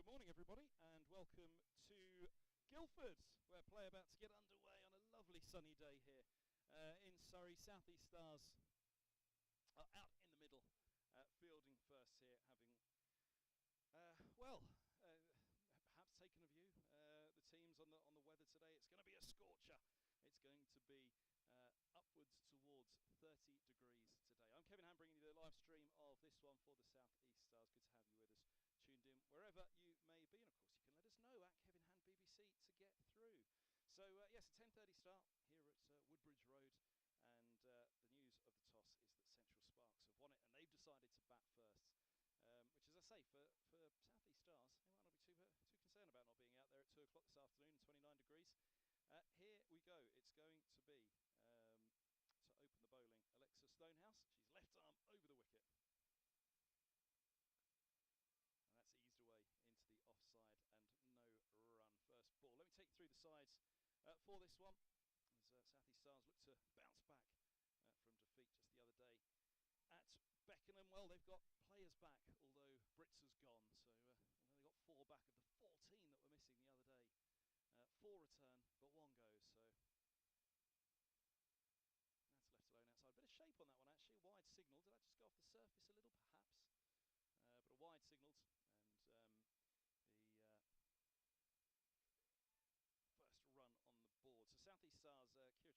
Good morning everybody and welcome to Guildford, where play about to get underway on a lovely sunny day here in Surrey. South East Stars are out in the middle, fielding first here, having perhaps taken a view. The teams on the weather today, it's going to be a scorcher. It's going to be upwards towards 30 degrees today. I'm Kevin Hand, bringing you the live stream of this one for the South East Stars. Good to have you with us, tuned in wherever you may be, and of course you can let us know at Kevin Hand BBC to get through. So yes, a 10:30 start here at Woodbridge Road, and the news of the toss is that Central Sparks have won it, and they've decided to bat first. Which, as I say, for South East Stars, they might not be too concerned about not being out there at 2 o'clock this afternoon, 29 degrees. Here we go. It's going to be, to open the bowling, Alexa Stonehouse. She's left arm over the wicket. And that's eased away into the offside and no run. First ball. Let me take you through the sides for this one, as South East Stars look to bounce back from defeat just the other day at Beckenham. Well, they've got players back, although Brits has gone. So although they got 4 back of the 14 that were missing the other day, 4 return, but 1 goes. So that's left alone outside. Bit of shape on that one, actually. A wide signal. Did that just go off the surface a little, perhaps? But a wide signalled, and the first run on the board. So South East Stars, Kira Chatley,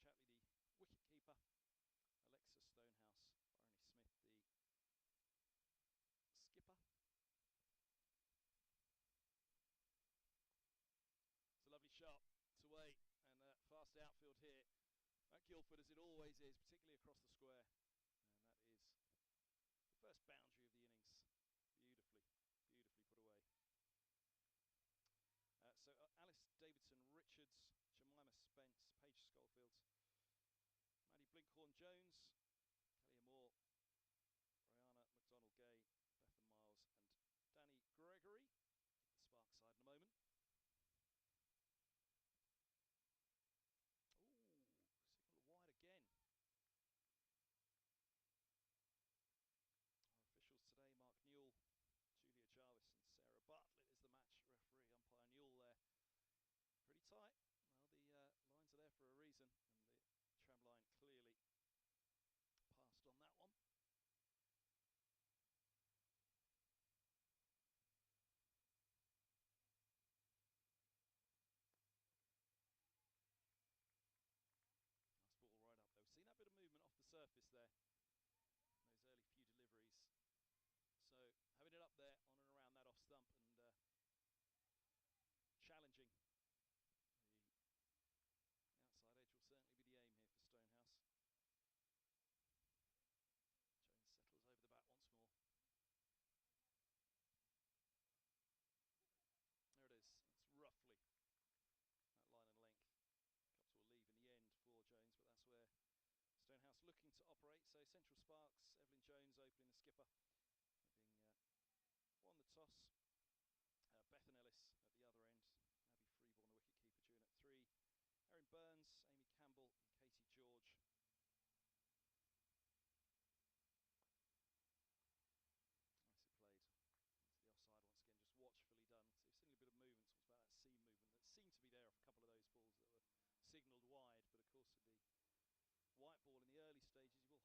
the wicket keeper, Alexa Stonehouse, Barney Smith, the skipper. It's a lovely shot. It's away, and fast outfield here at Guildford, as it always is, particularly across the square. And that is the first boundary of the innings. Beautifully put away. So Alice Davidson Richards, Jemima Spence, Paige Schofield, Maddie Blinkhorn-Jones, Kelly Moore, Rihanna McDonald-Gay, Bethan Miles and Danny Gregory. The Spark side in a moment. Ooh, signal wide again. Our officials today, Mark Newell, Julia Jarvis and Sarah Bartlett is the match referee. Umpire Newell there. Pretty tight. Well, the lines are there for a reason, and the tram line clearly passed on that one. Nice ball right up there. We've seen that bit of movement off the surface there, those early few deliveries. So having it up there on and around that off stump, and challenging the outside edge will certainly be the aim here for Stonehouse. Jones settles over the bat once more. There it is. It's roughly that line and length. Got to a leave in the end for Jones, but that's where Stonehouse looking to operate. So Central Sparks, Evelyn Jones opening, the skipper, having won the toss. Bethan Ellis at the other end. Abby Freeborn, the wicket-keeper, due in at 3. Erin Burns, Amy Campbell and Katie George. Nicely played into the offside once again, just watchfully done. So we've seen a bit of movement, talks about that seam movement that seemed to be there off a couple of those balls that were signalled wide, but of course with the white ball in the early stages,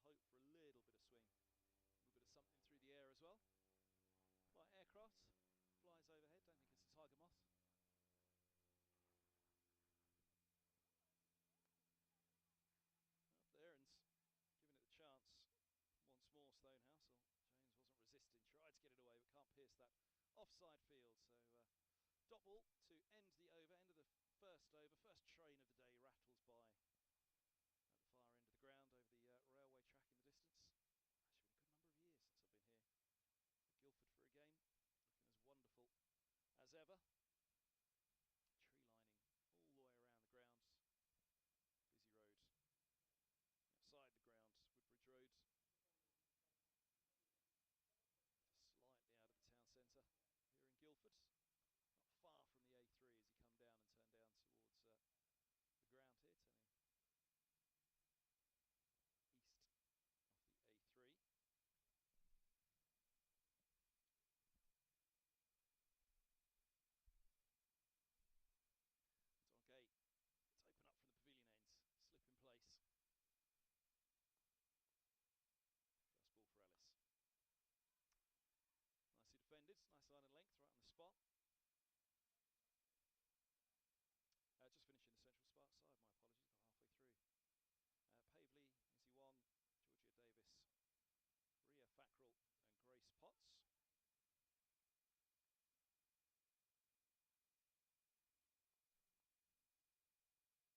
you will hope for a little bit of swing, a little bit of something through the air as well. Like aircraft, flies overhead, don't think it's a tiger moth. Up there and giving it the chance once more, Stonehouse. Or Jones wasn't resisting, tried to get it away but can't pierce that offside field. So dot ball to end the over, end of the first over. First train of the day rattles by at the far end of the ground over the railway track in the distance. Actually been a good number of years since I've been here at Guildford for a game. Looking as wonderful as ever. Tree lining all the way around the grounds. Busy road. Outside the ground, Woodbridge Road. Just slightly out of the town centre here in Guildford. Not far from the A3 as you come down and turn down towards the ground here, turning spot. Just finishing the Central Spark side, my apologies, got halfway through. Pavely, Izzy Wong, Georgia Davis, Ria Fackrell and Grace Potts.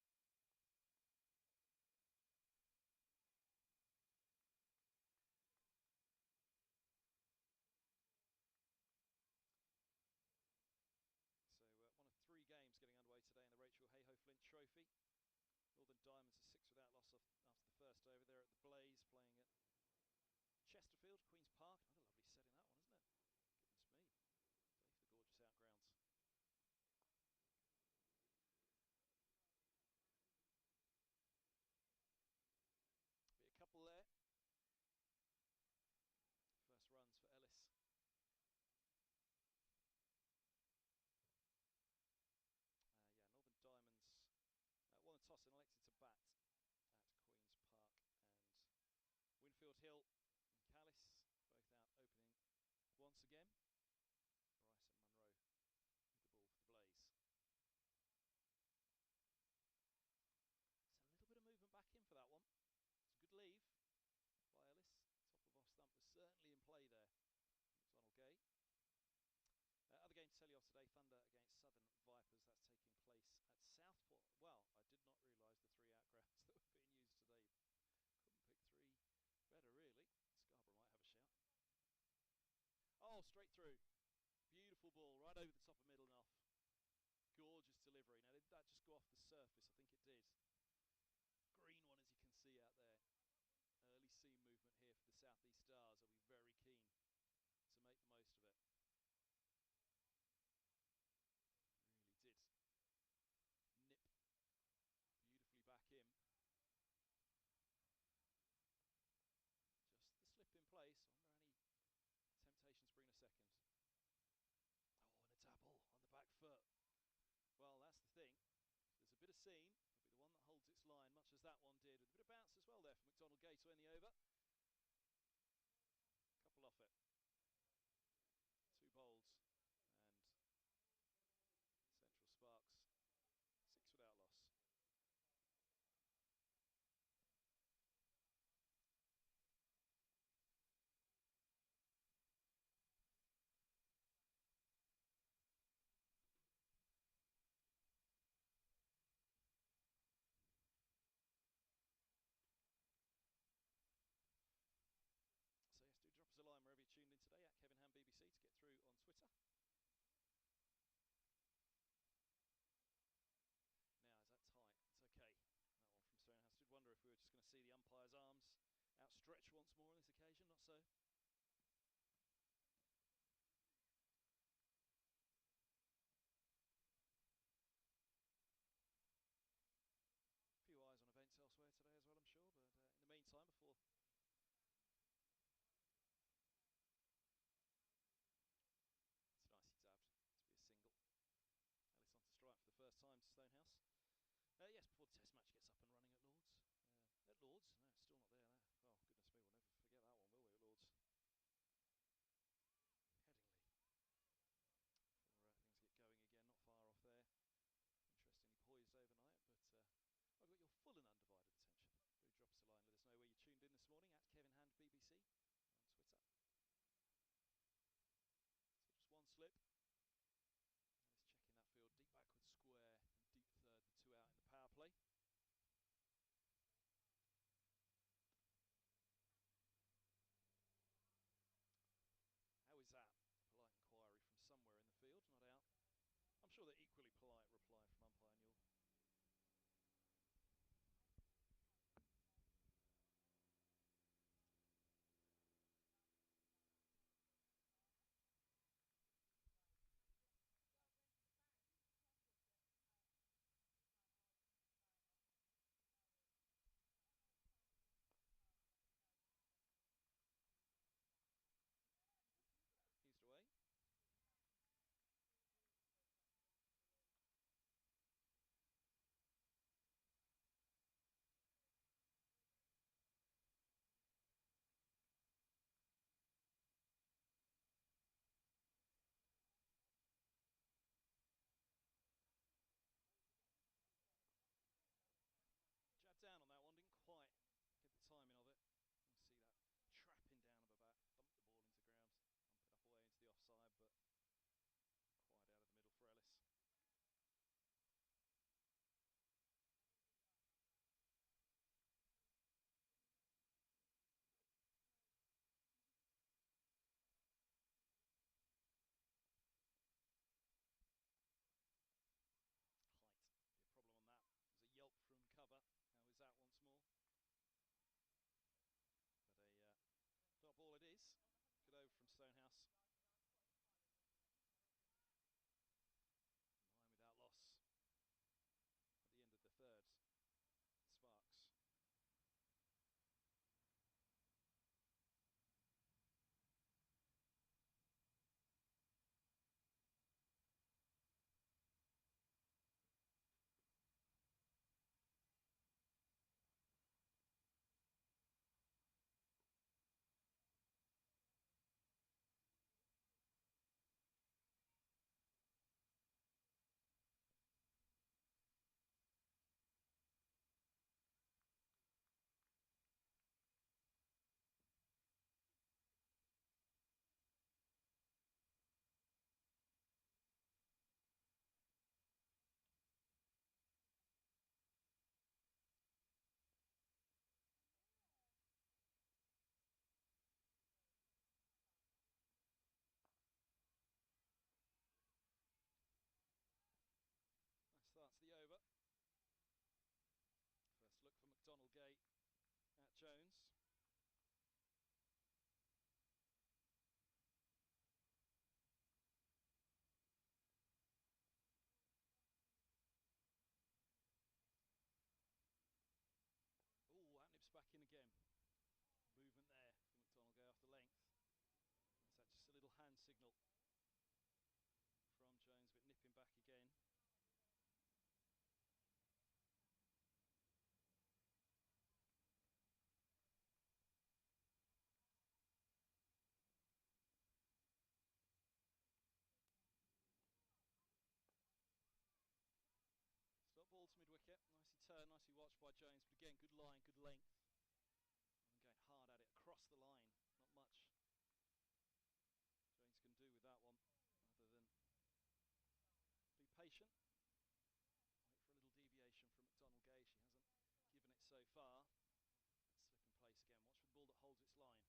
So one of 3 games getting underway today in the Rachael Heyhoe Flint Trophy. Northern Diamonds are 6 without loss after the first over there at the Blaze, playing at Chesterfield, Queen's Park. Another lovely setting, that one, isn't it? Goodness me. Day for the gorgeous outgrounds. Be a couple there. First runs for Ellis. Yeah, Northern Diamonds won the toss and elected to bat at Queen's Park, and Winfield Hill and Callis both out opening once again. Bryce and Munro with the ball for the Blaze. It's a little bit of movement back in for that one. It's a good leave by Ellis. Top of off stump was certainly in play there. McDonald Gay. Other game to tell you of today, Thunder against Southern Vipers. That's taking place at Southport. Well, I did not realise the 3 outgrounds that were being used today. Couldn't pick 3 better, really. Scarborough might have a shout. Oh, straight through. Beautiful ball, right over the top of middle and off. Gorgeous delivery. Now, did that just go off the surface? I think it did. Green one, as you can see out there. Early seam movement here for the South East Stars. They'll be very keen to make the most of it. Really did nip beautifully back in. Just the slip in place. I wonder any temptation to bring a second. Oh, and a dabble on the back foot. Well, that's the thing. If there's a bit of seam, it'll be the one that holds its line, much as that one did, with a bit of bounce as well there for McDonald Gay to end the over. Couple off it. 2 bowls, and Central Sparks 6 without loss. So yes, do drop us a line wherever you're tuned in today at Kevin Ham BBC to get through on Twitter. Now, is that tight? It's okay. That one from Stonehouse. Did wonder if we were just going to see the umpire's arms outstretched once more on this occasion. Not so. A few eyes on events elsewhere today as well, I'm sure. But in the meantime, before... It's nicely dabbed to be a single. Ellis onto strike for the first time to Stonehouse. Yes, before the Test match gets up and running at Lords. No, it's still not there. Oh, goodness me, we'll never forget that one, will we, at Lords? Headingley. Before things get going again, not far off there. Interestingly poised overnight, but I've got your full and undivided attention. Do drop us a line, let us know where you tuned in this morning at Kevin Hand BBC on Twitter. So just one slip. Ellis checking that field, deep backward square and deep third, the 2 out in the power play. watch by Jones, but again, good line, good length. And going hard at it across the line. Not much Jones can do with that one, other than be patient. Wait for a little deviation from McDonald Gay. She hasn't given it so far. Let's slip in place again. Watch for the ball that holds its line.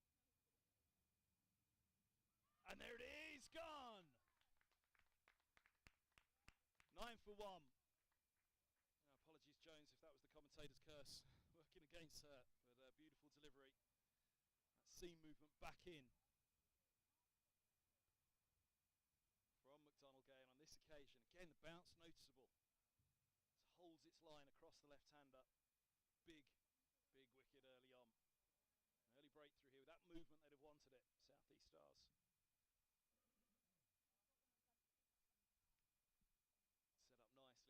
And there it is, gone! 9 for 1. Now, apologies, Jones, if that was the commentator's curse working against her, but a beautiful delivery. That seam movement back in from McDonald Gay, and on this occasion, again, the bounce noticeable. It holds its line across the left-hander. Big wicket early on. An early breakthrough here. With that movement, they'd have wanted it, South East Stars.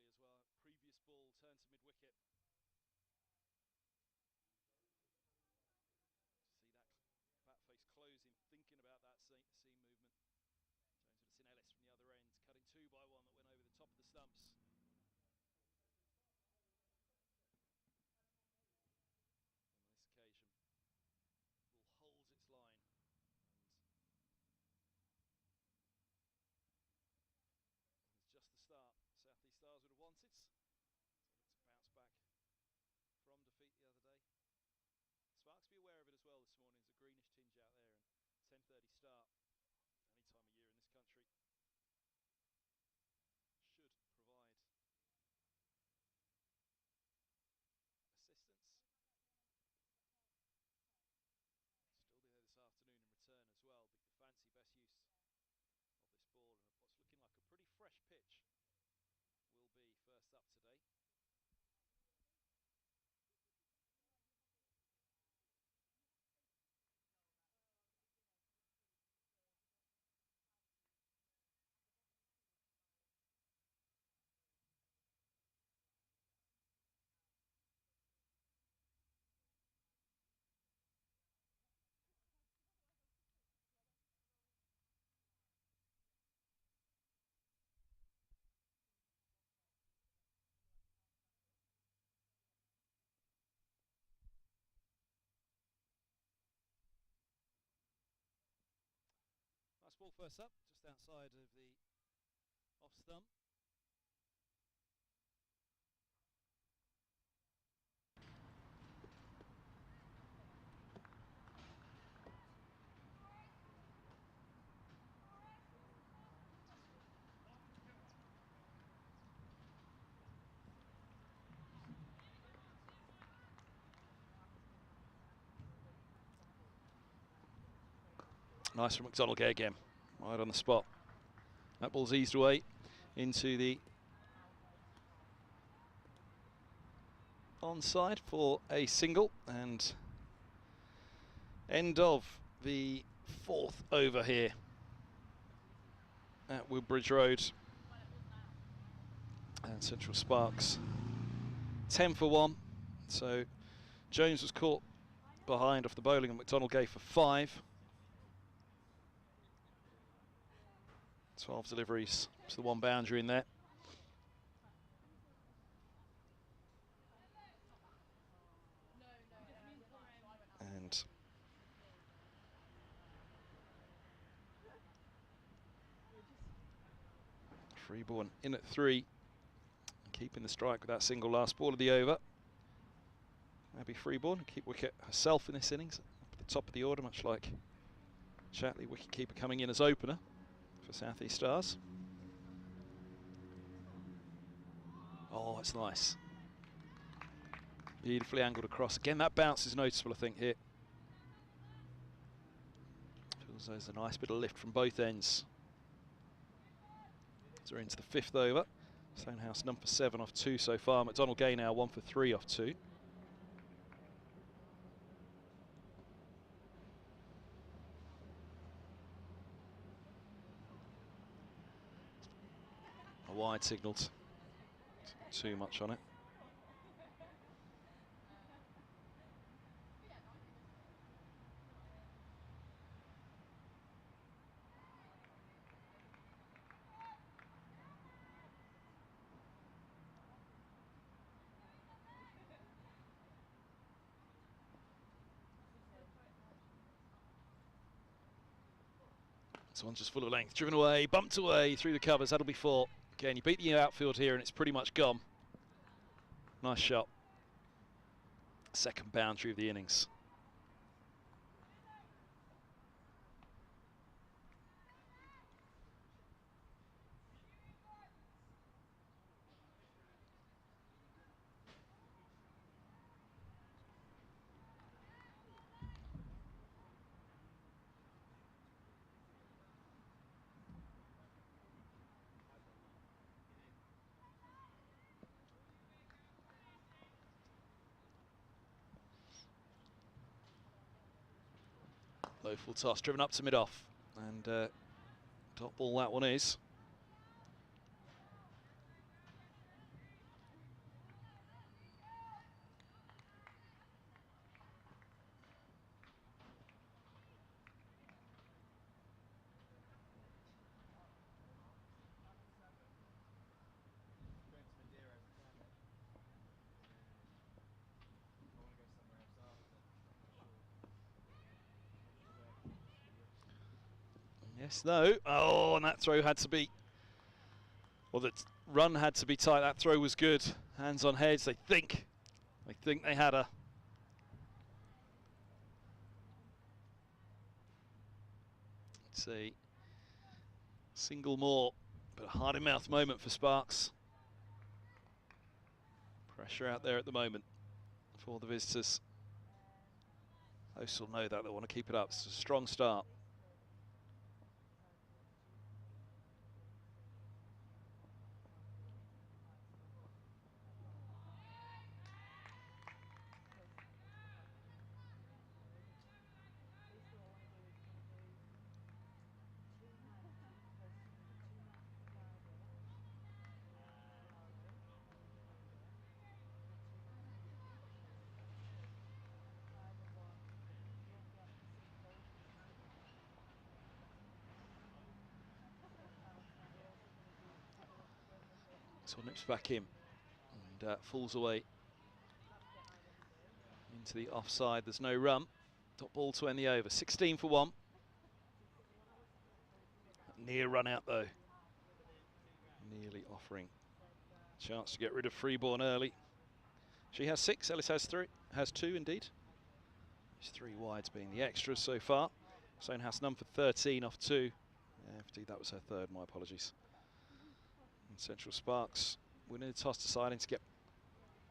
Set up nicely as well. Previous ball turned to mid-wicket. See that bat face closing, thinking about that seam movement. Jones would have seen Ellis from the other end, cutting 2 by 1 that went over the top of the stumps. And on this occasion, the ball holds its line, and it's just the start South East Stars would have wanted. So they look to bounce back from defeat the other day. Sparks be aware of it as well this morning. There's a greenish tinge out there, and 10:30 start any time of year in this country should provide assistance. Still be there this afternoon in return as well, but you fancy best use of this ball, and what's looking like a pretty fresh pitch will be first up today. Nice ball first up, just outside of the off stump. Nice from McDonald Gay again, right on the spot. That ball's eased away into the onside for a single, and end of the 4th over here at Woodbridge Road. And Central Sparks 10 for 1. So Jones was caught behind off the bowling and McDonald Gay for 5. 12 deliveries to the 1 boundary in there. And Freeborn in at 3, keeping the strike with that single last ball of the over. Abby Freeborn, keep wicket herself in this innings, up at the top of the order, much like Chatley, wicketkeeper, coming in as opener for South East Stars. Oh, it's nice. Beautifully angled across. Again, that bounce is noticeable, I think, here. Feels there's a nice bit of lift from both ends. So we're into the 5th over. Stonehouse number 7 off 2 so far. McDonald Gay now 1 for 3 off 2. A wide signalled. Too much on it. This one's just full of length, driven away, bumped away through the covers. That'll be 4. Again, you beat the outfield here and it's pretty much gone. Nice shot. Second boundary of the innings. Low full toss, driven up to mid-off, and top ball that one is. Yes, no. Oh, and that throw had to be, well, the run had to be tight. That throw was good. Hands on heads. They think they had her. It's a single more, but a hard in mouth moment for Sparks. Pressure out there at the moment for the visitors. Hosts will know that. They want to keep it up. It's a strong start. So nips back in and falls away into the offside. There's no run. Top ball to end the over. 16 for 1. Near run out though. Nearly offering a chance to get rid of Freeborn early. She has 6. Ellis has 3. Has 2 indeed. There's 3 wides being the extras so far. Stonehouse none for 13 off 2. Yeah, indeed that was her 3rd. My apologies. And Central Sparks winning the toss, deciding to get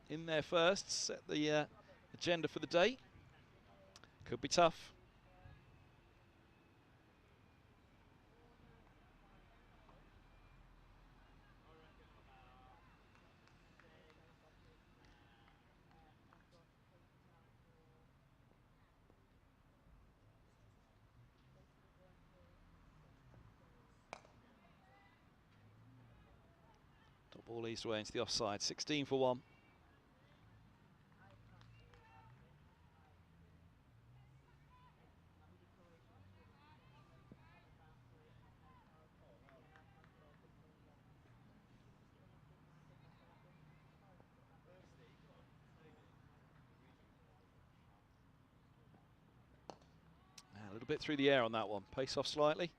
in there first, set the agenda for the day. Could be tough. Top ball eased away into the offside. 16 for 1. A little bit through the air on that one. Pace off slightly.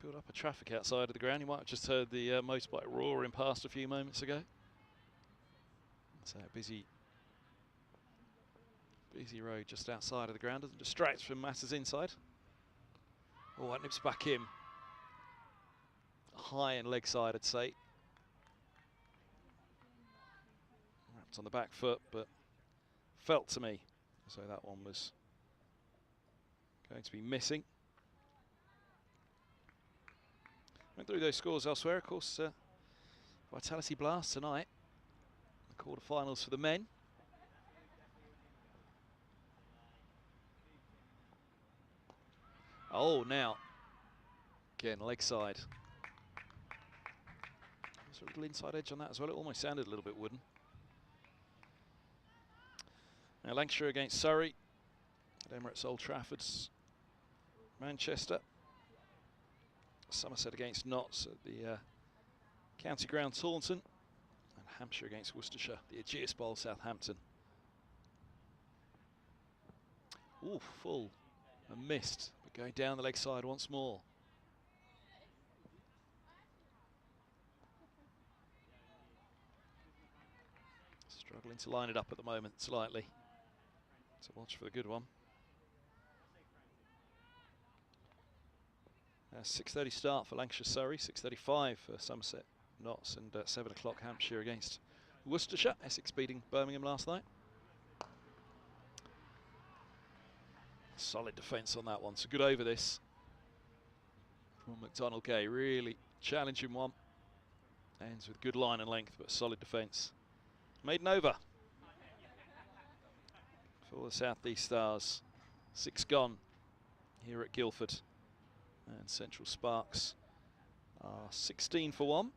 Build up a traffic outside of the ground. You might have just heard the motorbike roaring past a few moments ago. So busy road just outside of the ground. Doesn't distract from matters inside. Oh, that nips back in. High and leg side, I'd say. Wrapped on the back foot, but felt to me as though that one was going to be missing. Went through those scores elsewhere, of course. Vitality Blast tonight. The quarterfinals for the men. Oh, now again leg side. There's a little inside edge on that as well. It almost sounded a little bit wooden. Now Lancashire against Surrey at Emirates Old Trafford's Manchester. Somerset against Notts at the County Ground Taunton. And Hampshire against Worcestershire, the Ageas Bowl, Southampton. Ooh, full and missed, but going down the leg side once more. Struggling to line it up at the moment, slightly. So watch for the good one. 6:30 start for Lancashire Surrey, 6:35 for Somerset Notts, and 7 o'clock Hampshire against Worcestershire. Essex beating Birmingham last night. Solid defence on that one, so good over this from McDonald Gay. Really challenging one. Ends with good line and length, but solid defence. Maiden over for the South East Stars. 6 gone here at Guildford. And Central Sparks are 16 for 1.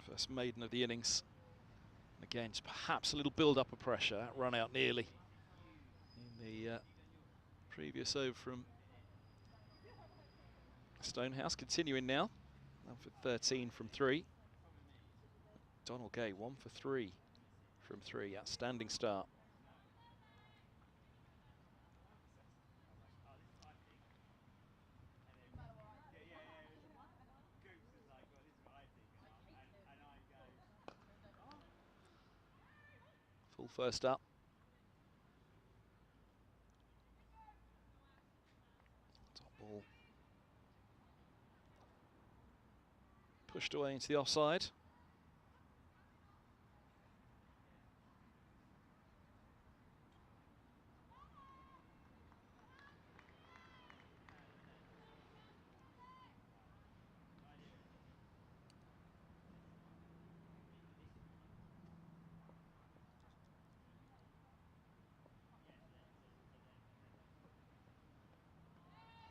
First maiden of the innings. Again, perhaps a little build-up of pressure. That run out nearly in the previous over from Stonehouse. Continuing now. 1 for 13 from 3. Donald Gay 1 for 3 from 3. Outstanding start. Full first up. Top ball pushed away into the offside.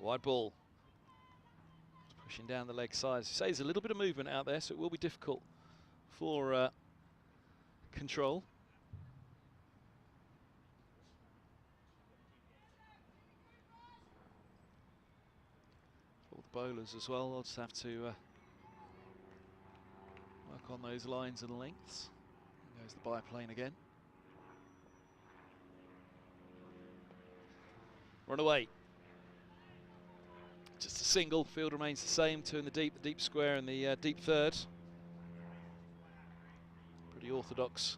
Wide ball. Pushing down the leg side. As you say, there's a little bit of movement out there, so it will be difficult for control. For the bowlers as well, they'll just have to work on those lines and lengths. There goes the biplane again. Run away. Just a single. Field remains the same. 2 in the deep square and the deep third. Pretty orthodox.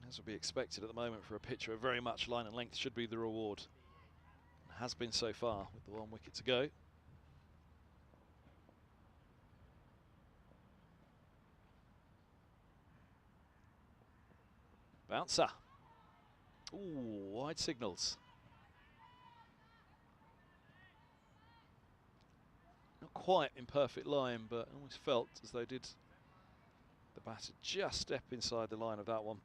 As would be expected at the moment for a pitcher, very much line and length should be the reward. It has been so far with the 1 wicket to go. Bouncer. Ooh, wide signals. Not quite in perfect line, but almost felt as though did the batter just step inside the line of that one.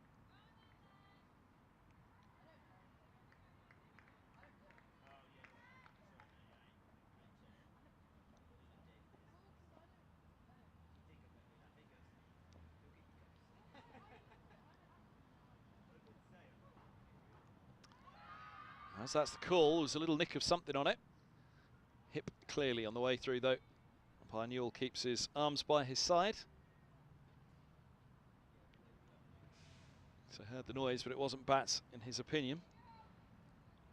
As that's the call, there's a little nick of something on it. Hip clearly on the way through though. Umpire Newell keeps his arms by his side. So heard the noise, but it wasn't bat in his opinion.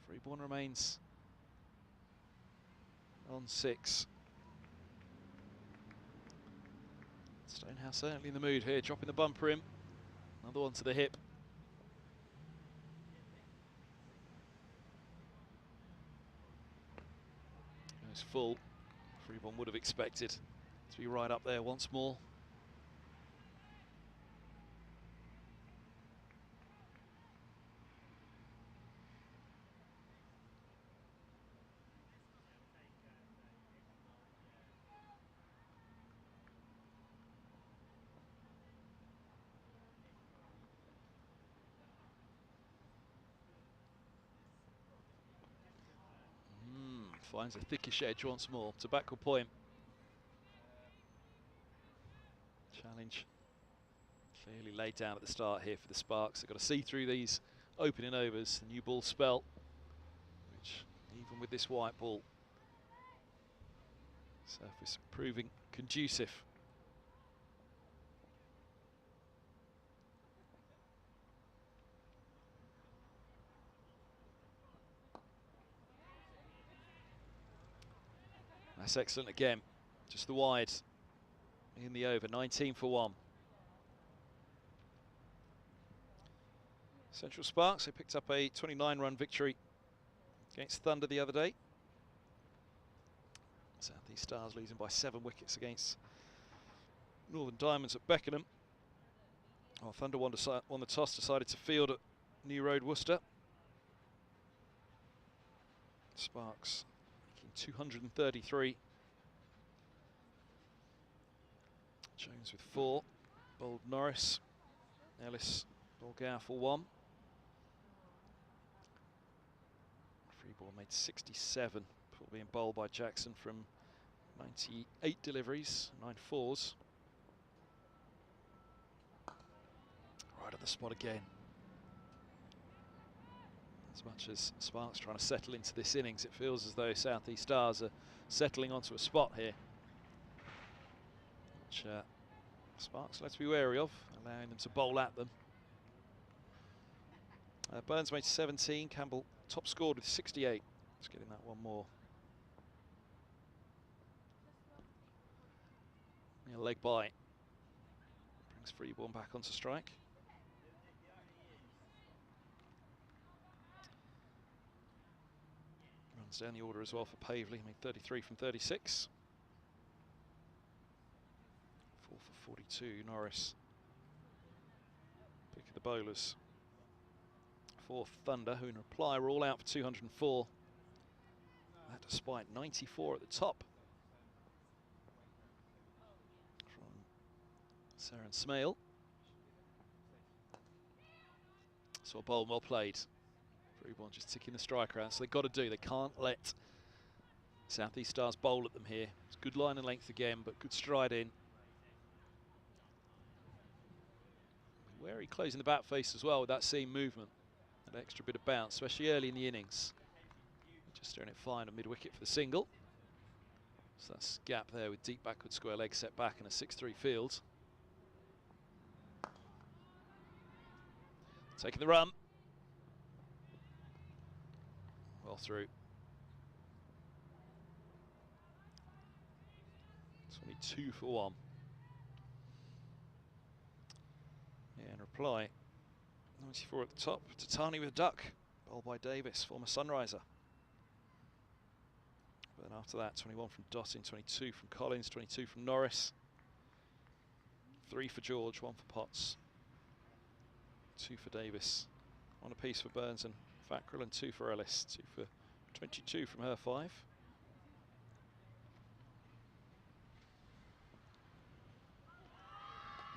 Freeborn remains on 6. Stonehouse certainly in the mood here, dropping the bumper in. Another one to the hip. Goes full. Freeborn would have expected to be right up there once more. Finds a thickish edge once more. To backward point. Challenge clearly laid down at the start here for the Sparks. They've got to see through these opening overs. The new ball spell, which even with this white ball. Surface proving conducive. That's excellent again. Just the wide in the over, 19 for 1. Central Sparks, they picked up a 29-run victory against Thunder the other day. South East Stars losing by 7 wickets against Northern Diamonds at Beckenham. Well, Thunder won the toss, decided to field at New Road, Worcester. Sparks making 233. Jones with 4. Bowled Norris. Ellis Bulgar for 1. Free ball made 67. Being bowled by Jackson from 98 deliveries, 9 fours. Right at the spot again. As much as Sparks trying to settle into this innings, it feels as though South East Stars are settling onto a spot here, which Sparks let's be wary of, allowing them to bowl at them. Burns made 17, Campbell top scored with 68. Just getting that one more. A leg bye. Brings Freeborn back onto strike. Runs down the order as well for Pavely. Made 33 from 36. 4 for 42, Norris. Pick of the bowlers. 4 Thunder, who in reply were all out for 204. That despite 94 at the top. Saren Smale. So a bowl well played. Freeborn just ticking the striker out, so they've got to do. They can't let South East Stars bowl at them here. It's good line and length again, but good stride in. Wary closing the bat face as well with that seam movement. That extra bit of bounce, especially early in the innings. Just doing it fine on mid-wicket for the single. So that's gap there with deep backward square leg set back and a 6-3 field. Taking the run. Well through. 22 for 1. Yeah, in reply, 94 at the top. Tatani with a duck. Bowled by Davis, former Sunriser. But then after that, 21 from Dottin, 22 from Collins, 22 from Norris. 3 for George, 1 for Potts. 2 for Davis, 1 apiece for Burns and Fackrell, and 2 for Ellis. 2 for 22 from her 5.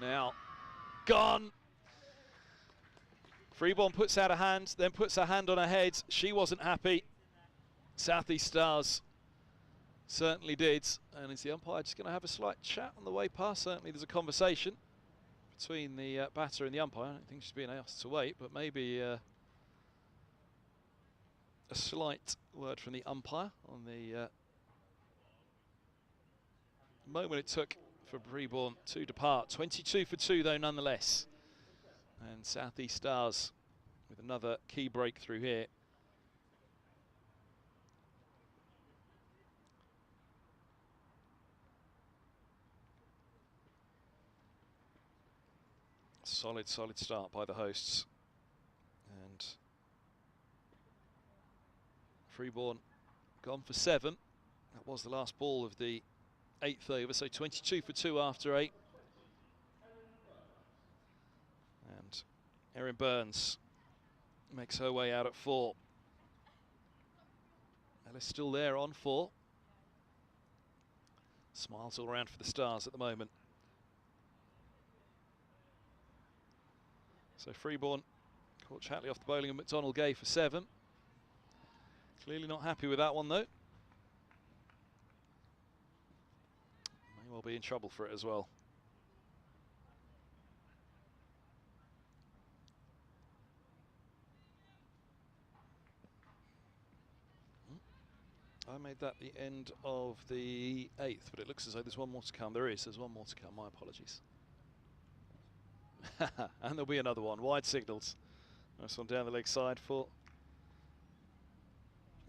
Now, gone. Freeborn puts out a hand, then puts her hand on her head. She wasn't happy. South East Stars certainly did. And is the umpire just going to have a slight chat on the way past? Certainly there's a conversation between the batter and the umpire. I don't think she's being asked to wait, but maybe a slight word from the umpire on the moment it took for Freeborn to depart. 22 for 2 though nonetheless. And South East Stars with another key breakthrough here. Solid start by the hosts. And Freeborn gone for 7. That was the last ball of the 8th over, so 22 for 2 after 8. And Erin Burns makes her way out at 4. Ellis still there on 4. Smiles all around for the Stars at the moment. So Freeborn caught Chatley off the bowling and McDonald Gay for 7. Clearly not happy with that one though. May well be in trouble for it as well. Made that the end of the 8th, but it looks as though there's one more to come. There's one more to come. My apologies. And there'll be another one. Wide signals. Nice one down the leg side for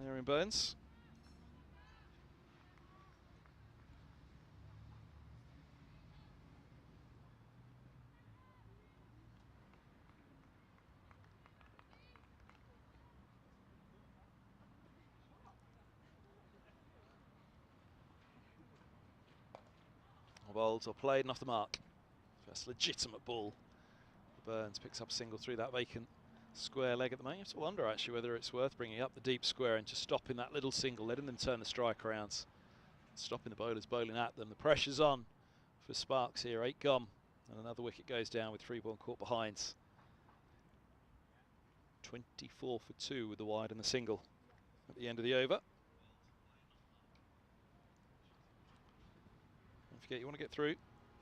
Aaron Burns. Bowled or played and off the mark. First legitimate ball. Burns picks up a single through that vacant square leg at the moment. You have to wonder actually whether it's worth bringing up the deep square and just stopping that little single, letting them turn the strike around, stopping the bowlers bowling at them. The pressure's on for Sparks here. 8 gone, and another wicket goes down with 3 ball caught behind. 24 for 2 with the wide and the single at the end of the over. Don't forget, you want to get through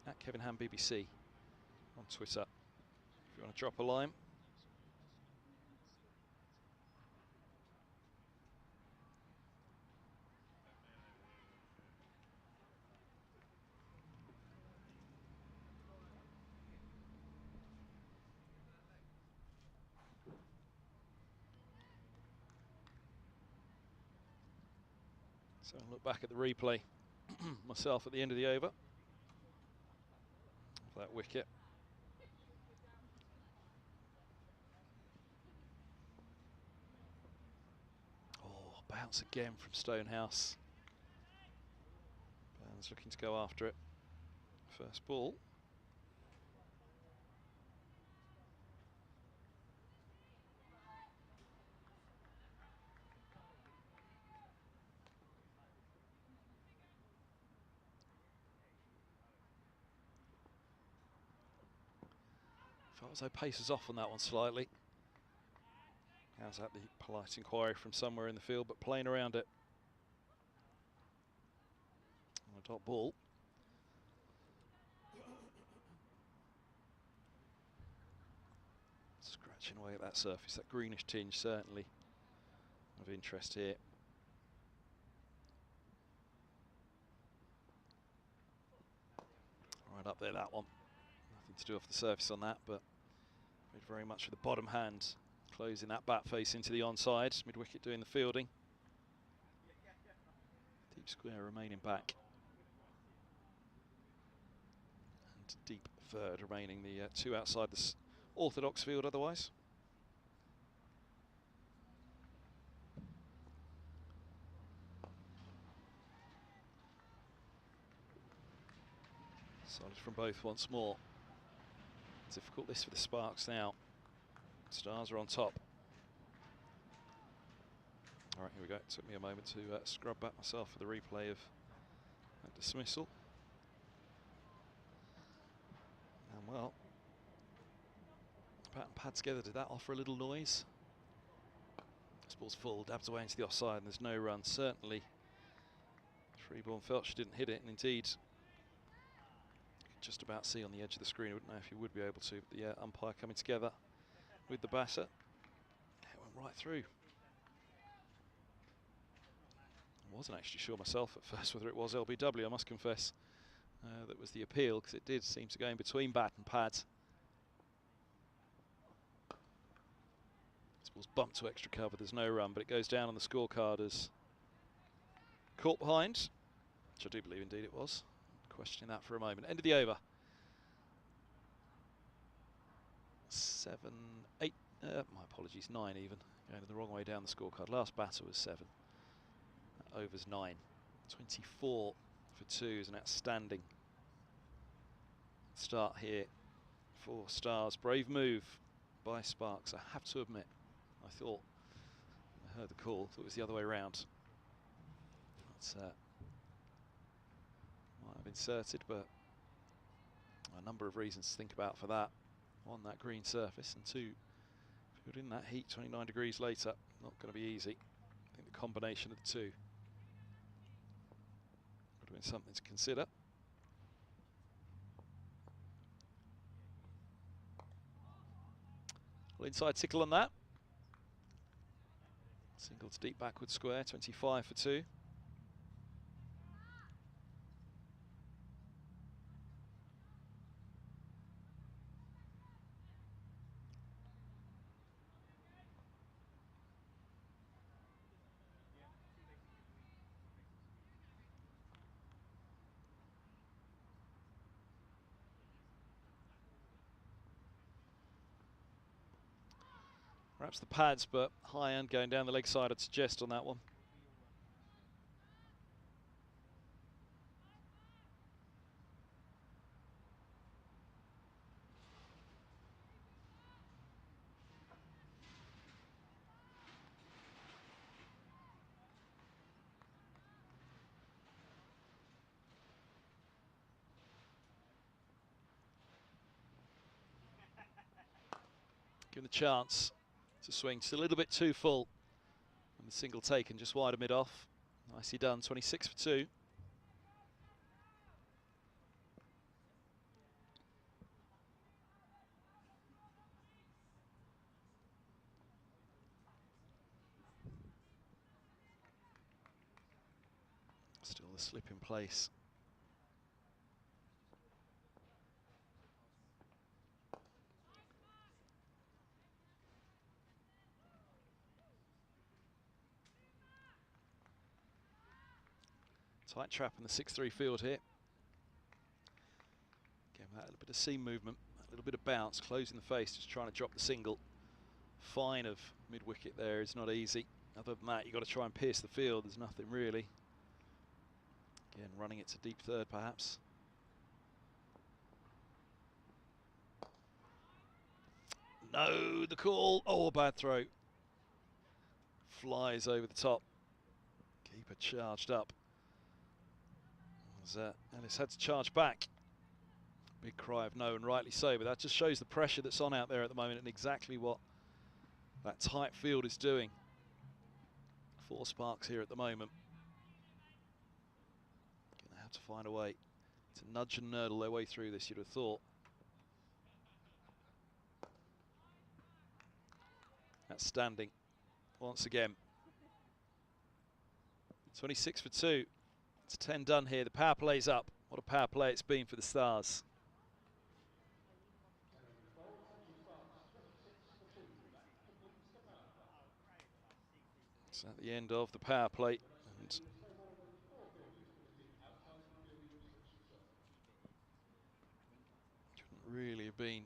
at Kevin Ham BBC on Twitter if you want to drop a line. So I'll look back at the replay myself at the end of the over. That wicket. Oh, bounce again from Stonehouse. Burns looking to go after it. First ball. Felt as though pace is off on that one slightly. How's that the polite inquiry from somewhere in the field, but playing around it. On a dot ball. Scratching away at that surface, that greenish tinge certainly of interest here. Right up there, that one. Nothing to do off the surface on that, but very much with the bottom hand closing that bat face into the onside. Mid-wicket doing the fielding. Deep square remaining back. And deep third remaining, the 2 outside the orthodox field otherwise. Solid from both once more. Difficult this for the Sparks now. Stars are on top. All right, here we go. It took me a moment to scrub back myself for the replay of that dismissal. And well, bat and pad together. Did that offer a little noise? This ball's full, dabs away into the offside, and there's no run. Certainly, Freeborn felt she didn't hit it, and indeed, just about see on the edge of the screen. I wouldn't know if you would be able to, but the umpire coming together with the batter. It went right through. I wasn't actually sure myself at first whether it was LBW, I must confess. That was the appeal, because it did seem to go in between bat and pad. This ball's bumped to extra cover, there's no run, but it goes down on the scorecard as caught behind, which I do believe indeed it was. Questioning that for a moment. End of the over. 7, 8, my apologies, 9 even. Going the wrong way down the scorecard. Last batter was 7. That over's 9. 24 for 2 is an outstanding start here for Stars. Brave move by Sparks, I have to admit. I thought, I heard the call, thought it was the other way around. That's might have inserted, but a number of reasons to think about for that. 1, that green surface, and 2, if you're in that heat 29 degrees later, not going to be easy. I think the combination of the 2 would have been something to consider. Well, inside tickle on that. Single to deep backward square, 25 for 2. Perhaps the pads, but high end going down the leg side, I'd suggest on that one. Given the chance to swing, just a little bit too full. And the single taken just wide of mid-off. Nicely done, 26 for 2. Still the slip in place. Tight trap in the 6-3 field here. Again, that little bit of seam movement, a little bit of bounce, closing the face, just trying to drop the single. Fine of mid-wicket there is not easy. Other than that, you've got to try and pierce the field. There's nothing really. Again, running it to deep third, perhaps. No, the call. Oh, a bad throw. Flies over the top. Keeper charged up. As Ellis had to charge back. Big cry of no, and rightly so, but that just shows the pressure that's on out there at the moment and exactly what that tight field is doing. 4 sparks here at the moment. Gonna have to find a way to nudge and nurdle their way through this, you'd have thought. That's standing once again. 26 for 2. It's 10 done here. The power play's up. What a power play it's been for the Stars. It's at the end of the power play. And couldn't really have been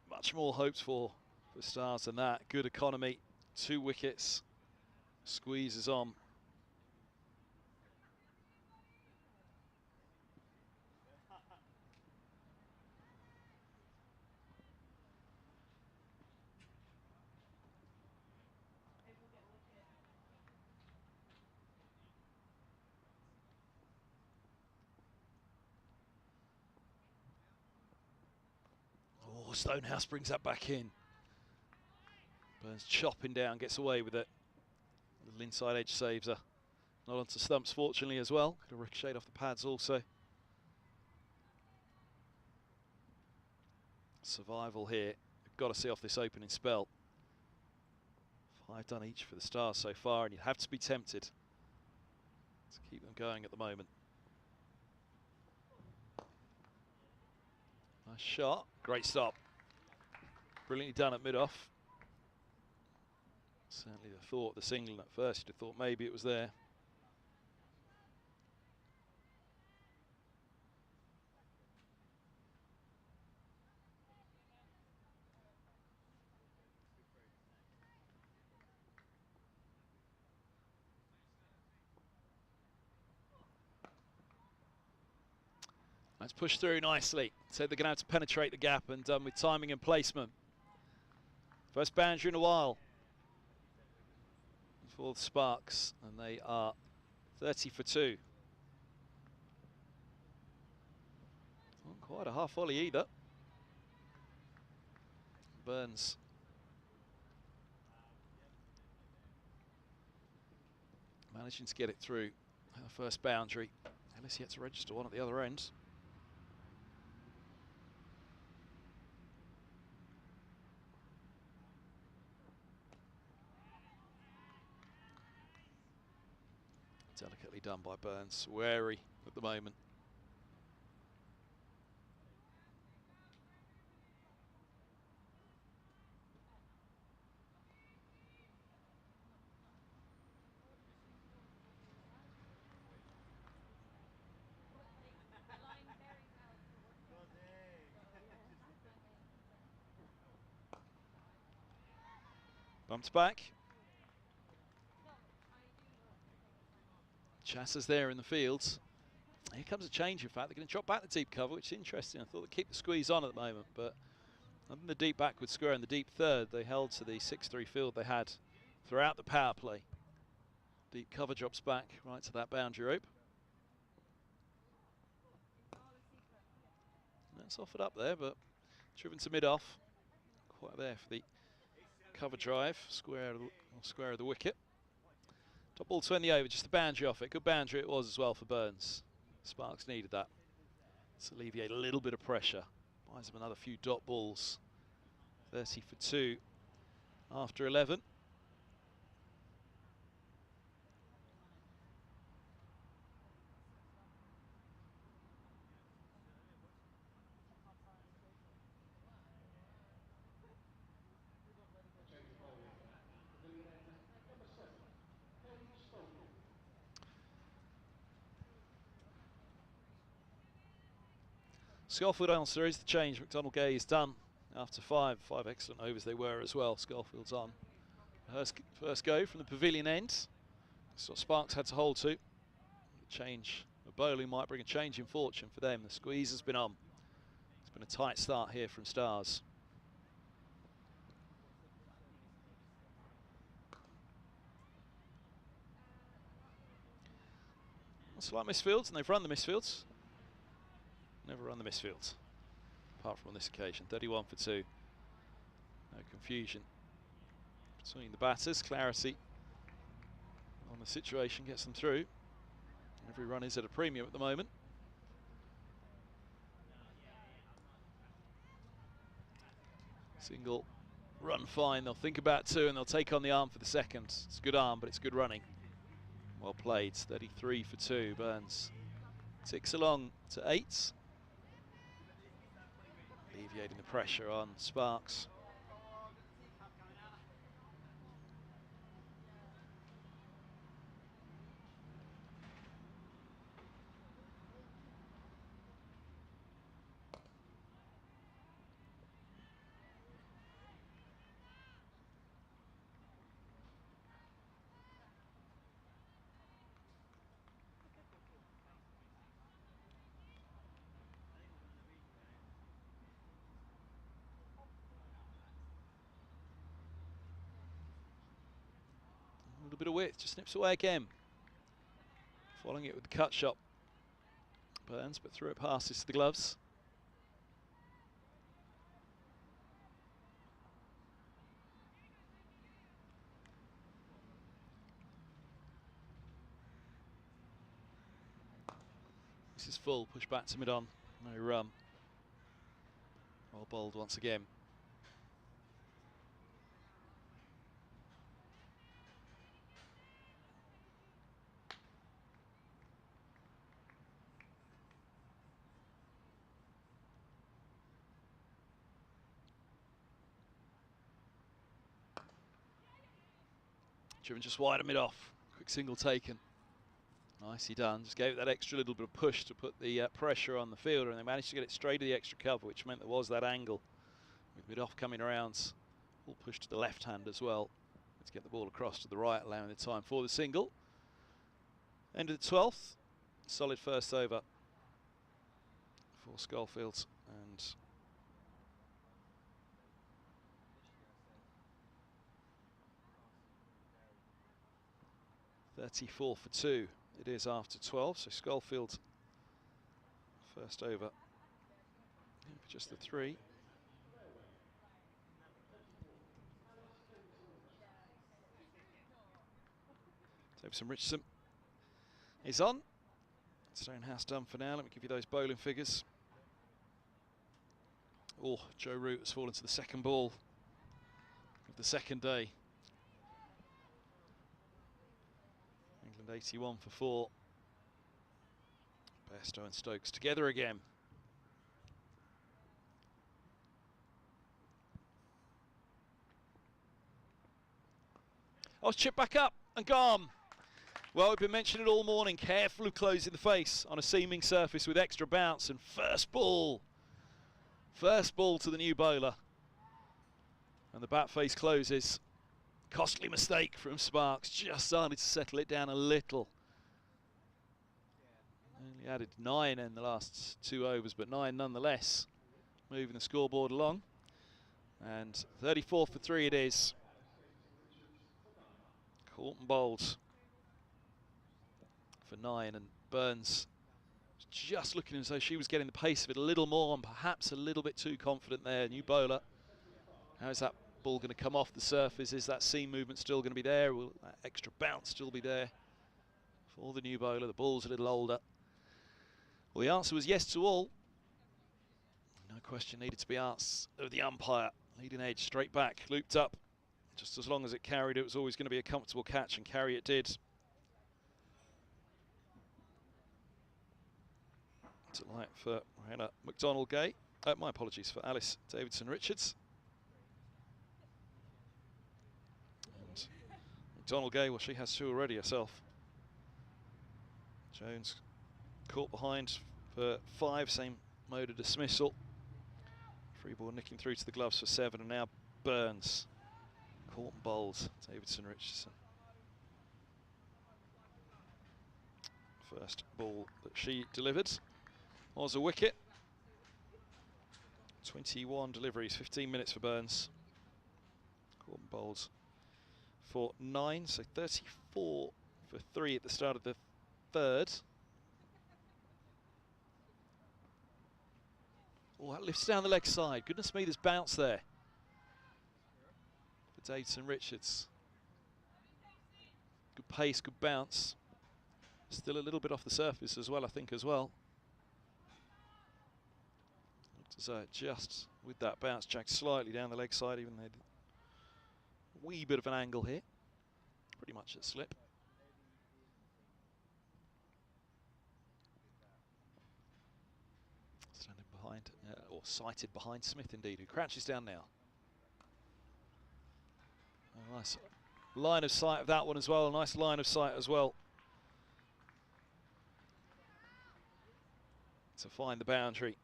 much more hoped for Stars than that. Good economy. 2 wickets. Squeezes on. Oh, Stonehouse brings that back in. Burns chopping down, gets away with it. Little inside edge saves her. Not onto stumps, fortunately, as well. Could have ricocheted off the pads also. Survival here. We've got to see off this opening spell. 5 done each for the Stars so far, and you'd have to be tempted to keep them going at the moment. Nice shot. Great stop. Brilliantly done at mid-off. Certainly the thought, the single at first, you'd have thought maybe it was there. That's pushed through nicely. So they're going to have to penetrate the gap, and with timing and placement. First boundary in a while for the Sparks, and they are 30 for 2. Not quite a half volley either. Burns managing to get it through her first boundary. Ellis yet to register one at the other end. Delicately done by Burns, wary at the moment. Bumps back. Chassis there in the field. Here comes a change, in fact. They're going to drop back the deep cover, which is interesting. I thought they'd keep the squeeze on at the moment, but other than the deep backward square and the deep third, they held to the 6-3 field they had throughout the power play. Deep cover drops back right to that boundary rope. That's offered up there, but driven to mid-off. Quite there for the cover drive, square of the wicket. Top ball 20 over, just the boundary off it. Good boundary it was as well for Burns. Sparks needed that to alleviate a little bit of pressure. Buys him another few dot balls. 30 for 2 after 11. Schofield answer is the change. McDonald Gay is done after five excellent overs they were as well. Schofield's on. First go from the pavilion end. That's what Sparks had to hold to. The change of bowling might bring a change in fortune for them. The squeeze has been on. It's been a tight start here from Stars. Slight misfields, and they've run the misfields. Never run the misfields, apart from on this occasion. 31 for 2. No confusion between the batters. Clarity on the situation gets them through. Every run is at a premium at the moment. Single run fine. They'll think about 2 and they'll take on the arm for the second. It's a good arm, but it's good running. Well played. 33 for 2. Burns ticks along to 8. Alleviating the pressure on Sparks. A little bit of width, just snips away again. Following it with the cut shot. Burns, but through it passes to the gloves. This is full, push back to mid-on, no run. Well bowled once again. Driven just wide of mid-off. Quick single taken. Nicely done. Just gave it that extra little bit of push to put the pressure on the fielder, and they managed to get it straight to the extra cover, which meant there was that angle. With mid-off coming around, all push to the left hand as well. Let's get the ball across to the right, allowing the time for the single. End of the 12th. Solid first over for Schofield, and 34 for 2 it is after 12, so Schofield first over for just the 3. Davison Richardson is on. Stonehouse done for now. Let me give you those bowling figures. Oh, Joe Root has fallen to the second ball of the second day. England 81 for 4. Bairstow and Stokes together again. Oh, it's chipped back up and gone. Well, we've been mentioning it all morning. Careful of closing the face on a seaming surface with extra bounce, and first ball to the new bowler. And the bat face closes. Costly mistake from Sparks, just started to settle it down a little. Only added 9 in the last 2 overs, but 9 nonetheless, moving the scoreboard along. And 34 for 3 it is. Courtney bowls for 9, and Burns just looking as though she was getting the pace of it a little more and perhaps a little bit too confident there. New bowler. How is that ball going to come off the surface? Is that seam movement still going to be there? Will that extra bounce still be there for the new bowler? The ball's a little older. Well, the answer was yes to all. No question needed to be asked of the umpire. Leading edge straight back, looped up. Just as long as it carried, it was always going to be a comfortable catch, and carry it did. Delight for Hannah McDonald-Gay. My apologies, for Alice Davidson-Richards. And McDonald-Gay, well, she has 2 already herself. Jones caught behind for 5, same mode of dismissal. Free ball nicking through to the gloves for 7, and now Burns. Caught and bowls, Davidson-Richardson. First ball that she delivered was a wicket. 21 deliveries, 15 minutes for Burns. Caught and bowls for 9, so 34 for 3 at the start of the 3rd. Oh, that lifts down the leg side. Goodness me, there's bounce there for Davidson-Richards. Good pace, good bounce. Still a little bit off the surface as well, I think, as well. Looked as though it just, with that bounce, jagged slightly down the leg side, even though a wee bit of an angle here. Pretty much at slip. Standing behind, or sighted behind Smith indeed, who crouches down now. Oh, nice line of sight of that one as well, a nice line of sight as well. To find the boundary.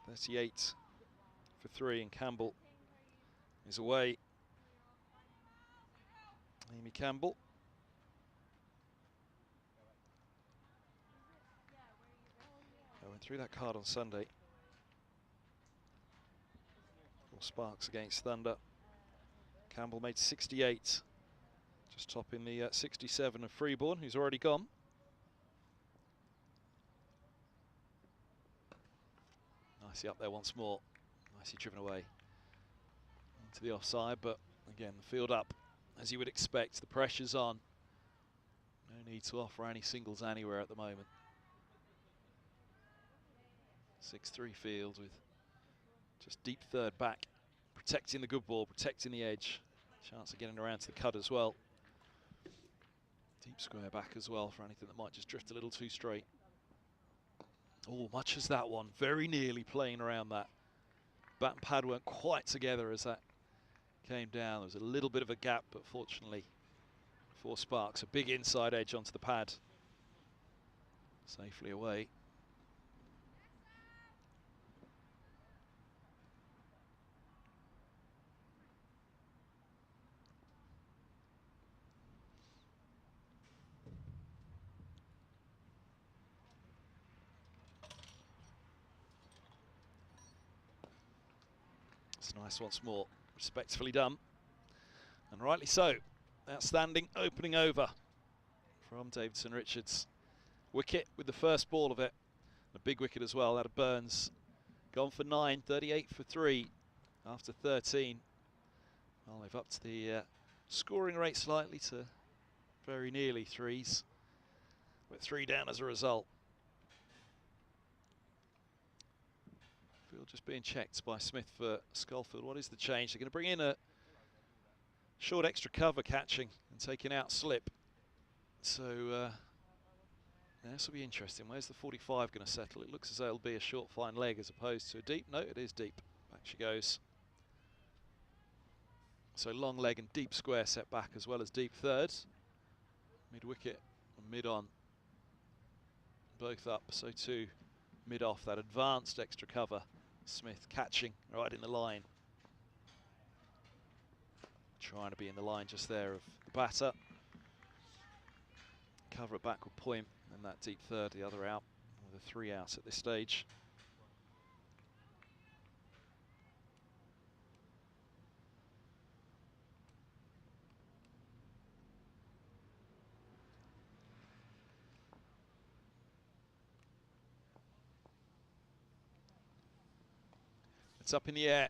38 for 3, and Campbell is away. Amy Campbell. I went through that card on Sunday. For Sparks against Thunder. Campbell made 68. Just topping the 67 of Freeborn, who's already gone. Nicely up there once more. Nicely driven away into the offside, but again, the field up as you would expect. The pressure's on. No need to offer any singles anywhere at the moment. 6-3 field with just deep 3rd back, protecting the good ball, protecting the edge. Chance of getting around to the cut as well. Deep square back as well for anything that might just drift a little too straight. Oh, much as that one, very nearly playing around that. Bat and pad weren't quite together as that came down. There was a little bit of a gap, but fortunately for Sparks, a big inside edge onto the pad. Safely away. It's nice once more, respectfully done, and rightly so. Outstanding opening over from Davidson-Richards. Wicket with the first ball of it, a big wicket as well, that of Burns. Gone for 9, 38 for 3 after 13. Well, they've upped the scoring rate slightly to very nearly 3s, with 3 down as a result. Field just being checked by Smith for Schofield. What is the change? They're going to bring in a short extra cover catching and taking out slip. So this will be interesting. Where's the 45 going to settle? It looks as though it'll be a short fine leg as opposed to a deep. No, it is deep. Back she goes. So long leg and deep square set back as well as deep 3rd. Mid wicket and mid on. Both up, so too mid off, that advanced extra cover. Smith catching right in the line. Trying to be in the line just there of the batter. Cover it back with point, and that deep third, the other out, with a 3 outs at this stage. It's up in the air.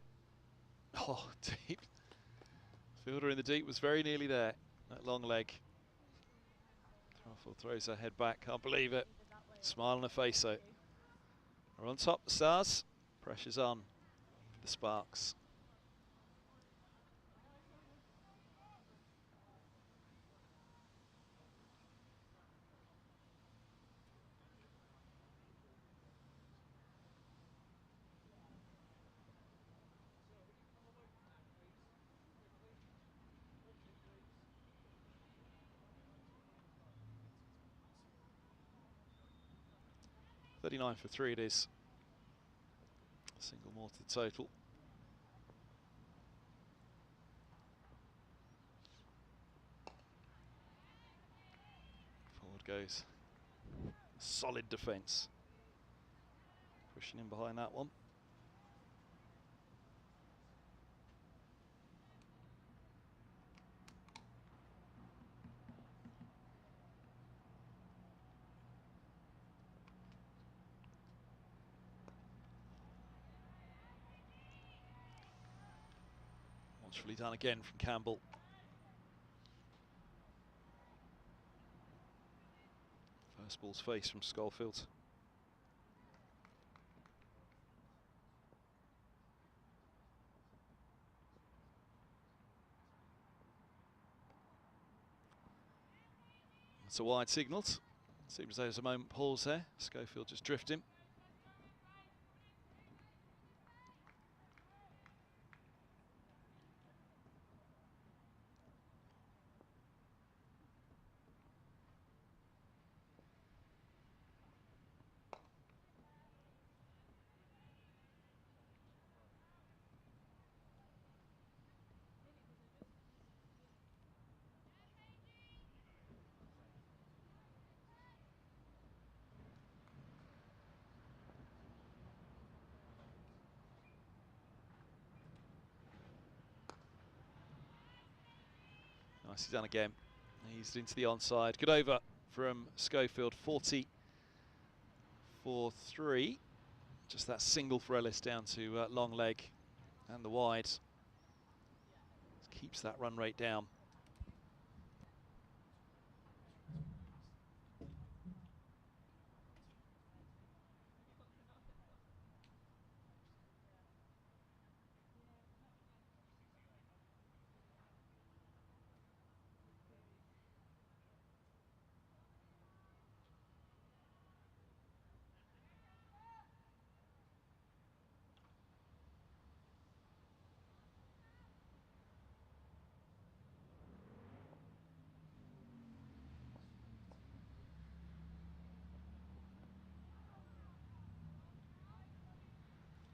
Oh, deep. Fielder in the deep was very nearly there. That long leg. Rachael throws her head back. Can't believe it. Smile on her face though. We're on top, the Stars. Pressure's on for the Sparks. .39 for 3 it is. A single more to the total. Forward goes. Solid defence. Pushing in behind that one. Watchfully done again from Campbell. First ball's face from Schofield. It's a wide signalled. Seems as though there's a moment pause there. Schofield just drifting. Nicely done again. Eased into the onside. Good over from Schofield. 40 for 3. Just that single for Ellis down to long leg and the wide. Keeps that run rate down.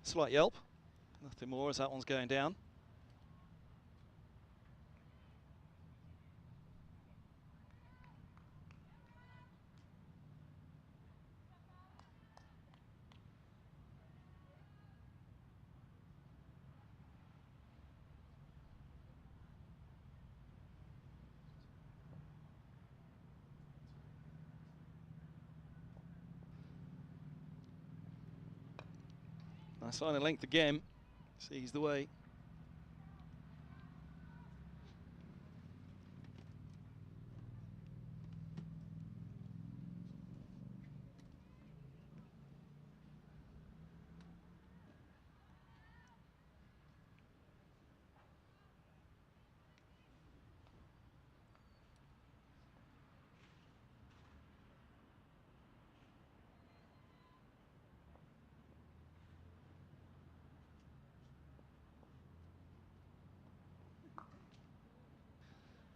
Slight yelp, nothing more as that one's going down. Nice line of length again, sees the way.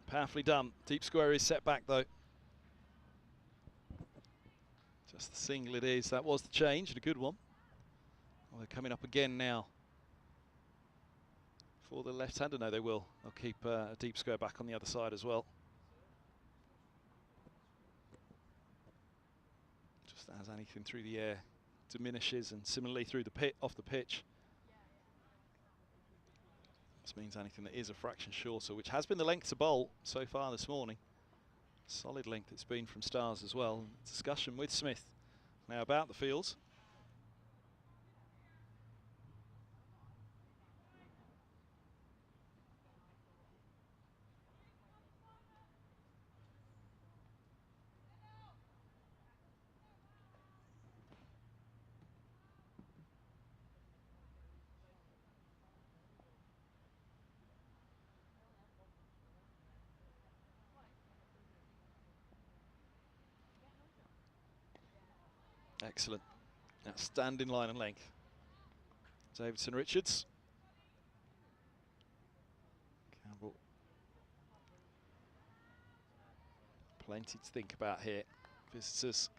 Powerfully done. Deep square is set back though. Just the single it is. That was the change and a good one. Well, they're coming up again now for the left-hander. No, they will. They'll keep a deep square back on the other side as well. Just as anything through the air diminishes, and similarly through the pit, off the pitch. This means anything that is a fraction shorter, which has been the length to bowl so far this morning. Solid length it's been from Stars as well. Discussion with Smith now about the fields. Excellent. Outstanding line and length. Davidson Richards. Campbell. Plenty to think about here. Visitors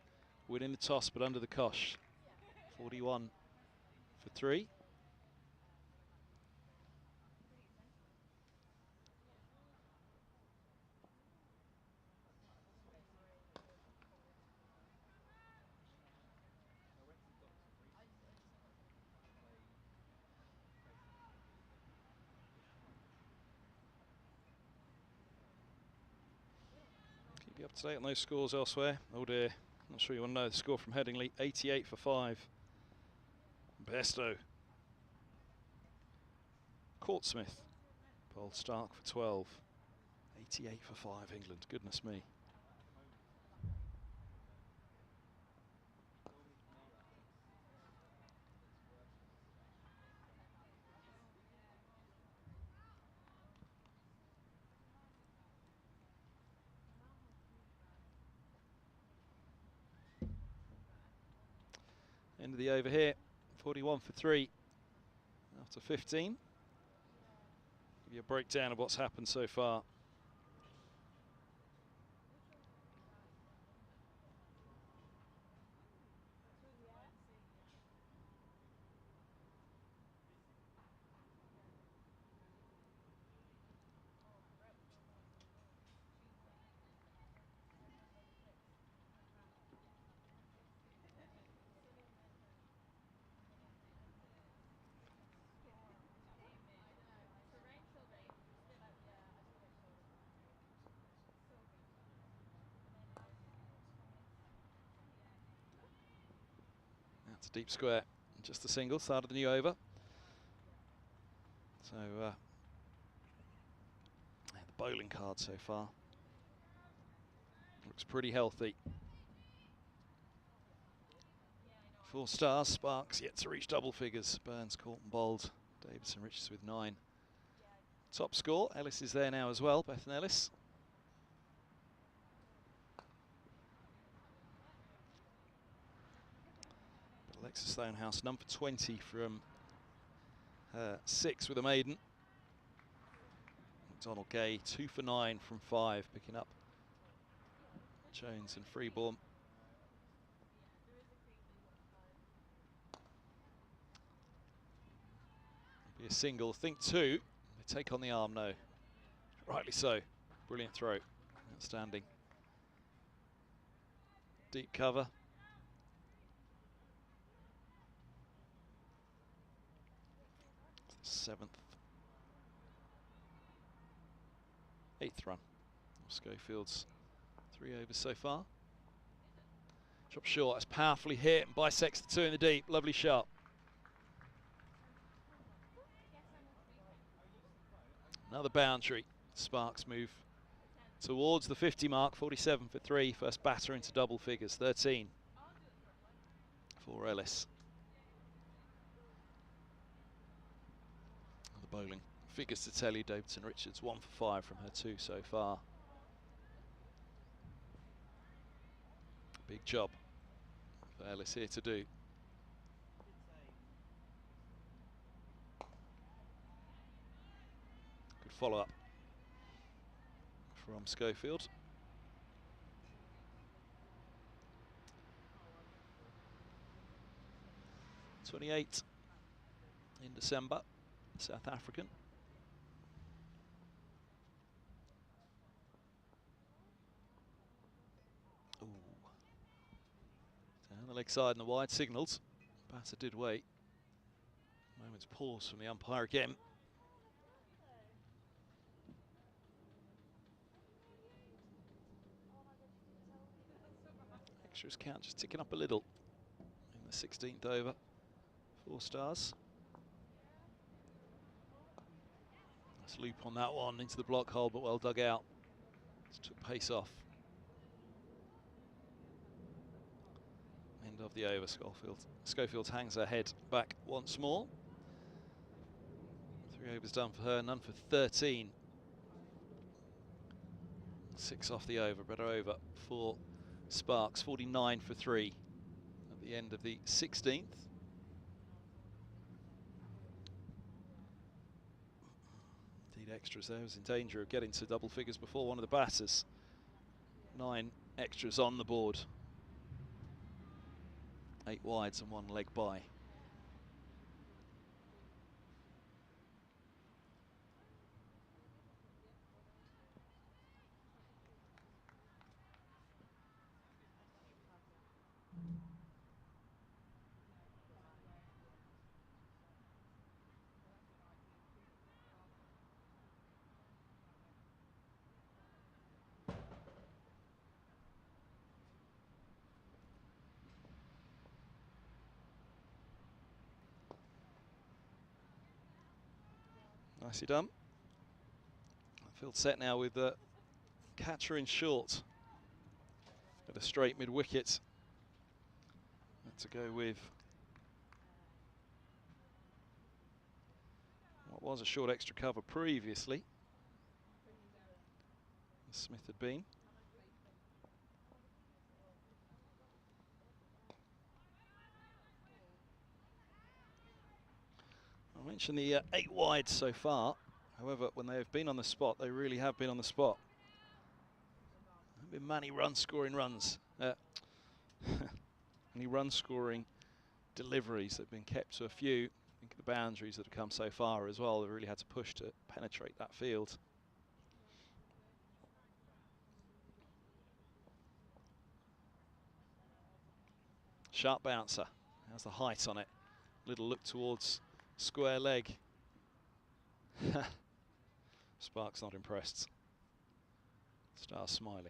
winning the toss but under the cosh. 41 for 3. Keep you up to date on those scores elsewhere. Oh dear, not sure you want to know the score from Headingley. 88 for 5. Besto. Courtsmith. Paul Stark for 12. 88 for 5, England. Goodness me. End of the over here. 41 for 3 after 15. Give you a breakdown of what's happened so far. That's a deep square, just a single, start of the new over. So, the bowling card so far looks pretty healthy. 4 stars, Sparks yet to reach double figures. Burns, Courtney bowled, Davidson Richards with 9. Top score, Ellis is there now as well, Bethan Ellis. Alexa Stonehouse, number 20 from 6 with a maiden. Donald Gay, 2 for 9 from 5, picking up Jones and Freeborn. Be a single, think 2. They take on the arm, no. Rightly so. Brilliant throw. Outstanding. Deep cover. Seventh. 8th run. Schofield's 3 overs so far. Drop short, that's powerfully hit and bisects the 2 in the deep. Lovely shot. Another boundary. Sparks move towards the 50 mark. 47 for 3. First batter into double figures. 13 for Ellis. The bowling figures to tell you, Davidson Richards 1 for 5 from her 2 so far. Big job for Ellis here to do. Good follow-up from Schofield. '28 in December, South African. the leg side and the wide signals. Batter did wait. Moment's pause from the umpire again. Extras count just ticking up a little in the 16th over. 4 stars. Nice loop on that one into the block hole, but well dug out. Just took pace off. End of the over. Schofield hangs her head back once more. 3 overs done for her, none for 13. 6 off the over, better over for Sparks. 49 for 3 at the end of the 16th. Indeed, extras there was in danger of getting to double figures before one of the batters. 9 extras on the board. 8 wides and 1 leg by. Nicely done. Field set now with the catcher in short. At a straight mid-wicket. To go with what was a short extra cover previously. Smith had been. I mentioned the 8 wide so far. However, when they have been on the spot, they really have been on the spot. There have been many run-scoring runs. Many run-scoring deliveries that have been kept to a few. I think of the boundaries that have come so far as well. They've really had to push to penetrate that field. Sharp bouncer. How's the height on it? Little look towards square leg. Sparks not impressed. Star smiling.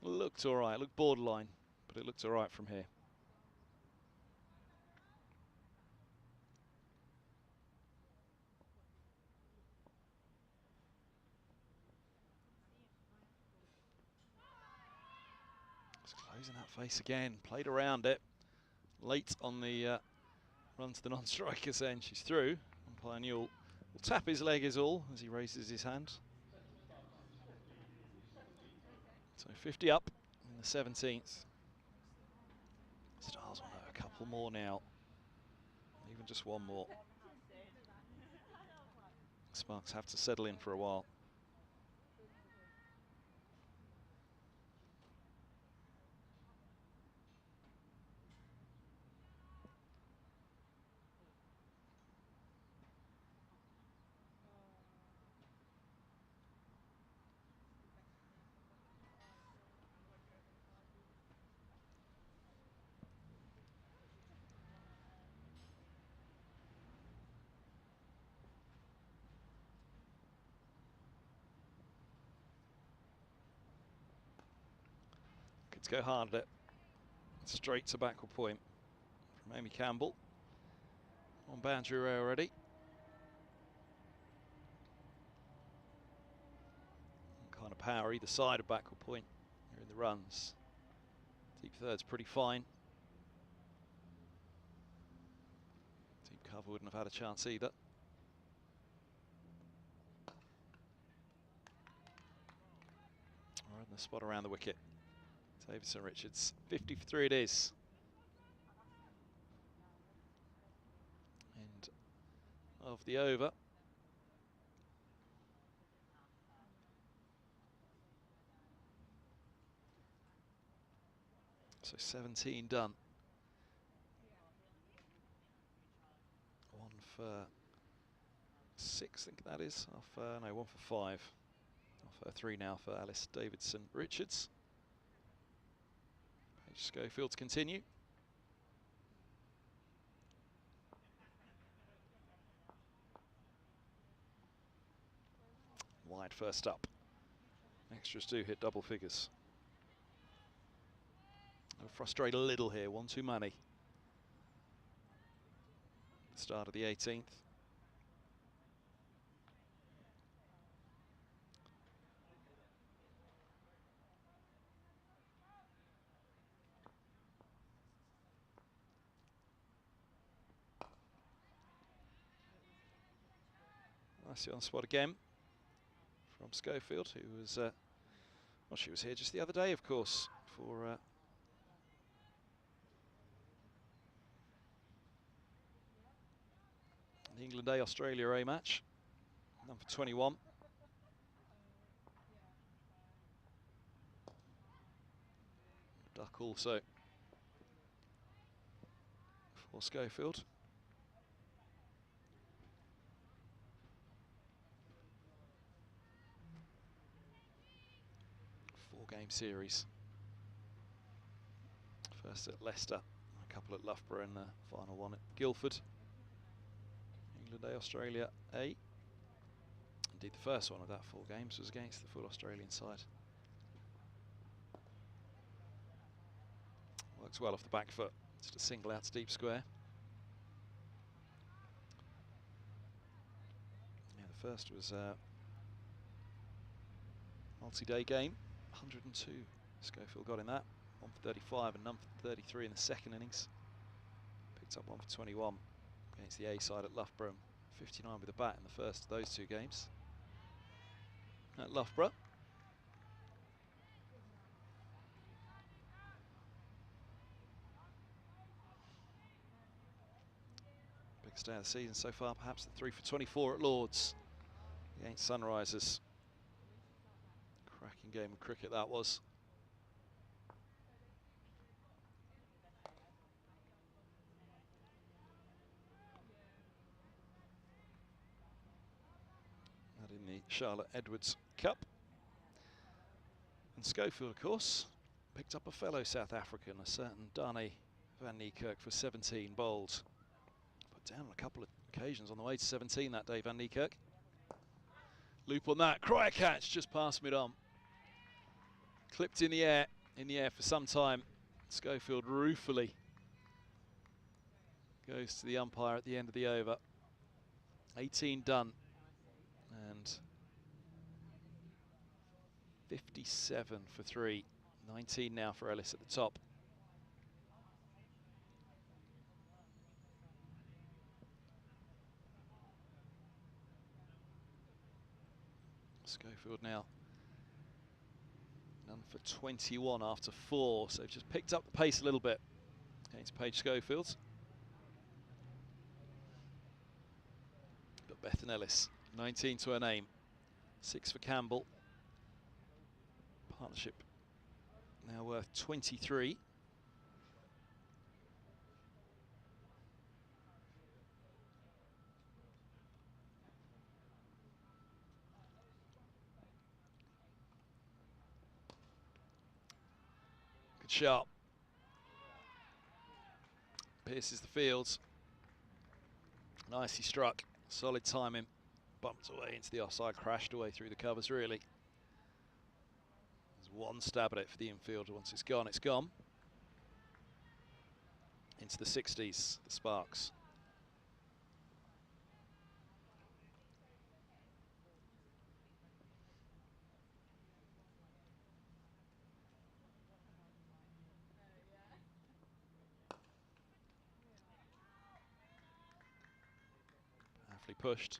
Looked all right, looked borderline, but it looked all right from here. Just closing that face again, played around it. Late on the run to the non-striker's end, she's through. Umpire Newell will tap his leg is all as he raises his hand. So 50 up in the 17th. Stars want a couple more now. Even just one more. Sparks have to settle in for a while. Kids go hard at it. Straight to backward point from Amy Campbell. On boundary row already. Kind of power either side of backward point here in the runs. Deep third's pretty fine. Deep cover wouldn't have had a chance either. Right in the spot around the wicket. Davidson Richards, 50 for 3 it is. End of the over. So 17 done. 1 for 6, I think that is. No, 1 for 5. Off 3 now for Alice Davidson Richards. Schofield to continue. Wide first up. Extras do hit double figures. They'll frustrate a little here, one too many. Start of the 18th. Nicely on the spot again from Schofield, who was, well, she was here just the other day, of course, for the England A Australia A match, number 21. Duck also for Schofield. Four-game series. First at Leicester, a couple at Loughborough, and the final one at Guildford. England A Australia A. Indeed, the first one of that 4 games was against the full Australian side. Works well off the back foot. Just a single out to deep square. Yeah, the first was a multi-day game. 102 Schofield got in that. 1 for 35 and none for 33 in the second innings. Picked up 1 for 21 against the A side at Loughborough. 59 with the bat in the first of those 2 games. At Loughborough. Biggest day of the season so far, perhaps the 3 for 24 at Lords against Sunrisers. Cracking game of cricket that was. That in the Charlotte Edwards Cup. And Schofield, of course, picked up a fellow South African, a certain Dane van Niekerk, for 17 bowled. Put down on a couple of occasions on the way to 17 that day, van Niekerk. Loop on that, cry catch just past mid-on. Clipped in the air for some time. Schofield ruefully goes to the umpire at the end of the over. 18 done. And 57 for 3. 19 now for Ellis at the top. Schofield now none for 21 after 4, so just picked up the pace a little bit against Paige Schofield. But Bethan Ellis, 19 to her name, 6 for Campbell. Partnership now worth 23. Good shot. Pierces the fields. Nicely struck. Solid timing. Bumped away into the offside, crashed away through the covers, really. There's one stab at it for the infielder. Once it's gone, it's gone. Into the 60s, the Sparks. Powerfully pushed.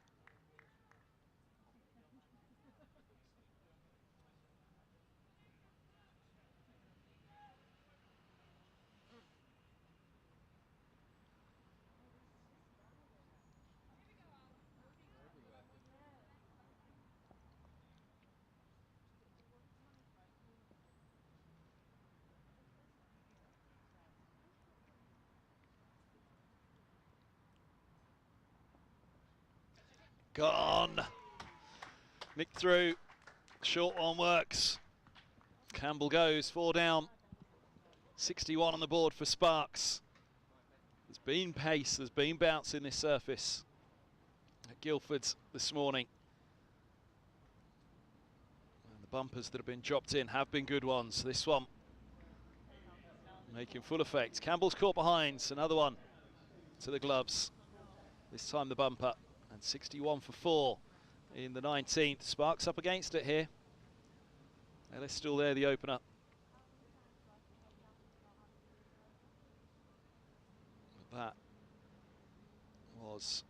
Gone. Nicked through. Short one works. Campbell goes 4 down. 61 on the board for Sparks. There's been pace, there's been bounce in this surface at Guildford this morning. And the bumpers that have been dropped in have been good ones. This one making full effect. Campbell's caught behind, another one to the gloves. This time the bumper, and 61 for 4 in the 19th. Sparks up against it here. Ellis still there, the opener. But that was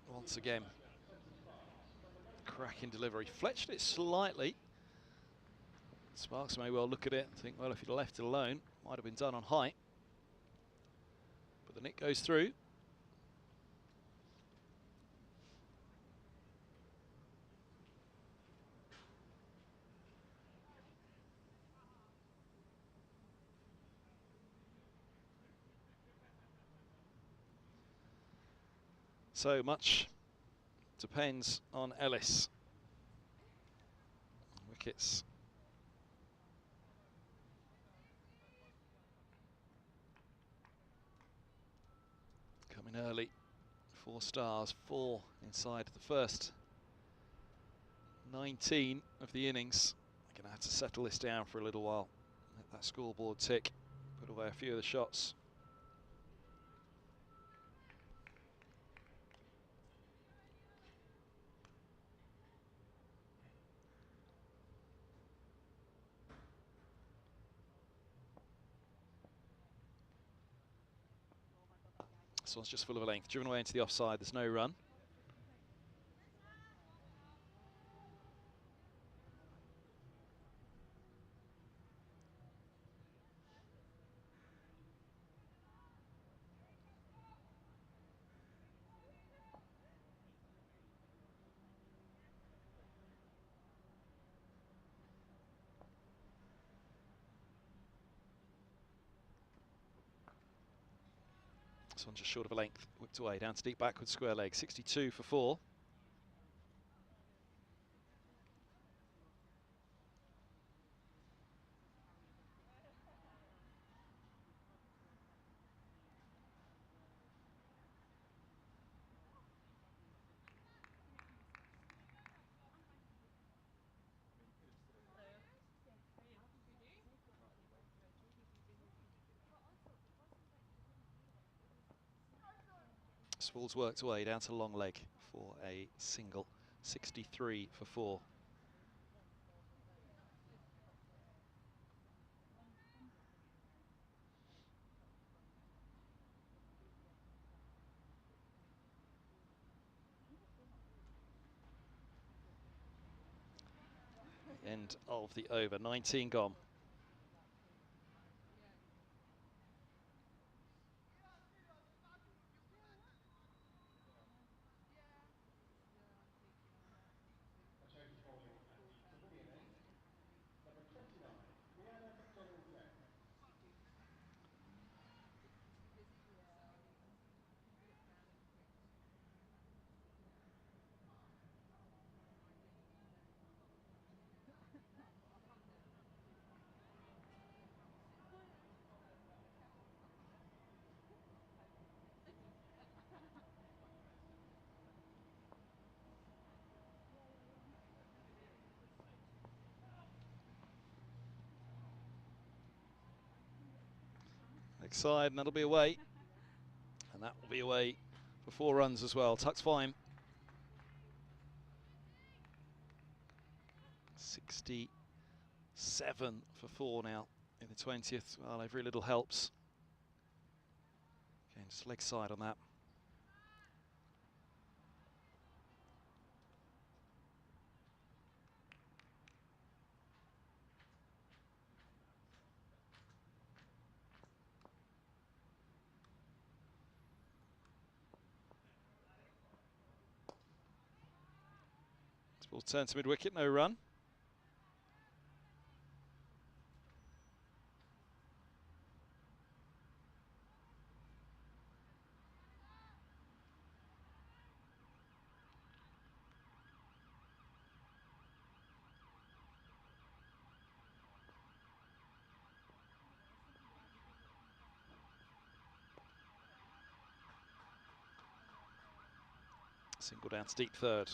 once again cracking delivery. Fletched it slightly. Sparks may well look at it and think, well, if you'd left it alone, might have been done on height. But the nick goes through. So much depends on Ellis. Wickets coming early. 4 stars, 4 inside the first 19 of the innings. They're going to have to settle this down for a little while. Let that scoreboard tick. Put away a few of the shots. This one's just full of a length, driven away into the offside, there's no run. This one just short of a length, whipped away, down to deep backward square leg, 62 for 4. Swalls worked away down to long leg for a single, 63 for 4. End of the over, 19 gone. Next side, and that'll be away. And that will be away for 4 runs as well. Tuck's fine. 67 for 4 now in the 20th. Well, every little helps. Again, just leg side on that. Ball turn to mid-wicket, no run. Single down to deep third.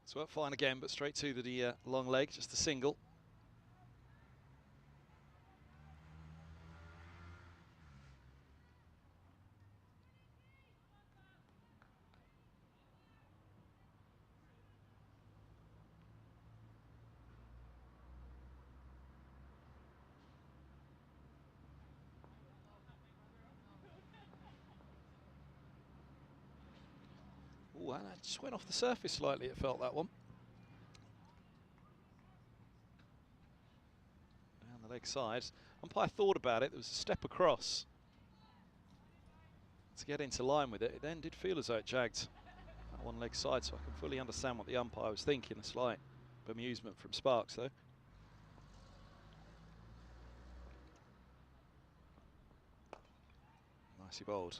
So up fine again, but straight to the long leg, just a single. Oh, and that just went off the surface slightly, it felt, that one. Down the leg side. Umpire thought about it, there was a step across to get into line with it. It then did feel as though it jagged that one leg side, so I can fully understand what the umpire was thinking. A slight bemusement from Sparks, though. Nicely bowled.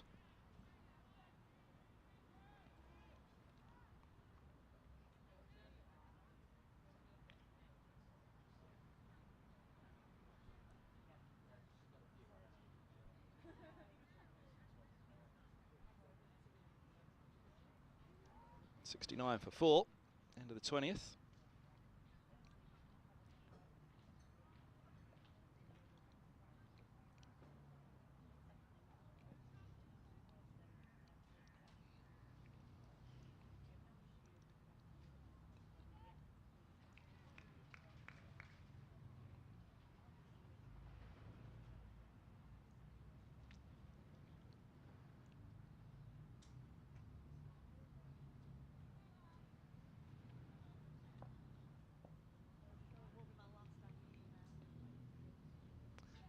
.69 for 4, end of the 20th.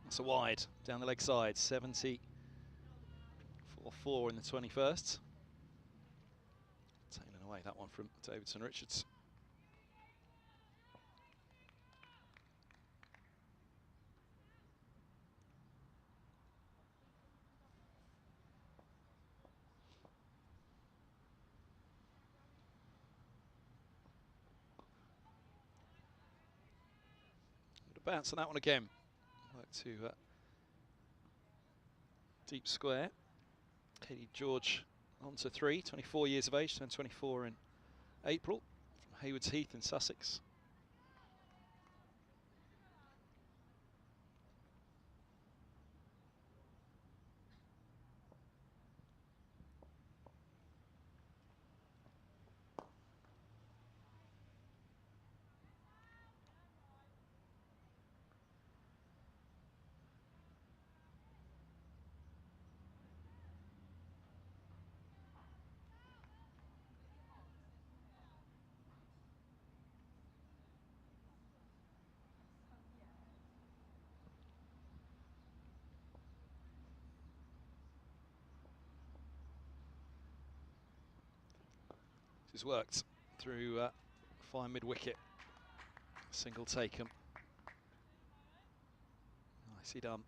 That's a wide down the leg side, 70 for 4 in the 21st. Tailing away that one from Davidson Richards. A bounce on that one again. Work to deep square. Katie George on to 3, 24 years of age, turned 24 in April, from Haywards Heath in Sussex. This has worked through fine mid-wicket. Single taken. Nicely done.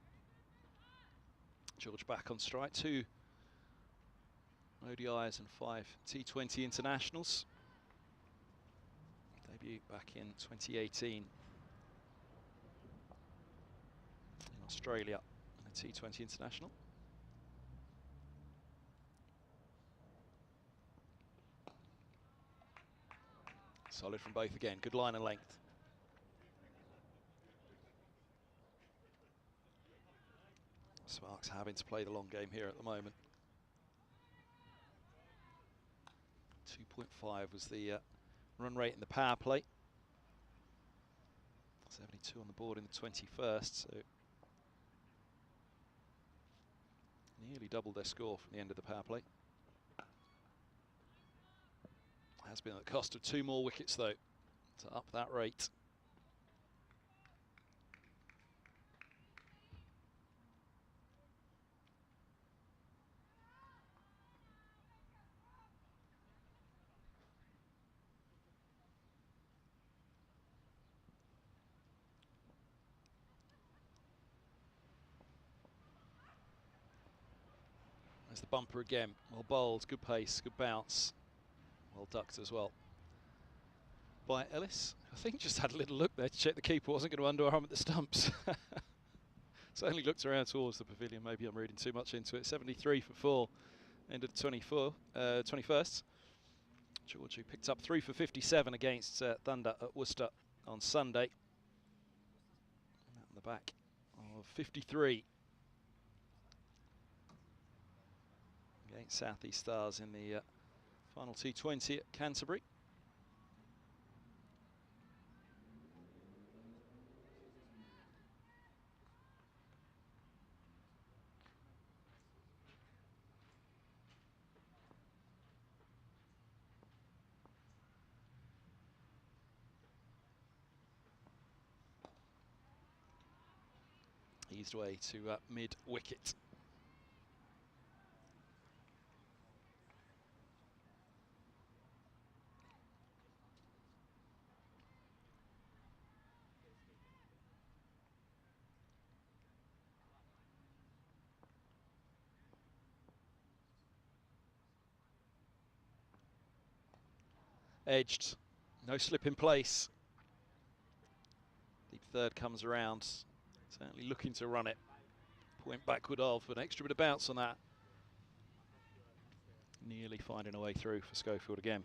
George back on strike. 2 ODIs and 5 T20 internationals. Debut back in 2018 in Australia in a T20 international. Solid from both again, good line and length. Sparks having to play the long game here at the moment. 2.5 was the run rate in the power play. 72 on the board in the 21st, so nearly doubled their score from the end of the power play. Has been at the cost of 2 more wickets though, to up that rate. There's the bumper again. Well bowled, good pace, good bounce. Well ducked as well by Ellis. I think just had a little look there to check the keeper wasn't going to underarm at the stumps. Certainly looked around towards the pavilion. Maybe I'm reading too much into it. 73 for 4. End of 21st. George, who picked up 3 for 57 against Thunder at Worcester on Sunday. And out on the back of 53 against South East Stars in the final T20 at Canterbury. Eased away to mid-wicket. Edged, no slip in place. Deep third comes around, certainly looking to run it. Point backward of, an extra bit of bounce on that. Nearly finding a way through for Schofield again.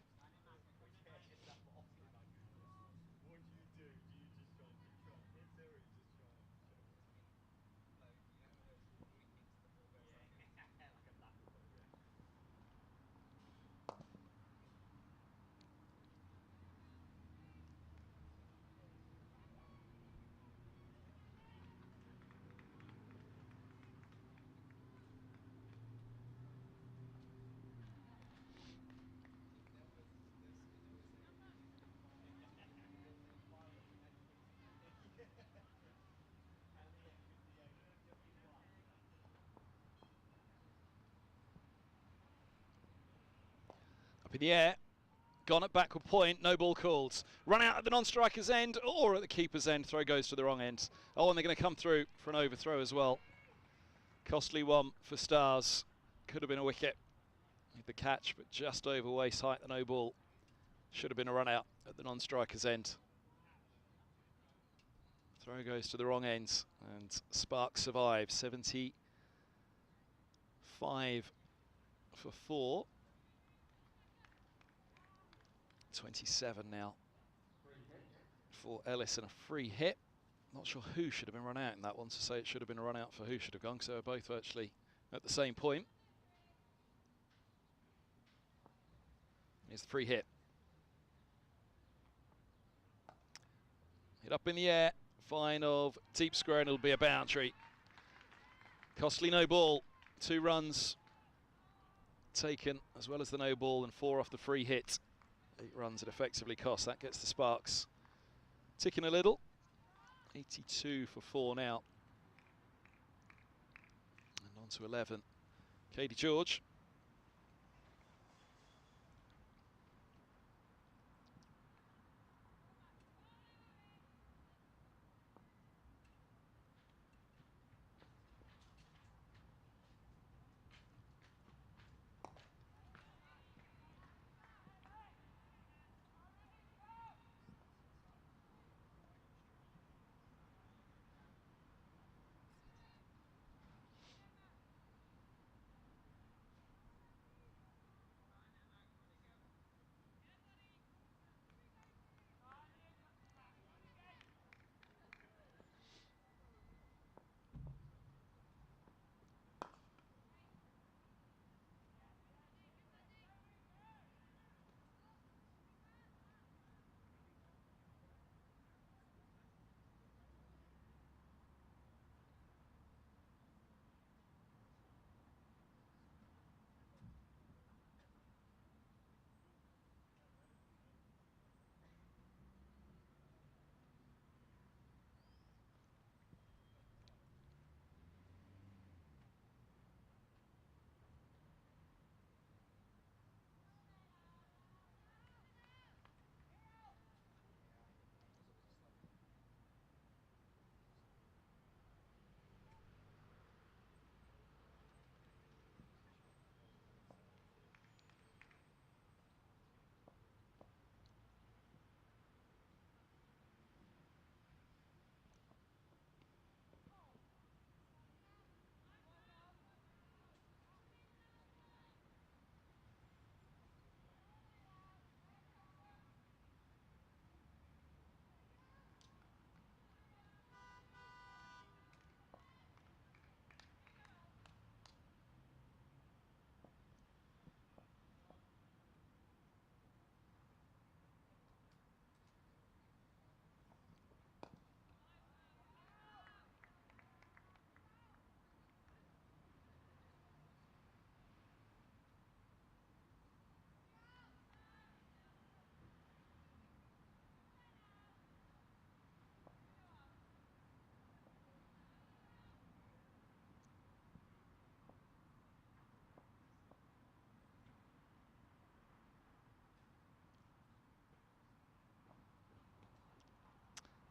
Up in the air, gone at backward point, no ball called. Run out at the non-striker's end or at the keeper's end, throw goes to the wrong end. Oh, and they're going to come through for an overthrow as well. Costly one for Stars, could have been a wicket with the catch, but just over waist height, the no ball. Should have been a run out at the non-striker's end. Throw goes to the wrong end and Sparks survives. 75 for 4. 27 now for Ellis and a free hit. Not sure who should have been run out in that one, to say it should have been a run out for who should have gone, because they were both virtually at the same point. Here's the free hit. Hit up in the air, fine of deep square, and it'll be a boundary. Costly no ball, 2 runs taken, as well as the no ball, and 4 off the free hit. 8 runs it effectively cost. That gets the Sparks ticking a little. 82 for 4 now. And on to 11. Katie George.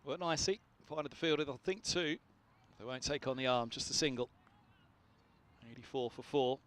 Worked nicely. Finding the fielder, they'll think two. They won't take on the arm, just a single. 84 for 4.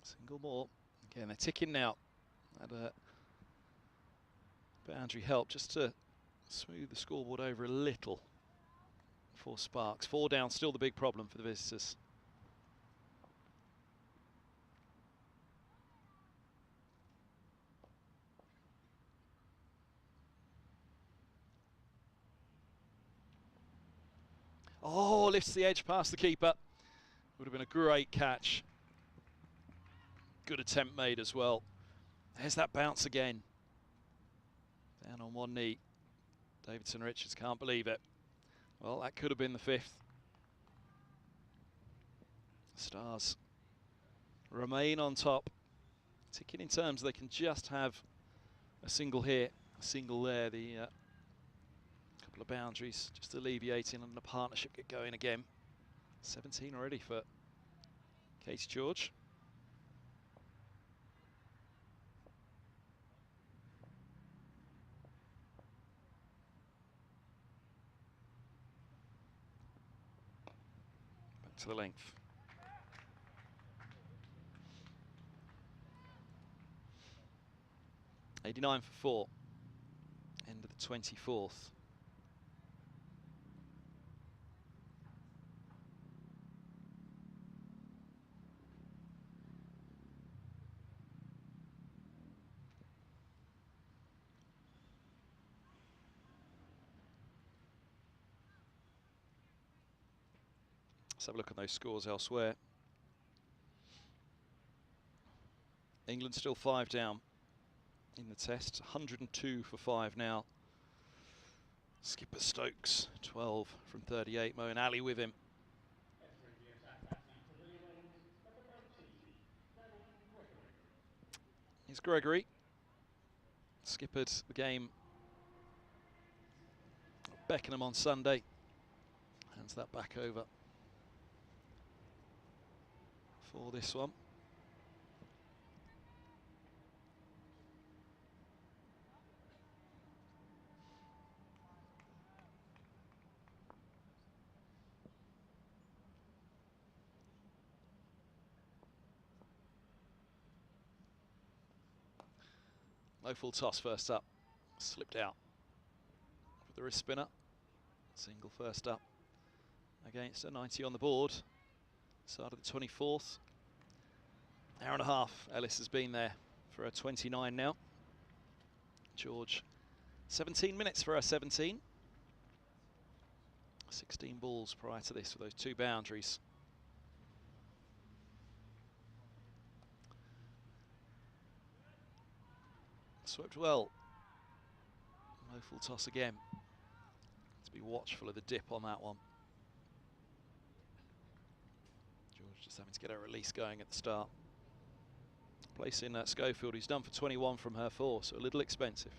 Single more. Again, they're ticking now. Had a boundary help just to smooth the scoreboard over a little for Sparks. 4 down, still the big problem for the visitors. Oh, lifts the edge past the keeper. Would have been a great catch. Good attempt made as well. There's that bounce again. Down on one knee. Davidson Richards can't believe it. Well, that could have been the 5th. Stars remain on top. Ticking in terms they can just have a single here, a single there. The couple of boundaries just alleviating and the partnership get going again. 17 already for Katie George. Back to the length. $89 for 4. End of the 24th. Let's have a look at those scores elsewhere. England still 5 down in the test. 102 for 5 now. Skipper Stokes, 12 from 38. Mo and Ali with him. Here's Gregory. Skippered the game at Beckenham on Sunday. Hands that back over for this one. No full toss first up. Slipped out with the wrist spinner. Single first up against a 90 on the board. Start of the 24th. Hour and a half Ellis has been there for her 29 now. George, 17 minutes for her 17. 16 balls prior to this with those 2 boundaries. Swept well. No full toss again. To be watchful of the dip on that one. George just having to get her release going at the start. Placing Schofield, who's done for 21 from her 4, so a little expensive.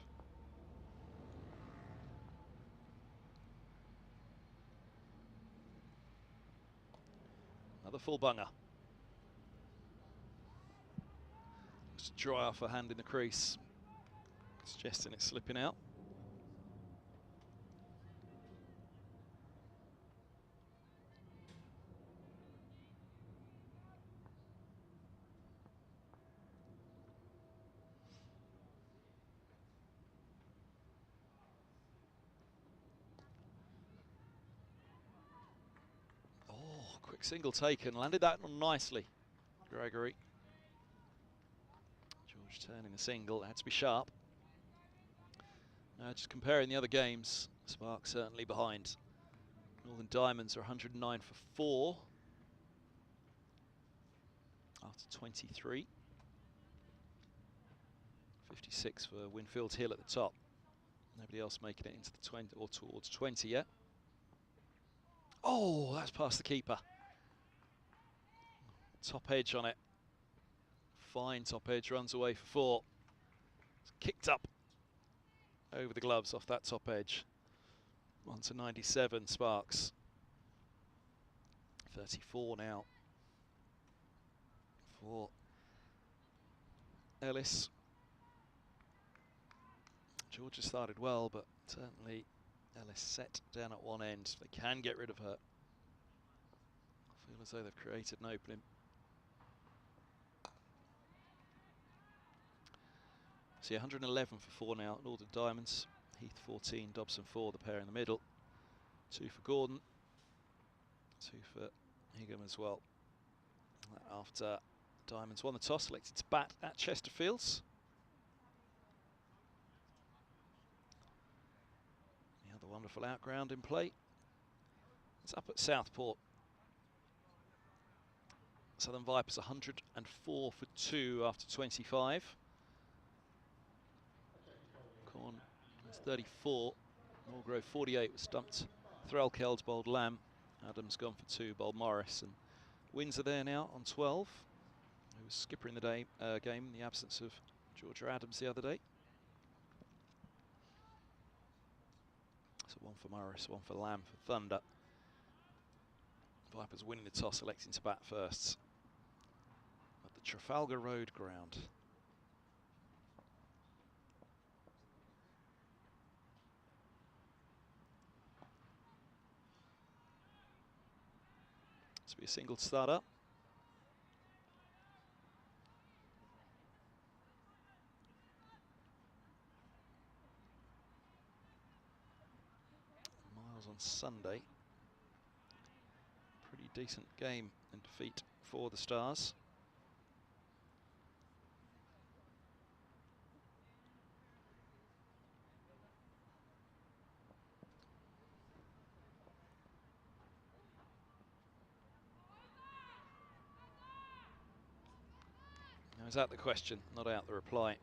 Another full bunger. Just dry off her hand in the crease, suggesting it's slipping out. Quick single taken, landed that one nicely. Gregory. George turning the single, had to be sharp. Just comparing the other games, Sparks certainly behind. Northern Diamonds are 109 for 4 after 23. 56 for Winfield Hill at the top. Nobody else making it into the 20 or towards 20 yet. Oh, that's past the keeper. Top edge on it. Fine top edge, runs away for 4. It's kicked up over the gloves off that top edge. On to 97, Sparks. 34 now for Ellis. Georgia started well, but certainly Ellis set down at one end. They can get rid of her. I feel as though they've created an opening. See, 111 for 4 now. Northern Diamonds. Heath 14, Dobson 4, the pair in the middle. 2 for Gordon. 2 for Higham as well. After Diamonds won the toss, selected to bat at Chesterfields. The other wonderful outground in play. It's up at Southport. Southern Vipers 104 for 2 after 25. Corn is 34. Mulgrove 48 was stumped. Threlkeld's bowled Lamb. Adams gone for 2, bowled Morris. And Windsor there now on 12. Who was skipper in the game in the absence of Georgia Adams the other day. So 1 for Morris, 1 for Lamb for Thunder. Vipers winning the toss, electing to bat first at the Trafalgar Road ground. This will be a single to start up. Miles on Sunday. Pretty decent game and defeat for the Stars. Now, is that the question? Not out the reply.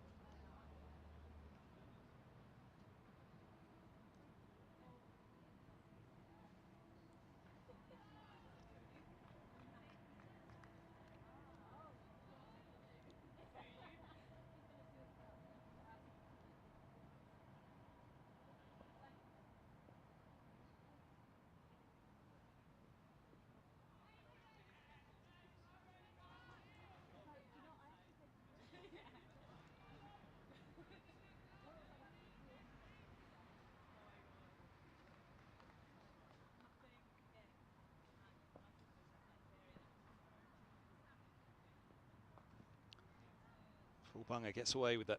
Fullbanger gets away with that.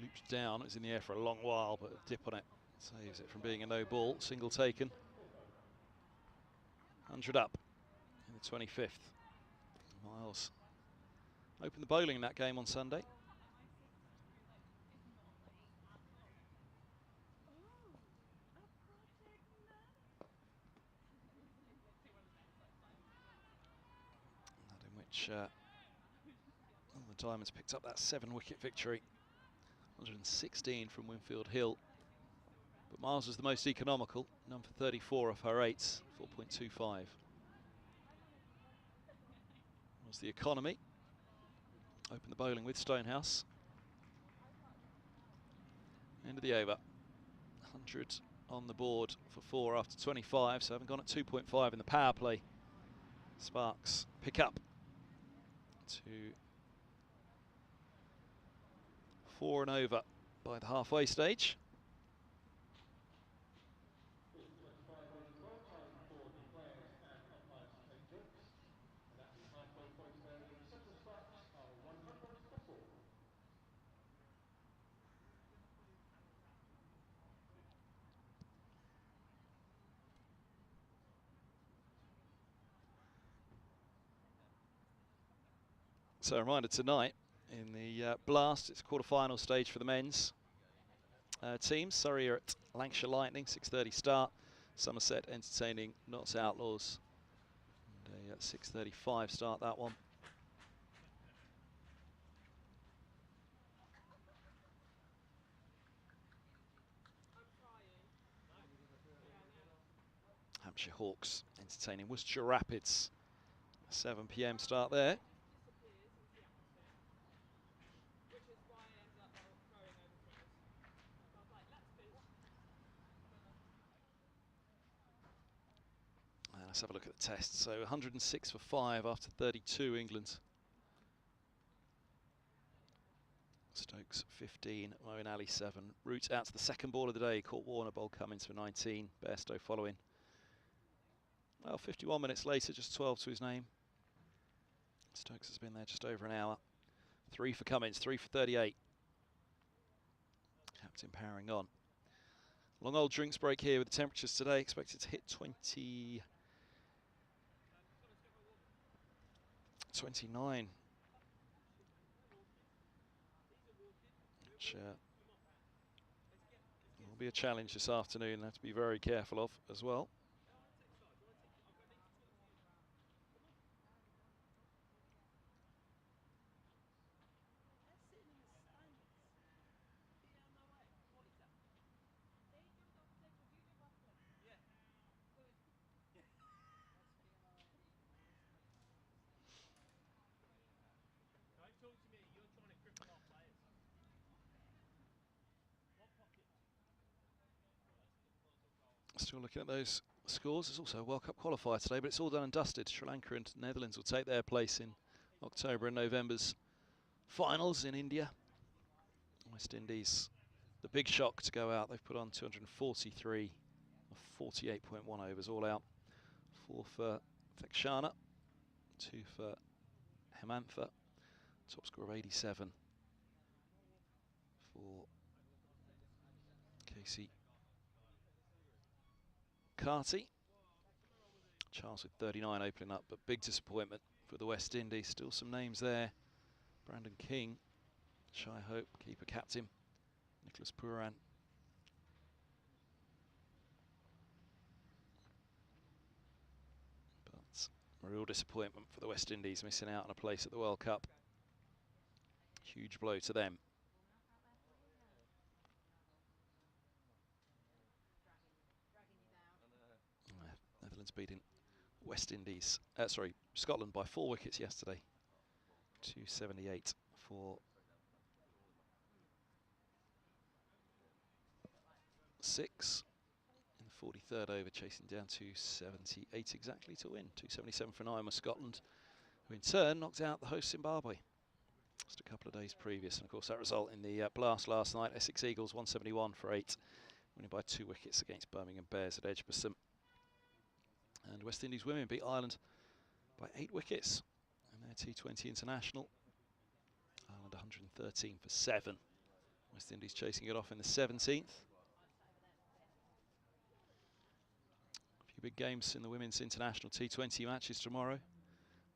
Looped down, it was in the air for a long while, but a dip on it saves it from being a no ball. Single taken. 100 up in the 25th. Miles opened the bowling in that game on Sunday. That in which the Diamonds picked up that 7-wicket victory. 116 from Winfield Hill. But Miles was the most economical, none for 34 off her 8s, 4.25. Was the economy. Opened the bowling with Stonehouse. End of the over. 100 on the board for 4 after 25, so haven't gone at 2.5 in the power play. Sparks pick up to 4 and over by the halfway stage. So a reminder tonight in the Blast, it's quarter-final stage for the men's teams. Surrey are at Lancashire Lightning, 6:30 start. Somerset entertaining Notts Outlaws. And a 6:35 start, that one. Hampshire Hawks entertaining Worcestershire Rapids. 7 p.m. start there. And let's have a look at the test. So 106 for 5 after 32, England. Stokes 15, Moeen Ali 7. Routes out to the second ball of the day. Court Warner Bowl Cummins for 19. Bairstow following. Well, 51 minutes later, just 12 to his name. Stokes has been there just over an hour. 3 for Cummins, 3 for 38. Captain powering on. Long old drinks break here with the temperatures today. Expected to hit 29. Which will be a challenge this afternoon. Have to be very careful of as well. Still looking at those scores. There's also a World Cup qualifier today, but it's all done and dusted. Sri Lanka and Netherlands will take their place in October and November's finals in India. West Indies, the big shock to go out. They've put on 243 of 48.1 overs all out. 4 for Thekshana, 2 for Hemantha. Top score of 87 for Casey Carty. Charles with 39 opening up, but big disappointment for the West Indies. Still some names there. Brandon King, Shai Hope, keeper captain, Nicholas Puran. But a real disappointment for the West Indies, missing out on a place at the World Cup. Huge blow to them. Netherlands beating Scotland by 4 wickets yesterday. 278 for 6 in the 43rd over, chasing down 278 exactly to win. 277 for 9 was Scotland, who in turn knocked out the host Zimbabwe just a couple of days previous. And of course that result in the blast last night, Essex Eagles 171 for 8, winning by 2 wickets against Birmingham Bears at Edgbaston. And West Indies women beat Ireland by 8 wickets in their T20 international. Ireland 113 for 7. West Indies chasing it off in the 17th. A few big games in the women's international T20 matches tomorrow.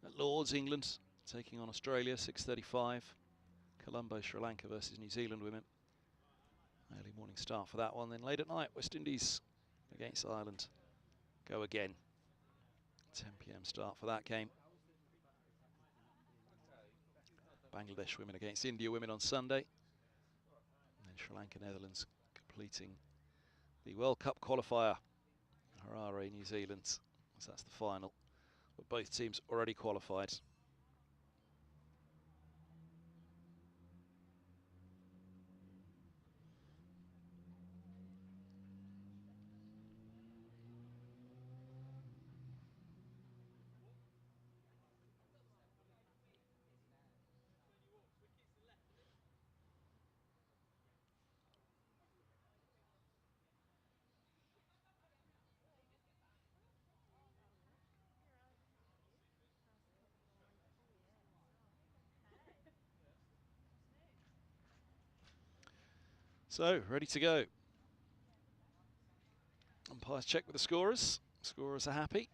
At Lords, England taking on Australia, 6:35. Colombo, Sri Lanka versus New Zealand women. Early morning start for that one. Then late at night, West Indies against Ireland. Go again. 10 p.m. start for that game. Bangladesh women against India women on Sunday. And then Sri Lanka, Netherlands completing the World Cup qualifier. Harare, New Zealand, as that's the final. But both teams already qualified. So, ready to go. Umpires check with the scorers. Scorers are happy.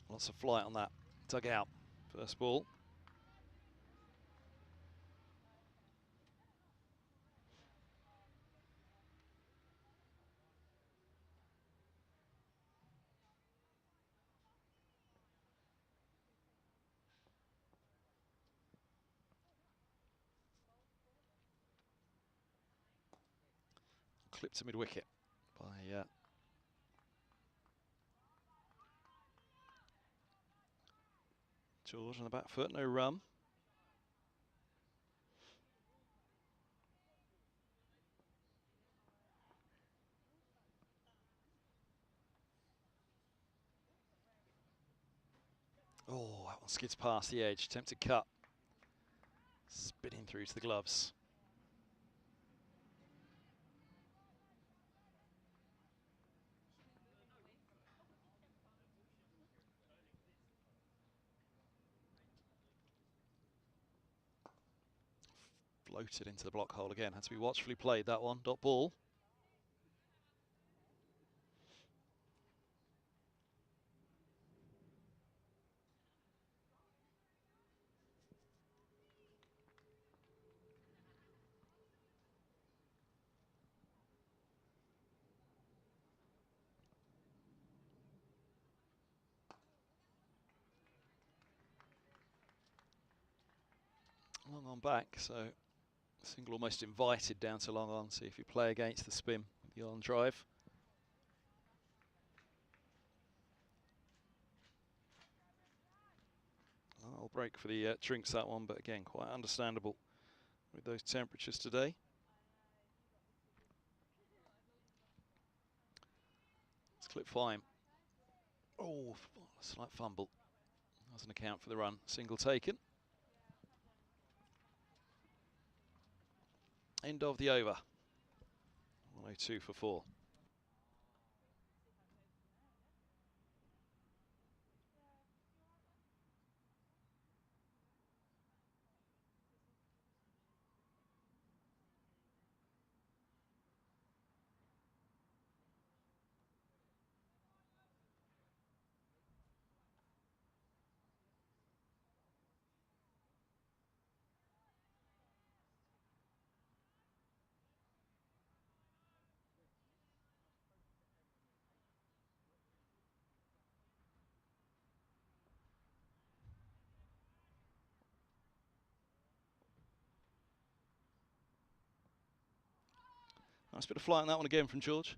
Lots of flight on that dugout. First ball. clipped to mid-wicket by George on the back foot, no run. Oh, that one skids past the edge, attempted cut. Spinning through to the gloves. Floated into the block hole again. Had to be watchfully played, that one. Dot ball. Long on back, so single almost invited down to long on. See if you play against the spin with the on drive. I'll break for the drinks, that one, but again, quite understandable with those temperatures today. It's clip fine. Oh, slight fumble. Doesn't account for the run. Single taken. End of the over. 102 for 4. Nice bit of flight on that one again from George.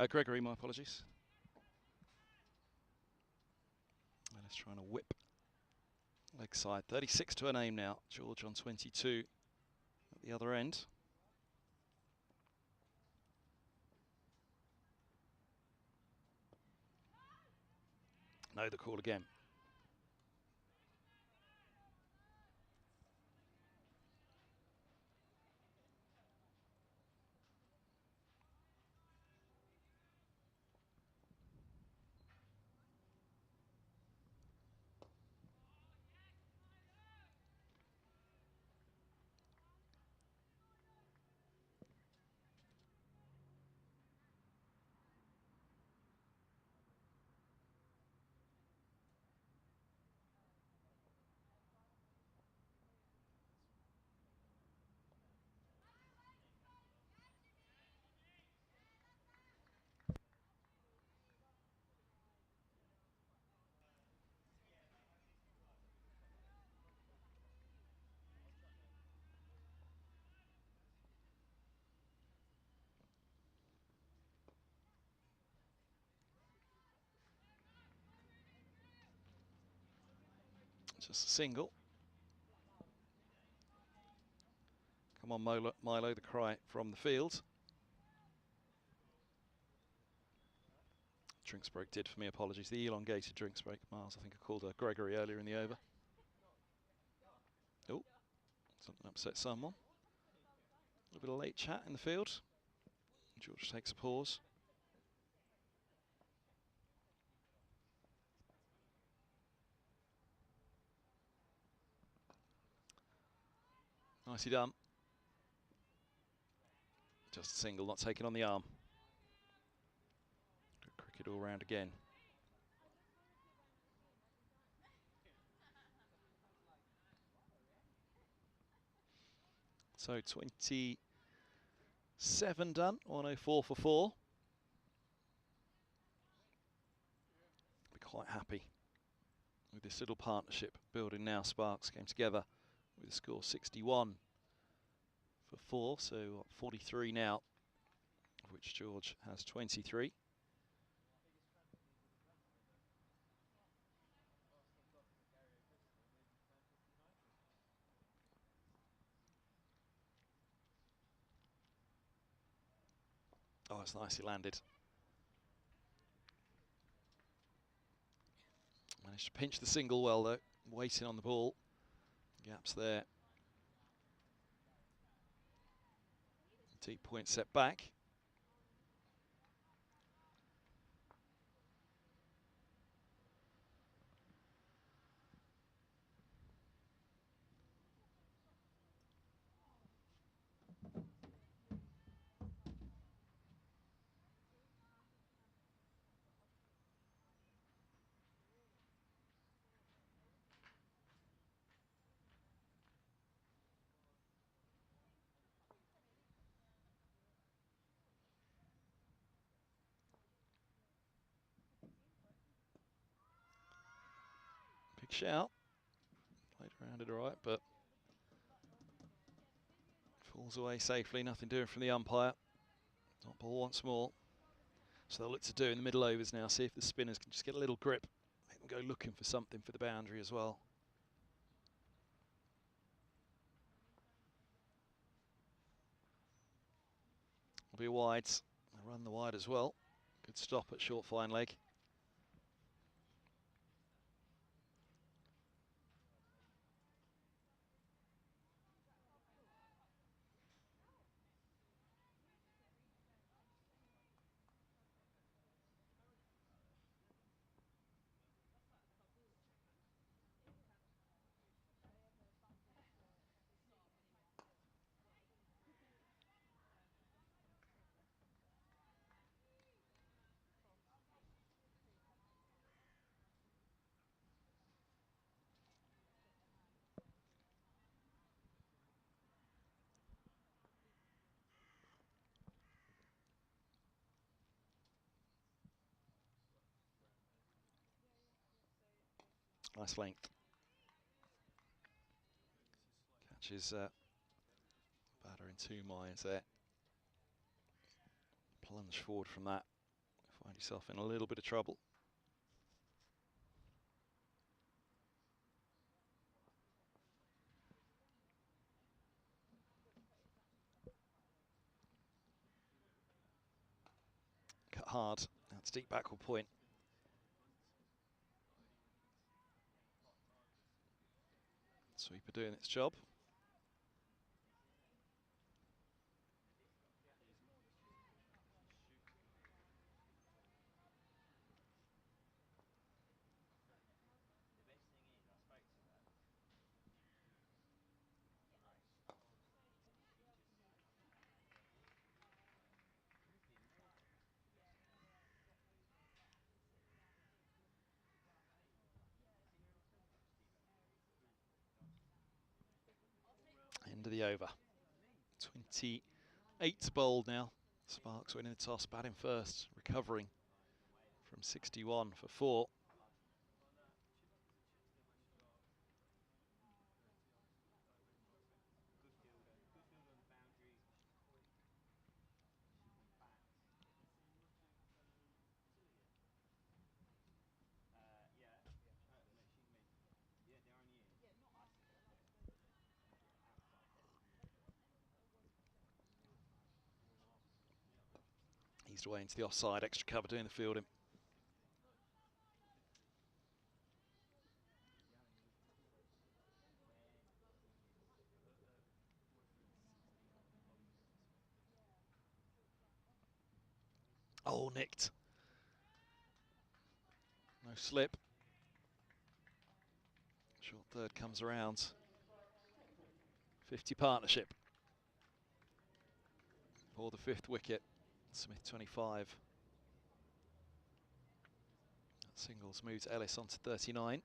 Gregory, my apologies. Let's try and whip. Leg side, 36 to an aim now. George on 22 at the other end. No, the call again. Just a single. Come on, Milo, the cry from the field. Drinks break did for me, apologies. The elongated drinks break. Miles, I think I called Gregory earlier in the over. Oh, something upset someone. A little bit of late chat in the field. George takes a pause. Nicely done. Just a single, not taken on the arm. Good cricket all round again. So 27 done, 104 for 4. Be quite happy with this little partnership building now. Sparks came together with a score 61 for 4, so 43 now, of which George has 23. Oh, it's nicely landed. Managed to pinch the single well though, waiting on the ball. Gaps there. Deep point set back. Big shout. Played around it all right, but falls away safely. Nothing doing from the umpire. Dot ball once more. So they'll look to do in the middle overs now. See if the spinners can just get a little grip. Make them go looking for something for the boundary as well. Will be wide. They'll run the wide as well. Good stop at short fine leg. Nice length. Catches batter in 2 minds there. Plunge forward from that. Find yourself in a little bit of trouble. Cut hard. That's deep backward point. Sweeper doing its job. End of the over. 28 to bowled now. Sparks winning the toss, batting first, recovering from 61 for 4. Eased away into the offside, extra cover doing the fielding. Oh, nicked. No slip. Short third comes around. 50 partnership for the 5th wicket. Smith 25. That singles moves Ellis onto 39.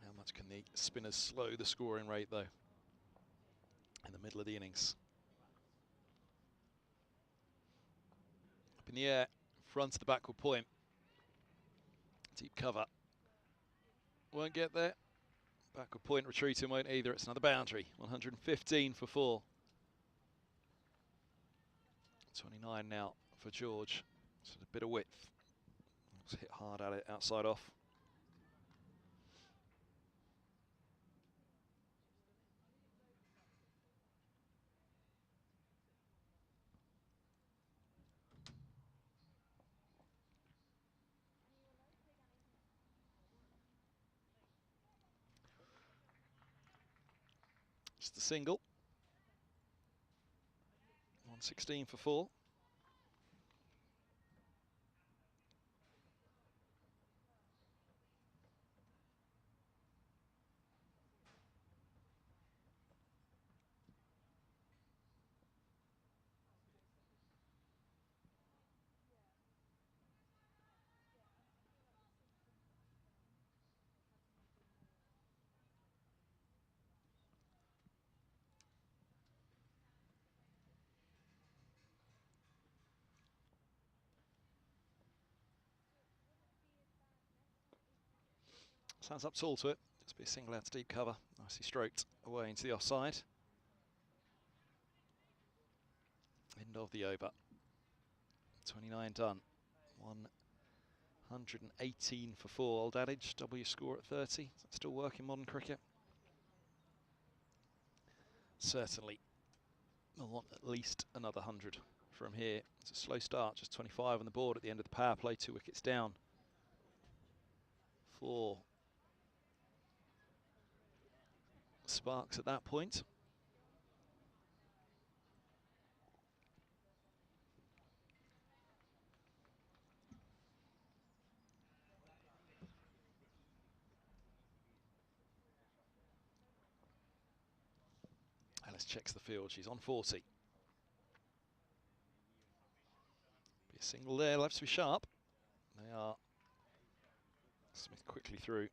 How much can the spinners slow the scoring rate though in the middle of the innings? Up in the air, front of the backward point. Deep cover. Won't get there. Backward point retreating won't either. It's another boundary. 115 for 4. 29 now for George. So a bit of width. Let's hit hard at it, outside off. Just a single. 116 for 4. Sounds up tall to it. Just be a single out to deep cover. Nicely stroked away into the offside. End of the over. 29 done. 118 for 4. Old adage. W score at 30. Does that still work in modern cricket? Certainly. I want at least another 100 from here. It's a slow start. Just 25 on the board at the end of the power play. 2 wickets down. 4 Sparks at that point. Alice checks the field. She's on 40. Be a single there. They'll have to be sharp. They are. Smith quickly through.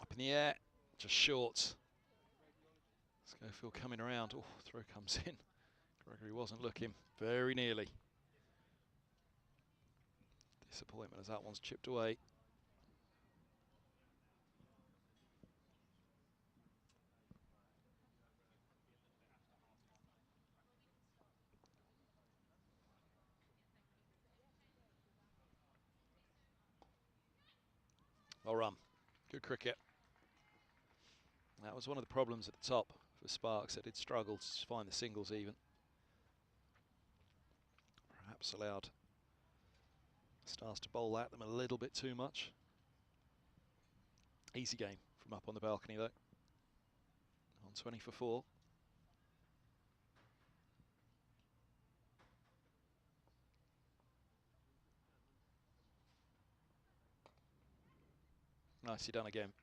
Up in the air, just short. Schofield coming around. Oh, throw comes in. Gregory wasn't looking. Very nearly. Disappointment as that one's chipped away. Well run. Good cricket. That was one of the problems at the top for Sparks. They did struggle to find the singles even. Perhaps allowed Stars to bowl at them a little bit too much. Easy game from up on the balcony though. On 20 for 4. Nicely done again.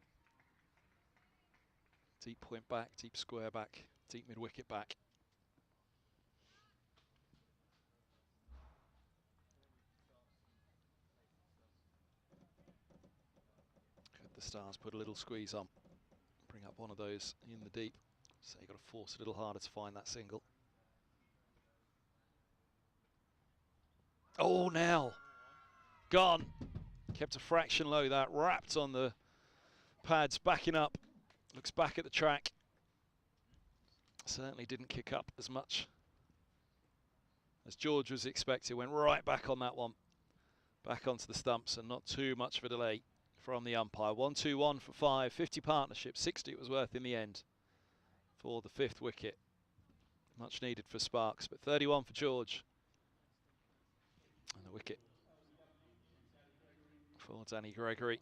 Deep point back, deep square back, deep mid-wicket back. Could the Stars put a little squeeze on? Bring up one of those in the deep. So you've got to force a little harder to find that single. Oh, now. Gone. Kept a fraction low. That wrapped on the pads, backing up. Looks back at the track. Certainly didn't kick up as much as George was expecting. Went right back on that one. Back onto the stumps, and not too much of a delay from the umpire. 1-2-1 for 5. 50 partnership. 60 it was worth in the end for the 5th wicket. Much needed for Sparks, but 31 for George. And the wicket for Danny Gregory.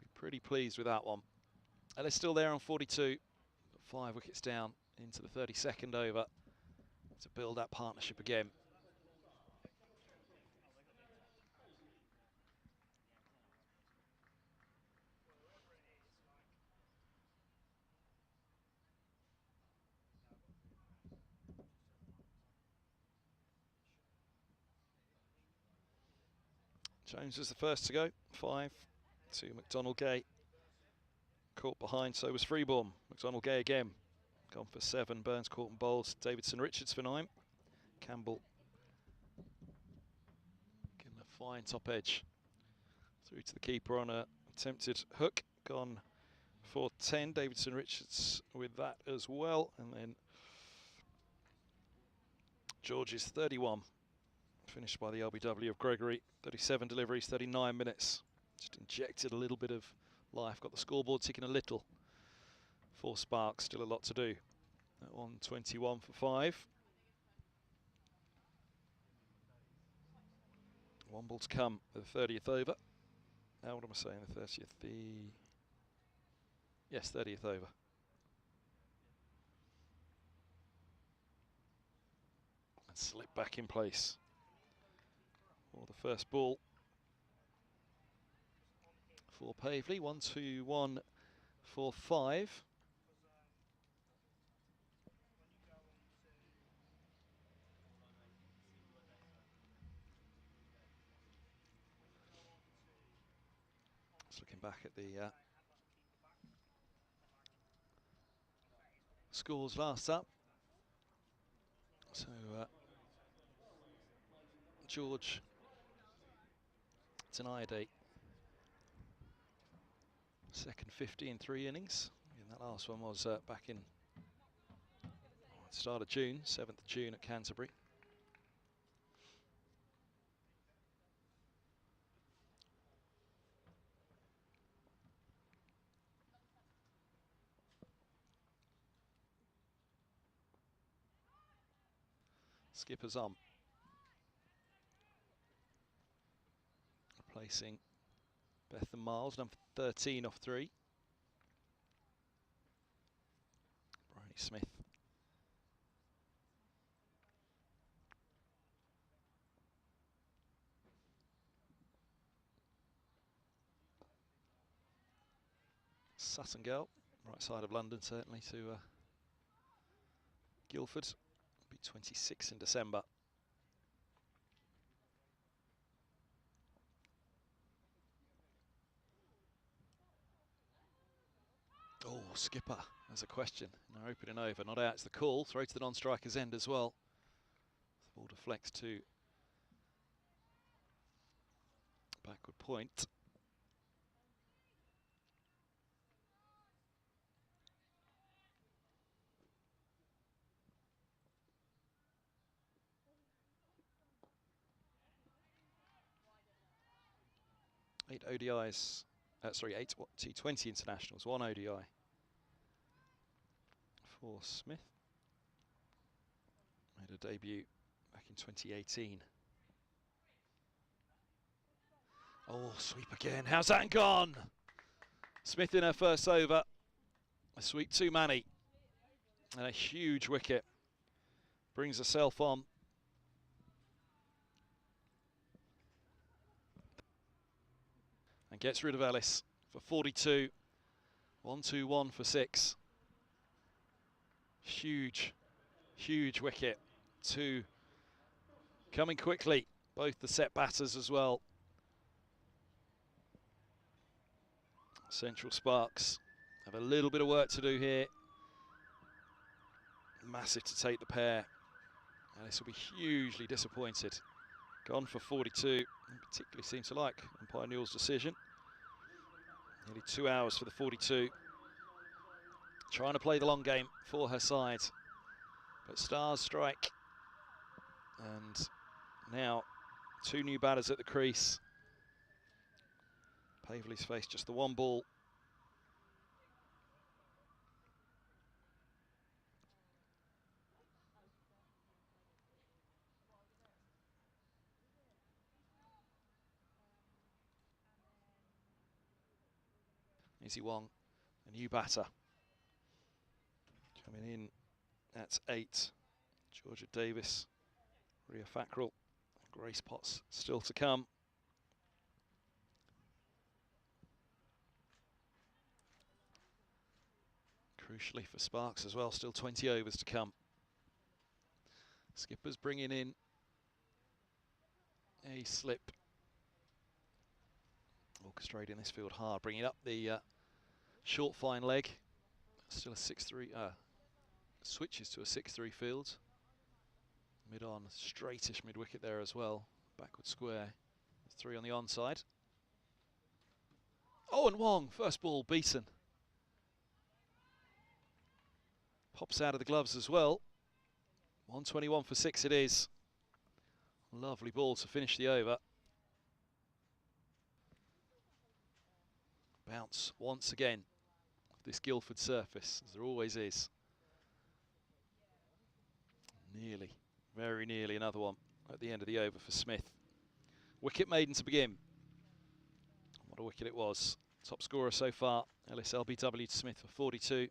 Be pretty pleased with that one. And they're still there on 42. 5 wickets down into the 32nd over to build that partnership again. Jones is the first to go. 5 to McDonald Gay. Caught behind, so was Freeborn. McDonald Gay again. Gone for 7. Burns caught and bowled. Davidson Richards for 9. Campbell getting a fine top edge. Through to the keeper on a attempted hook. Gone for 10. Davidson Richards with that as well. And then George's 31. Finished by the LBW of Gregory. 37 deliveries, 39 minutes. Just injected a little bit of life. Got the scoreboard ticking a little for Sparks. Still a lot to do. That one 21 for 5. One ball to come for the 30th over. Now what am I saying? The 30th? Yes, 30th over. And slip back in place for the first ball for Pavely. 1-2-1 for 5. Just looking back at the scores last up. So George denied a second 50 in 3 innings. And that last one was back in start of June, 7th of June at Canterbury. Skipper's on. Replacing Bethan Miles, number 13 off 3. Bryony Smith. Sutton Girl, right side of London certainly to Guildford. Be 26 in December. Oh, skipper, there's a question. No opening over, not out, it's the call. Throw to the non-striker's end as well. The ball deflects to backward point. Eight ODIs, eight T20 internationals, 1 ODI for Smith. Made a debut back in 2018. Oh, sweep again. How's that gone? Smith in her first over. A sweep to Manny. And a huge wicket. Brings herself on. And gets rid of Ellis for 42. 1-2-1 for 6. Huge, huge wicket. 2 coming quickly. Both the set batters as well. Central Sparks have a little bit of work to do here. Massive to take the pair. Ellis will be hugely disappointed. Gone for 42. Particularly seems to like umpire Newell's decision. Nearly 2 hours for the 42. Trying to play the long game for her side. But stars strike. And now 2 new batters at the crease. Pavely's faced just the 1 ball. Izzy Wong, a new batter. Coming in at 8. Georgia Davis, Ria Fackrell, Grace Potts still to come. Crucially for Sparks as well, still 20 overs to come. Skipper's bringing in a slip Orchestrating this field hard, bringing up the short fine leg. Still a 6-3, switches to a 6-3 field. Mid on, straightish mid wicket there as well. Backward square. 3 on the onside. Oh, and Wong, first ball beaten. Pops out of the gloves as well. 121 for 6 it is. Lovely ball to finish the over. Bounce once again. This Guildford surface, as there always is. Nearly, very nearly another one at the end of the over for Smith. Wicket maiden to begin. What a wicket it was. Top scorer so far, Ellis LBW to Smith for 42.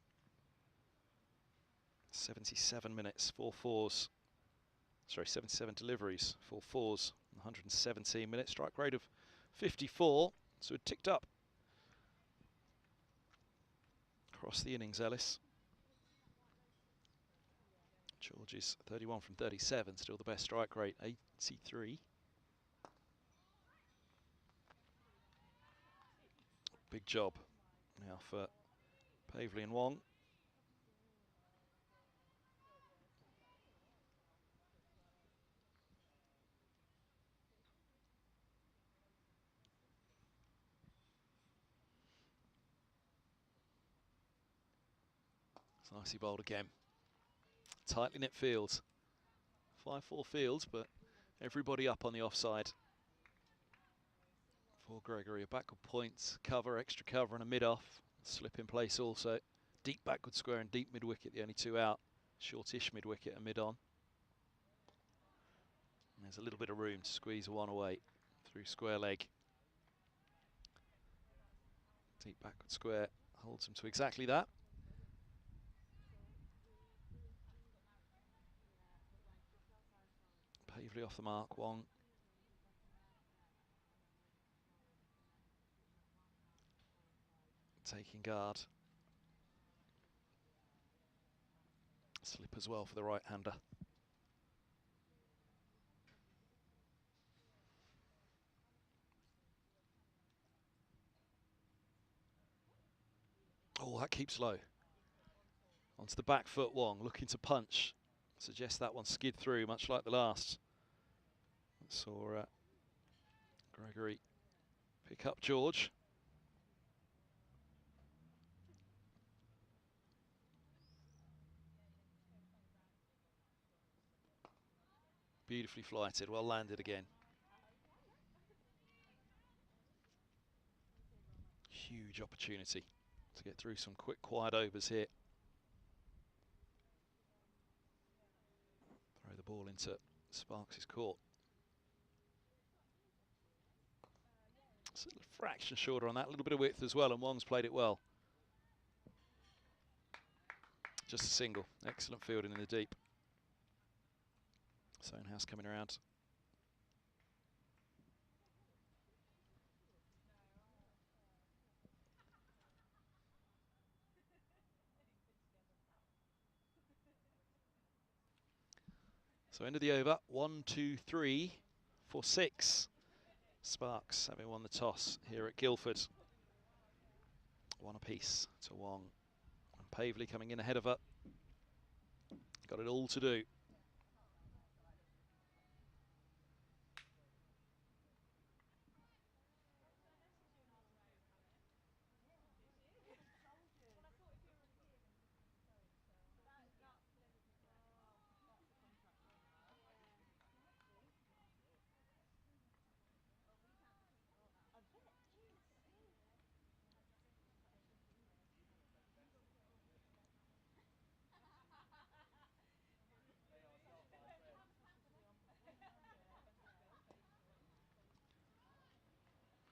77 minutes, 4 fours. Sorry, 77 deliveries, 4 fours, 117 minutes. Strike rate of 54, so it ticked up across the innings, Ellis. George is 31 from 37, still the best strike rate, 83. Big job now for Pavley and Wong. It's nicely bowled again. Tightly knit field. 5-4 field, but everybody up on the offside. For Gregory, a backward point, cover, extra cover and a mid-off. Slip in place also. Deep backward square and deep mid-wicket, the only 2 out. Shortish mid-wicket and mid-on. There's a little bit of room to squeeze one away through square leg. Deep backward square holds him to exactly that. Pavley off the mark, Wong. Taking guard. Slip as well for the right-hander. Oh, that keeps low. Onto the back foot, Wong, looking to punch. Suggests that one skid through, much like the last. Saw Gregory pick up George. Beautifully flighted, well landed again. Huge opportunity to get through some quick, quiet overs here. Throw the ball into Sparks' court. It's a fraction shorter on that, a little bit of width as well, and Wong's played it well. Just a single. Excellent fielding in the deep. Stonehouse coming around. So end of the over, 1, 2, 3 for 6. Sparks having won the toss here at Guildford. 1 apiece to Wong. And Pavley coming in ahead of her. Got it all to do.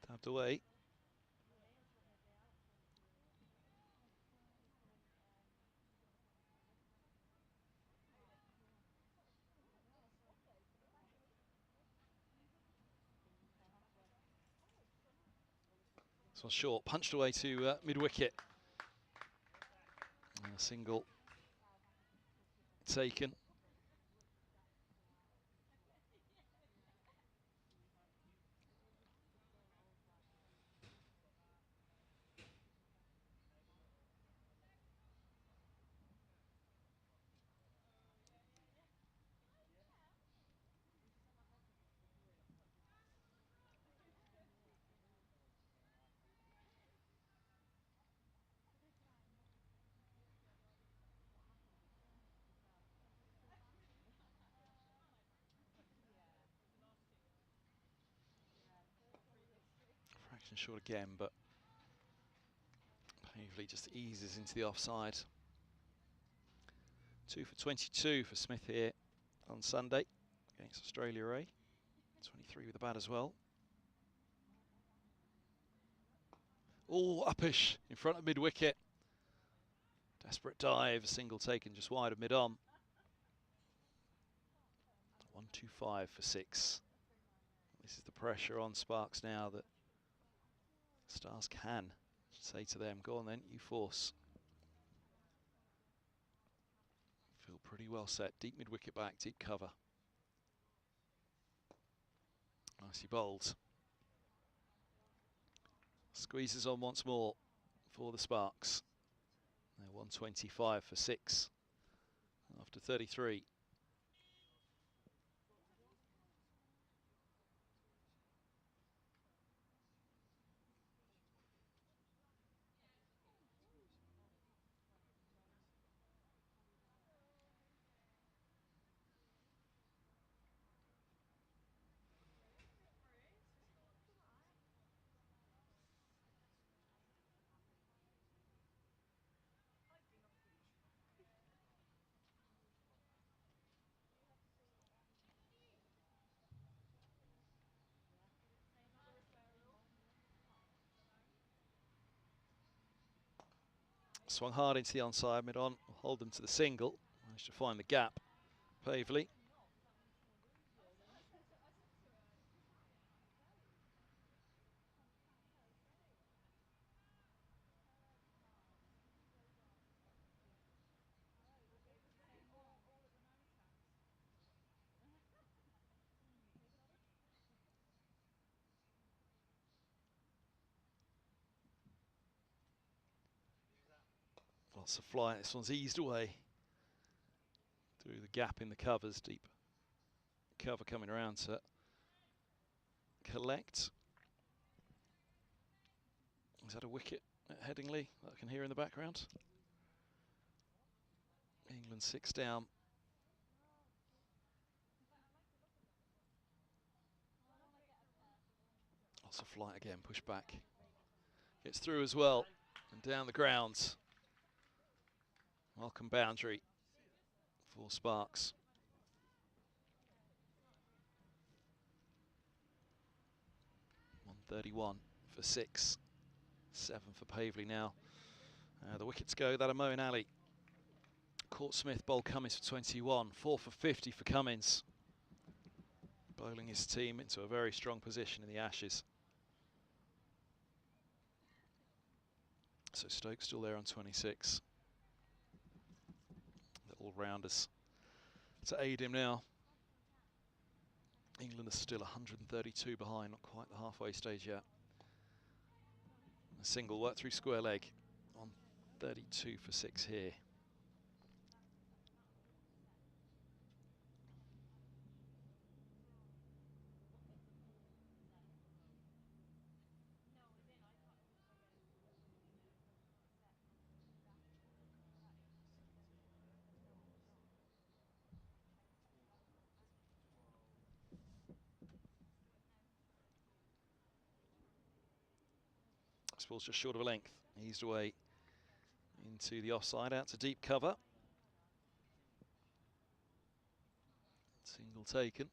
Tapped away. This one's short, punched away to mid-wicket. And a single taken. fraction short again, but Pavely just eases into the offside. 2 for 22 for Smith here on Sunday against Australia A. 23 with the bat as well. Oh, uppish in front of mid-wicket. Desperate dive, a single taken just wide of mid-on. 1-2-5 for 6. This is the pressure on Sparks now that Stars can say to them, go on then, you force. Feel pretty well set. Deep mid-wicket back, deep cover. Nicely bowled. Squeezes on once more for the Sparks. They're 125 for 6 after 33. Swung hard into the onside, mid-on, hold them to the single. Managed to find the gap. Pavely. Lots of flight. This one's eased away through the gap in the covers. Deep cover coming around to collect. Is that a wicket at Headingley that I can hear in the background? England 6 down. Lots of flight again, push back. Gets through as well and down the ground. Welcome boundary for Sparks. .131 for 6. 7 for Pavely now. The wickets go, that are Moeen Ali. Caught Smith, bowled Cummins for 21. 4 for 50 for Cummins. Bowling his team into a very strong position in the Ashes. So Stokes still there on 26. The all-rounders to aid him now. England are still 132 behind, not quite the halfway stage yet. A single work through square leg on 32 for 6 here. This ball's just short of a length, eased away into the offside, out to deep cover. Single taken.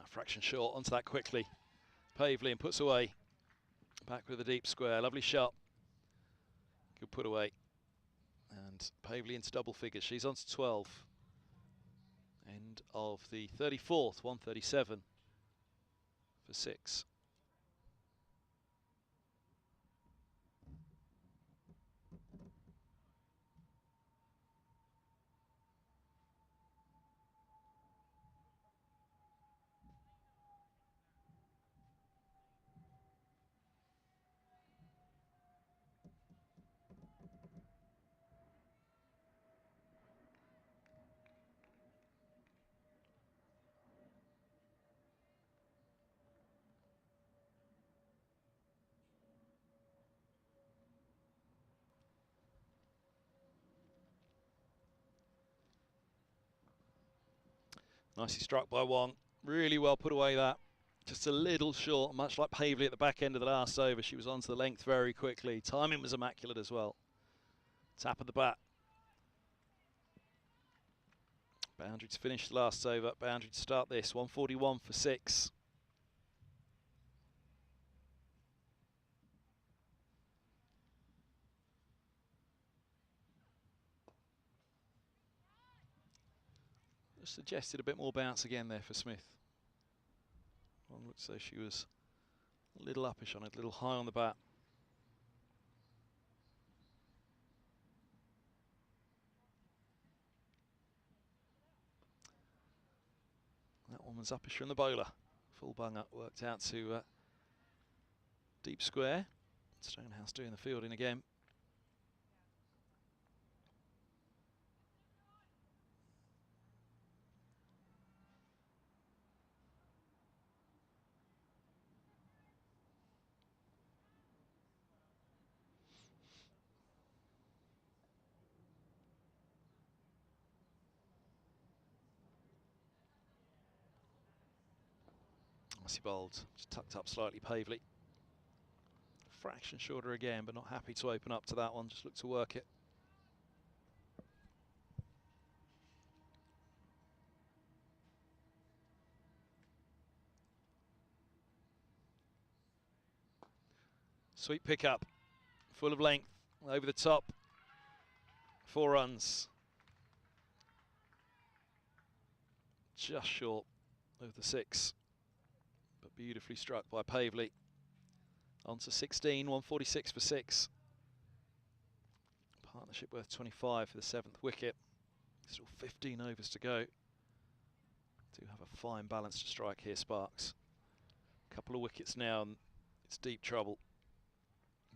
Fraction short onto that quickly. Pavely and puts away. Back with a deep square, lovely shot. Good put away. And Pavely into double figures, she's on to 12. End of the 34th, 137 for 6. Nicely struck by Wong. Really well put away that. Just a little short, much like Pavely at the back end of the last over. She was onto the length very quickly. Timing was immaculate as well. Tap of the bat. Boundary to finish the last over. Boundary to start this. 141 for 6. Just suggested a bit more bounce again there for Smith. One looks as though she was a little uppish on it, a little high on the bat. That one was uppish from the bowler. Full bung up, worked out to deep square. Stonehouse doing the fielding again. Nicely bowled, just tucked up slightly, Pavely. Fraction shorter again, but not happy to open up to that one, just look to work it. Sweet pick up, full of length, over the top. 4 runs. Just short of the 6, but beautifully struck by Pavely. On to 16, 146 for 6. Partnership worth 25 for the 7th wicket. Still 15 overs to go. Do have a fine balance to strike here, Sparks. Couple of wickets now and it's deep trouble.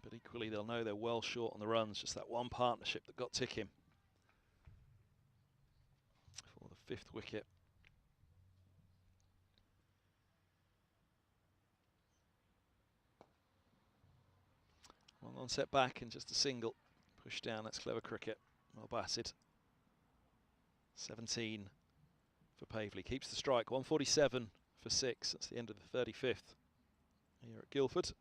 But equally they'll know they're well short on the runs, just that one partnership that got ticking. For the 5th wicket. One set back and just a single. Push down, that's clever cricket. Well batted. 17 for Pavely. Keeps the strike, 147 for 6. That's the end of the 35th here at Guildford.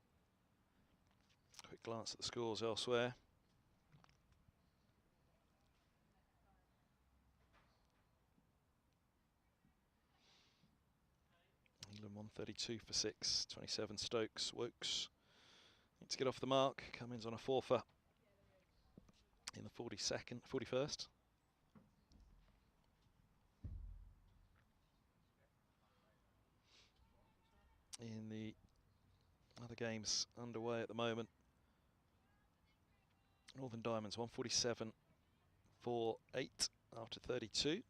Quick glance at the scores elsewhere. England 132 for 6. 27 Stokes. Wokes need to get off the mark. Cummins on a 4-fer in the 41st. In the other games underway at the moment, Northern Diamonds 147 for 8 after 32.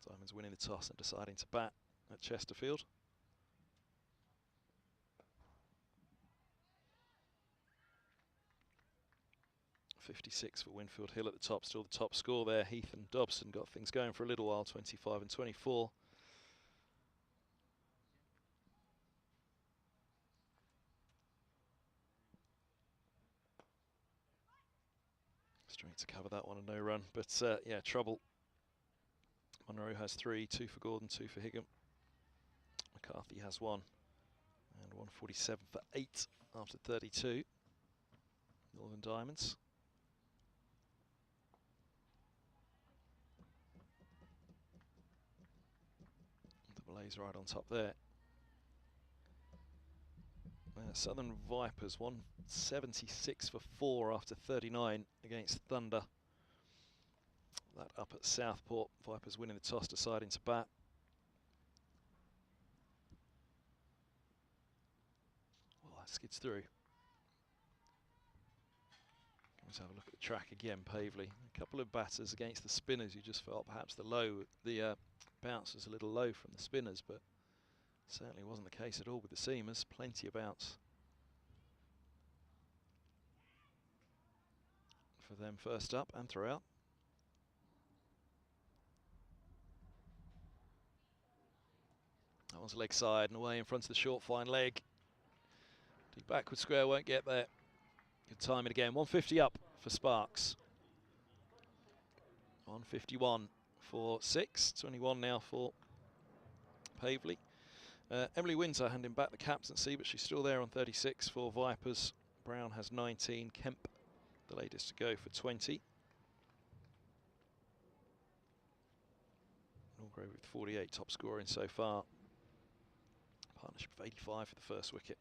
Diamonds winning the toss and deciding to bat at Chesterfield. .56 for Winfield Hill at the top, still the top score there. Heath and Dobson got things going for a little while, 25 and 24. Straight to cover that one, a no run, but yeah, trouble. Monroe has 3, 2 for Gordon, 2 for Higham. McCarthy has 1, and 147 for 8 after 32. Northern Diamonds. The Blaze right on top there. Southern Vipers 176 for 4 after 39 against Thunder. That up at Southport. Vipers winning the toss, deciding to bat. Well, that skids through. Let's have a look at the track again, Pavely. A couple of batters against the spinners. You just felt perhaps the bounce was a little low from the spinners, but certainly wasn't the case at all with the seamers. Plenty of bounce for them first up and throughout. That one's leg side and away in front of the short fine leg. Deep backward square won't get there. Good timing again. 150 up for Sparks. 151 for 6, 21 now for Pavely. Emily Windsor handing back the captaincy, but she's still there on 36 for Vipers. Brown has 19, Kemp the latest to go for 20. Norgrove with 48, top scoring so far. Partnership of 85 for the first wicket.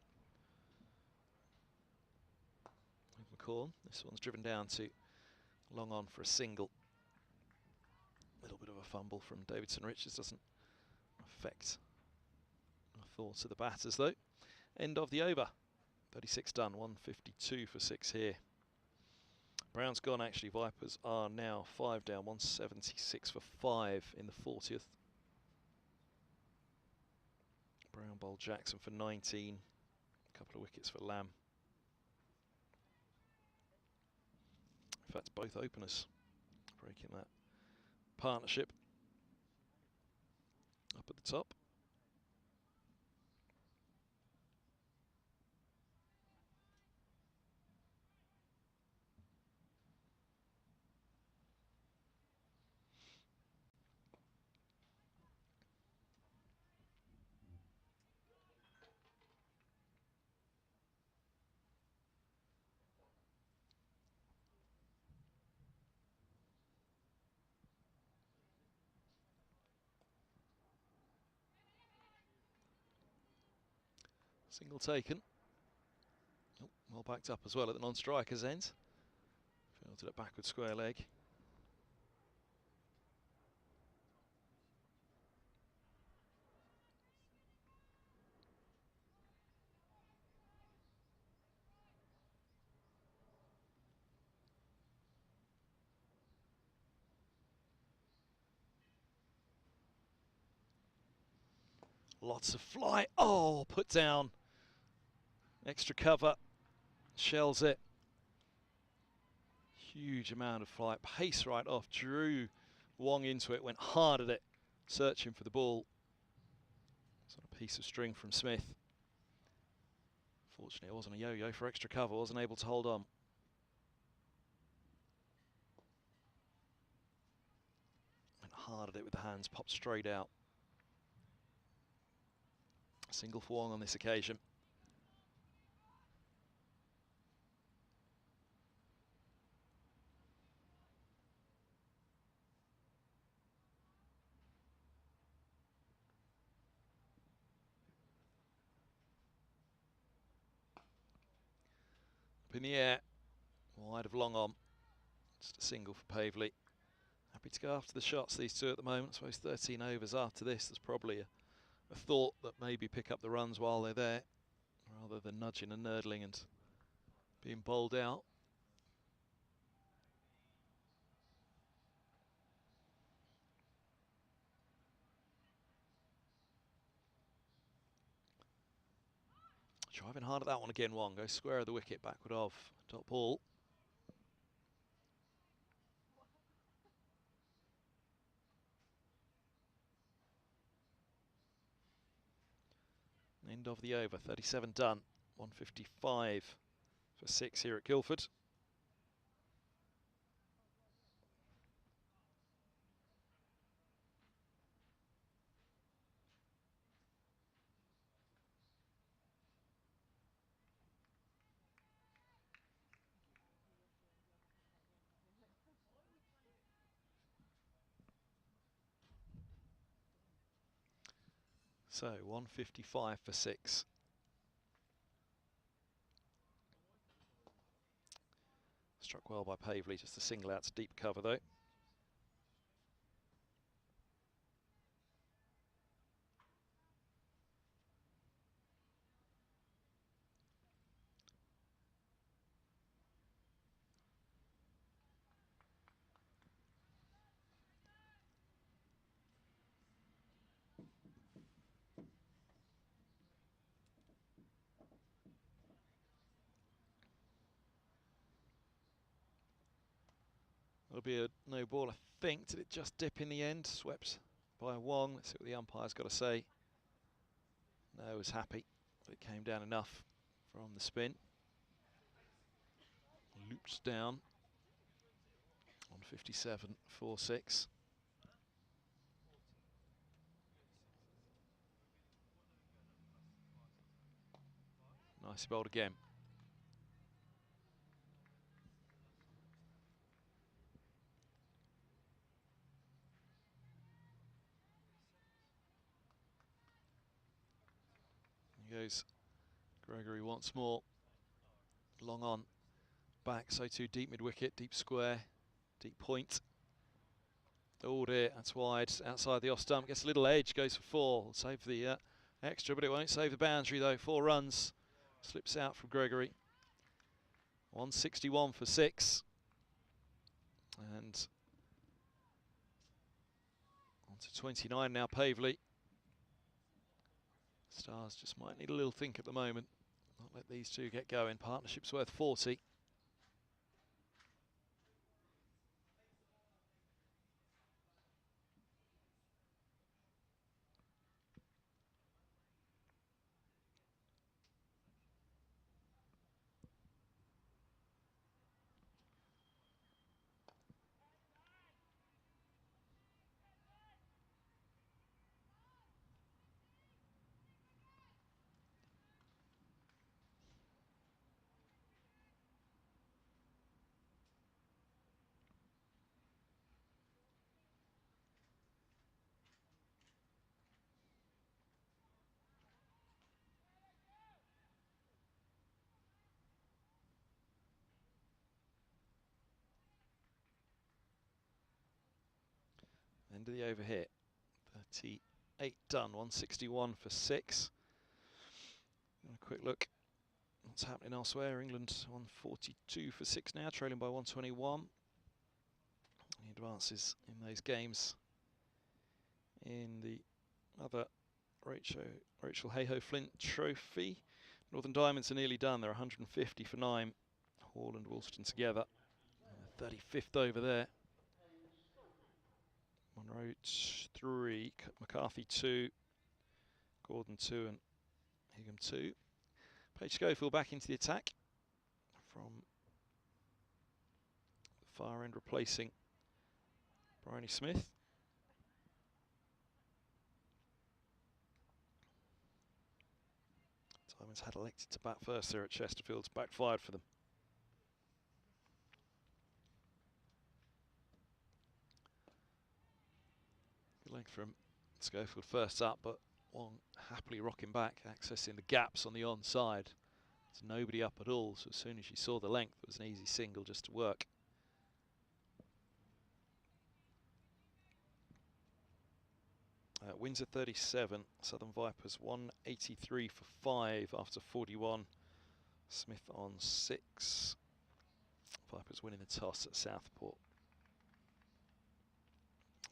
With McCall, this one's driven down to long on for a single. A little bit of a fumble from Davidson Richards, doesn't affect our thoughts of the batters though. End of the over, 36 done, 152 for 6 here. Brown's gone actually, Vipers are now 5 down, 176 for 5 in the 40th. Brown bowled Jackson for 19, a couple of wickets for Lamb. In fact, both openers breaking that partnership up at the top. Single taken. Oh, well backed up as well at the non-striker's end. Fielded at backward square leg. Lots of fly. Oh, put down. Extra cover. Shells it. Huge amount of flight. Pace right off. Drew Wong into it. Went hard at it. Searching for the ball. Sort of piece of string from Smith. Fortunately, it wasn't a yo-yo for extra cover. Wasn't able to hold on. Went hard at it with the hands. Popped straight out. Single for Wong on this occasion. Up in the air. Wide of long on. Just a single for Pavely. Happy to go after the shots, these two at the moment. I suppose 13 overs after this. There's probably a thought that maybe pick up the runs while they're there, rather than nudging and nurdling and being bowled out. Driving hard at that one again, Wong. Goes square of the wicket, backward of top ball. End of the over, 37 done. 155 for 6 here at Guildford. So 155 for 6. Struck well by Pavely, just a single out to deep cover though. It'll be a no ball, I think. Did it just dip in the end? Swept by Wong. Let's see what the umpire's got to say. No, he was happy. But it came down enough from the spin. Loops down. 157.46. Nicely bowled again. Here goes Gregory once more. Long on. Back, so too deep mid-wicket, deep square, deep point. Oh dear, that's wide, outside the off stump, gets a little edge, goes for 4. Save the extra, but it won't save the boundary though. 4 runs, slips out from Gregory. 161 for 6. And on to 29 now, Pavley. Stars just might need a little think at the moment. Not let these two get going. Partnership's worth 40. End of the over here. 38 done, 161 for 6. A quick look what's happening elsewhere. England 142 for 6 now, trailing by 121. Any advances in those games? In the other Rachael Heyhoe Flint Trophy, Northern Diamonds are nearly done. They're 150 for 9. Hall and Woolston together. 35th over there. Monroe 3, McCarthy 2, Gordon 2 and Higham 2. Paige Schofield back into the attack from the far end, replacing Bryony Smith. Diamonds had elected to bat first there at Chesterfield's, backfired for them. Good length from Schofield first up, but Wong happily rocking back, accessing the gaps on the onside. There's nobody up at all, so as soon as she saw the length, it was an easy single just to work. Windsor 37, Southern Vipers 183 for 5 after 41. Smith on 6. Vipers winning the toss at Southport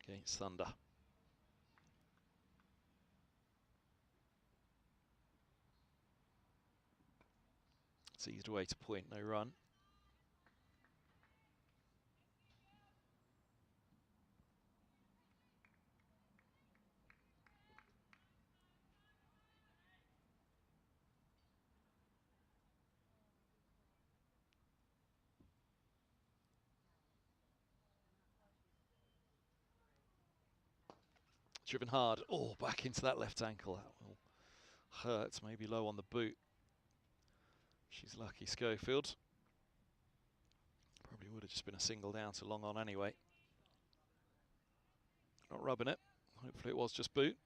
against Thunder. It's eased away to point, no run. Driven hard. Oh, back into that left ankle. That will hurt, maybe low on the boot. She's lucky, Schofield. Probably would have just been a single down to long on anyway. Not rubbing it. Hopefully it was just boot.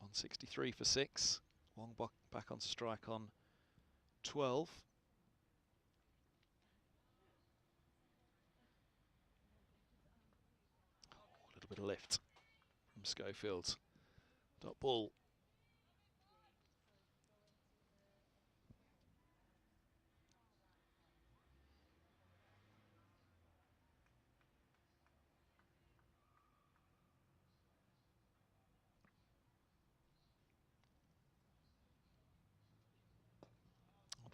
On 63 for 6. Wong back onto strike on 12. Oh, a little bit of lift from Schofield. Dot ball.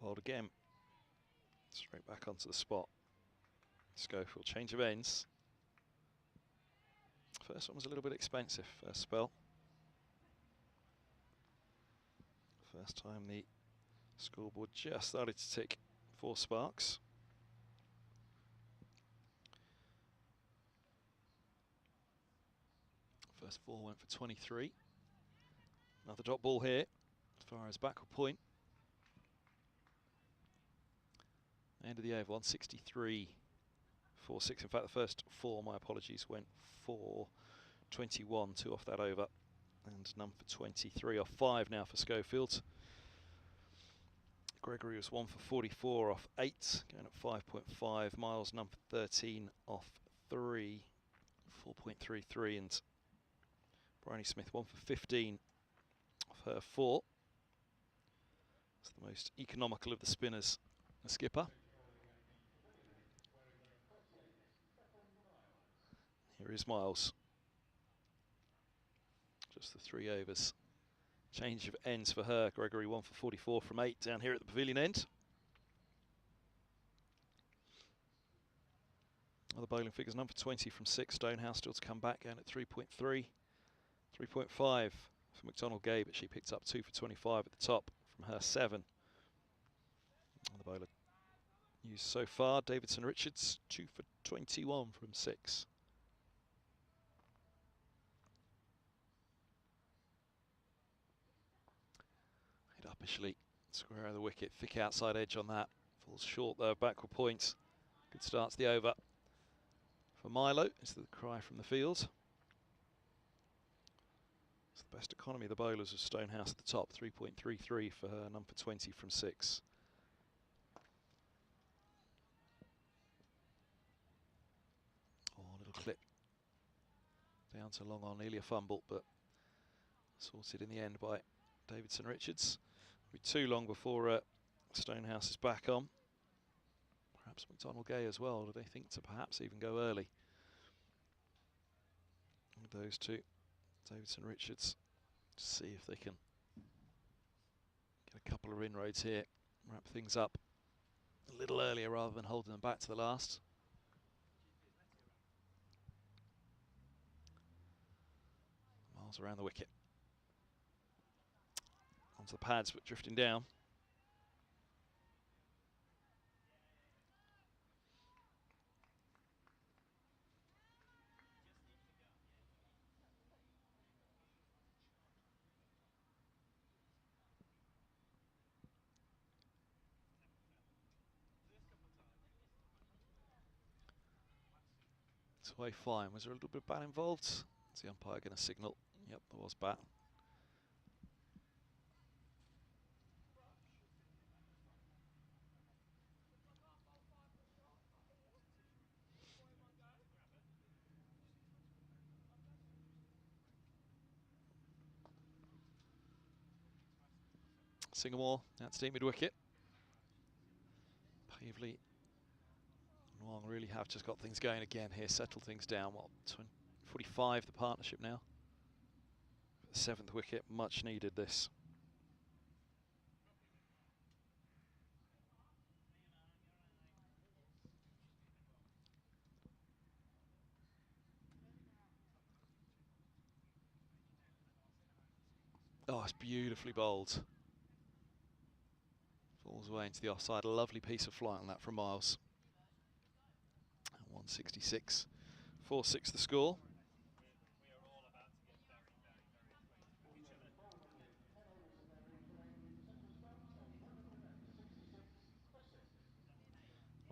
Bowled again. Straight back onto the spot. Schofield, change of ends. First one was a little bit expensive, first spell. First time the scoreboard just started to tick 4 sparks. First 4 went for 23. Another dot ball here, as far as backward point. End of the over, 163.46. In fact, the first 4, my apologies, went for 21, 2 off that over. And none for 23 off 5 now for Schofield. Gregory was 1 for 44 off 8, going at 5.5. Miles, none for 13 off 3, 4.33. And Bryony Smith, 1 for 15 off her 4. It's the most economical of the spinners, the skipper. Here is Miles. Just the 3 overs. Change of ends for her. Gregory 1 for 44 from 8 down here at the pavilion end. Other bowling figures, none for 20 from 6. Stonehouse still to come back, going at 3.3. 3.5 for McDonald Gay, but she picked up 2 for 25 at the top from her 7. The bowler used so far, Davidson Richards, 2 for 21 from 6. Hit uppishly, square of the wicket, thick outside edge on that. Falls short though, backward points. Good start to the over for Milo, is the cry from the field. It's the best economy of the bowlers of Stonehouse at the top, 3.33 for her, none for 20 from 6. Oh, a little clip down to long on, nearly a fumble, but sorted in the end by Davidson Richards. It'll be too long before Stonehouse is back on. Perhaps McDonald Gay as well. Do they think to perhaps even go early? With those two, Davidson Richards, to see if they can get a couple of inroads here, wrap things up a little earlier rather than holding them back to the last. Miles around the wicket. Onto the pads, but drifting down. It's away fine. Was there a little bit of bat involved? Is the umpire going to signal? Yep, there was bat. Singamore, that's deep mid-wicket. Pavely and Wong really have just got things going again here, settled things down. What, 45 the partnership now? The 7th wicket, much needed this. Oh, it's beautifully bowled. Falls away into the offside. A lovely piece of flight on that from Miles. 166. 4-6 the score.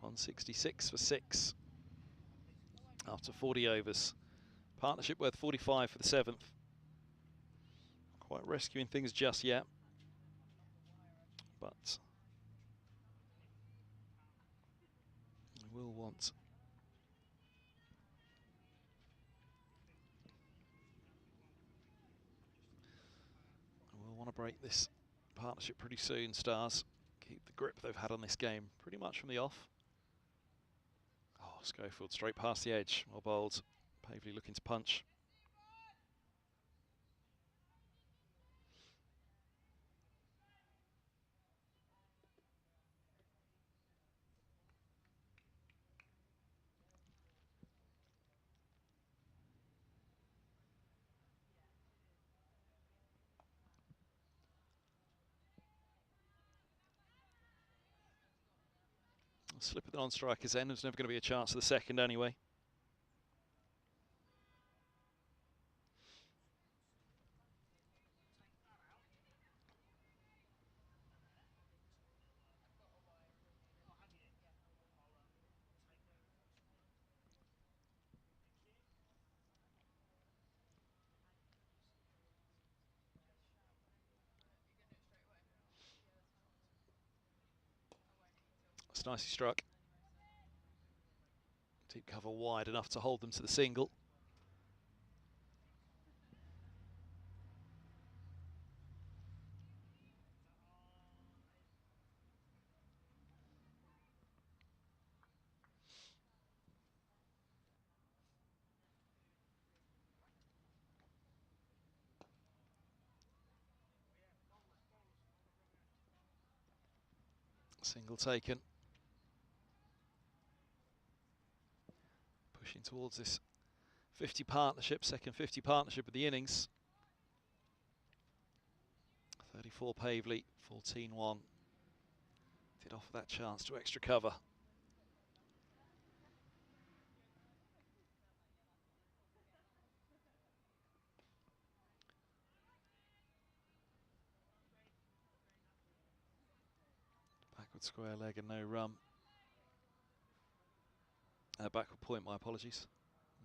.166 for 6 after 40 overs. Partnership worth 45 for the 7th. Quite rescuing things just yet, but we will want to break this partnership pretty soon. Stars keep the grip they've had on this game pretty much from the off. Oh, Schofield straight past the edge, well bowled. Pavely looking to punch. Slip at the non-striker's end. There's never going to be a chance for the second anyway. That's nicely struck. Deep cover wide enough to hold them to the single. Single taken. Pushing towards this 50 partnership, second 50 partnership of the innings. 34 Pavely, 14-1. Did offer that chance to extra cover. Backward square leg and no run. Backward point, my apologies.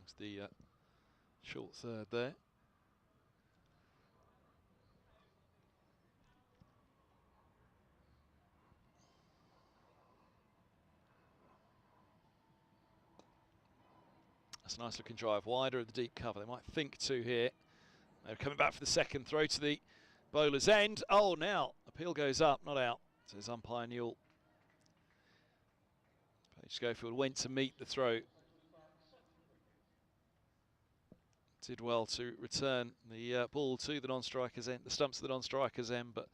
That's the short third there. That's a nice looking drive, wider of the deep cover. They might think two here. They're coming back for the second throw to the bowler's end. Oh, now appeal goes up, not out, says umpire Newell. Paige Schofield went to meet the throw. Did well to return the ball to the non-striker's end, the stumps of the non-striker's end, but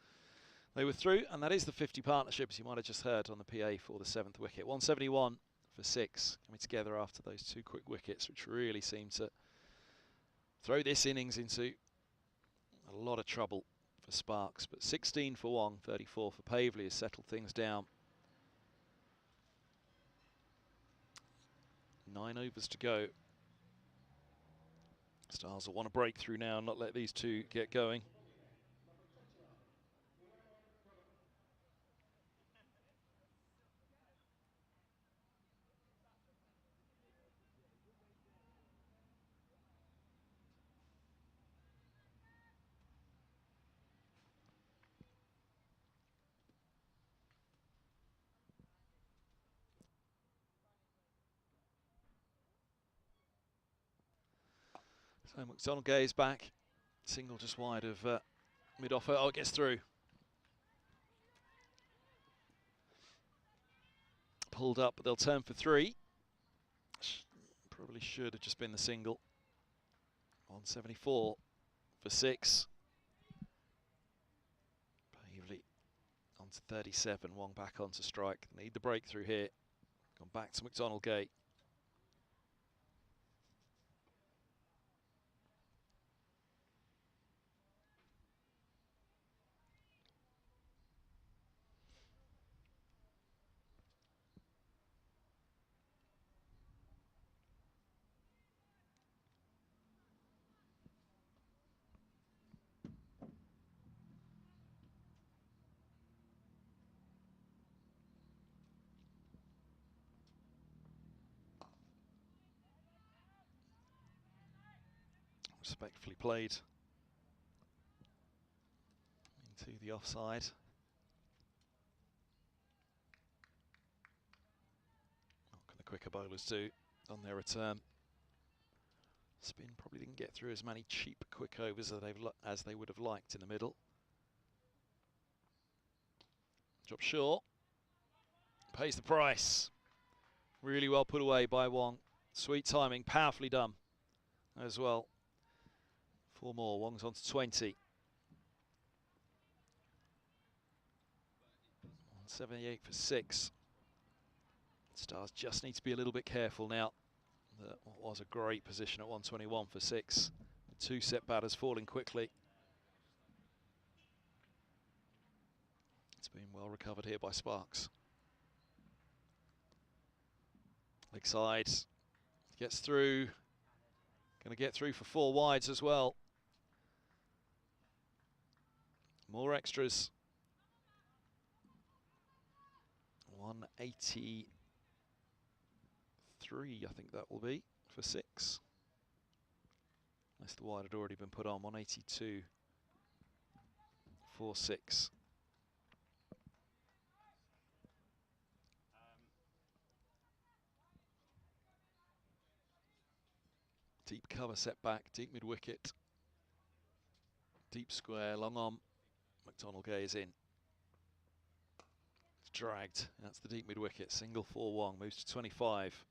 they were through, and that is the 50 partnership, as you might have just heard on the PA for the 7th wicket. 171 for 6, coming together after those two quick wickets, which really seemed to throw this innings into a lot of trouble for Sparks. But 16 for Wong, 34 for Pavely has settled things down. 9 overs to go. Stars will want to break through now and not let these two get going. So McDonald Gay's back. Single just wide of mid-offer. Oh, it gets through. Pulled up, but they'll turn for 3. Probably should have just been the single. 174 for 6. Pavely on to 37. Wong back onto strike. Need the breakthrough here. Gone back to McDonald Gay. Respectfully played into the offside. What can the quicker bowlers do on their return? Spin probably didn't get through as many cheap quick overs as they would have liked in the middle. Drop short. Pays the price. Really well put away by Wong. Sweet timing, powerfully done as well. 4 more, Wong's on to 20. 178 for 6. Stars just need to be a little bit careful now. That was a great position at 121 for 6. The 2 set batters falling quickly. It's been well recovered here by Sparks. Leg side, gets through. Going to get through for 4 wides as well. More extras. 183, I think that will be, for 6. Unless the wide had already been put on. 182 for 6. Deep cover set back, deep mid-wicket. Deep square, long on. McDonald Gay is in. It's dragged. That's the deep mid-wicket. Single 4-1, moves to 25.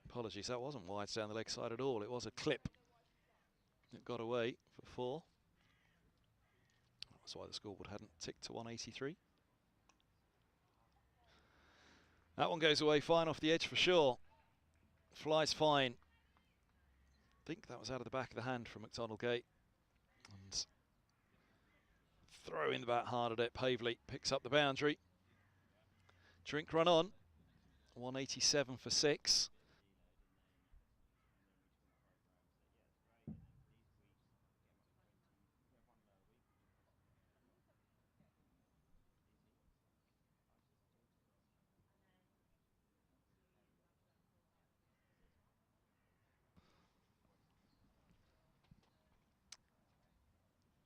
Apologies, that wasn't wide down the leg side at all. It was a clip that got away for 4. That's why the scoreboard hadn't ticked to 183. That one goes away fine off the edge for sure. Flies fine. I think that was out of the back of the hand from McDonald Gate. And throwing the bat hard at it. Pavley picks up the boundary. Drink run on. 187 for 6.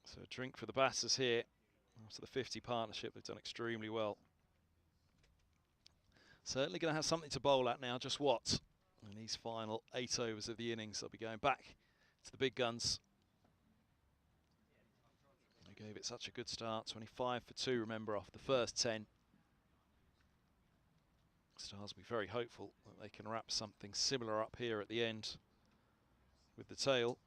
So a drink for the batters here. After the 50 partnership, they've done extremely well. Certainly going to have something to bowl at now, just what? In these final 8 overs of the innings, they'll be going back to the big guns. They gave it such a good start, 25 for 2, remember, off the first 10. Stars will be very hopeful that they can wrap something similar up here at the end with the tail.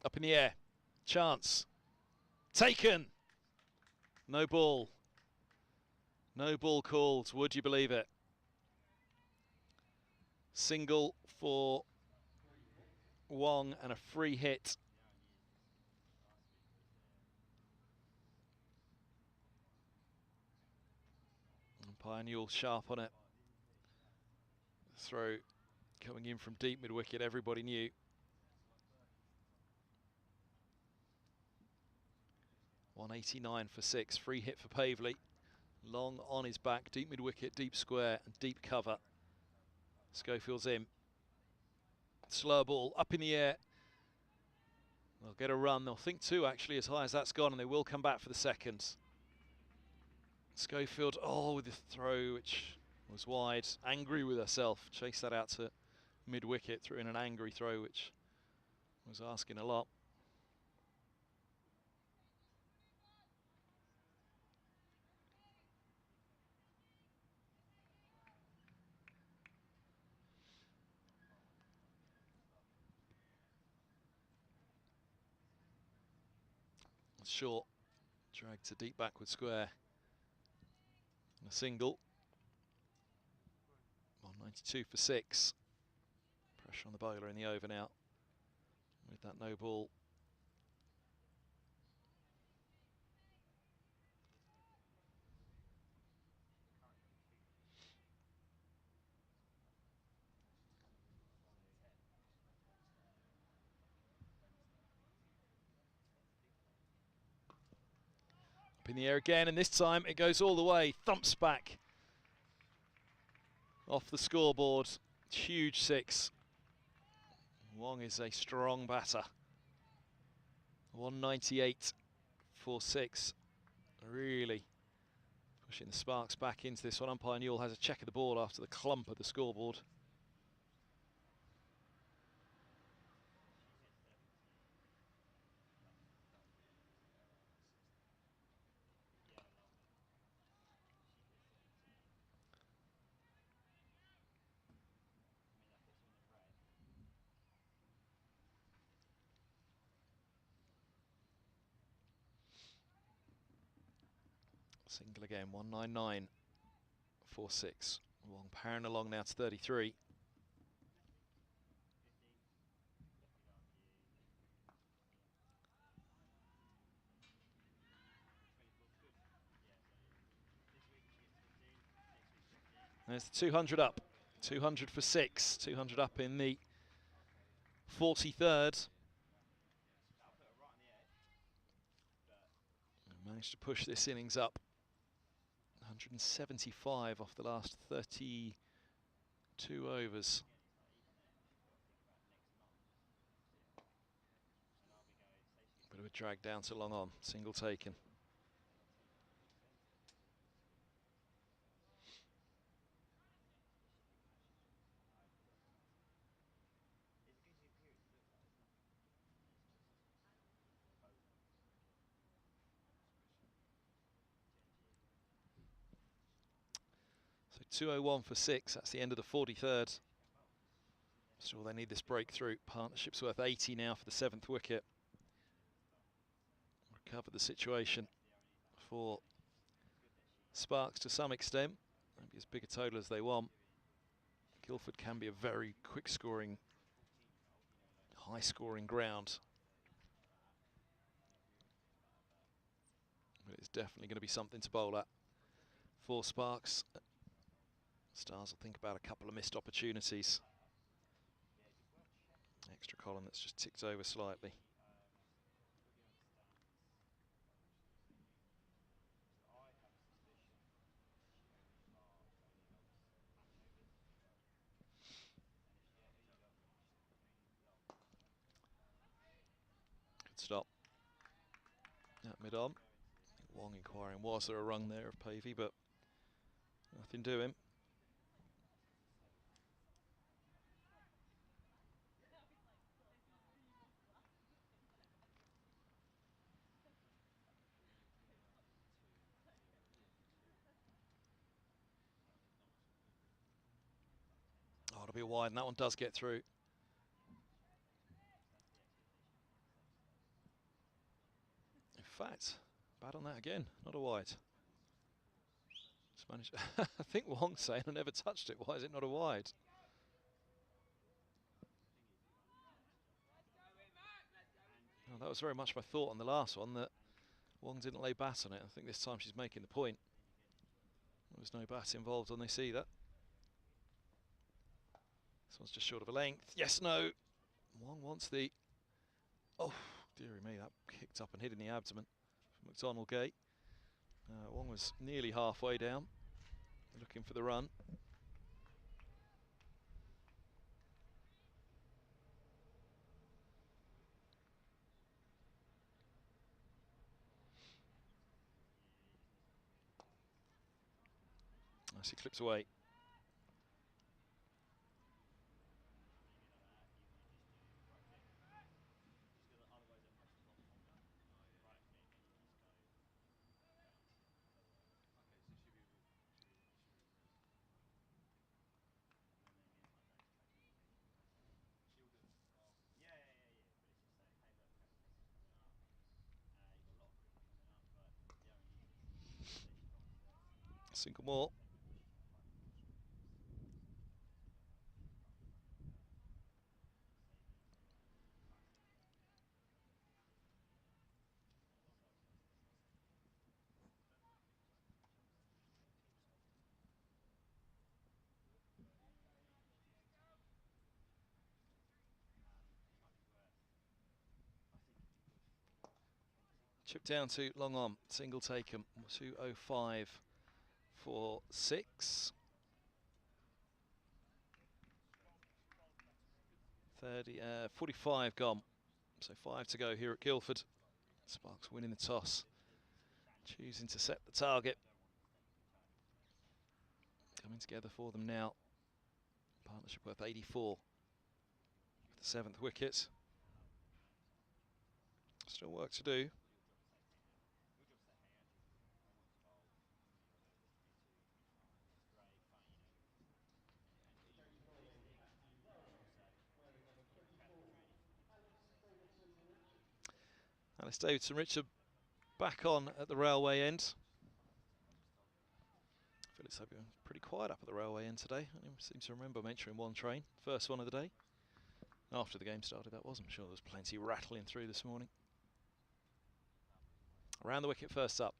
Up in the air, chance, taken, no ball. No ball called, would you believe it? Single for Wong and a free hit. Umpire Newell sharp on it. Throw coming in from deep mid-wicket, everybody knew. .189 for 6, free hit for Pavley. Long on his back, deep mid-wicket, deep square and deep cover. Schofield's in. Slow ball, up in the air. They'll get a run, they'll think 2 actually, as high as that's gone, and they will come back for the second. Schofield, with the throw, which was wide. Angry with herself, chased that out to mid-wicket, threw in an angry throw, which was asking a lot. Short, dragged to deep backward square. And a single. 192 for 6. Pressure on the bowler in the over now. With that no ball. Up in the air again, and this time it goes all the way. Thumps back. Off the scoreboard. Huge 6. Wong is a strong batter. 198 for 6. Really pushing the sparks back into this one. Umpire Newell has a check of the ball after the clump of the scoreboard. Single again, 199 for 6. Wong powering along now to 33. There's the 200 up. 200 for 6. 200 up in the 43rd. Managed to push this innings up. 175 off the last 32 overs. Bit of a drag down to long on, single taken. So 201 for 6, that's the end of the 43rd. Still they need this breakthrough. Partnership's worth 80 now for the 7th wicket. Recovered the situation for Sparks to some extent. Maybe as big a total as they want. Guildford can be a very quick scoring, high scoring ground. But it's definitely going to be something to bowl at for Sparks. Stars will think about a couple of missed opportunities. Extra column that's just ticked over slightly. Good stop. At mid-on. Wong inquiring, was there a rung there of Pavey, but nothing doing. Oh, it'll be a wide, and that one does get through. In fact, bad on that again, not a wide. Just managed. I think Wong's saying I never touched it. Why is it not a wide? Oh, that was very much my thought on the last one, that Wong didn't lay bat on it. I think this time she's making the point. There was no bat involved on this either. This one's just short of a length. Yes, no. Wong wants the... Oh, dearie me, that kicked up and hit in the abdomen from McDonald Gate. Wong was nearly halfway down, looking for the run. As he clips away. Single more. Chip down to long on, single taken, 205 for 6. 45 gone, so 5 to go here at Guildford. Sparks winning the toss, choosing to set the target. Coming together for them now. Partnership worth 84 for the 7th wicket. Still work to do. Alice Davidson Richard back on at the railway end. Phillips have been pretty quiet up at the railway end today. I seem to remember mentioning one train, first one of the day. After the game started, that was. I'm sure there was plenty rattling through this morning. Around the wicket first up.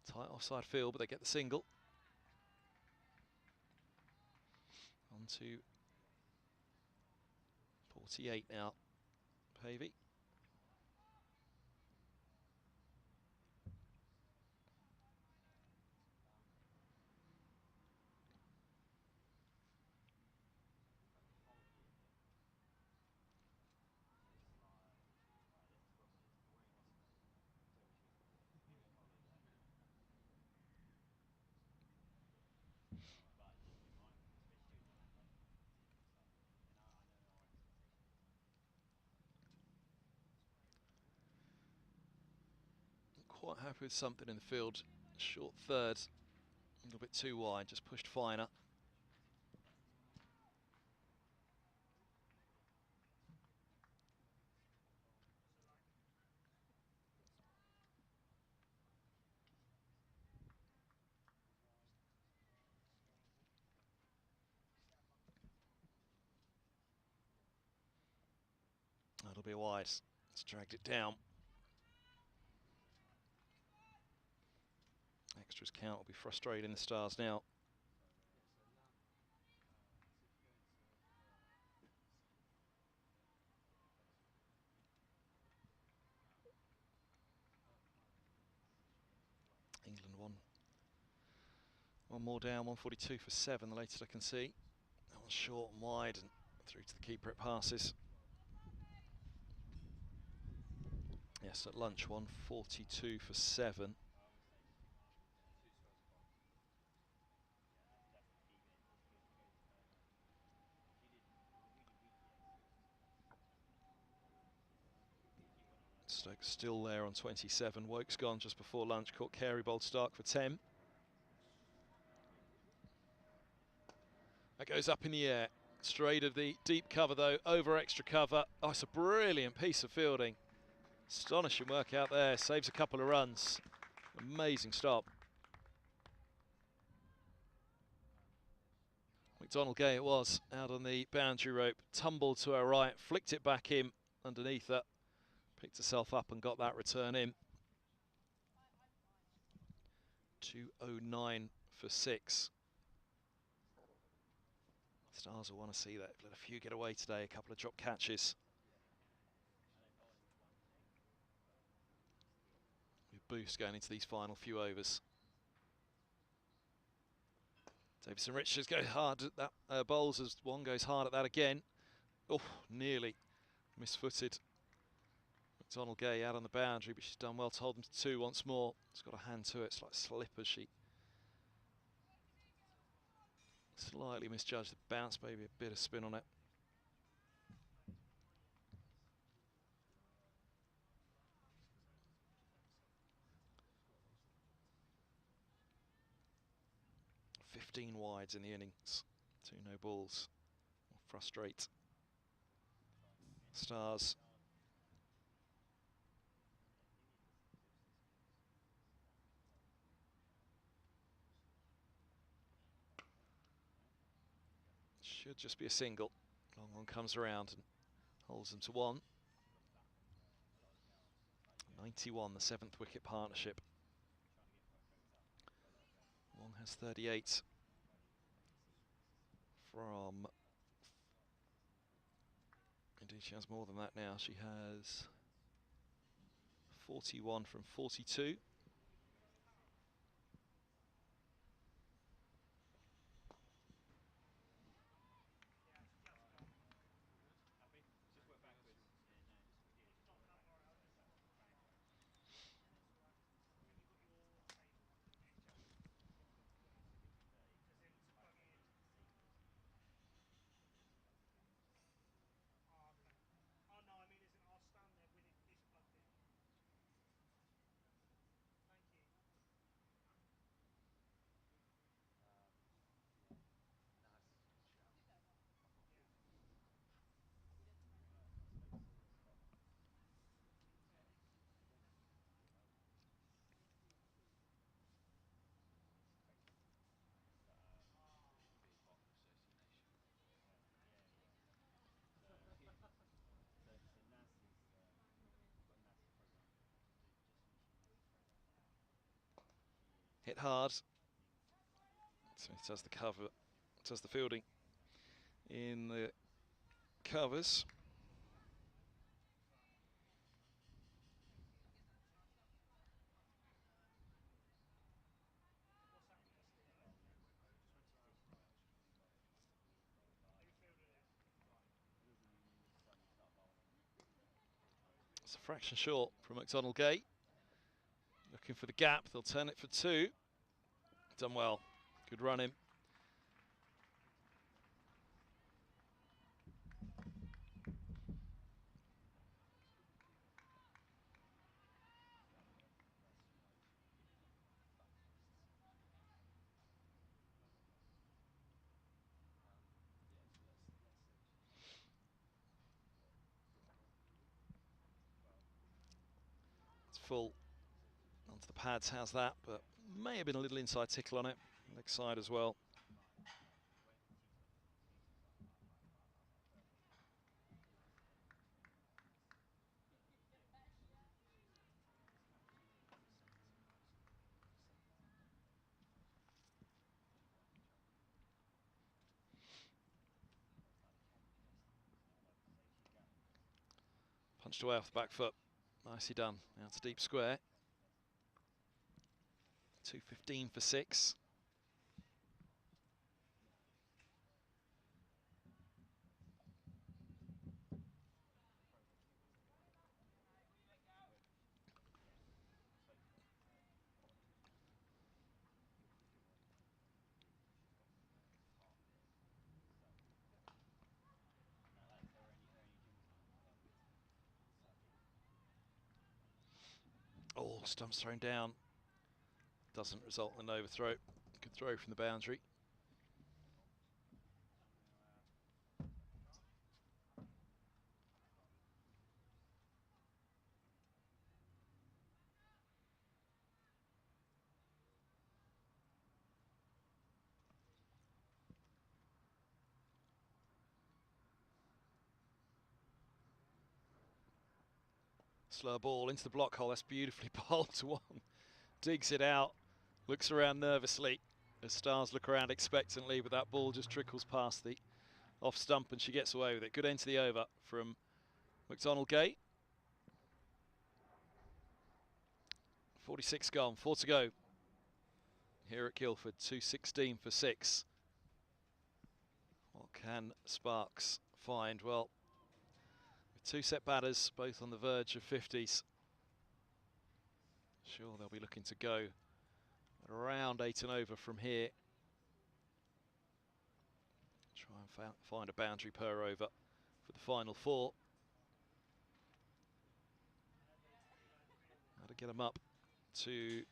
Tight offside field, but they get the single. On to 48 now. Pavey. quite happy with something in the field. Short third, a little bit too wide, just pushed finer. That'll be wide. It's dragged it down. Extras count will be frustrating the Stars now. England one more down, 142 for 7, the latest I can see. That one's short and wide and through to the keeper it passes. Yes, at lunch, 142 for 7. Stokes still there on 27. Woke's gone just before lunch. Caught Carey bowled Stark for 10. That goes up in the air. Straight of the deep cover though, over extra cover. Oh, it's a brilliant piece of fielding. Astonishing work out there. Saves a couple of runs. Amazing stop. McDonald Gay it was, out on the boundary rope. Tumbled to her right, flicked it back in underneath her. Picked herself up and got that return in. 209 for 6. Stars will want to see that. Let a few get away today, a couple of drop catches. With boost going into these final few overs. Davison Richards go hard at that bowls as one goes hard at that again. Oh, nearly misfooted. McDonald Gay out on the boundary, but she's done well to hold them to 2 once more. She's got a hand to it, it's like slippers. She slightly misjudged the bounce, maybe a bit of spin on it. "15 wides in the innings, 2 no balls. Will frustrate Stars. Should just be a single. Long one comes around and holds them to 1. 91, the 7th wicket partnership. Long has 38 from... Indeed, she has more than that now. She has 41 from 42. Hit hard. So he does the cover, does the fielding in the covers. It's a fraction short from McDonald Gay. Looking for the gap, they'll turn it for 2. Done well, good run in. full onto the pads. How's that? But may have been a little inside tickle on it. Leg side as well. Punched away off the back foot. Nicely done. Now it's a deep square. 2:15 for 6. Oh, stumps thrown down. Doesn't result in an overthrow. Good throw from the boundary. Slow ball into the block hole. That's beautifully bowled to one. Digs it out. Looks around nervously. The Stars look around expectantly, but that ball just trickles past the off stump and she gets away with it. Good end to the over from McDonald Gate. 46 gone, 4 to go. Here at Guildford, 2:16 for 6. What can Sparks find? Well, with 2 set batters, both on the verge of 50s. Sure, they'll be looking to go around 8 and over from here. Try and find a boundary per over for the final 4. How to get them up to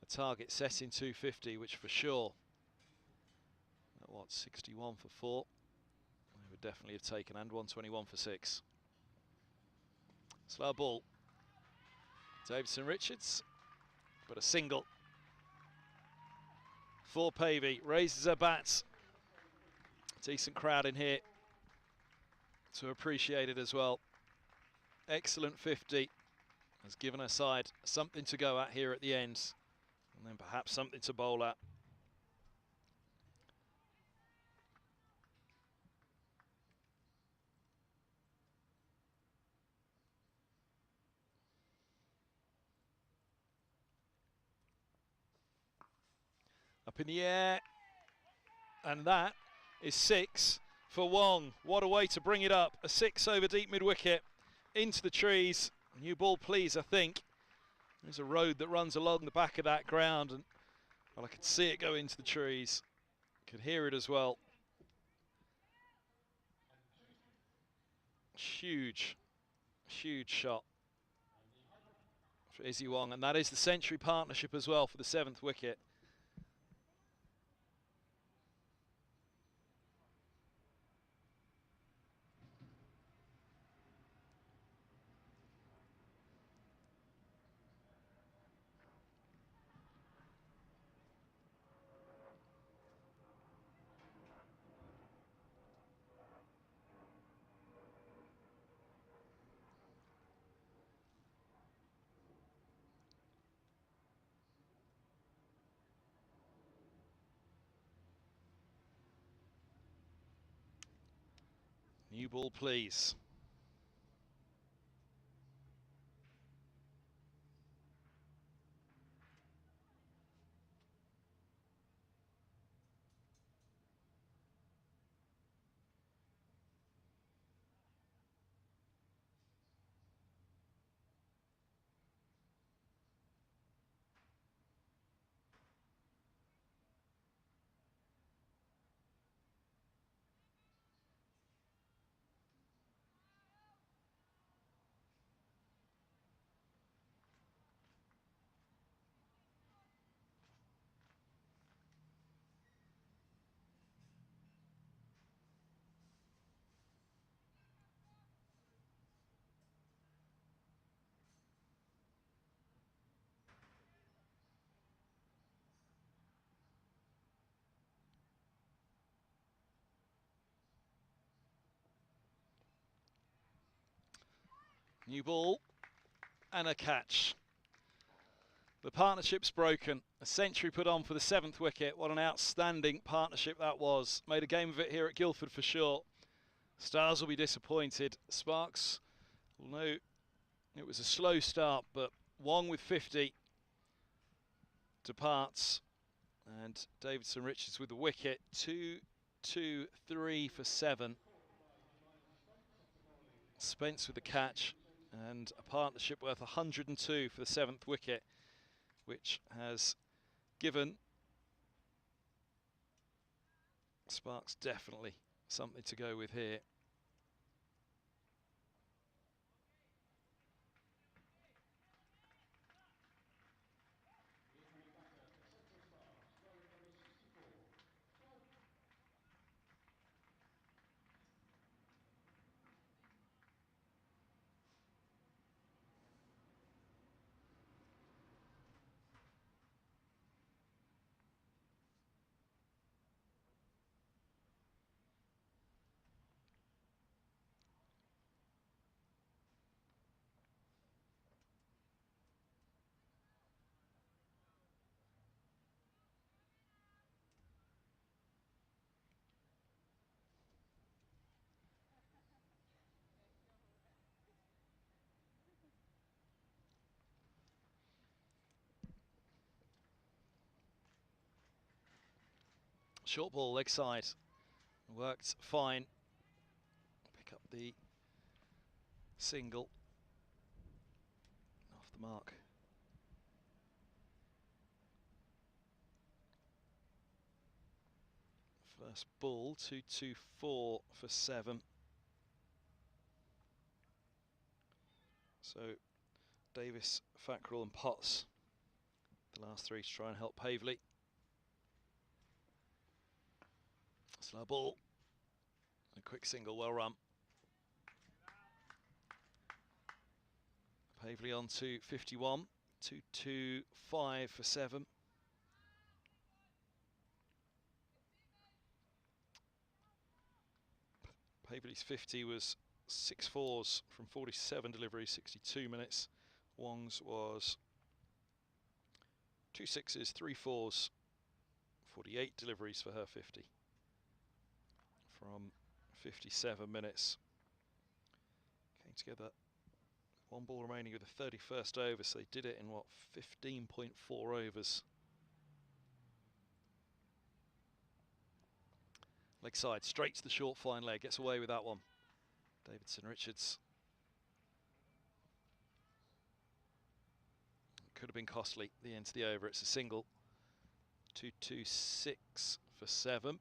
a target set in 250, which for sure, at what, 61 for 4, they would definitely have taken, and 121 for 6. Slow ball. Davison Richards, but a single. For Pavey, raises her bats. Decent crowd in here to appreciate it as well. Excellent 50. Has given her side something to go at here at the end, and then perhaps something to bowl at. Up in the air, and that is 6 for Wong. What a way to bring it up. A 6 over deep mid-wicket into the trees. New ball, please, I think. There's a road that runs along the back of that ground, and well, I could see it go into the trees. Could hear it as well. Huge, huge shot for Izzy Wong, and that is the century partnership as well for the 7th wicket. New ball, please. New ball and a catch. The partnership's broken. A century put on for the 7th wicket. What an outstanding partnership that was. Made a game of it here at Guildford for sure. Stars will be disappointed. Sparks will know it was a slow start, but Wong with 50 departs. And Davidson Richards with the wicket. 2, 2, 3 for 7. Spence with the catch. And a partnership worth 102 for the 7th wicket, which has given Sparks definitely something to go with here. Short ball, leg side. Worked fine. Pick up the single. Off the mark. First ball, 2-2-4 for 7. So Davis, Fackrell and Potts, the last 3 to try and help Pavely. Slow ball. A quick single, well run. Pavely on to 51. 2-2-5 for 7. Pavely's 50 was 6 fours from 47 deliveries, 62 minutes. Wong's was 2 sixes, 3 fours, 48 deliveries for her 50 from 57 minutes. Came together, 1 ball remaining with the 31st over, so they did it in what, 15.4 overs. Leg side, straight to the short fine leg, gets away with that one. Davidson Richards. Could have been costly, the end to the over, it's a single. 2-2-6 for 7.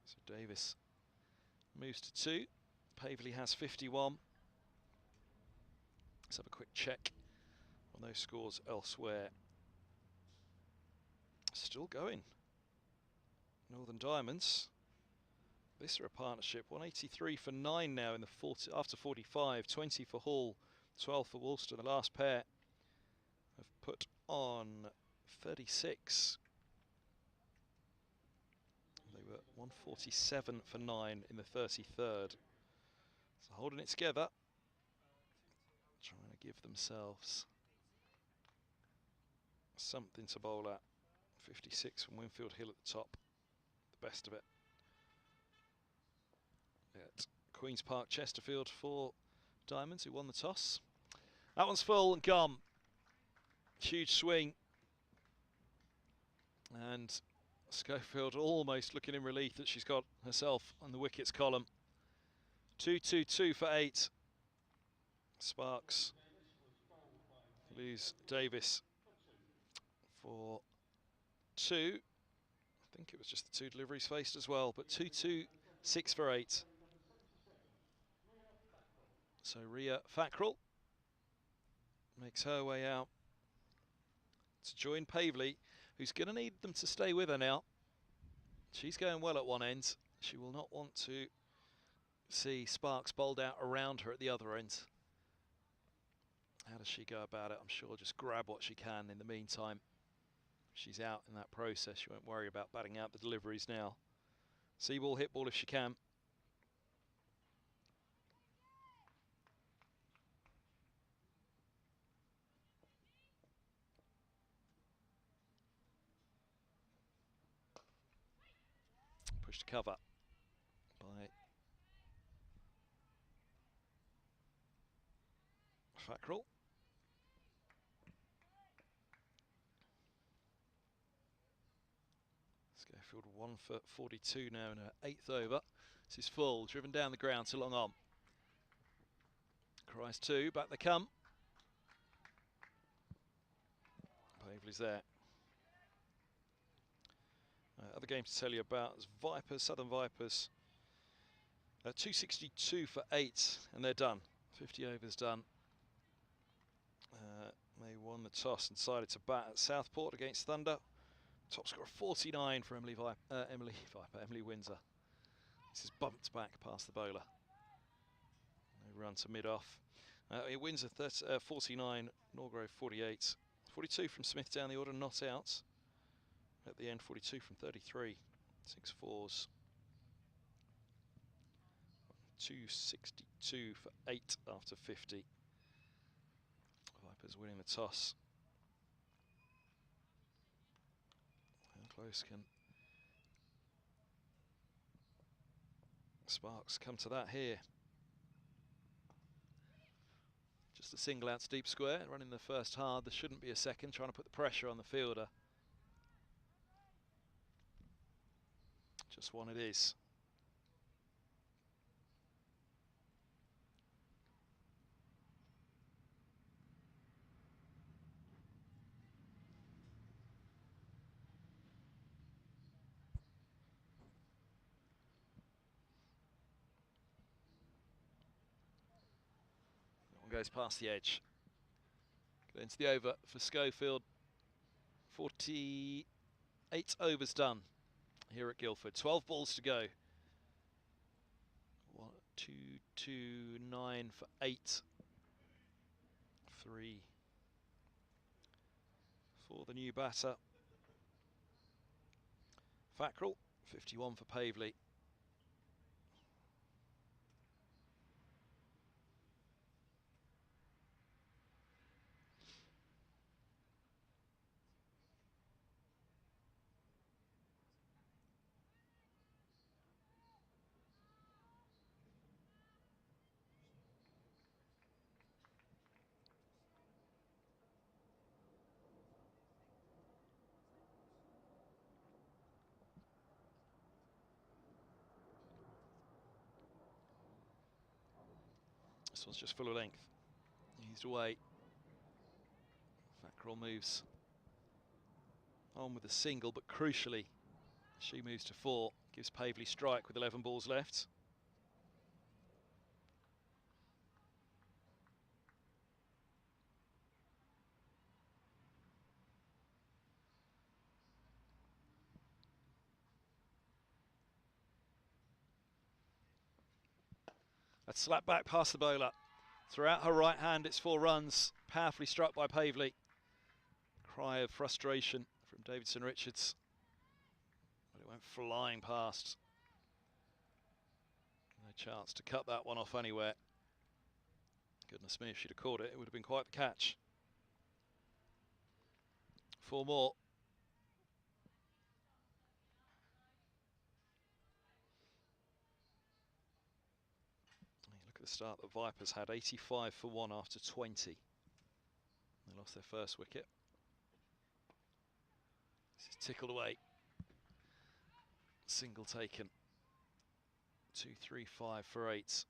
So Davis moves to 2. Pavely has 51. Let's have a quick check on those scores elsewhere. Still going. Northern Diamonds. This are a partnership. 183 for 9 now in the 40, after 45. 20 for Hall, 12 for Woolster. The last pair have put on 36. They were 147 for 9 in the 33rd. So holding it together, trying to give themselves something to bowl at. 56 from Winfield Hill at the top, the best of it. At Queen's Park, Chesterfield for Diamonds, who won the toss. That one's full and gone. Huge swing. And Schofield almost looking in relief that she's got herself on the wickets column. 2-2-2 for 8. Sparks lose Davis for 2. I think it was just the 2 deliveries faced as well, but 2-2-6 for 8. So Rachael Fackrell makes her way out to join Pavely, who's going to need them to stay with her now. She's going well at one end. She will not want to see Sparks bowled out around her at the other end. How does she go about it? I'm sure just grab what she can in the meantime. She's out in that process. She won't worry about batting out the deliveries now. See ball, hit ball if she can. Pushed to cover by Fackrell. Schofield 1 for 42 now in her 8th over. This is full, driven down the ground to long on. Cries 2, back they come. Pavley's there. Other games to tell you about is Vipers, Southern Vipers. 262 for 8, and they're done. 50 overs done. They won the toss and decided to bat at Southport against Thunder. Top score 49 for Emily Windsor. This is bumped back past the bowler. They run to mid-off. Windsor 49, Norgrove 48. 42 from Smith down the order, not out. At the end, 42 from 33. 6 fours. 262 for 8 after 50. Vipers winning the toss. How close can Sparks come to that here? Just a single out to deep square, running the first hard. There shouldn't be a second, trying to put the pressure on the fielder. Just one it is. Goes past the edge. Get into the over for Schofield. 48 overs done here at Guildford. 12 balls to go. 1, 2, 2, 9 for 8. 3 for the new batter. Fackrell, 51 for Pavley. This one's just full of length. Eased away. Fackrell moves on with a single, but crucially, she moves to 4. Gives Pavley strike with 11 balls left. A slap back past the bowler. Throughout her right hand, it's 4 runs. Powerfully struck by Pavley. Cry of frustration from Davidson Richards. But it went flying past. No chance to cut that one off anywhere. Goodness me, if she'd have caught it, it would have been quite the catch. 4 more. Look at the start that Vipers had. 85 for 1 after 20. They lost their first wicket. This is tickled away. Single taken. 2, 3, 5 for 8.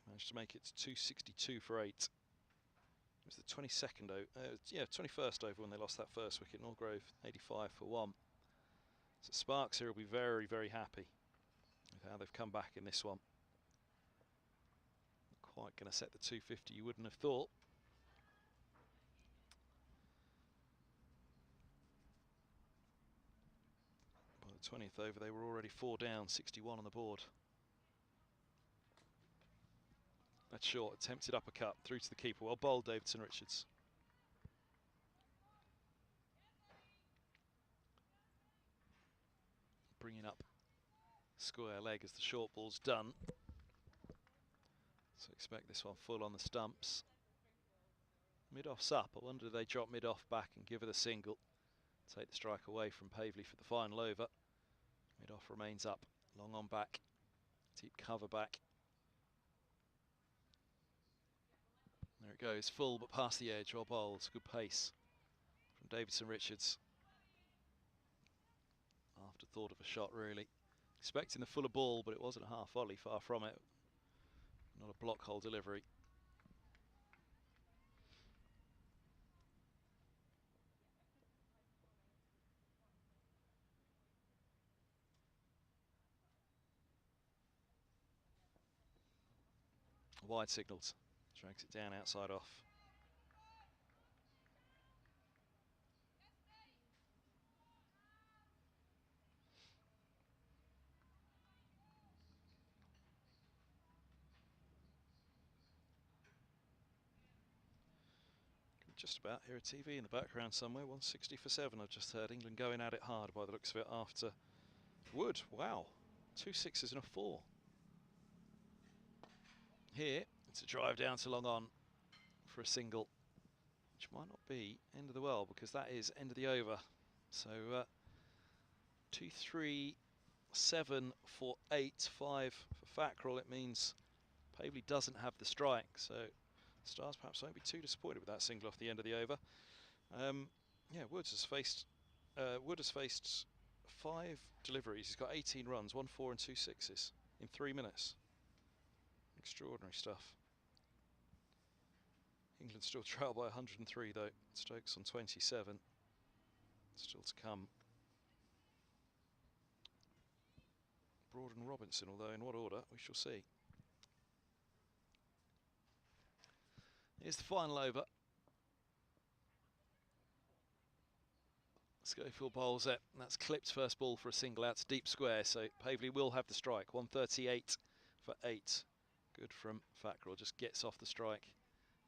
Managed to make it to 262 for 8. It was the 22nd over, 21st over when they lost that first wicket. Norgrove 85 for 1. So Sparks here will be very, very happy with how they've come back in this one. Not quite going to set the 250, you wouldn't have thought. By the 20th over, they were already 4 down, 61 on the board. That's short, attempted uppercut through to the keeper. Well bowled, Davidson Richards. Bringing up square leg as the short ball's done. So expect this one full on the stumps. Mid-off's up. I wonder if they drop mid-off back and give her the single. take the strike away from Pavely for the final over. Mid-off remains up, long on back, deep cover back. There it goes, full but past the edge, or bowls, good pace from Davidson Richards. After thought of a shot, really. Expecting the fuller ball, but it wasn't a half volley, far from it. Not a block hole delivery. Wide signals, drags it down outside off. Just about hear a TV in the background somewhere. 160 for 7. I've just heard England going at it hard by the looks of it after Wood. Wow, 2 6s and a 4. Here it's a drive down to long on for a single, which might not be end of the world because that is end of the over. So 2 3 7 for 8 5 for Fackrell. It means Pavely doesn't have the strike, so Stars perhaps won't be too disappointed with that single off the end of the over. Yeah, Wood has faced 5 deliveries. He's got 18 runs, 1 4 and 2 6s in 3 minutes. Extraordinary stuff. England still trail by 103 though. Stokes on 27. Still to come. Broad and Robinson, although in what order, we shall see. Here's the final over. Schofield bowls it, and that's clipped first ball for a single out to deep square, so Pavely will have the strike. 138 for 8. Good from Fackrell, just gets off the strike,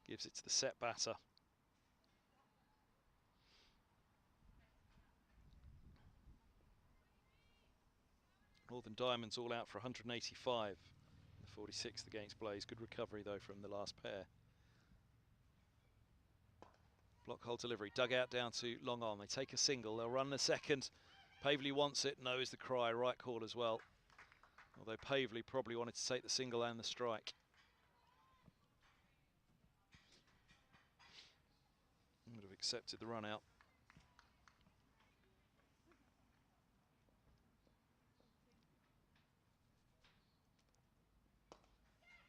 gives it to the set batter. Northern Diamonds all out for 185. The 46th against Blaze. Good recovery though from the last pair. Block hole delivery, dug out down to long on. They take a single, they'll run the second. Pavely wants it, no is the cry, right call as well. Although Pavely probably wanted to take the single and the strike. Would have accepted the run out.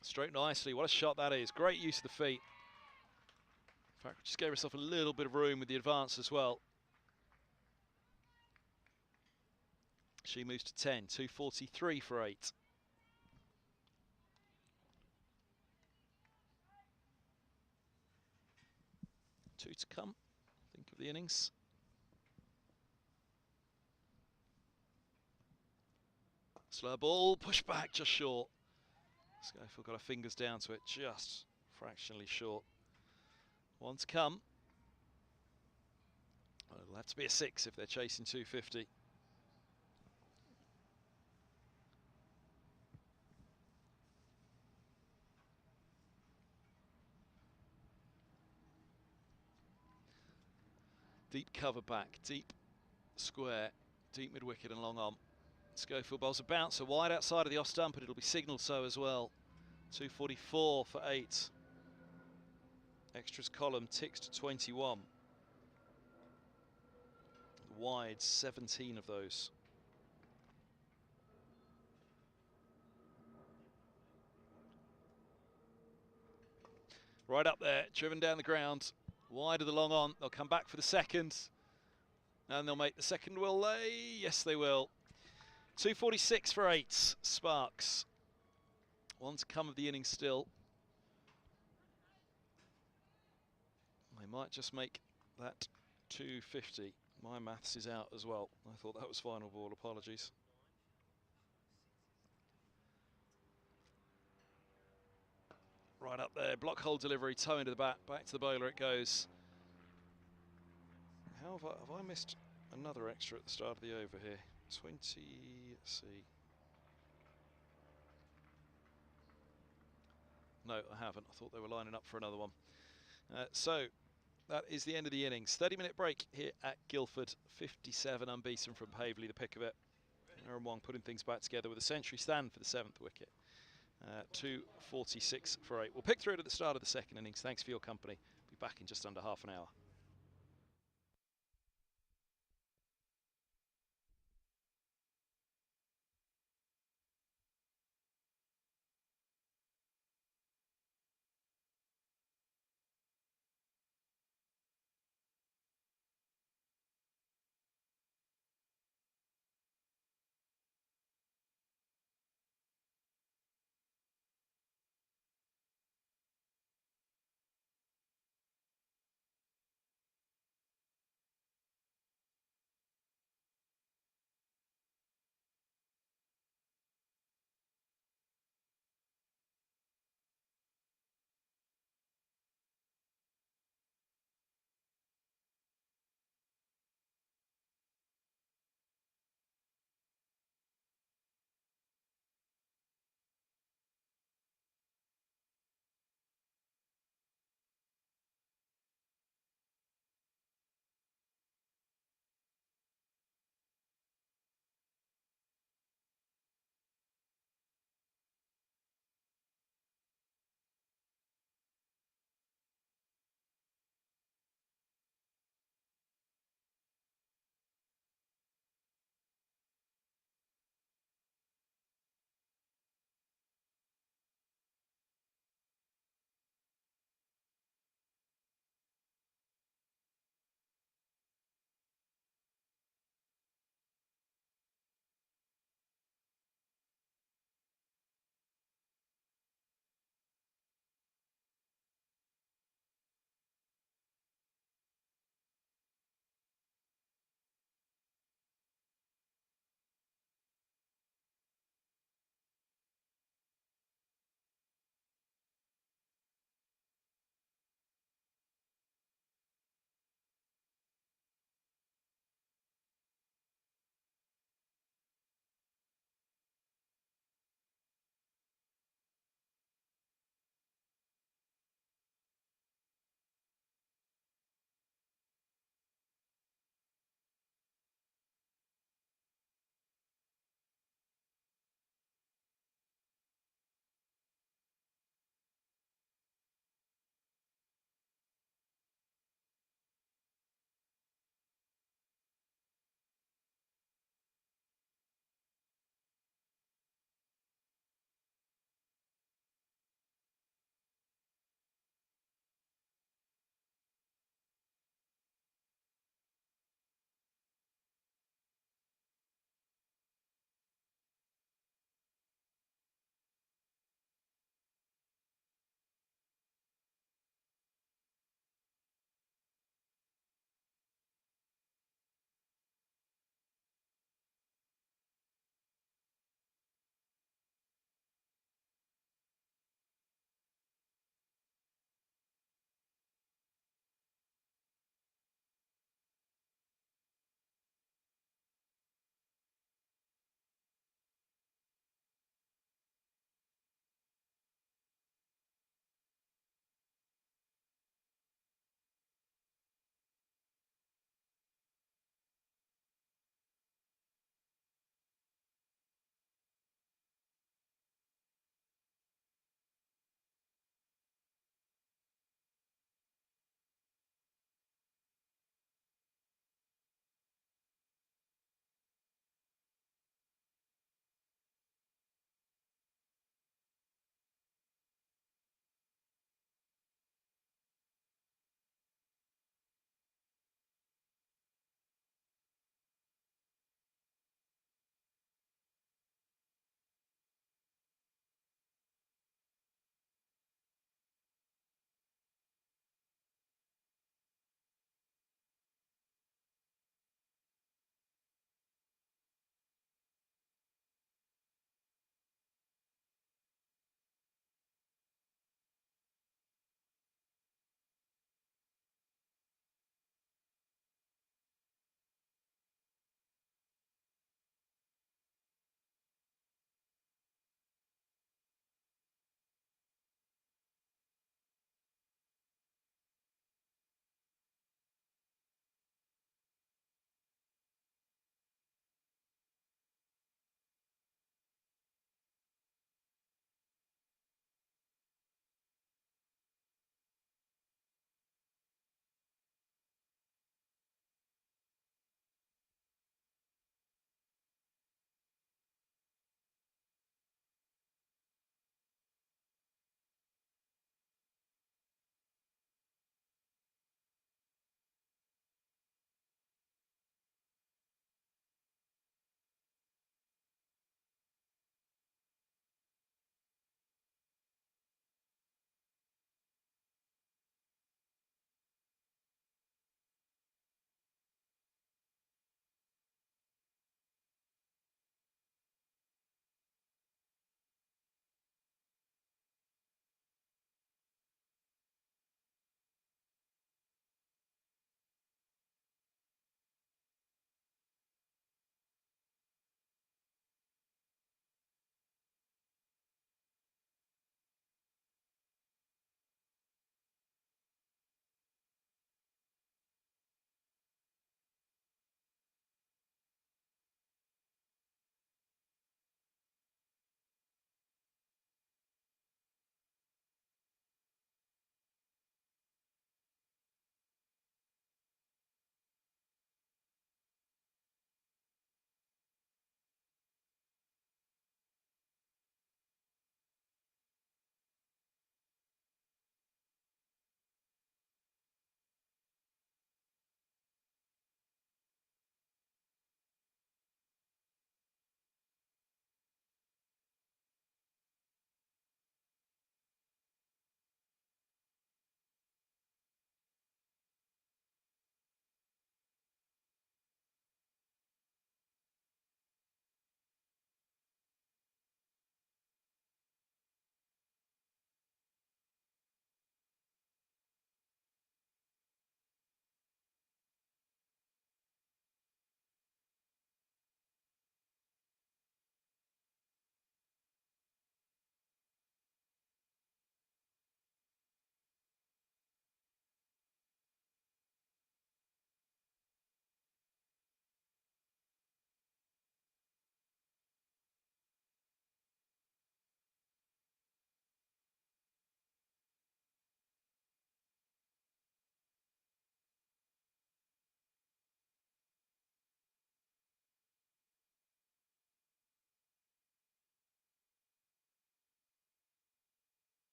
Straight nicely, what a shot that is. Great use of the feet. In fact, just gave herself a little bit of room with the advance as well. She moves to 10, 243 for 8. Two to come, think of the innings. Slow ball, push back, just short. Schofield got her fingers down to it, just fractionally short. One to come. Well, it'll have to be a 6 if they're chasing 250. Deep cover back, deep square, deep mid-wicket and long on. Schofield bowls a bouncer wide outside of the off stump, and it'll be signalled so as well. 244 for 8. Extras column ticks to 21. Wide, 17 of those. Right up there, driven down the ground. Wide of the long on, they'll come back for the second. And they'll make the second, will they? Yes, they will. 246 for 8, Sparks. One to come of the innings still. They might just make that 250. My maths is out as well. I thought that was final ball, apologies. Right up there, block hole delivery, toe into the bat, back to the bowler it goes. How have I missed another extra at the start of the over here? 20, let's see. No, I haven't. I thought they were lining up for another one. So, that is the end of the innings. 30-minute break here at Guildford. 57 unbeaten from Pavely, the pick of it. Aaron Wong putting things back together with a century stand for the 7th wicket. 2:46 for 8. We'll pick through it at the start of the second innings. Thanks for your company. Be back in just under half an hour.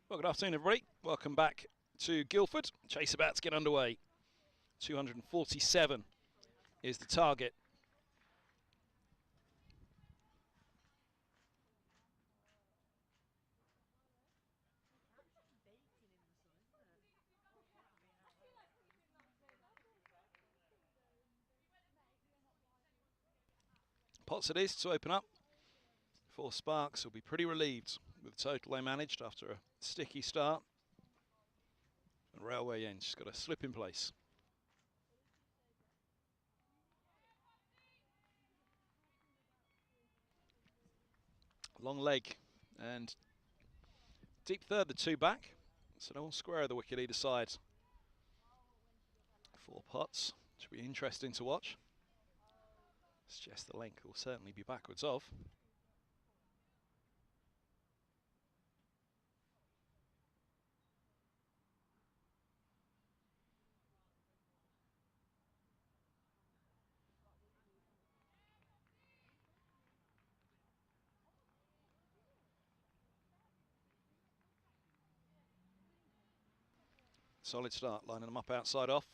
Well, good afternoon, everybody. Welcome back to Guildford. Chase about to get underway. 247 is the target. Pots it is to open up. Four Sparks will be pretty relieved with the total they managed after a sticky start. And Railway End just got a slip in place. Long leg and deep third, the two back. So no one square of the wicket either side. Four pots, should be interesting to watch. Suggest the length will certainly be backwards of. Solid start, lining them up outside off.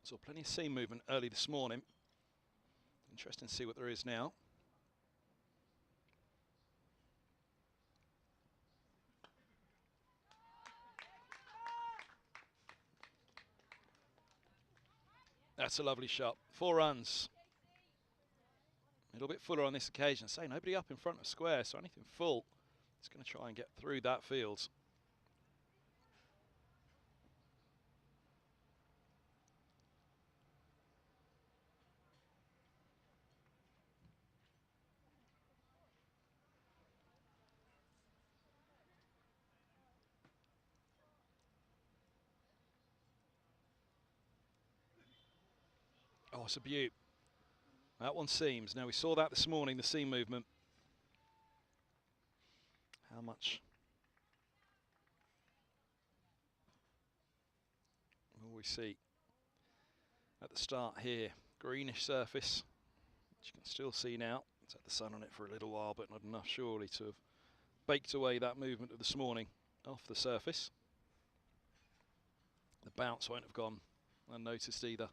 Saw plenty of seam movement early this morning. Interesting to see what there is now. That's a lovely shot. 4 runs. A little bit fuller on this occasion. Say nobody up in front of square, so anything full is going to try and get through that field. Oh, it's a beaut. That one seams. Now we saw that this morning, the seam movement. How much will we see at the start here? Greenish surface, which you can still see now. It's had the sun on it for a little while, but not enough surely to have baked away that movement of this morning off the surface. The bounce won't have gone unnoticed either.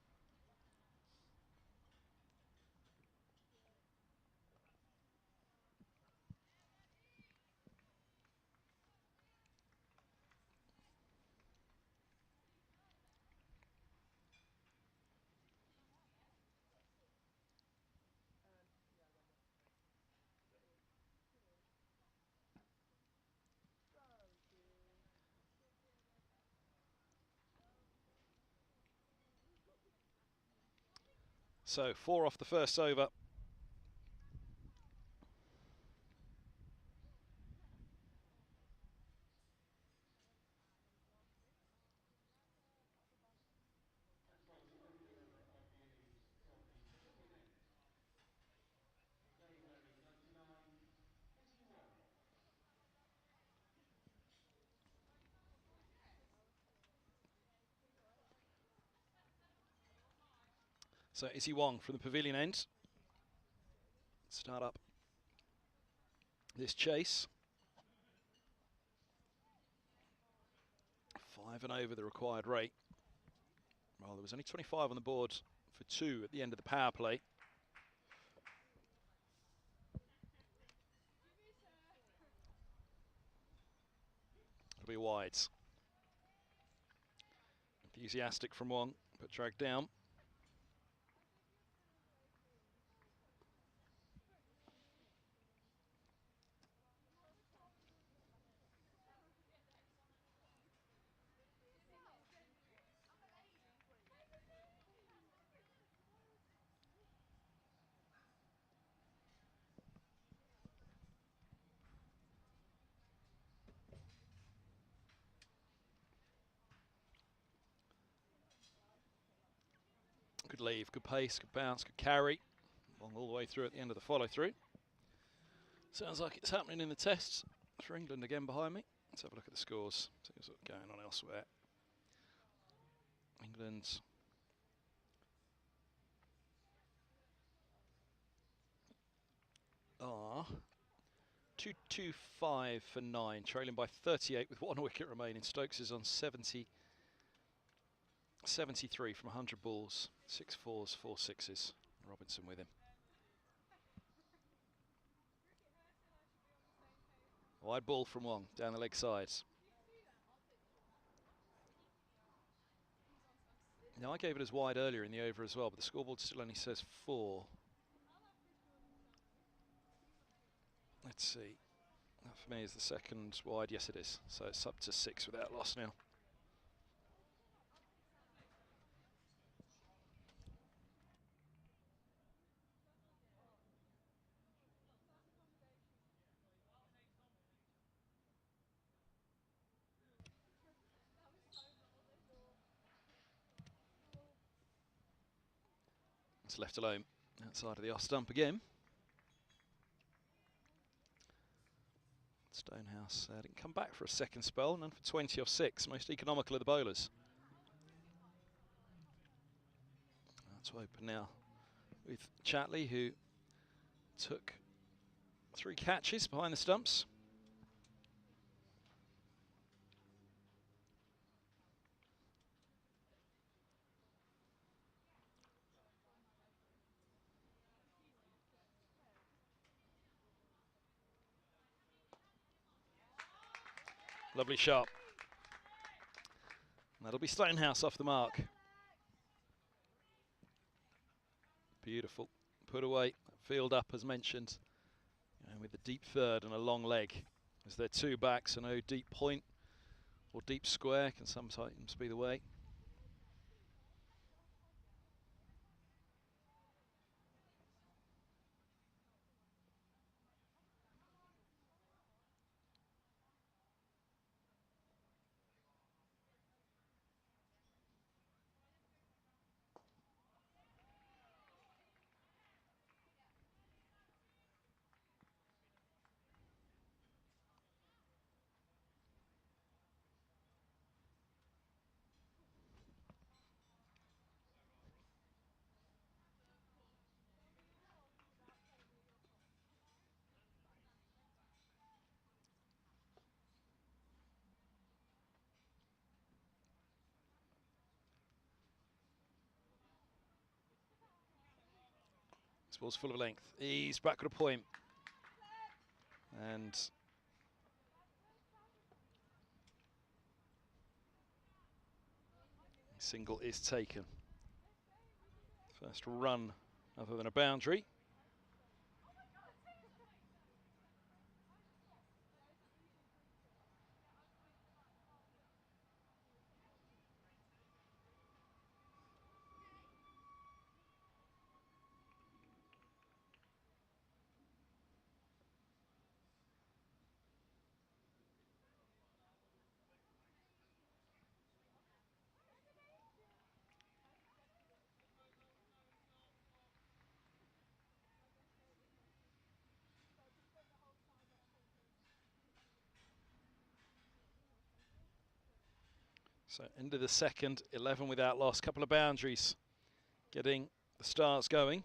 So 4 off the first over. So Izzy Wong from the pavilion end. Start up this chase. 5 and over the required rate. Well, there was only 25 on the board for 2 at the end of the power play. It'll be wide. Enthusiastic from Wong, but dragged down. Good leave, good pace, good bounce, good carry. Long all the way through at the end of the follow-through. Sounds like it's happening in the tests for England again behind me. Let's have a look at the scores, see what's going on elsewhere. England are 225 for 9, trailing by 38 with 1 wicket remaining. Stokes is on 73 from 100 balls, 6 fours, 4 sixes. Robinson with him. Wide ball from Wong, down the leg sides. Now I gave it as wide earlier in the over as well, but the scoreboard still only says 4. Let's see. That for me is the second wide. Yes, it is. So it's up to 6 without loss now. It's left alone outside of the off stump again. Stonehouse didn't come back for a second spell, none for 20 off 6, most economical of the bowlers. That's open now with Chatley, who took 3 catches behind the stumps. Lovely shot. That'll be Stonehouse off the mark. Beautiful. Put away, field up as mentioned. And with the deep third and a long leg. As they're 2 back, so no deep point or deep square can sometimes be the way. This ball's full of length. He's backward a point. And single is taken. First run other than a boundary. So into the second, 11 without loss, couple of boundaries getting the Stars going.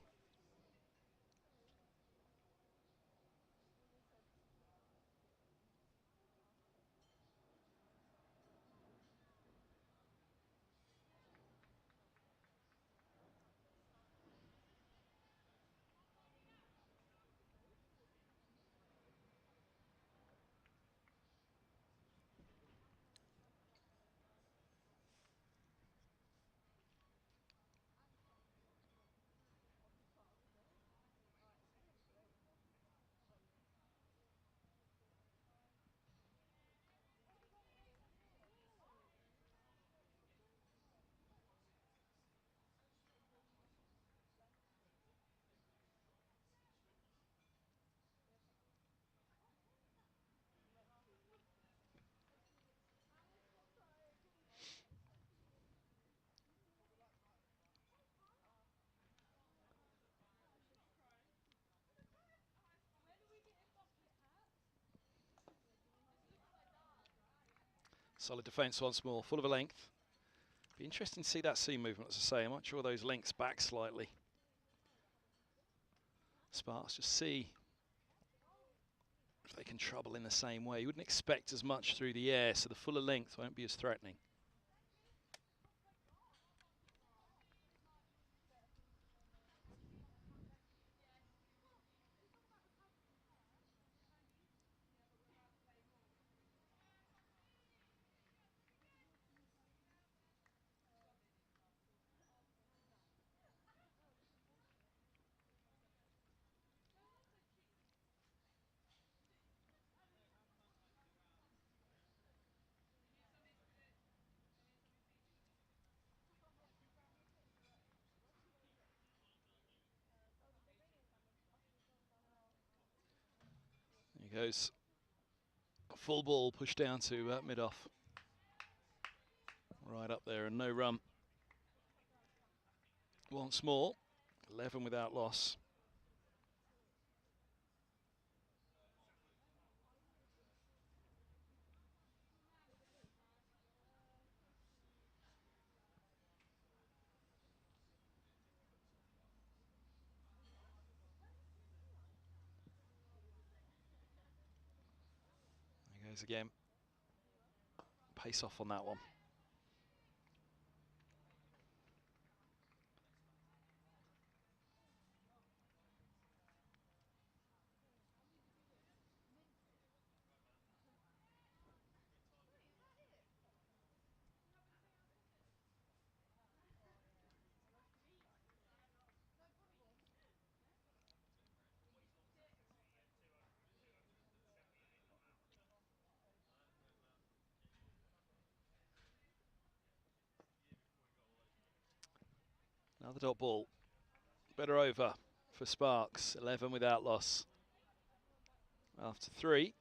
Solid defence once more, full of a length. Be interesting to see that seam movement, as I say. I might draw those lengths back slightly. Sparks just see if they can trouble in the same way. You wouldn't expect as much through the air, so the fuller length won't be as threatening. He goes full ball, pushed down to mid-off. Right up there and no run. Once more, 11 without loss. There goes again. Pace off on that one. Another dot ball. Better over for Sparks. 11 without loss. After 3.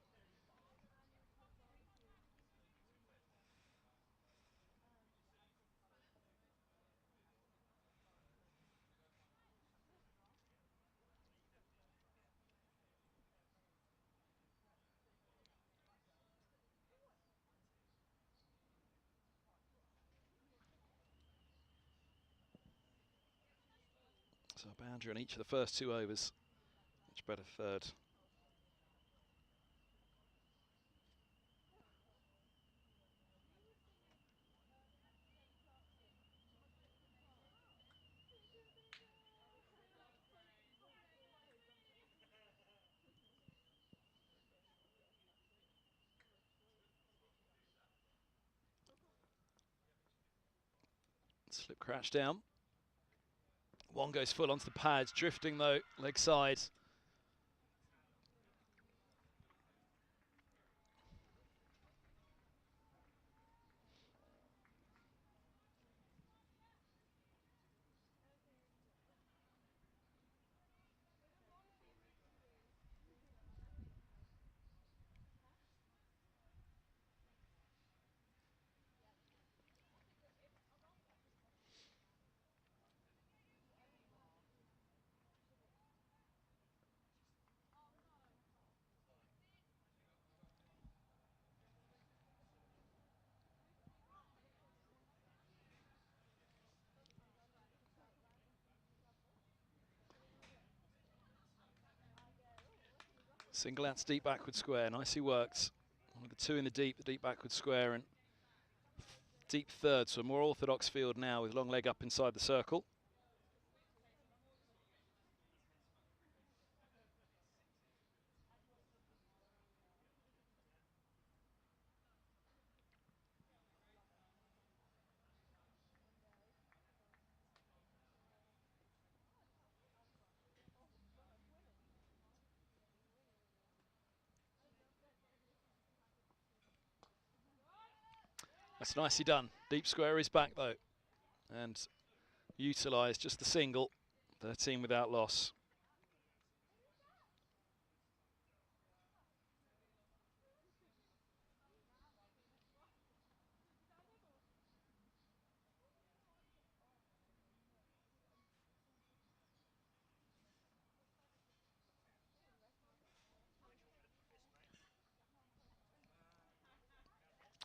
So a boundary on each of the first 2 overs. Much better third. Slip crash down. One goes full onto the pads, drifting though, leg side. Single outs deep backward square, nicely worked. One of the 2 in the deep backward square and deep third, so a more orthodox field now with long leg up inside the circle. That's nicely done. Deep square is back though, and utilised just the single. 13 without loss.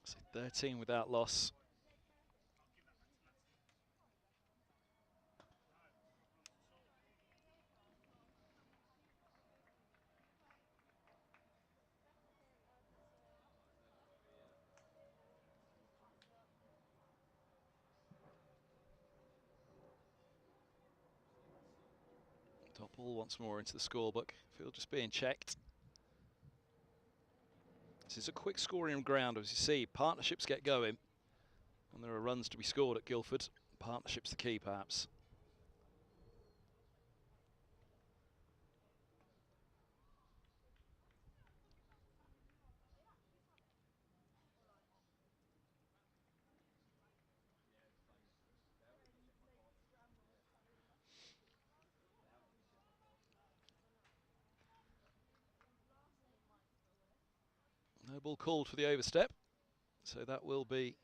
So 13 without loss. Top ball once more into the scorebook. Field just being checked. This is a quick scoring ground, as you see. Partnerships get going, and there are runs to be scored at Guildford. Partnerships the key, perhaps. No ball called for the overstep, so that will be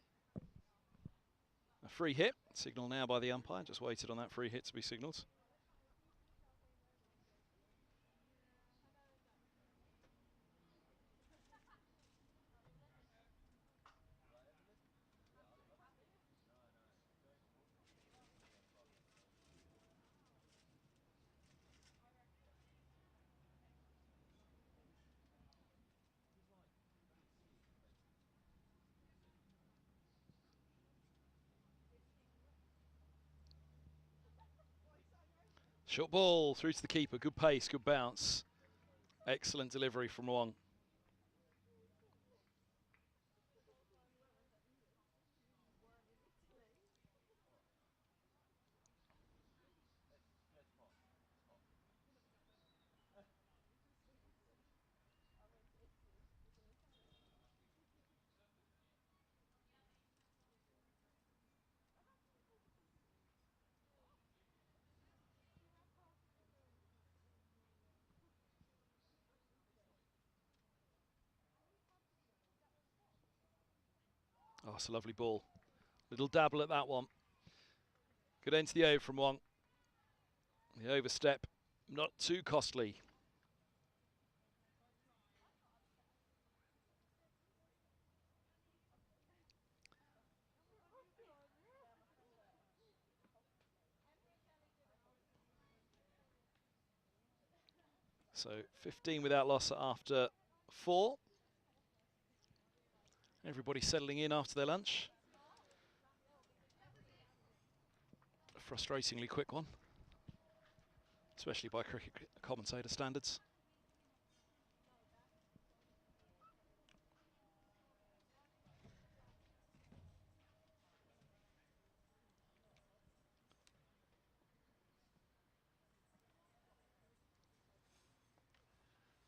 a free hit. Signal now by the umpire. Just waited on that free hit to be signalled. Short ball through to the keeper. Good pace, good bounce. Excellent delivery from Wong. Oh, it's a lovely ball. Little dabble at that one. Good end to the over from Wong. The overstep, not too costly. So 15 without loss after 4. Everybody settling in after their lunch. A frustratingly quick one, especially by cricket commentator standards.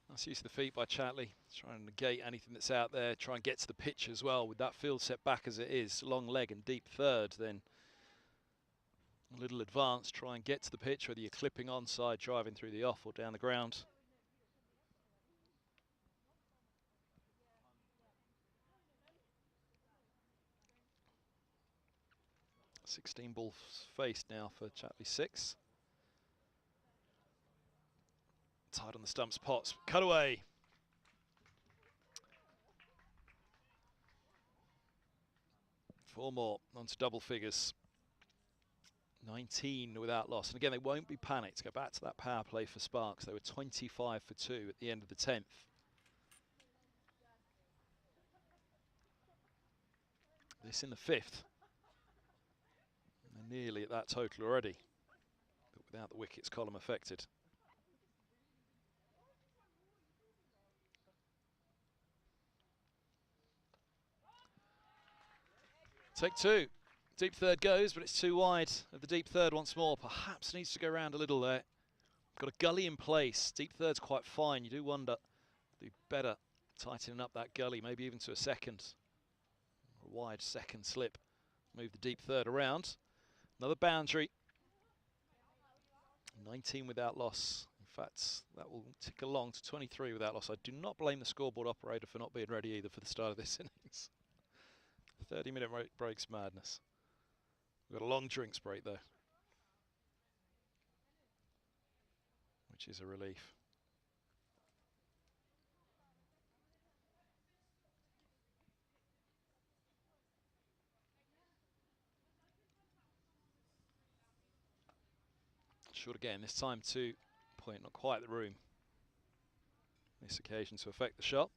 Nice use of the feet by Chatley, trying to negate anything that's out there, try and get to the pitch as well with that field set back as it is, long leg and deep third, then a little advance, try and get to the pitch, whether you're clipping onside, driving through the off or down the ground. .16 balls faced now for Chatley 6. Tied on the stumps, Potts, cut away. Four more, on to double figures. 19 without loss. And again, they won't be panicked. Go back to that power play for Sparks. They were 25 for 2 at the end of the 10th. This in the 5th. They're nearly at that total already, but without the wickets column affected. Take 2. Deep third goes, but it's too wide of the deep third once more. Perhaps needs to go around a little there. Got a gully in place. Deep third's quite fine. You do wonder, do better tightening up that gully, maybe even to a second. A wide second slip. Move the deep third around. Another boundary. 19 without loss. In fact, that will tick along to 23 without loss. I do not blame the scoreboard operator for not being ready either for the start of this innings. 30-minute break's madness. We've got a long drinks break though, which is a relief. Short again, this time to point, not quite the room. This occasion to affect the shot.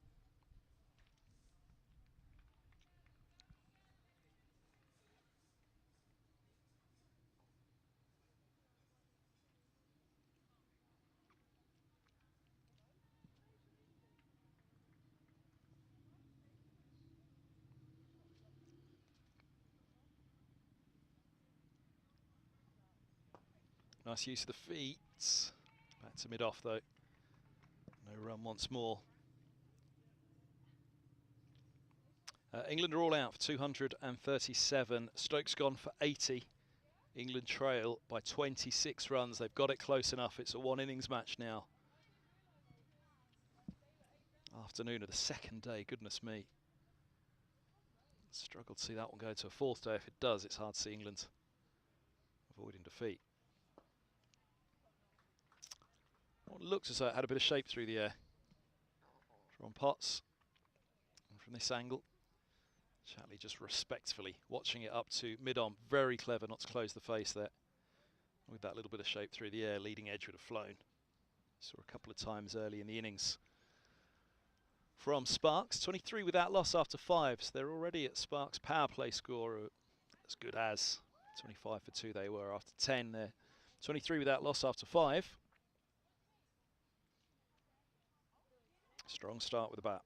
Nice use of the feet. Back to mid-off though. No run once more. England are all out for 237. Stokes gone for 80. England trail by 26 runs. They've got it close enough. It's a one innings match now. Afternoon of the second day, goodness me. Struggled to see that one go to a fourth day. If it does, it's hard to see England avoiding defeat. Well, it looks as though it had a bit of shape through the air. From Potts. And from this angle, Chatley just respectfully watching it up to mid-on. Very clever not to close the face there. With that little bit of shape through the air, leading edge would have flown. Saw a couple of times early in the innings. From Sparks, 23 without loss after 5. So they're already at Sparks' power play score as good as 25 for 2 they were after 10. They're 23 without loss after 5. Strong start with the bat.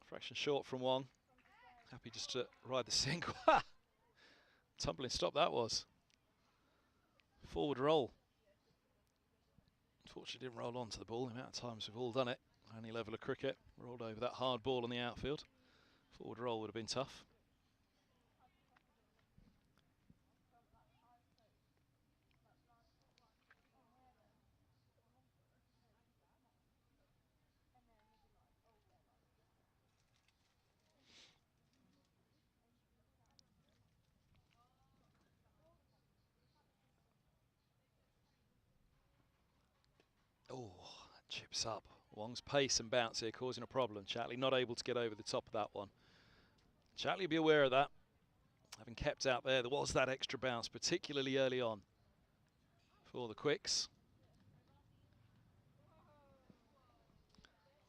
Fraction short from Wong. Happy just to ride the single. Tumbling stop that was. Forward roll. Unfortunately didn't roll onto the ball. The amount of times we've all done it. Any level of cricket. Rolled over that hard ball on the outfield. Forward roll would have been tough. Oh, chips up. Wong's pace and bounce here causing a problem. Chatley not able to get over the top of that one. Chatley will be aware of that. Having kept out there was that extra bounce, particularly early on for the quicks.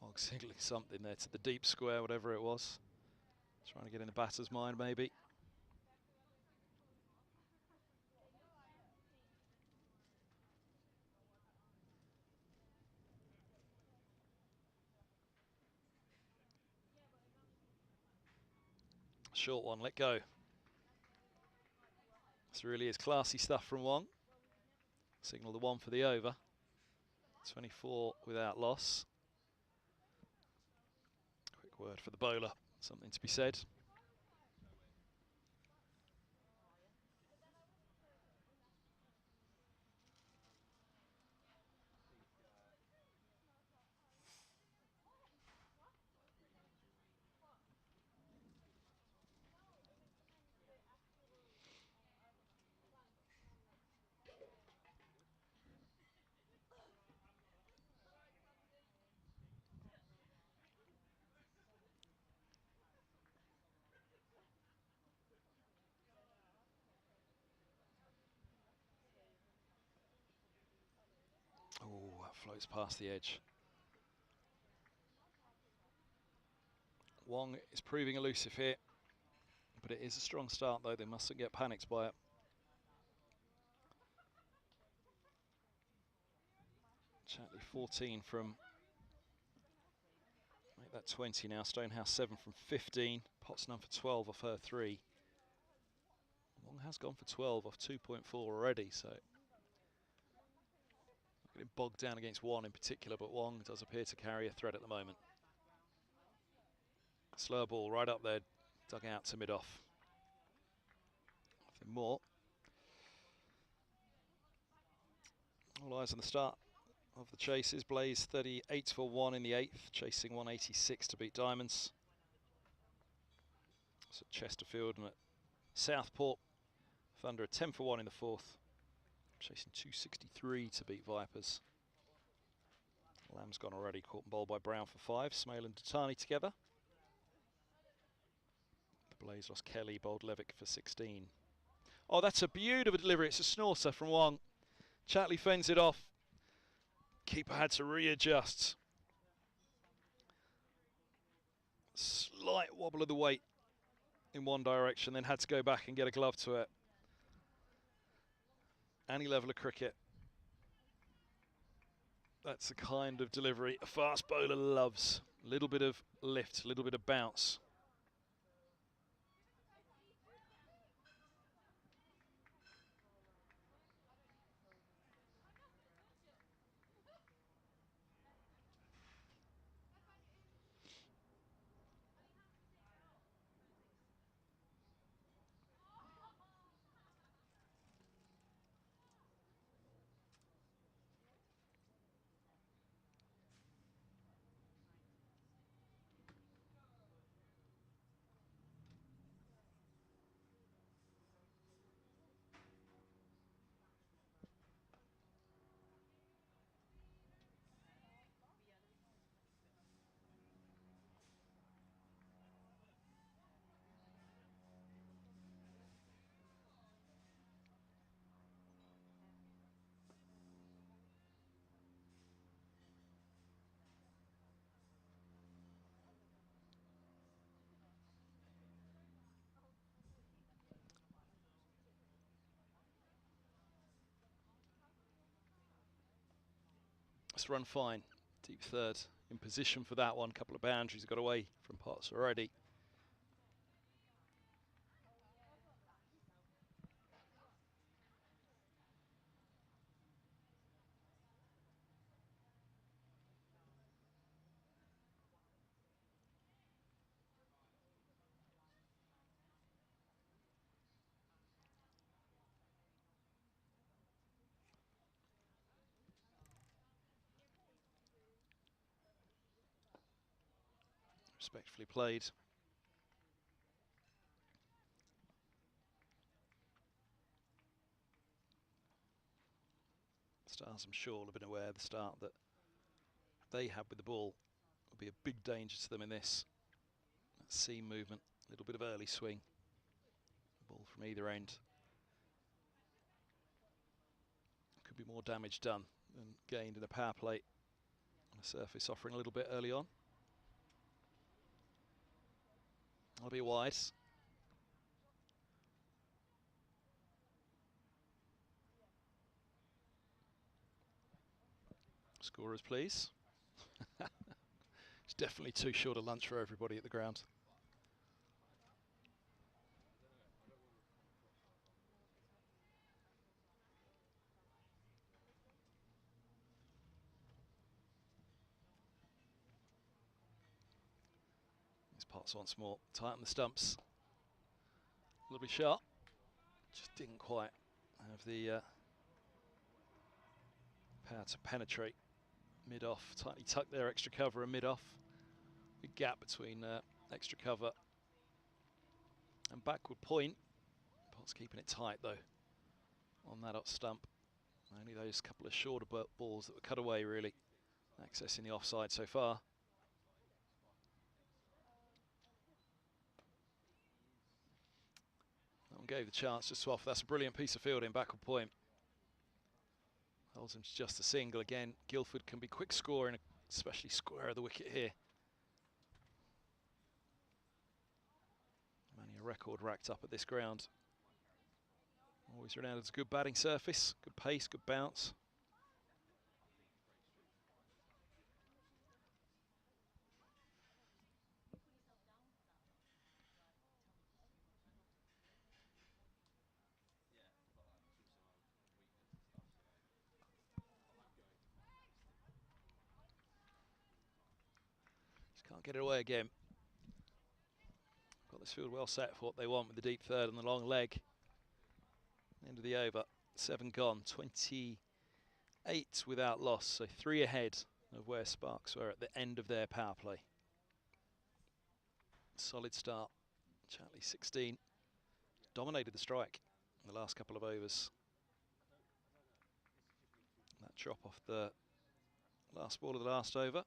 Wong signaling something there to the deep square, whatever it was. Trying to get in the batter's mind, maybe. Short one, let go. This really is classy stuff from Wong. Signal the one for the over. 24 without loss. Quick word for the bowler, something to be said. Oh, that floats past the edge. Wong is proving elusive here, but it is a strong start though. They mustn't get panicked by it. Chatley 14 from, make that 20 now. Stonehouse 7 from 15. Potts none for 12 off her 3. Wong has gone for 12 off 2.4 already, so getting bogged down against one in particular, but Wong does appear to carry a threat at the moment. Slow ball right up there, dug out to mid-off. Nothing more. All eyes on the start of the chases. Blaze 38 for 1 in the 8th, chasing 186 to beat Diamonds. So Chesterfield and at Southport. Thunder are 10 for 1 in the fourth. Chasing 263 to beat Vipers. Lamb's gone already, caught and bowled by Brown for 5. Smale and Dutani together. The Blaze lost Kelly, bowled Levick for 16. Oh, that's a beautiful delivery. It's a snorter from Wong. Chatley fends it off. Keeper had to readjust. Slight wobble of the weight in one direction, then had to go back and get a glove to it. Any level of cricket. That's the kind of delivery a fast bowler loves. A little bit of lift, a little bit of bounce. It's run fine. Deep third in position for that one. Couple of boundaries got away from Potts already. Respectfully played. Stars, I'm sure, have been aware of the start that they had with the ball would be a big danger to them in this. That seam movement, a little bit of early swing. Ball from either end. Could be more damage done than gained in a power play on a surface offering a little bit early on. I'll be wise. Scorers, please. It's definitely too short a lunch for everybody at the ground. These Potts once more. Tighten the stumps. Lovely shot. Just didn't quite have the power to penetrate. Mid-off. Tightly tucked there, extra cover and mid-off. Big gap between extra cover and backward point. Potts keeping it tight though on that up stump. Only those couple of shorter balls that were cut away really accessing the offside so far. That one gave the chance just to off. That's a brilliant piece of fielding, backward point. Holds him to just a single again. Guildford can be quick scoring, especially square of the wicket here. Many a record racked up at this ground. Always renowned as a good batting surface, good pace, good bounce. Just can't get it away again. Got this field well set for what they want with the deep third and the long leg. End of the over, 7 gone, 28 without loss, so 3 ahead of where Sparks were at the end of their power play. Solid start. Chatley 16, dominated the strike in the last couple of overs. That drop off the last ball of the last over.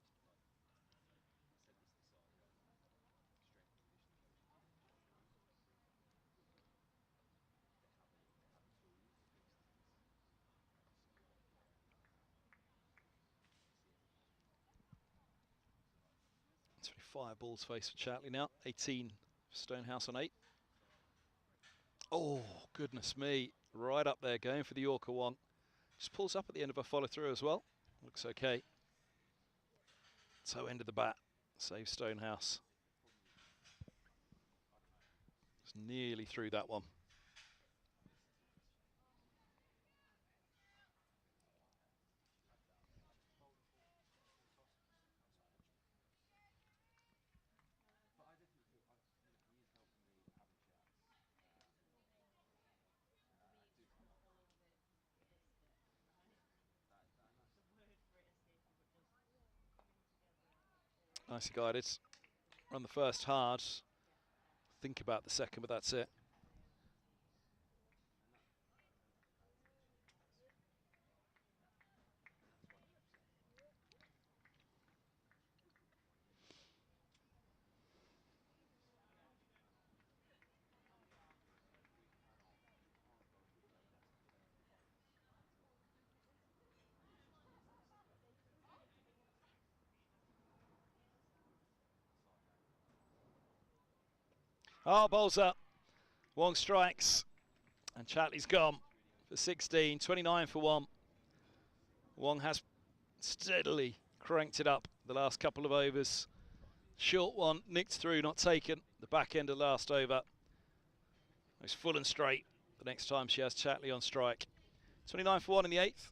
It's 5 balls faced for Chatley now. 18 for Stonehouse on 8. Oh, goodness me. Right up there, going for the Yorker one. Just pulls up at the end of a follow through as well. Looks okay. So end of the bat. Save Stonehouse. It's nearly through that one. Nicely guided. Run the first hard. Think about the second, but that's it. Oh, bowls up. Wong strikes. And Chatley's gone for 16. 29 for 1. Wong has steadily cranked it up the last couple of overs. Short one, nicked through, not taken. The back end of the last over. It's full and straight the next time she has Chatley on strike. 29 for 1 in the 8th.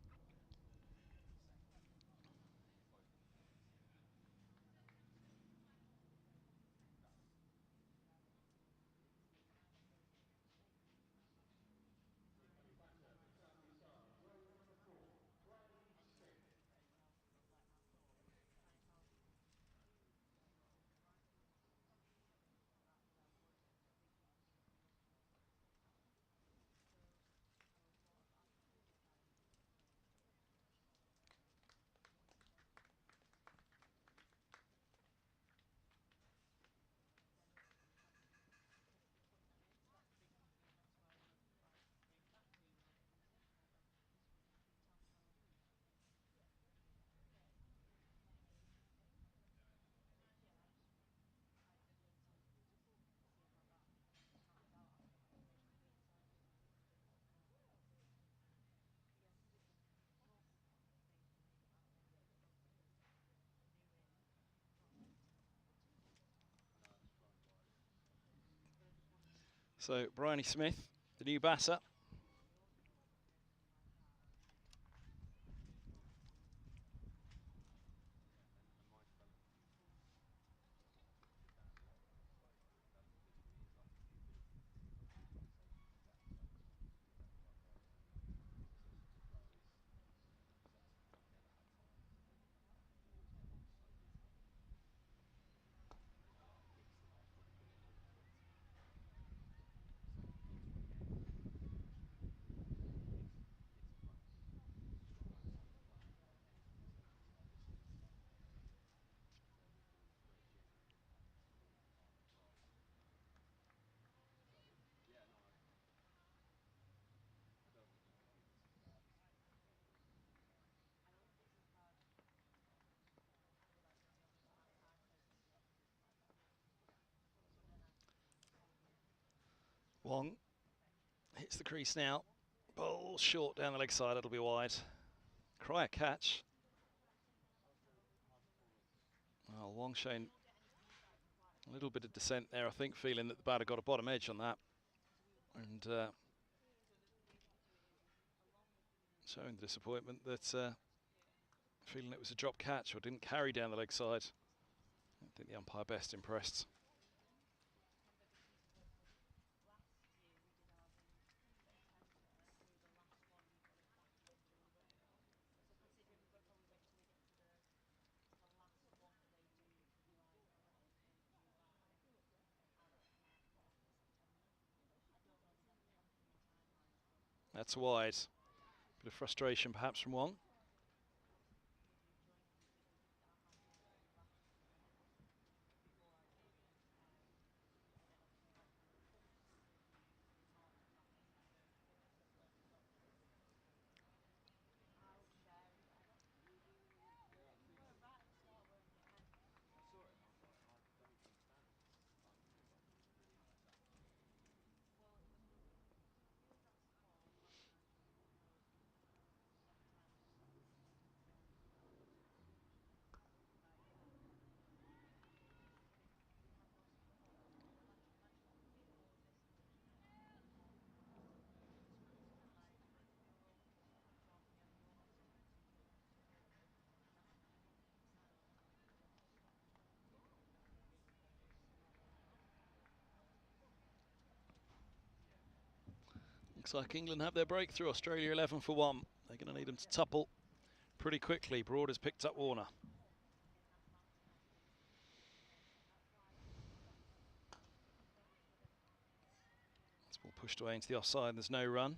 So Bryony Smith, the new batter. Wong hits the crease now. Ball short down the leg side, it'll be wide. Cry a catch. Well, Wong showing a little bit of descent there, I think, feeling that the batter got a bottom edge on that. And showing the disappointment that feeling it was a drop catch or didn't carry down the leg side. I think the umpire best impressed. That's wide. Bit of frustration perhaps from Wong. Looks like England have their breakthrough. Australia 11 for 1. They're going to need them to topple pretty quickly. Broad has picked up Warner. This ball pushed away into the offside. There's no run.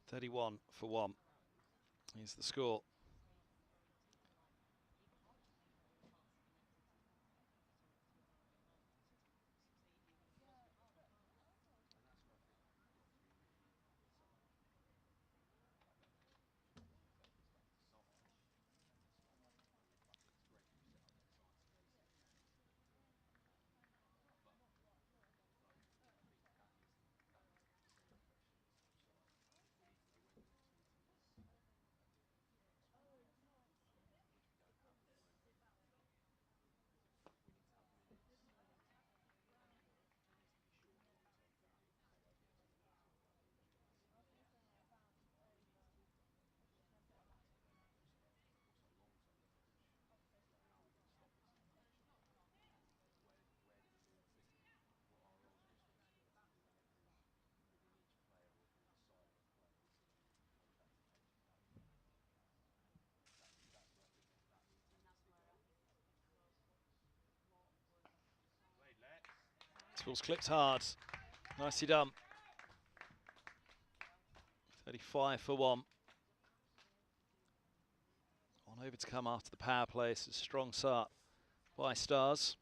(31 for 1). Here's the score. This ball's clipped hard. Nicely done. 35 for 1. On over to come after the power play. It's a strong start by Stars.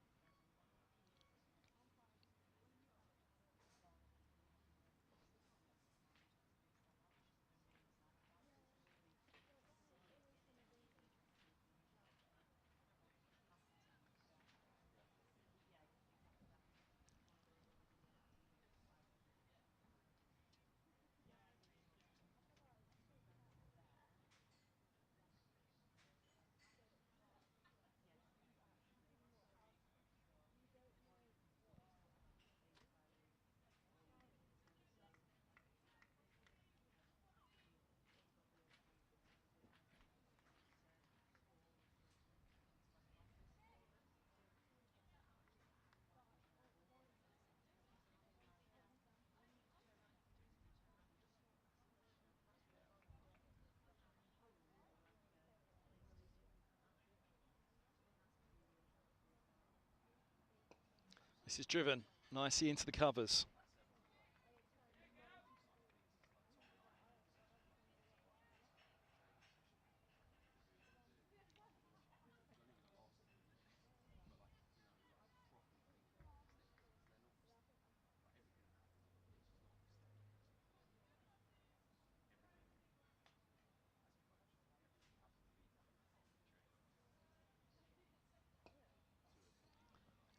This is driven nicely into the covers.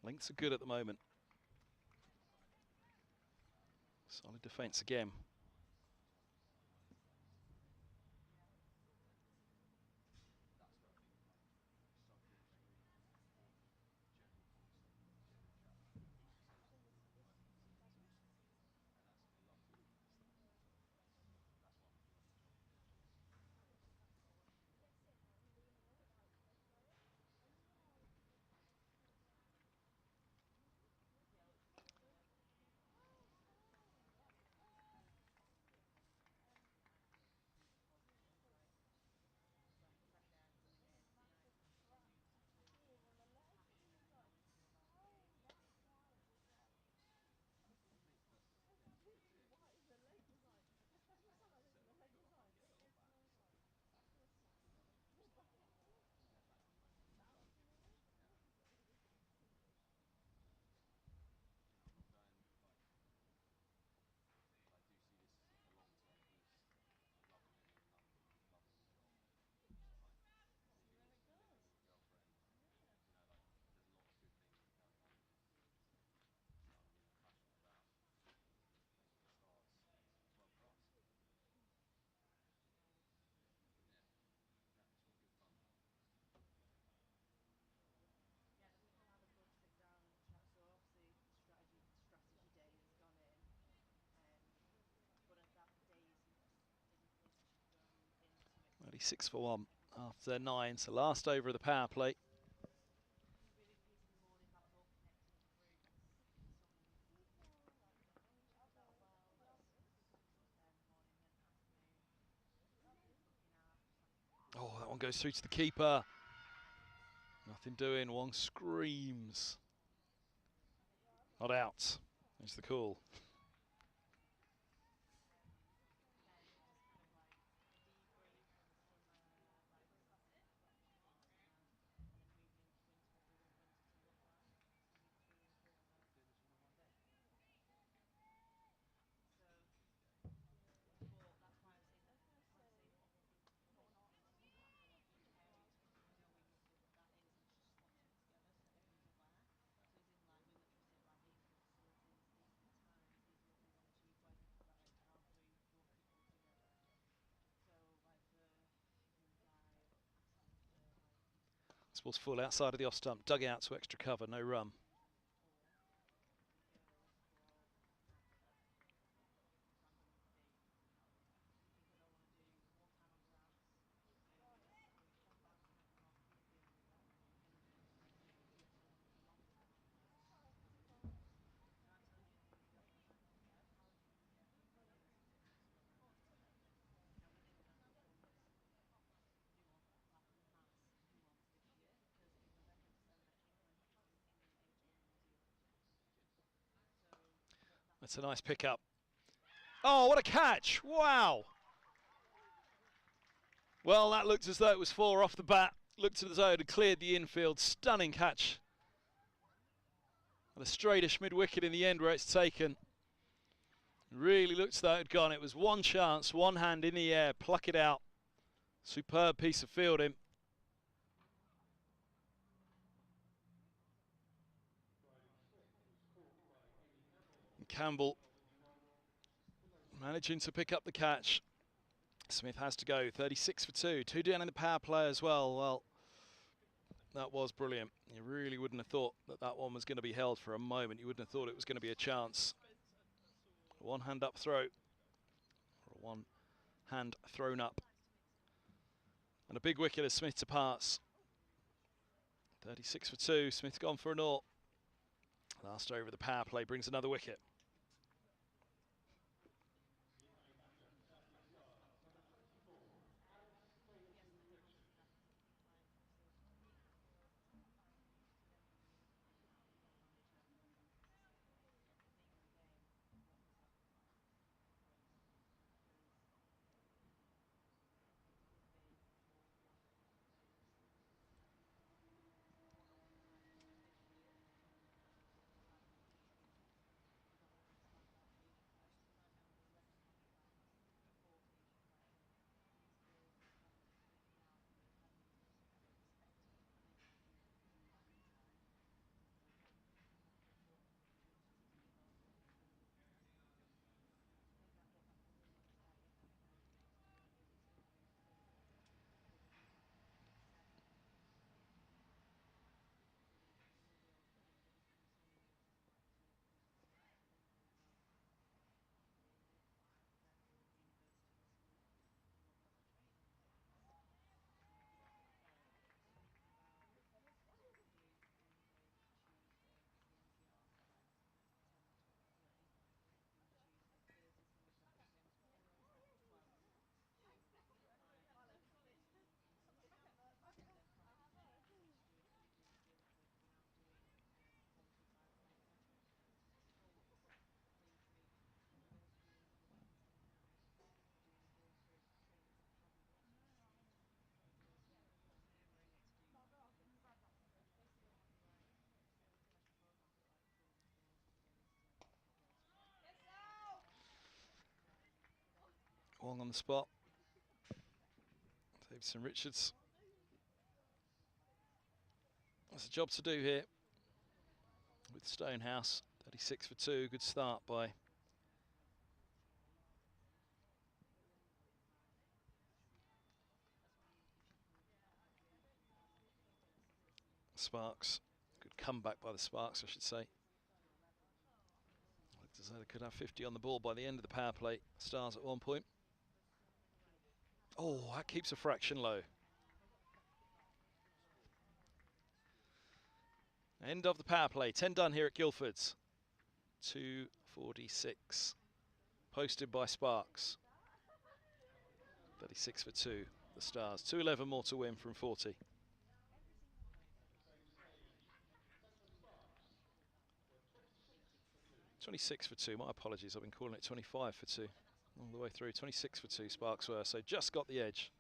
Lengths are good at the moment. Solid defence again. 36 for 1 after their 9. So last over of the power play. Oh, that one goes through to the keeper. Nothing doing. Wong screams. Not out. There's the call. This ball's full outside of the off stump. Dug out to extra cover. No run. That's a nice pickup. Oh, what a catch! Wow! Well, that looked as though it was 4 off the bat. Looked as though it had cleared the infield. Stunning catch. And a straightish mid-wicket in the end where it's taken. Really looked as though it had gone. It was one chance, one hand in the air, pluck it out. Superb piece of fielding. And Campbell managing to pick up the catch. Smith has to go. 36 for 2. 2 down in the power play as well. Well, that was brilliant. You really wouldn't have thought that that one was going to be held for a moment. You wouldn't have thought it was going to be a chance. One hand up throw. Or one hand thrown up. And a big wicket as Smith to pass. 36 for 2. Smith gone for a naught. Last over the power play brings another wicket. Wong on the spot. Davidson Richards. There's a job to do here with Stonehouse. 36 for 2. Good start by Sparks. Good comeback by the Sparks, I should say. Looked as though they could have 50 on the ball by the end of the power play. Stars at one point. Oh, that keeps a fraction low. End of the power play. 10 done here at Guildford's. 2:46. Posted by Sparks. 36 for 2. The Stars. 2:11 more to win from 40. .26 for 2. My apologies. I've been calling it 25 for 2 all the way through. 26 for 2. Sparks were, so just got the edge.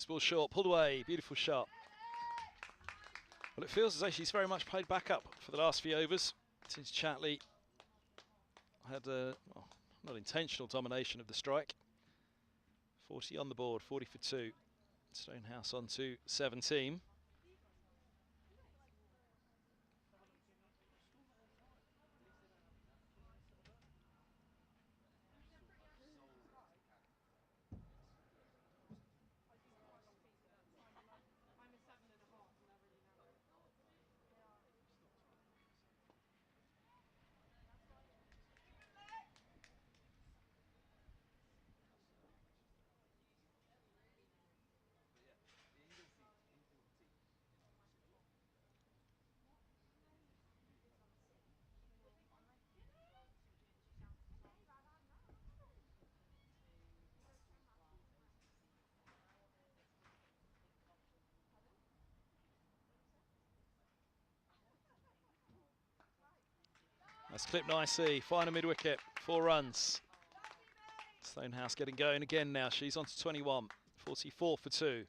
This ball's short, pulled away, beautiful shot. Well, it feels as though she's very much played back up for the last few overs since Chatley had a well, not intentional domination of the strike. 40 on the board, 40 for 2. Stonehouse on to 17. That's clipped nicely. Final mid-wicket, 4 runs. Stonehouse getting going again now. She's on to 21, 44 for 2.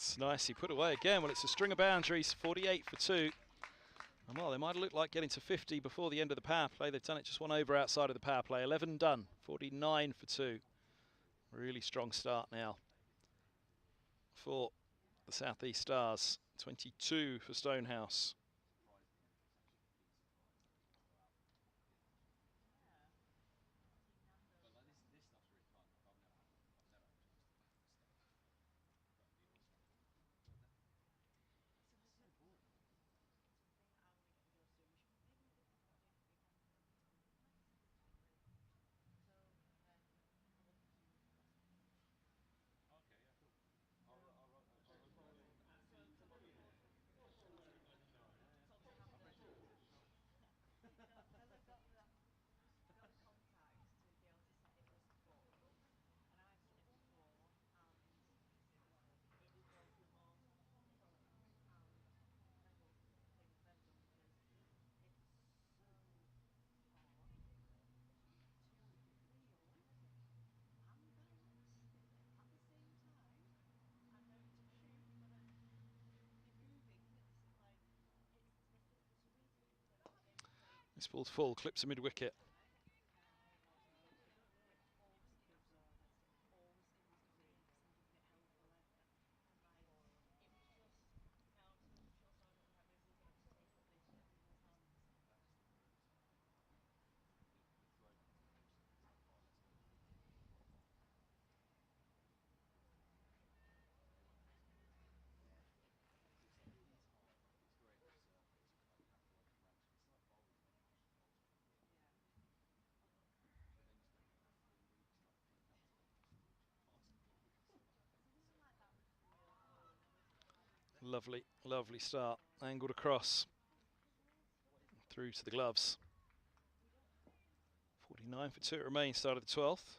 That's nice. He put away again. Well, it's a string of boundaries, 48 for 2. And well, they might have looked like getting to 50 before the end of the power play. They've done it just one over outside of the power play. 11 done, 49 for 2. Really strong start now for the South East Stars. 22 for Stonehouse. This ball's full, clips a mid-wicket. Lovely, lovely start. Angled across. Through to the gloves. 49 for 2 it remains, start of the 12th.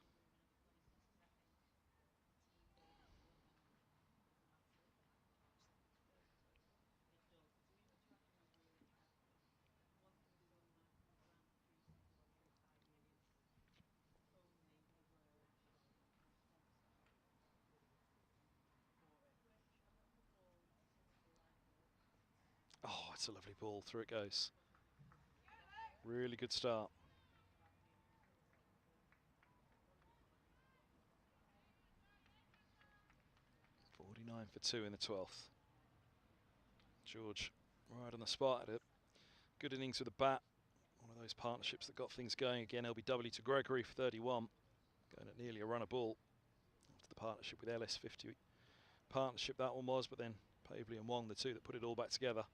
Oh, it's a lovely ball, through it goes. Really good start. 49 for 2 in the 12th. George right on the spot at it. Good innings with the bat. One of those partnerships that got things going again. LBW to Gregory for 31. Going at nearly a run a ball. After the partnership with Ellis, 50 partnership that one was, but then Pavley and Wong, the two that put it all back together.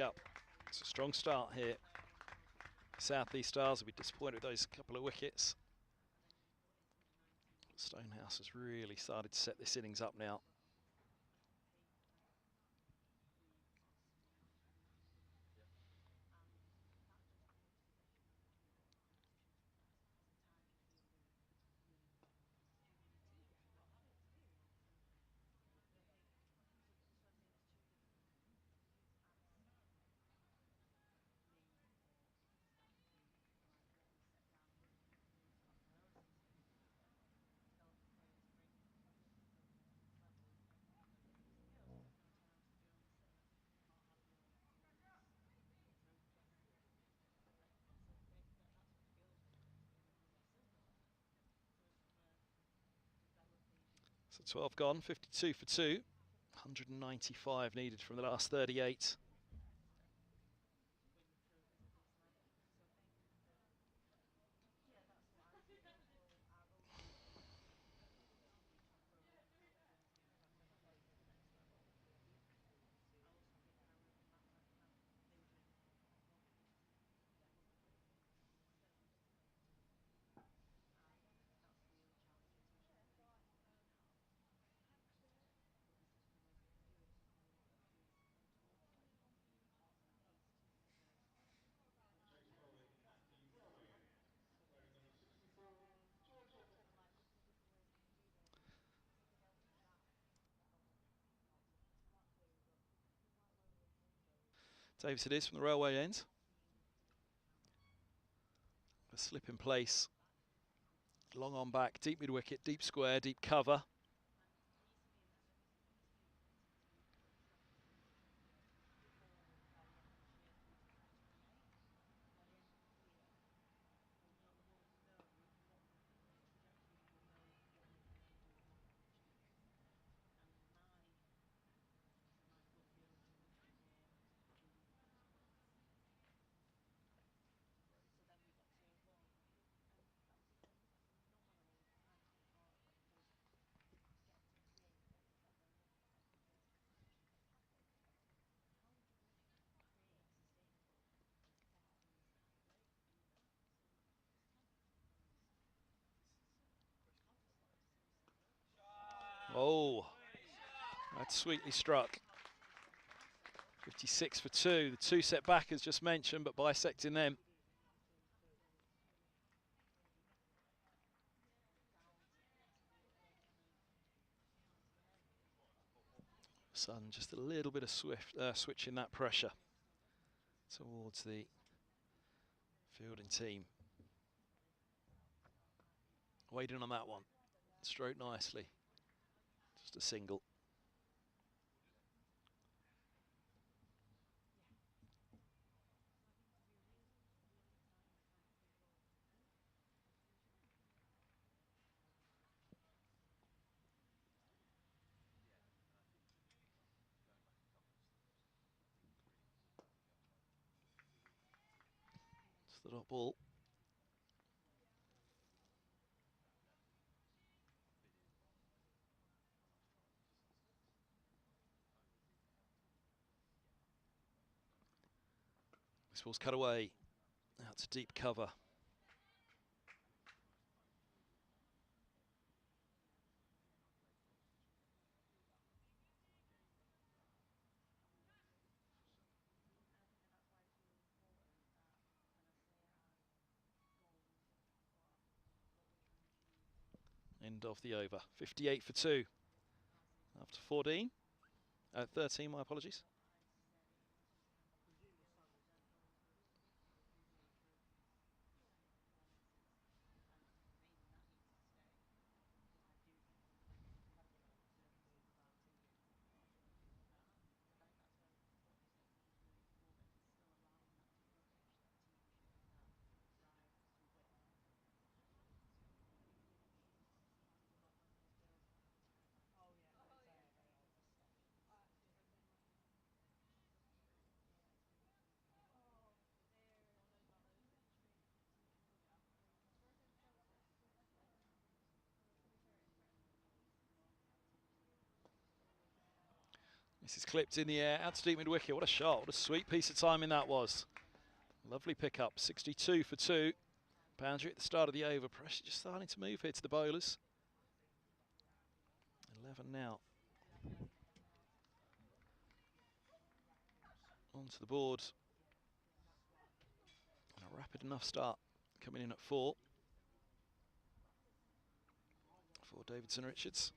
Up. It's a strong start here. South East Stars will be disappointed with those couple of wickets. Stonehouse has really started to set this innings up now. So 12 gone, 52 for 2. 195 needed from the last 38. Davis it is from the railway end. A slip in place. Long on back, deep mid wicket, deep square, deep cover. Oh, that's sweetly struck. 56 for 2. The 2 set back as just mentioned, but bisecting them. Sun just a little bit of switching that pressure towards the fielding team. Waiting on that one. Stroked nicely. Just a single. It's the dot ball. This ball's cut away. Out to deep cover. End of the over. 58 for 2. After 13, my apologies. This is clipped in the air, out to deep mid wicket. What a shot, what a sweet piece of timing that was. Lovely pickup, 62 for 2. Boundary at the start of the over. Pressure just starting to move here to the bowlers. 11 now. Onto the board. And a rapid enough start coming in at 4 for Davidson Richards.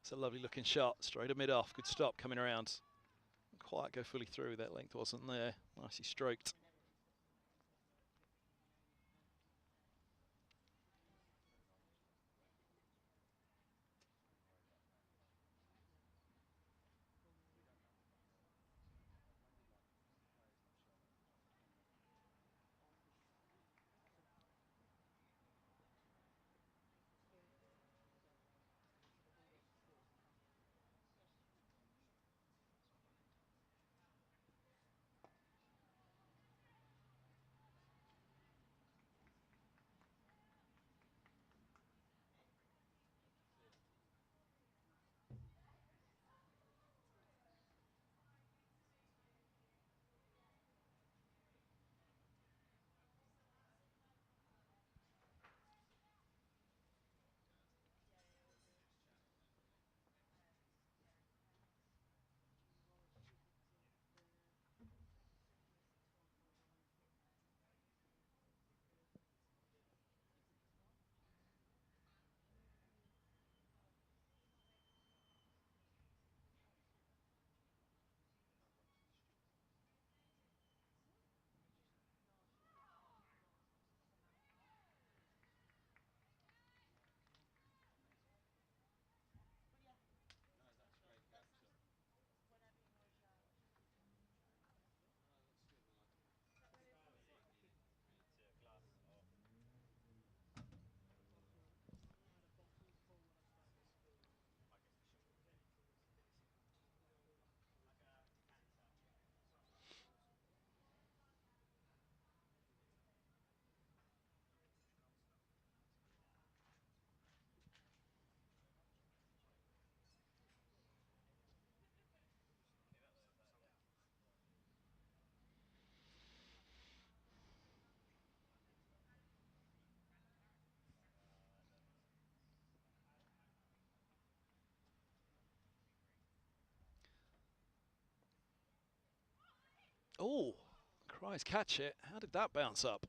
It's a lovely looking shot, straight to mid-off. Good stop coming around. Didn't quite go fully through, that length wasn't there. Nicely stroked. Oh, Cries catch it. How did that bounce up?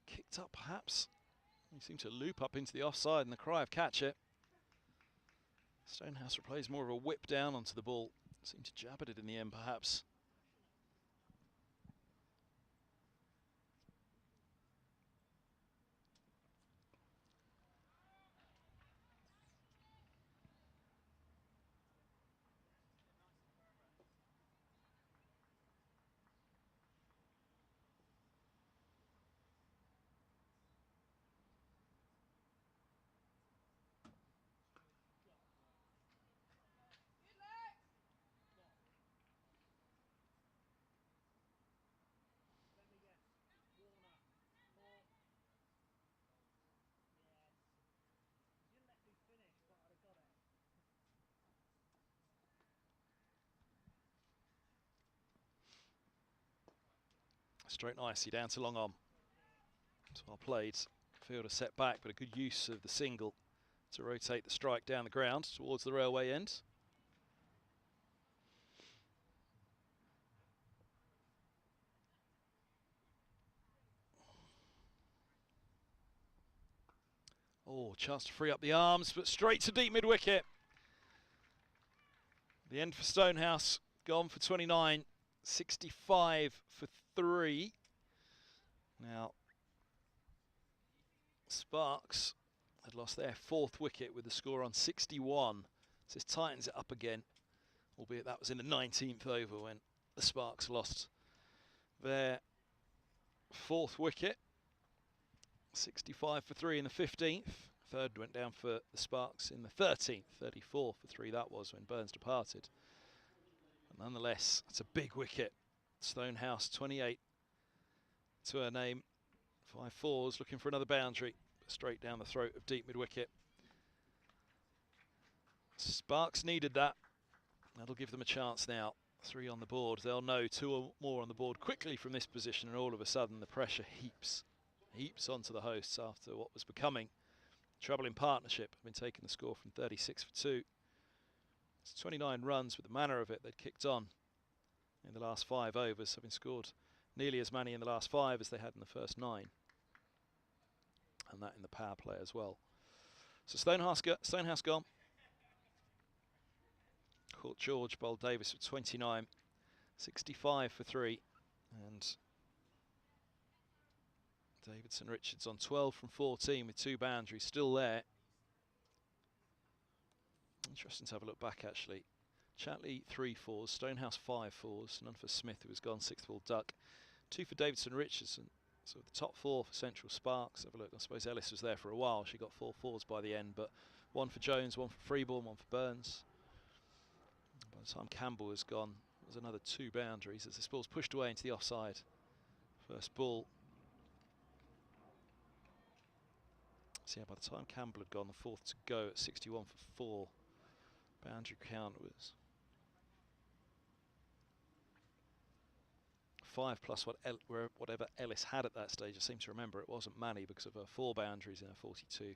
Kicked up, perhaps. He seemed to loop up into the offside, and the Cry have catch it. Stonehouse plays more of a whip down onto the ball. Seemed to jab at it in the end, perhaps. Straight nicely down to long on. It's well played. Fielder set back, but a good use of the single to rotate the strike down the ground towards the railway end. Oh, chance to free up the arms, but straight to deep mid-wicket. The end for Stonehouse, gone for 29, 65 for 3. Now, Sparks had lost their 4th wicket with the score on 61. So this tightens it up again, albeit that was in the 19th over when the Sparks lost their 4th wicket. 65 for 3 in the 15th. 3rd went down for the Sparks in the 13th. 34 for 3 that was when Burns departed. But nonetheless, it's a big wicket. Stonehouse 28 to her name. 5 fours, looking for another boundary. Straight down the throat of deep mid-wicket. Sparks needed that. That'll give them a chance now. 3 on the board. They'll know 2 or more on the board quickly from this position, and all of a sudden the pressure heaps onto the hosts after what was becoming trouble in partnership. Having taken the score from 36 for 2. It's 29 runs with the manner of it. They'd kicked on in the last 5 overs, having scored nearly as many in the last 5 as they had in the first 9. And that in the power play as well. So Stonehouse gone. Caught George, bowled Davis for 29, 65 for 3. And Davidson Richards on 12 from 14 with 2 boundaries, still there. Interesting to have a look back actually. Chatley 3 fours, Stonehouse 5 fours, none for Smith who was gone, 6th ball duck. 2 for Davidson Richardson. So the top 4 for Central Sparks. Have a look. I suppose Ellis was there for a while. She got 4 fours by the end, but 1 for Jones, 1 for Freeborn, 1 for Burns. By the time Campbell was gone, there was another 2 boundaries as this ball's pushed away into the offside. First ball. So yeah, by the time Campbell had gone, the 4th to go at 61 for 4. Boundary count was 5 plus whatever Ellis had at that stage. I seem to remember it wasn't many because of her 4 boundaries in her 42.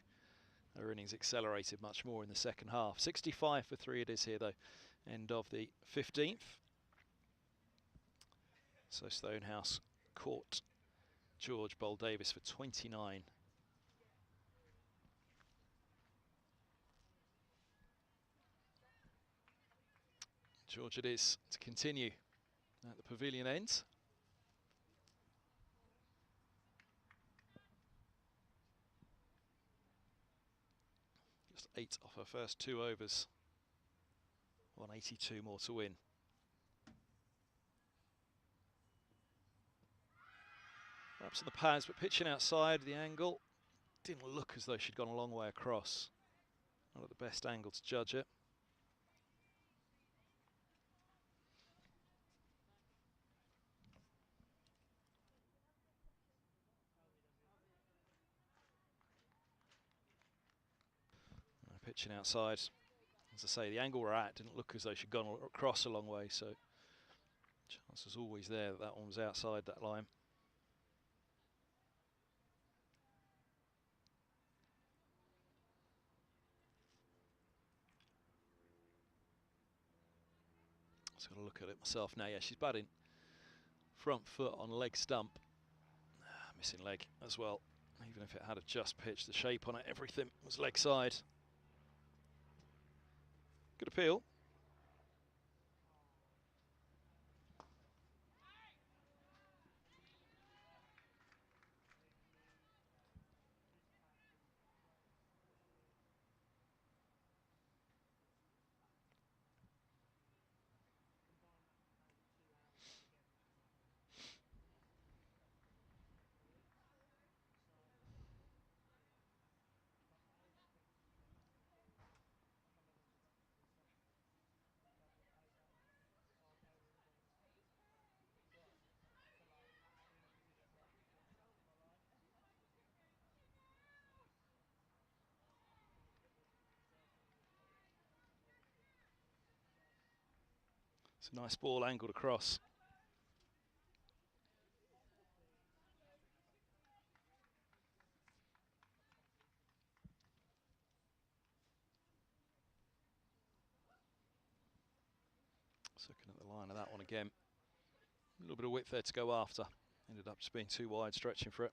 Her innings accelerated much more in the second half. 65 for 3 it is here though. End of the 15th. So Stonehouse caught George, bowled Davis for 29. George it is to continue at the pavilion end. Just 8 off her first 2 overs. 182 more to win. Perhaps on the pads, but pitching outside the angle. Didn't look as though she'd gone a long way across. Not at the best angle to judge it. Pitching outside. As I say, the angle we're at didn't look as though she'd gone across a long way, so chance was always there that one was outside that line. Just got to look at it myself now. Yeah, she's batting front foot on leg stump. Missing leg as well. Even if it had a just pitch, the shape on it, everything was leg side. Good appeal. It's a nice ball angled across. Looking at the line of that one again. A little bit of width there to go after. Ended up just being too wide, stretching for it.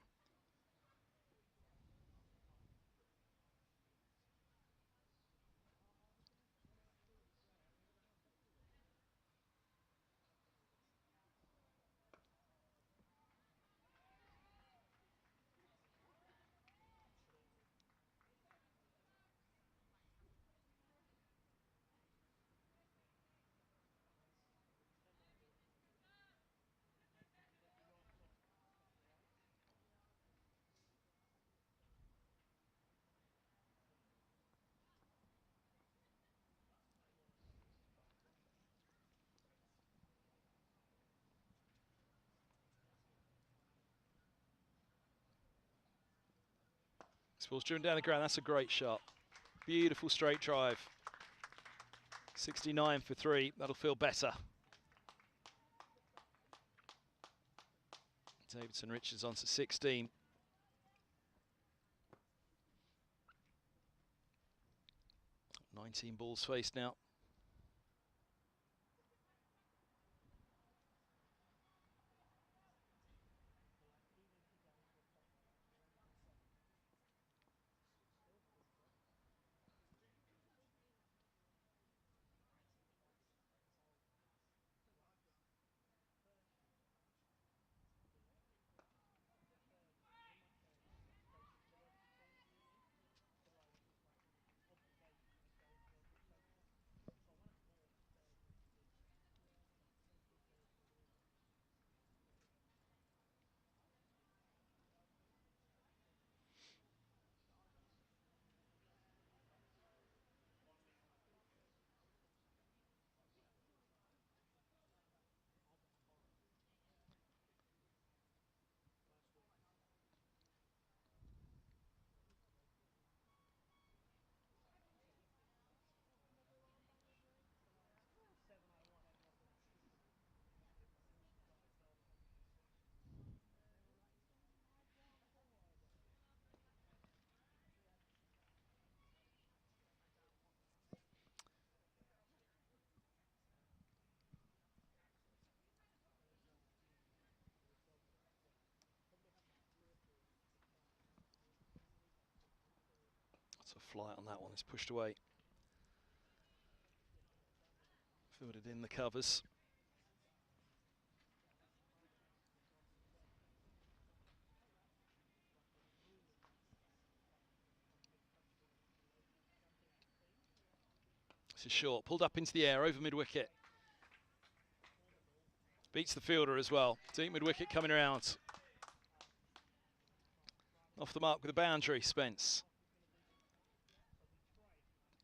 This ball's driven down the ground. That's a great shot. Beautiful straight drive. 69 for 3. That'll feel better. Davidson Richards on to 16. $19 balls faced now. That's a flight on that one. It's pushed away. Fielded in the covers. This is short. Pulled up into the air over mid-wicket. Beats the fielder as well. Deep mid-wicket coming around. Off the mark with a boundary, Spence.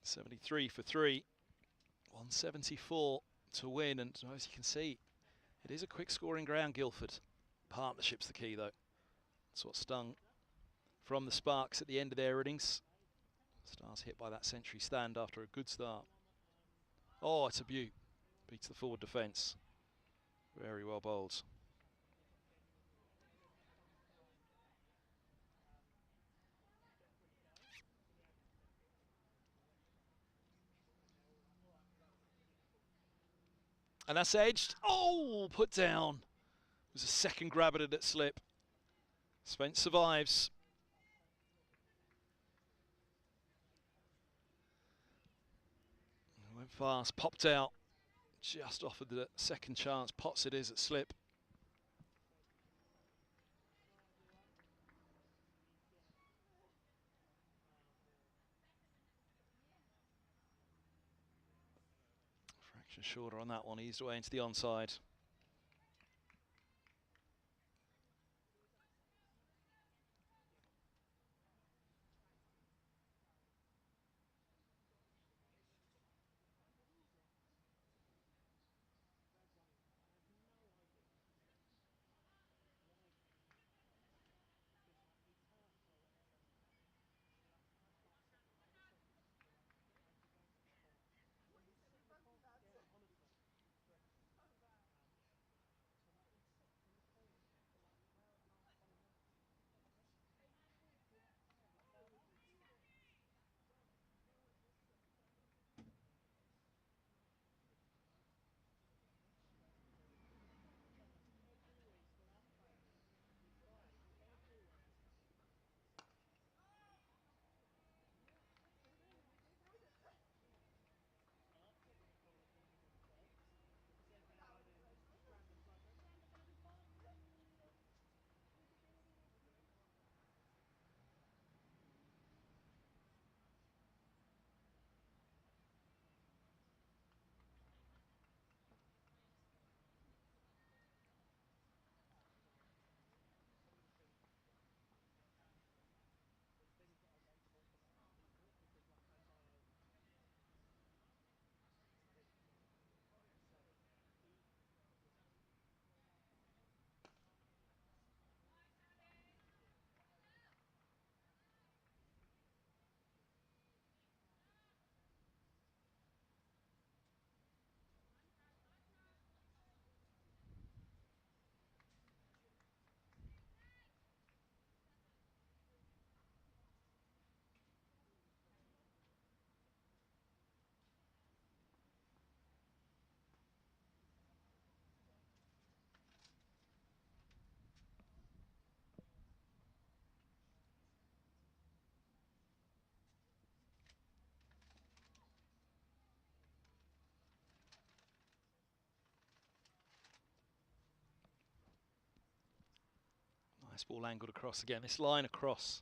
73 for 3. 174 to win, and as you can see, it is a quick scoring ground, Guildford. Partnership's the key, though. That's what stung from the Sparks at the end of their innings. Stars hit by that century stand after a good start. Oh, it's a beaut. Beats the forward defence. Very well bowled. And that's edged. Oh, put down. It was a second grab at it at slip. Spence survives. Went fast, popped out. Just offered the second chance. Potts it is at slip. Fraction shorter on that one, eased away into the onside. Nice ball angled across again. This line across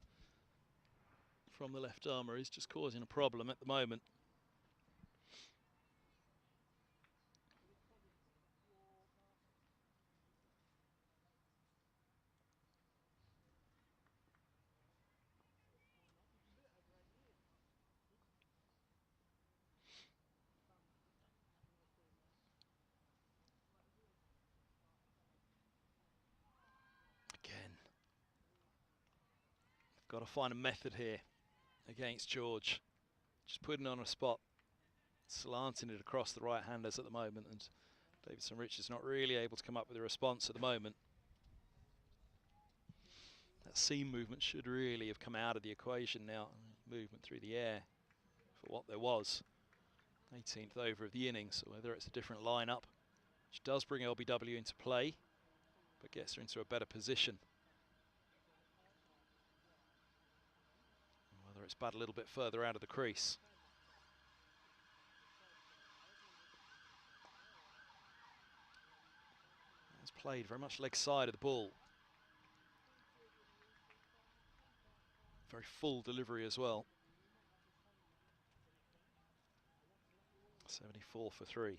from the left armour is just causing a problem at the moment. Again, got to find a method here against George. Just putting on a spot, slanting it across the right-handers at the moment, and Davidson Richards not really able to come up with a response at the moment. That seam movement should really have come out of the equation now. Movement through the air for what there was. 18th over of the innings, so whether it's a different lineup, which does bring LBW into play, but gets her into a better position. Whether it's bat a little bit further out of the crease. It's played very much leg side of the ball. Very full delivery as well. 74 for 3.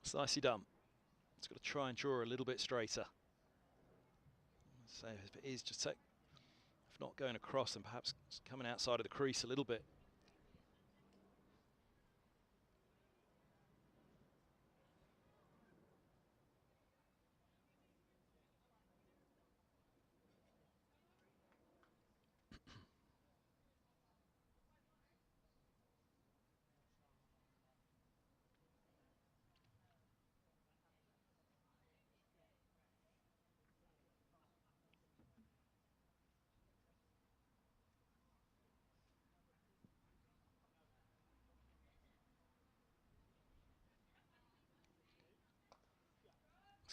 It's nicely done. It's got to try and draw a little bit straighter. So if it is just take, if not going across, then perhaps coming outside of the crease a little bit.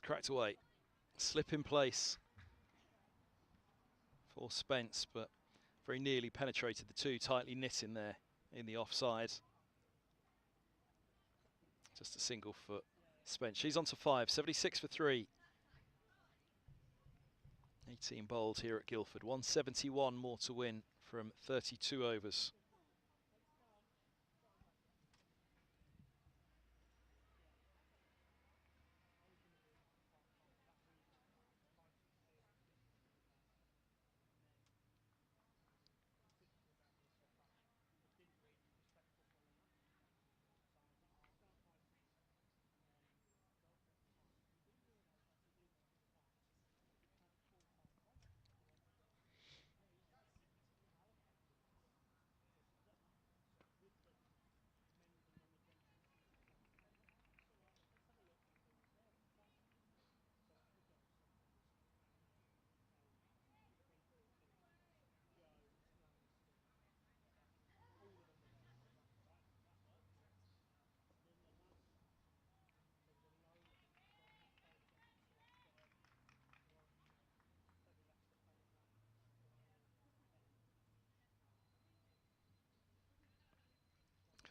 It's cracked away. Slip in place for Spence, but very nearly penetrated the two, tightly knit in there in the offside. Just a single foot. Spence, she's on to 5, 76 for 3. 18 bowled here at Guildford, 171 more to win from 32 overs.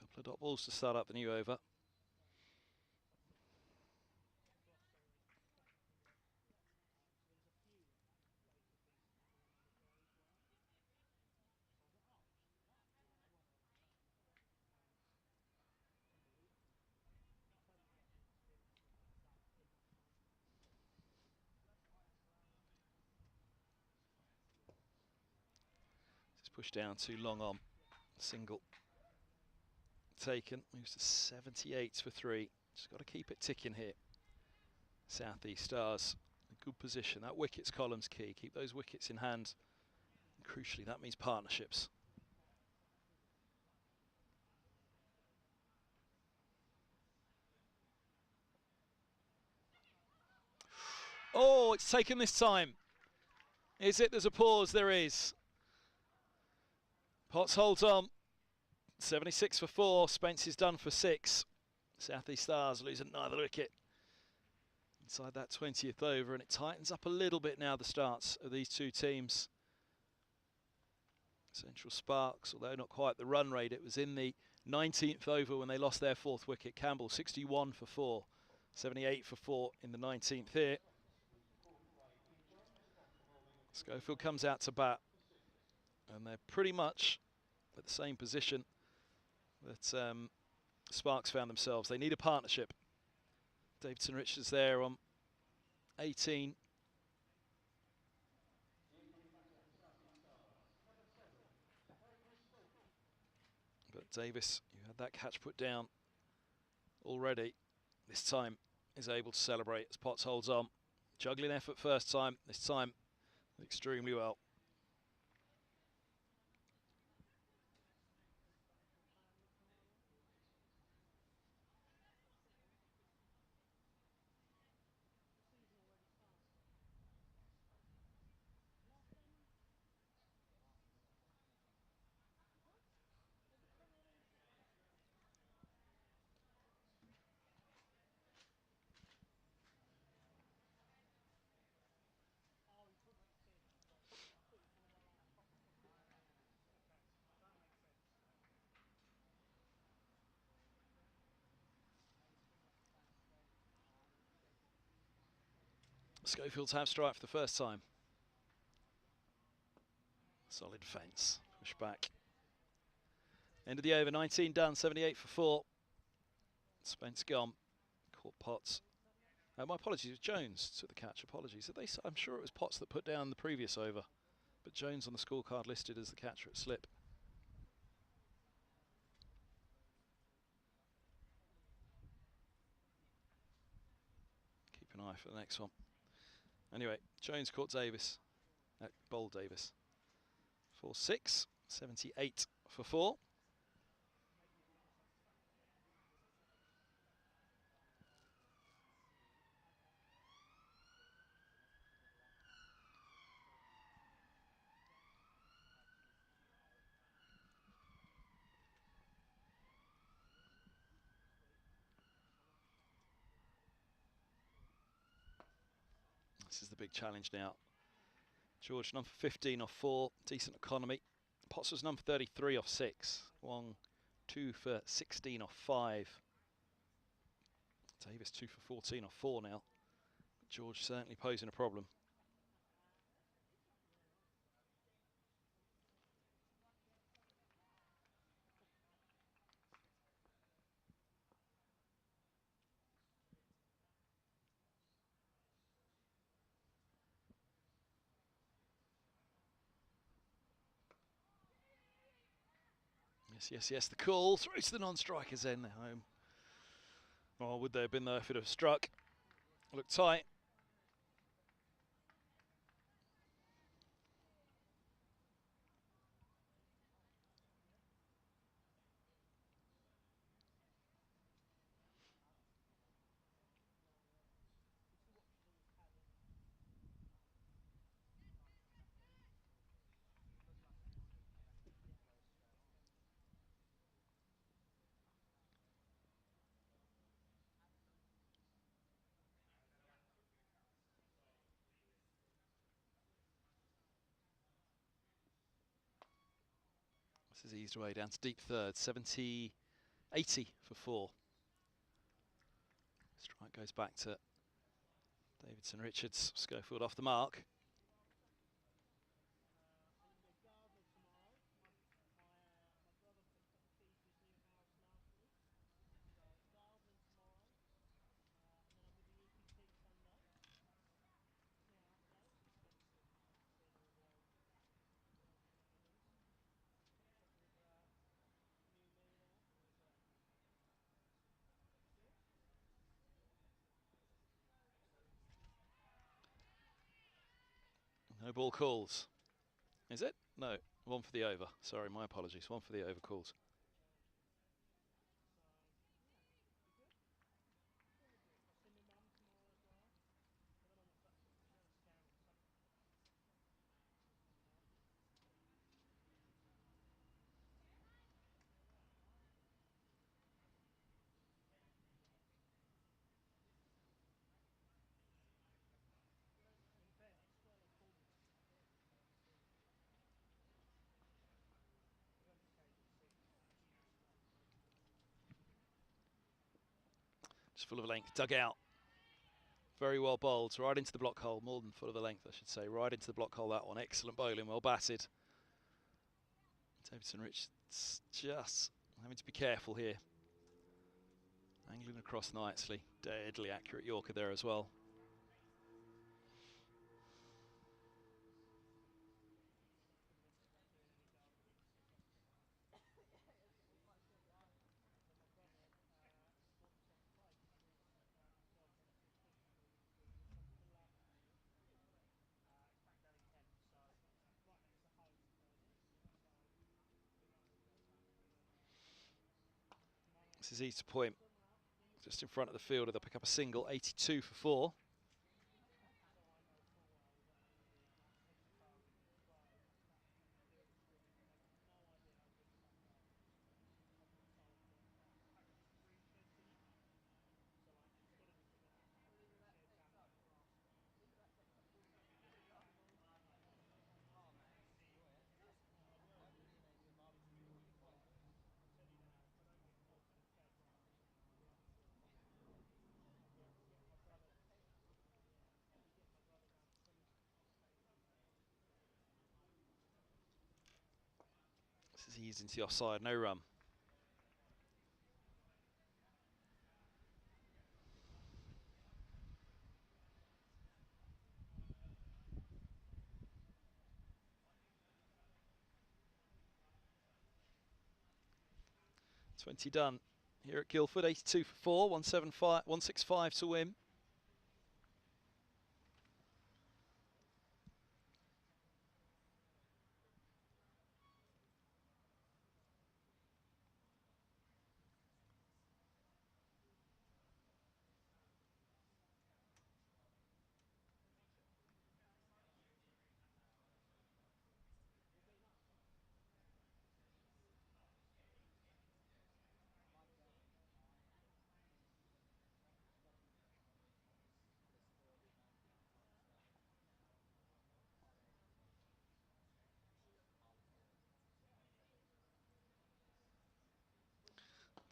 Couple of dot balls to start up the new over. Just pushed down too long on. Single taken. Moves to 78 for 3. Just got to keep it ticking here. South East Stars, a good position. That wickets column's key. Keep those wickets in hand. And crucially, that means partnerships. Oh, it's taken this time. Is it? There's a pause. There is. Potts holds on. 76 for 4. Spence is done for 6. South East Stars lose another wicket inside that 20th over, and it tightens up a little bit now, the starts of these two teams. Central Sparks, although not quite the run rate, it was in the 19th over when they lost their 4th wicket. Campbell 61 for 4, 78 for 4 in the 19th here. Schofield comes out to bat, and they're pretty much at the same position that Sparks found themselves. They need a partnership. Davidson Richards there on 18. But Davis, who had that catch put down already, this time is able to celebrate as Potts holds on. Juggling effort first time, this time extremely well. Schofield's half strike for the first time. Solid fence, push back. End of the over, 19 done, 78 for 4. Spence gone, caught Potts. My apologies, Jones took the catch, apologies. I'm sure it was Potts that put down the previous over, but Jones on the scorecard listed as the catcher at slip. Keep an eye for the next one. Anyway, Jones caught Davis, bowled Davis. For 6, 78 for 4. big challenge now. George, number 15 off 4, decent economy. Potts was number 33 off 6. Wong, 2 for 16 off 5. Davis, 2 for 14 off 4 now. George certainly posing a problem. Yes, the call through to the non-strikers then, they're home. Oh, would they have been there if it had struck? Looked tight. This is eased away down to deep third, 70, 80 for 4. Strike goes back to Davidson Richards. Schofield off the mark. No ball calls. Is it? No. One for the over. Sorry, my apologies. One for the over calls. Just full of length. Dug out. Very well bowled. Right into the block hole. More than full of the length, I should say. Right into the block hole, that one. Excellent bowling. Well batted. Davidson Richards just having to be careful here. Angling across nicely. Deadly accurate Yorker there as well. This is Easter Point, just in front of the fielder. They'll pick up a single, 82 for 4. This is eased into the offside, no run. Twenty done here at Guildford, 82 for 4, 175, 165 to win.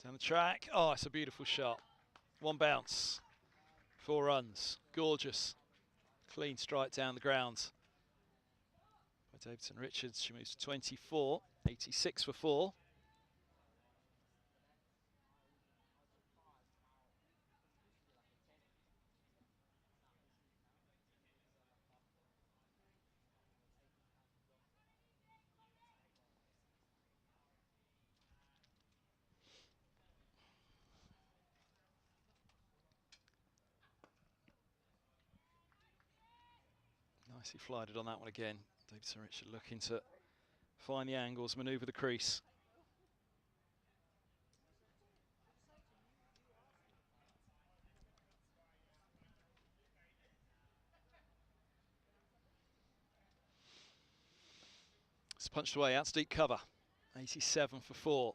Down the track. Oh, it's a beautiful shot. One bounce. 4 runs. Gorgeous. Clean strike down the ground by Davidson Richards. She moves to 24. 86 for 4. Nicely flighted on that one again. Davidson Richard looking to find the angles, manoeuvre the crease. It's punched away, out to deep cover. 87 for 4.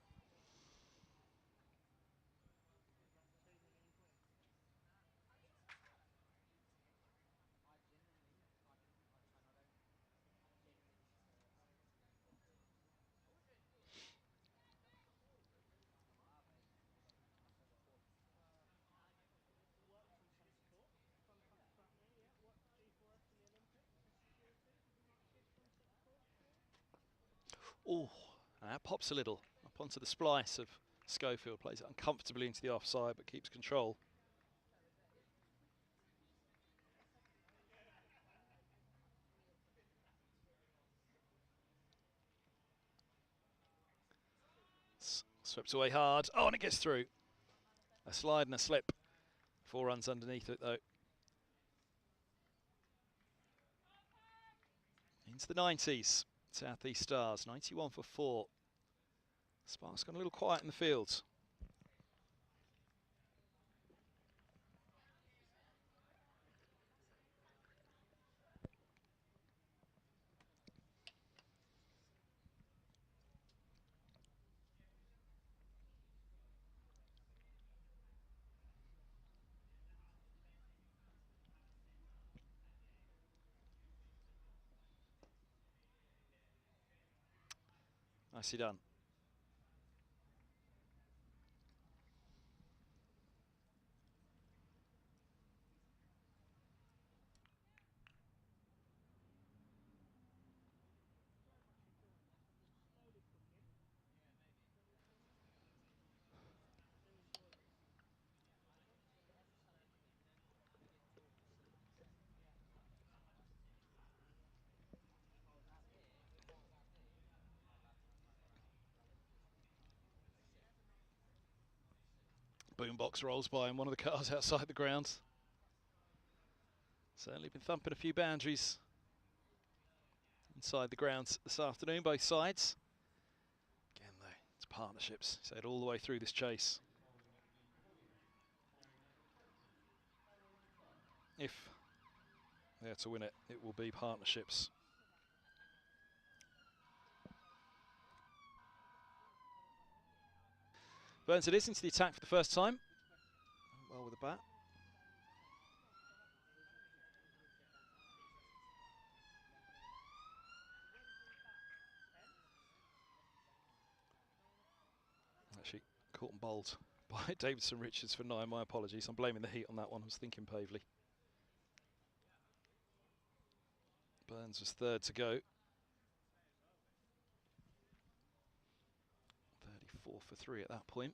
Oh, that pops a little up onto the splice of Schofield. Plays it uncomfortably into the offside, but keeps control. Swept away hard. Oh, and it gets through. A slide and a slip. 4 runs underneath it, though. Into the 90s. South East Stars, 91 for 4. Sparks gone a little quiet in the field. Nicely done. Boombox rolls by in one of the cars outside the grounds. Certainly been thumping a few boundaries inside the grounds this afternoon, both sides. Again, though, it's partnerships. Said all the way through this chase. If they're to win it, it will be partnerships. Burns it is into the attack for the first time. Well with the bat. Actually, caught and bowled by Davidson Richards for 9. My apologies. I'm blaming the heat on that one. I was thinking Pavley. Burns was 3rd to go. 34 for 3 at that point.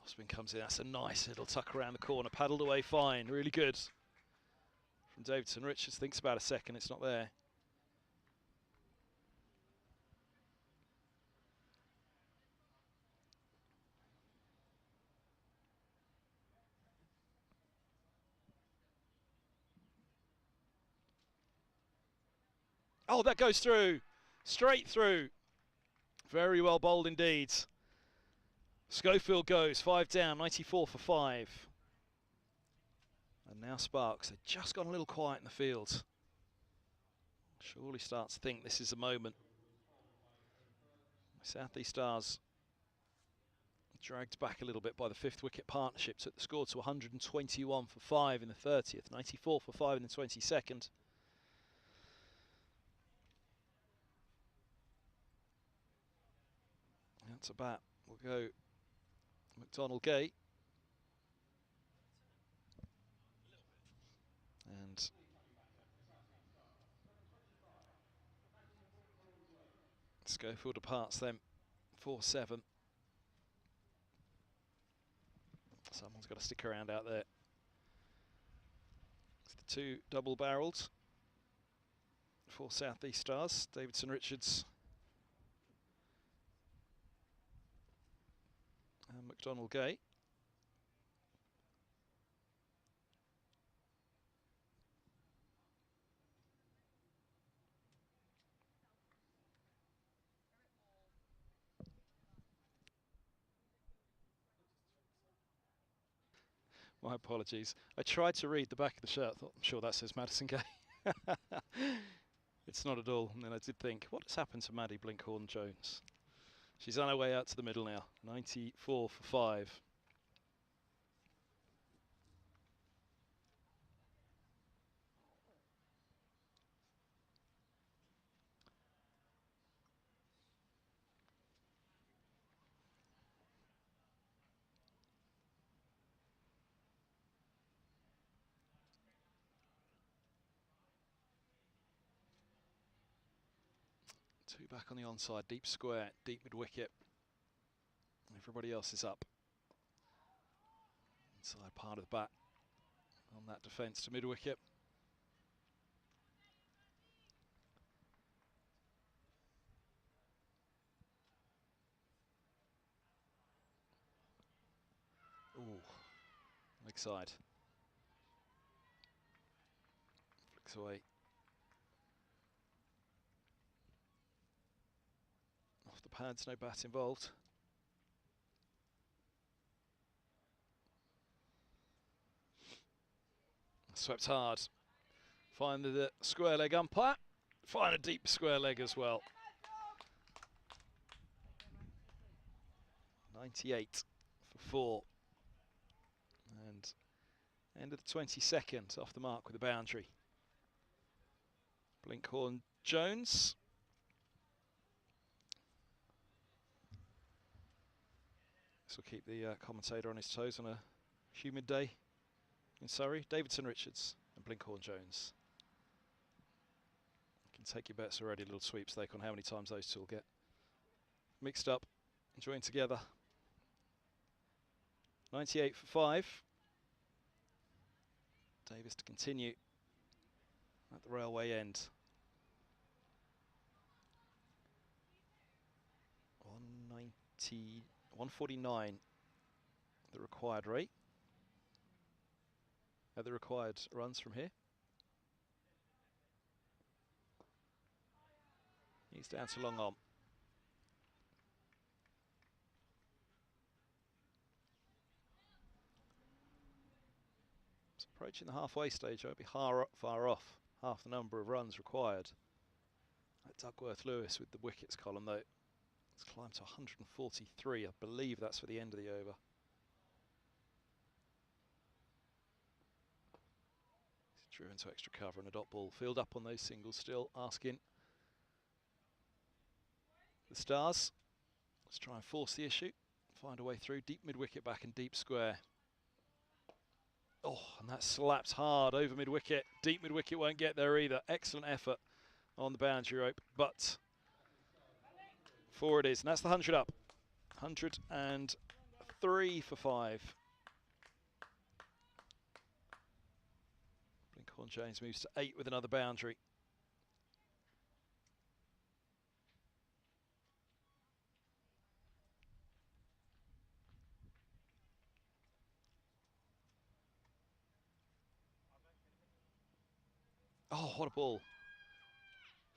Spin comes in. That's a nice little tuck around the corner. Paddled away fine. Really good. From Davidson Richards. Thinks about a second. It's not there. Oh, that goes through. Straight through. Very well bowled indeed. Schofield goes 5 down, 94 for 5. And now Sparks. They've just gone a little quiet in the field. Surely starts to think this is the moment. South East Stars dragged back a little bit by the 5th wicket partnership. Took the score to 121 for 5 in the 30th, 94 for 5 in the 22nd. Out to bat will go McDonald Gate. And Schofield departs them 4-7. Someone's got to stick around out there. It's the two double-barreled for South East Stars, Davidson Richards and McDonald Gate. My apologies. I tried to read the back of the shirt. I thought, I'm sure that says Madison Gay. It's not at all. And then I did think, what has happened to Maddie Blinkhorn-Jones? She's on her way out to the middle now. 94 for 5. Two back on the onside, deep square, deep mid-wicket. Everybody else is up. Inside part of the bat on that defence to mid-wicket. Ooh, leg side. Flicks away. Off the pads, no bat involved. Swept hard. Find the square leg umpire. Find a deep square leg as well. 98 for 4. And end of the 22nd, off the mark with a boundary. Blinkhorn-Jones. This will keep the commentator on his toes on a humid day in Surrey. Davidson Richards and Blinkhorn-Jones. You can take your bets already, a little sweepstake on how many times those two will get mixed up and joined together. 98 for 5. Davis to continue at the railway end. 190, 149 the required rate. The required runs from here. He's down to long on. It's approaching the halfway stage. I won't be far off half the number of runs required. That Duckworth Lewis with the wickets column though. It's climbed to 143. I believe that's for the end of the over. He's driven to extra cover and a dot ball. Field up on those singles still, asking the Stars. Let's try and force the issue. Find a way through. Deep mid-wicket back and deep square. Oh, and that slaps hard over mid-wicket. Deep mid-wicket won't get there either. Excellent effort on the boundary rope, but 4 it is, and that's the 100 up. 103 for 5. Blinkhorn-Jones moves to 8 with another boundary. Oh, what a ball.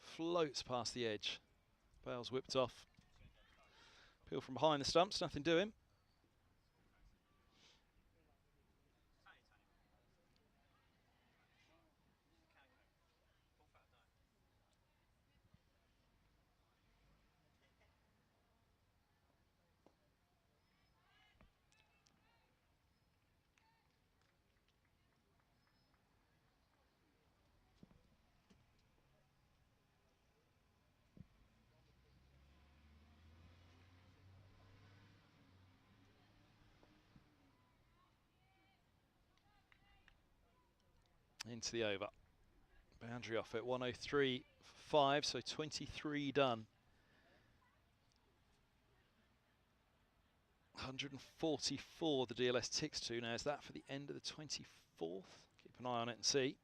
Floats past the edge. Bale's whipped off. Peel from behind the stumps, nothing doing. into the over. Boundary off at 103.5, so 23 done. 144 the DLS ticks to. Now is that for the end of the 24th? Keep an eye on it and see.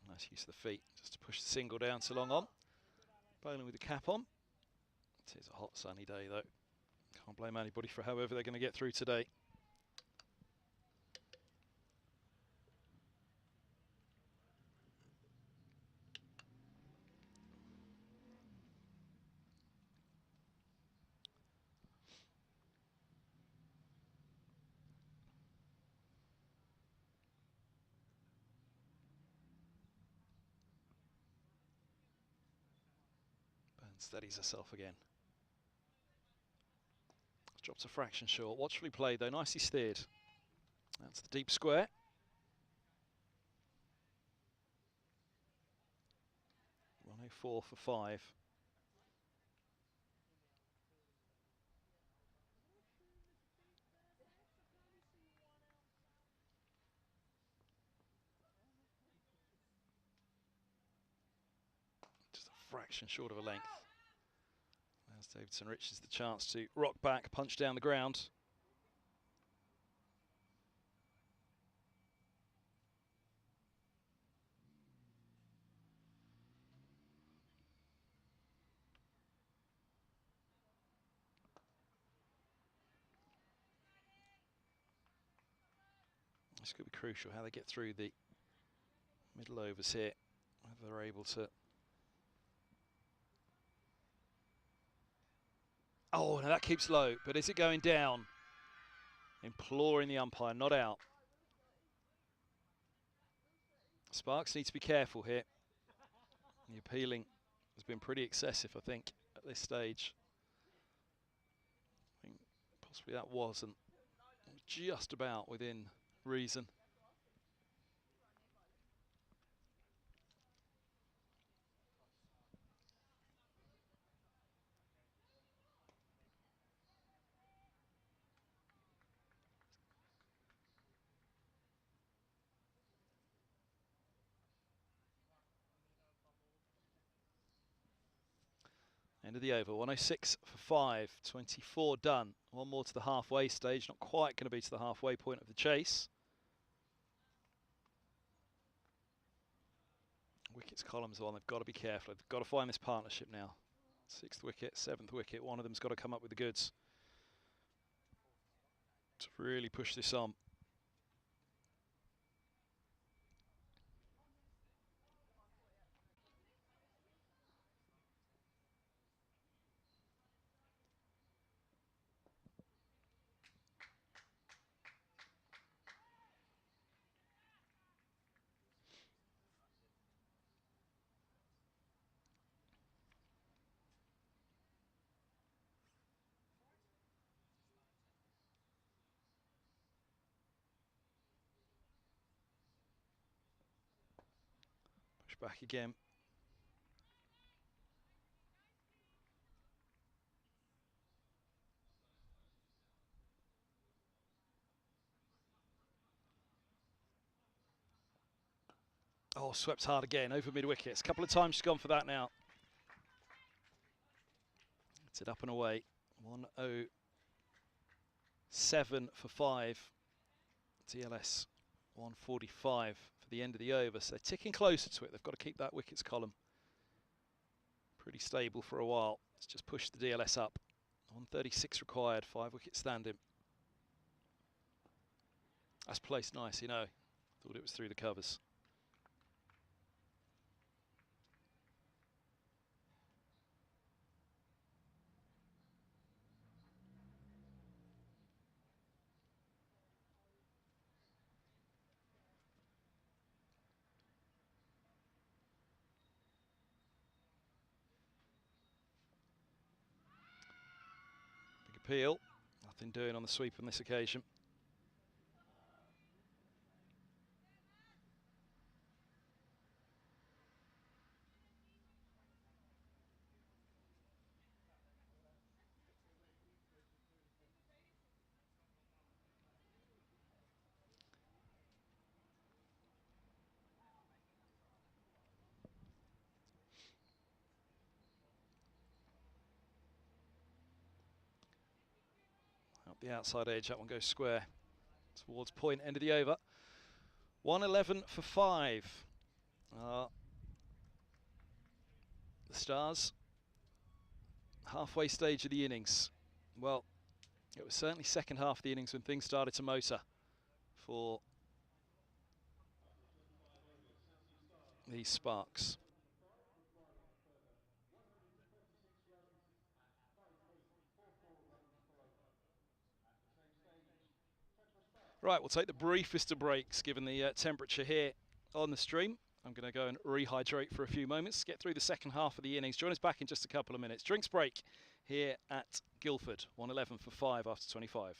Nice use of the feet just to push the single down so long on. Bowling with the cap on. It is a hot sunny day though. Can't blame anybody for however they're going to get through today. Steadies herself again. Drops a fraction short. Watchfully played though, nicely steered. That's the deep square. .104 for 5. Just a fraction short of a length. As Davidson Riches the chance to rock back, punch down the ground. This could be crucial, how they get through the middle overs here, whether they're able to. Oh, now that keeps low, but is it going down? Imploring the umpire, not out. Sparks need to be careful here. The appealing has been pretty excessive, I think, at this stage. I think possibly that wasn't just about within reason. End of the over, 106 for 5, 24 done. One more to the halfway stage, not quite going to be to the halfway point of the chase. Wickets columns on, they've got to be careful, they've got to find this partnership now. 6th wicket, 7th wicket, one of them's got to come up with the goods to really push this on. Push back again. Oh, swept hard again, over mid-wickets. A couple of times she's gone for that now. It's it up and away. 107 for 5. TLS 145 for the end of the over. So they're ticking closer to it. They've got to keep that wickets column pretty stable for a while. Let's just push the DLS up. 136 required, 5 wickets standing. That's placed nice, you know. Thought it was through the covers. appeal. Nothing doing on the sweep on this occasion. Up the outside edge, that one goes square towards point, end of the over. 111 for 5. The Stars, halfway stage of the innings. Well, it was certainly second half of the innings when things started to motor for these Sparks. Right, we'll take the briefest of breaks given the temperature here on the stream. I'm going to go and rehydrate for a few moments, get through the second half of the innings. Join us back in just a couple of minutes. Drinks break here at Guildford, 111 for 5 after 25.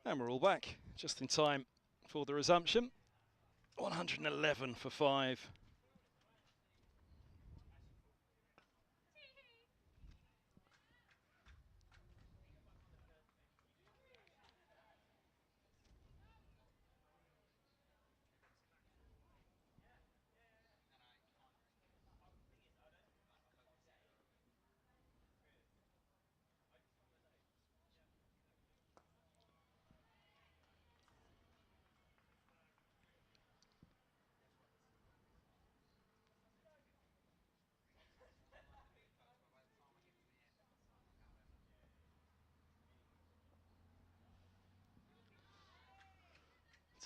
And we're all back, just in time for the resumption. 111 for 5.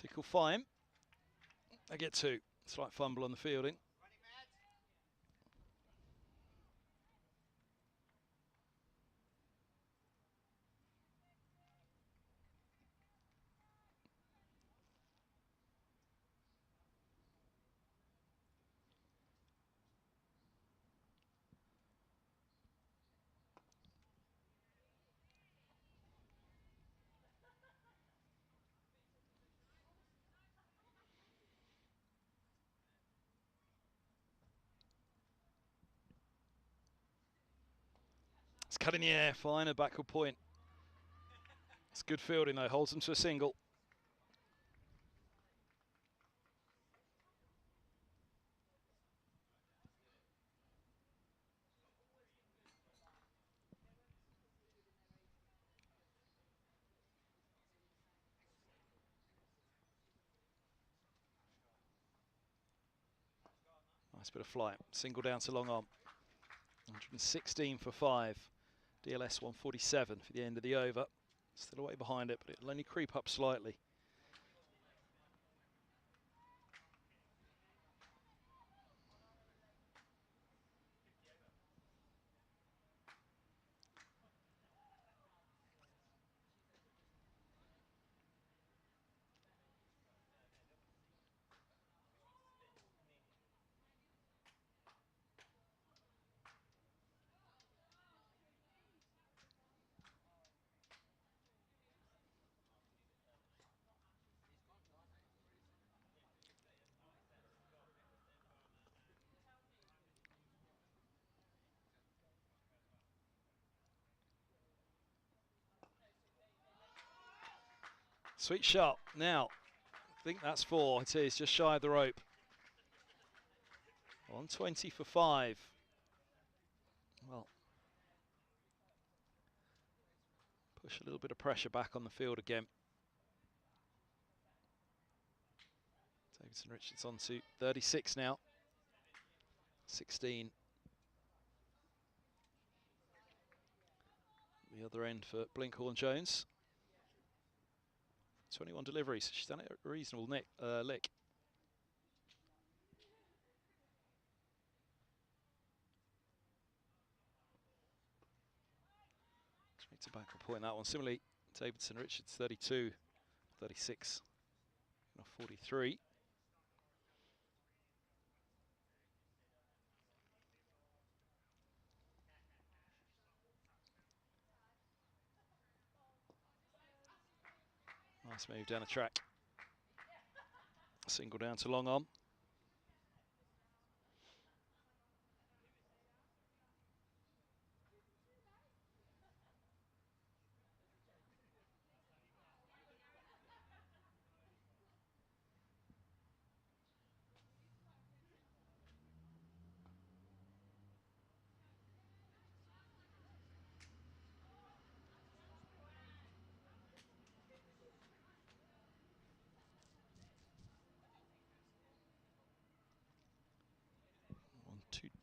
Tickle fine. I get 2. Slight fumble on the fielding. It's cut in the air, fine, a backward point. It's good fielding though, holds them to a single. Nice bit of flight, single down to long on. 116 for 5. DLS 147 for the end of the over. Still away behind it, but it'll only creep up slightly. Sweet shot. Now, I think that's 4. It is just shy of the rope. 120 for 5. Well, push a little bit of pressure back on the field again. Davidson Richards on to 36 now. 16. The other end for Blinkhorn Jones. 21 deliveries. She's done it a reasonable lick. Straight to back a point that one. Similarly, Davidson Richards 32, 36, 43. Nice move down the track. Single down to long on.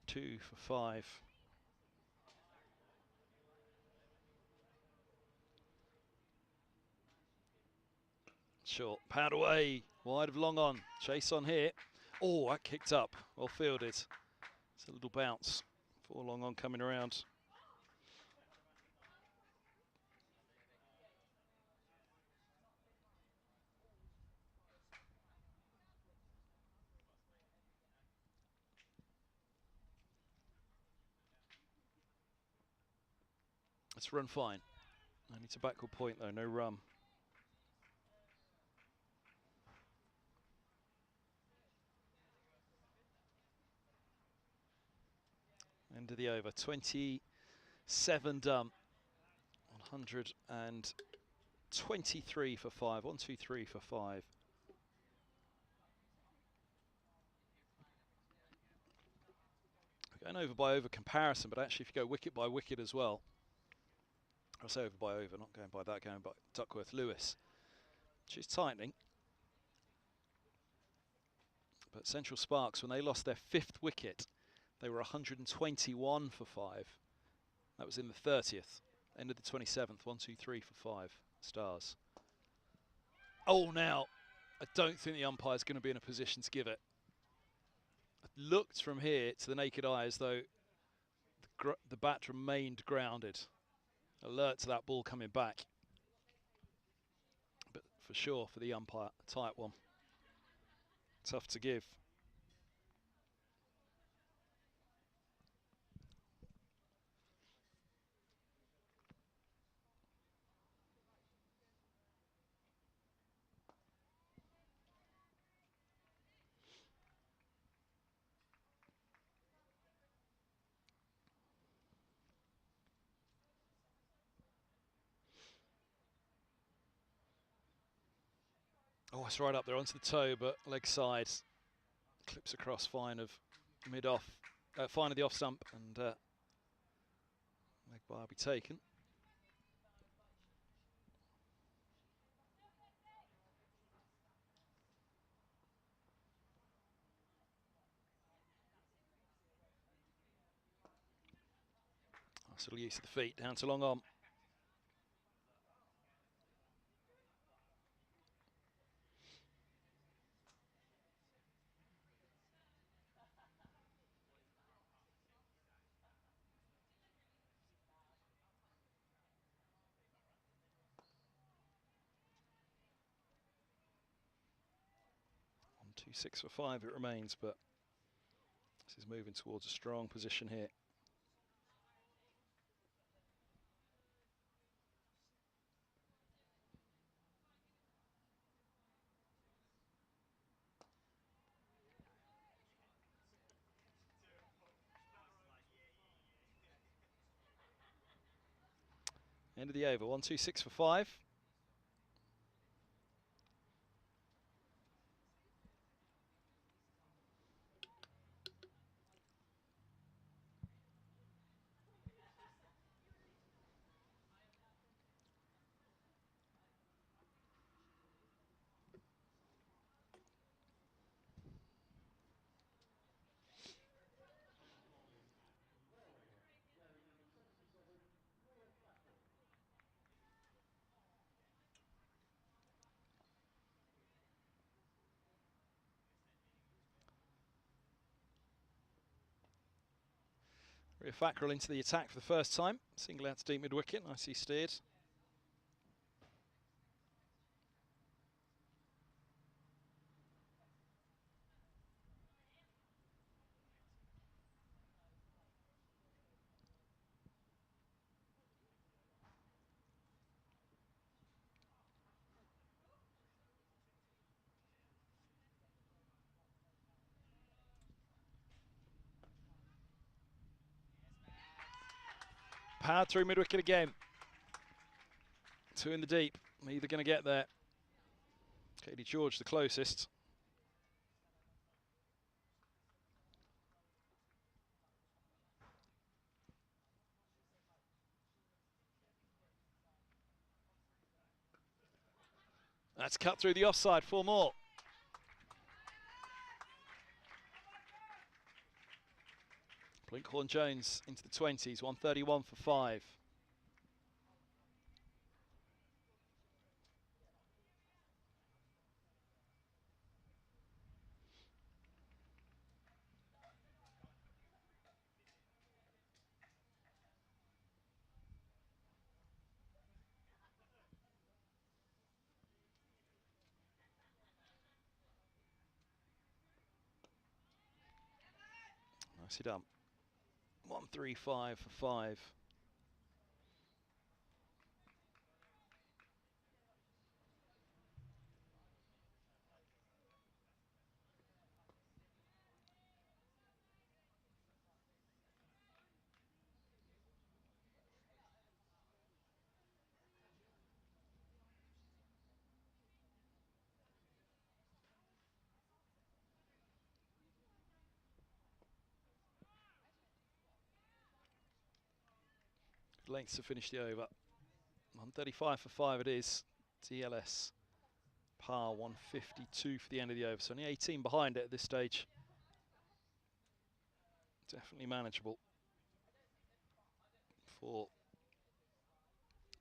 Two for 5. Short, pad away, wide of long on. Chase on here. Oh, that kicked up. Well fielded. It's a little bounce. 4 long on coming around. It's run fine. Only to backward point though, no run. End of the over. 27 done. 123 for 5. 1, 2, 3 for 5. Going over by over comparison, but actually if you go wicket by wicket as well, I'll say over by over, not going by that, going by Duckworth-Lewis, which is tightening. But Central Sparks, when they lost their 5th wicket, they were 121 for 5. That was in the 30th. End of the 27th, 1, 2, 3 for 5 stars. Oh, now, I don't think the umpire's going to be in a position to give it. It looked from here to the naked eye as though the bat remained grounded. Alert to that ball coming back. But for sure, for the umpire, a tight one. Tough to give. Oh, it's right up there onto the toe, but leg side clips across fine of mid-off, fine of the off stump, and leg bye will be taken. Nice little use of the feet down to long on. On 2, 6 for 5 it remains, but this is moving towards a strong position here. End of the over, 1, 2, 6 for 5. Fackrell into the attack for the first time. Single out to deep mid-wicket, nicely steered. Powered through mid-wicket again. 2 in the deep. Either going to get there. Katie George the closest. That's cut through the offside, 4 more. Blinkhorn-Jones into the 20s, 131 for 5. Nicely done. 135 for 5. lengths to finish the over. 135 for 5 it is. DLS par 152 for the end of the over. So only 18 behind it at this stage. Definitely manageable for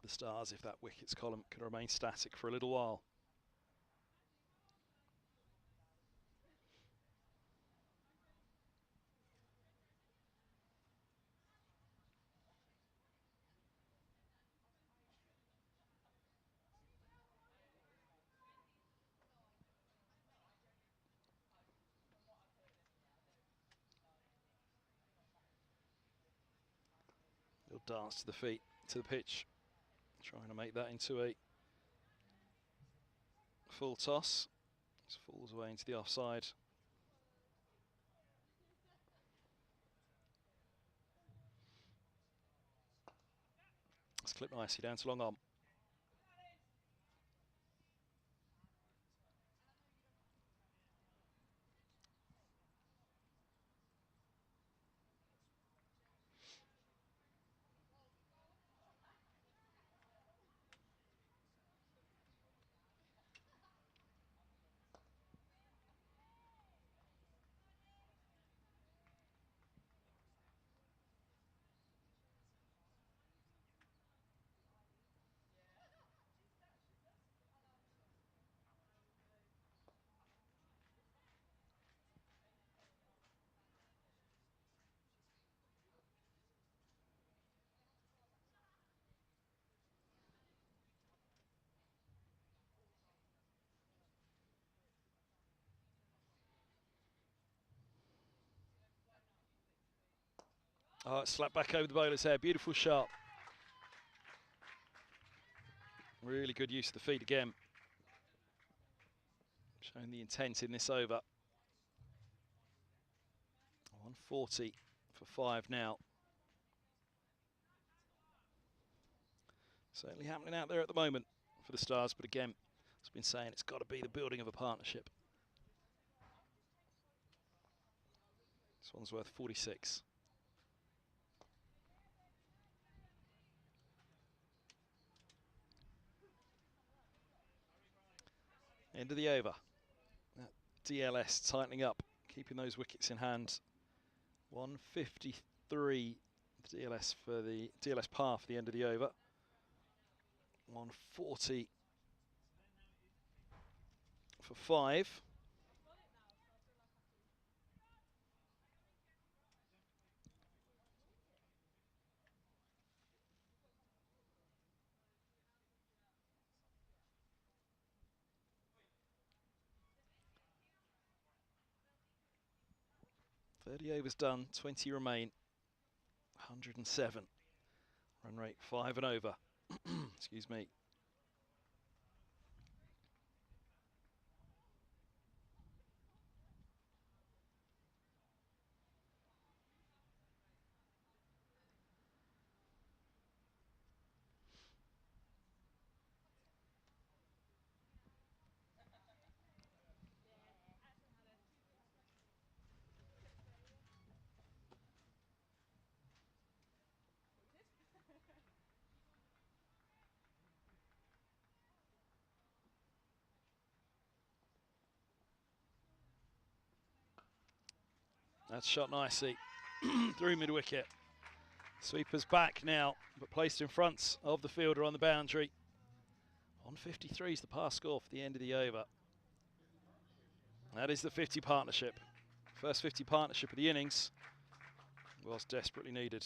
the Stars if that wickets column can remain static for a little while. He'll dance to the feet, to the pitch, trying to make that into a full toss. Just falls away into the offside. It's clipped nicely down to long on. Oh, it's slapped back over the bowler's head. Beautiful shot. Really good use of the feet again. Showing the intent in this over. 140 for 5 now. Certainly happening out there at the moment for the Stars, but again, as I've been saying, it's got to be the building of a partnership. This one's worth 46. End of the over. That DLS tightening up, keeping those wickets in hand. 153 DLS for the DLS par for the end of the over. 140 for 5. .30 overs done, 20 remain. 107. Run rate 5 and over. Excuse me. That's shot nicely through mid-wicket. Sweeper's back now, but placed in front of the fielder on the boundary. 153 is the par score for the end of the over. That is the 50 partnership. First 50 partnership of the innings was desperately needed.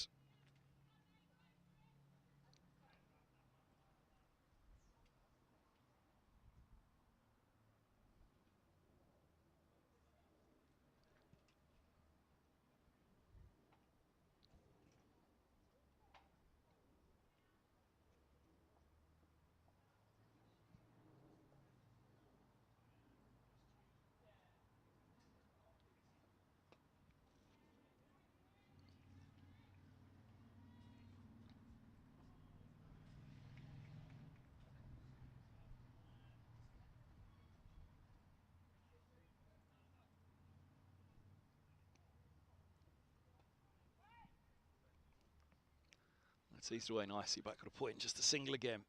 It's eased away nicely, back at a point, just a single again.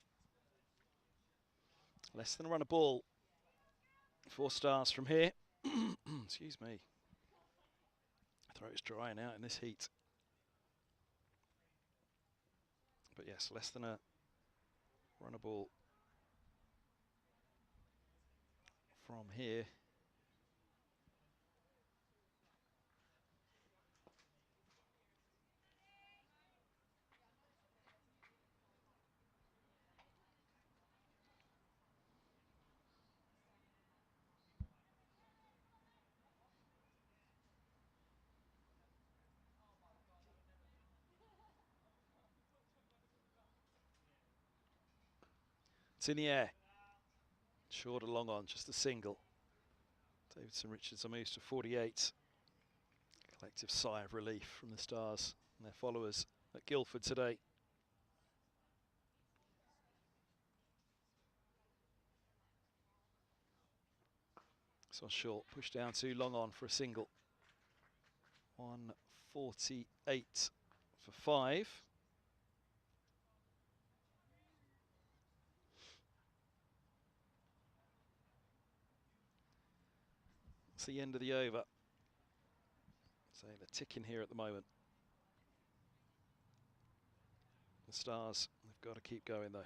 Less than a run a ball. 4 stars from here. Excuse me. Throat is drying out in this heat. But yes, less than a run a ball from here. It's in the air. Short and long on, just a single. Davidson Richards are moves to 48. Collective sigh of relief from the Stars and their followers at Guildford today. So short, pushed down too long on for a single. 148 for 5. It's the end of the over. So they're ticking here at the moment. The Stars, they've got to keep going though.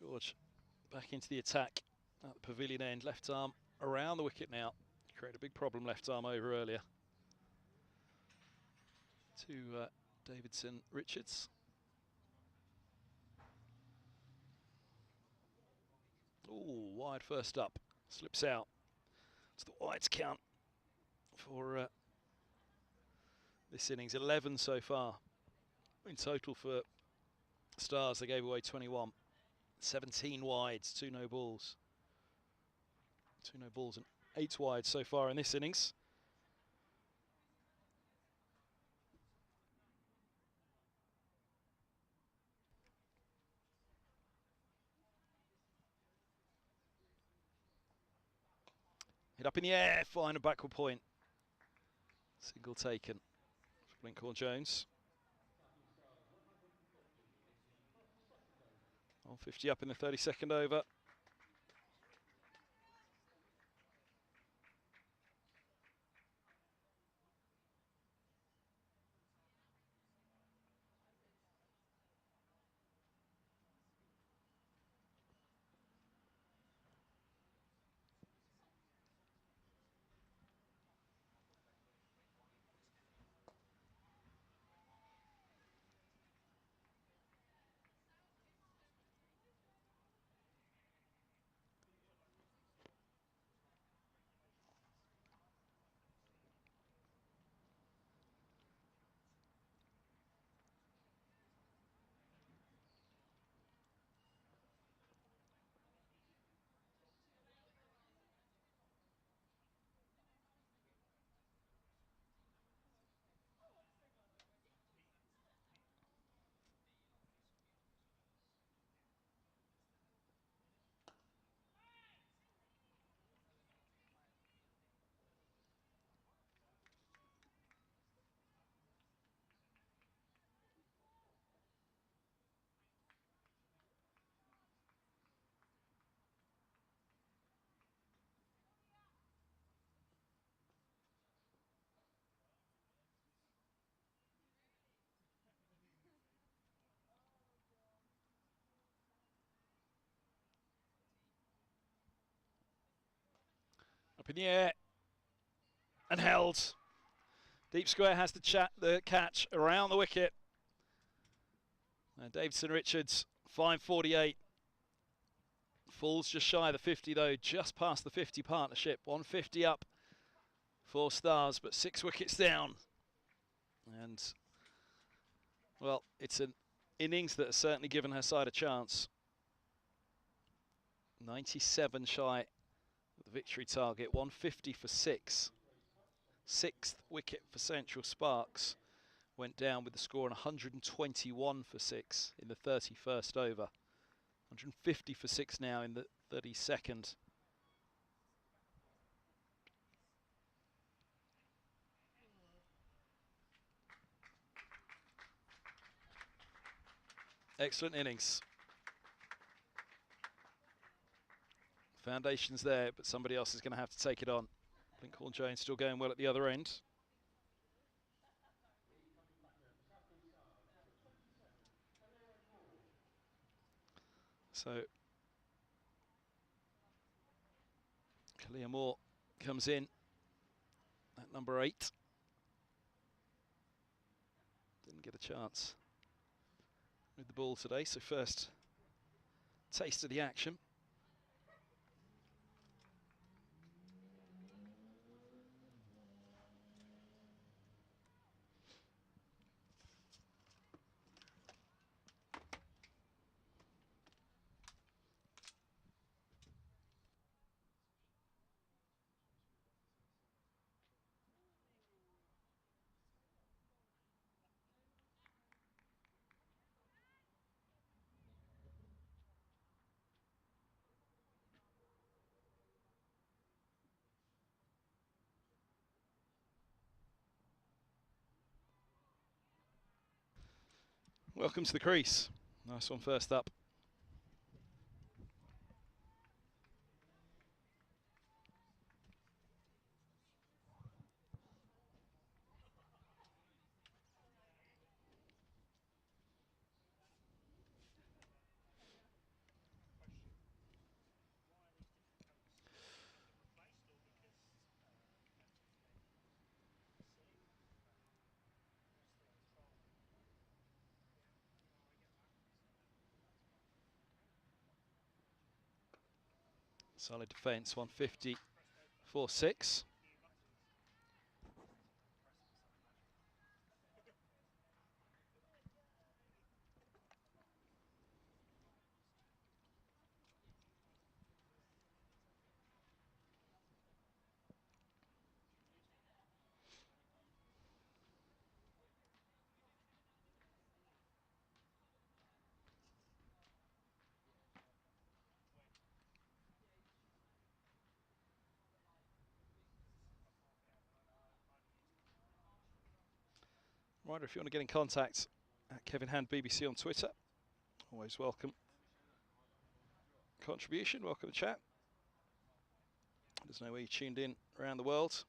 George back into the attack at the pavilion end. Left arm around the wicket now. Created a big problem left arm over earlier to Davidson Richards. Oh, wide first up. Slips out. It's the wides count for this innings. 11 so far. In total for Stars, they gave away 21. 17 wides, 2 no balls. 2 no balls and 8 wides so far in this innings. Hit up in the air, fine and backward point. Single taken for Blinkhorn Jones. 150 up in the 32nd over. Up in the air and held. Deep square has the catch around the wicket. And Davidson Richards, 548 Falls just shy of the 50 though, just past the 50 partnership. 150 up, 4 stars, but 6 wickets down. And, well, it's an innings that has certainly given her side a chance. 97 shy of the victory target, 150 for 6. 6th wicket for Central Sparks. Went down with the score on 121 for 6 in the 31st over. 150 for 6 now in the 32nd. Excellent innings. Foundation's there, but somebody else is going to have to take it on. Lincoln Jones still going well at the other end. So Kalia Moore comes in at number 8. Didn't get a chance with the ball today, so first taste of the action. Welcome to the crease. Nice one first up. Solid defence, 150 for 6. Right, if you want to get in contact, at Kevin Hand BBC on Twitter, always welcome. Contribution, welcome to chat. Let us know where you tuned in around the world.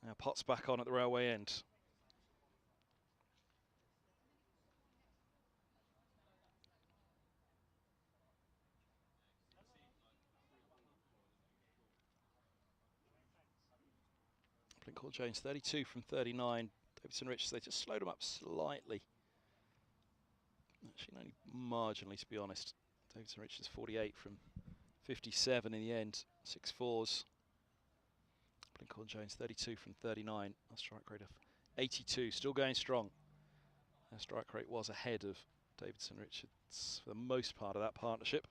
Now Potts back on at the railway end. Lincoln Jones 32 from 39. Davidson Richards, they just slowed him up slightly. Actually, only marginally, to be honest. Davidson Richards 48 from 57 in the end. 6 fours. Lincoln Jones 32 from 39. A strike rate of 82. Still going strong. Their strike rate was ahead of Davidson Richards for the most part of that partnership.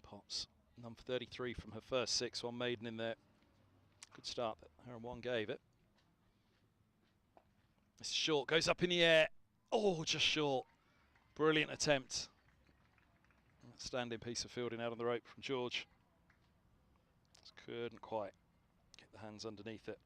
Potts, number 33 from her first 6, 1 maiden in there. Good start that her and 1 gave it. It's short, goes up in the air. Oh, just short. Brilliant attempt. Standing piece of fielding out on the rope from George. Just couldn't quite get the hands underneath it.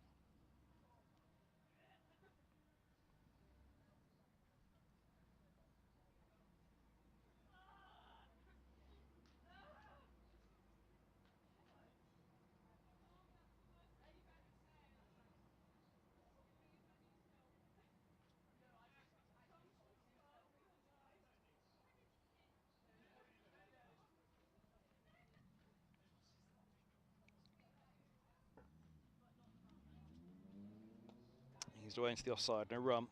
Eased away into the offside, no run.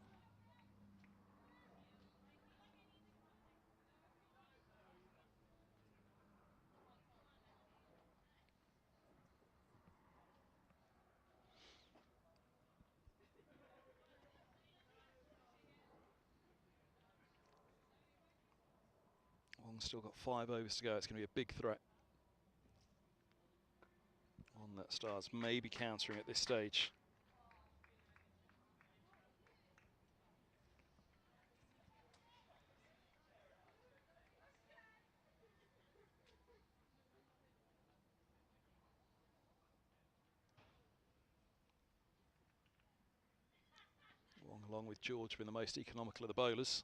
Wong's still got 5 overs to go. It's going to be a big threat. One that Stars maybe countering at this stage. Wong, along with George, been the most economical of the bowlers.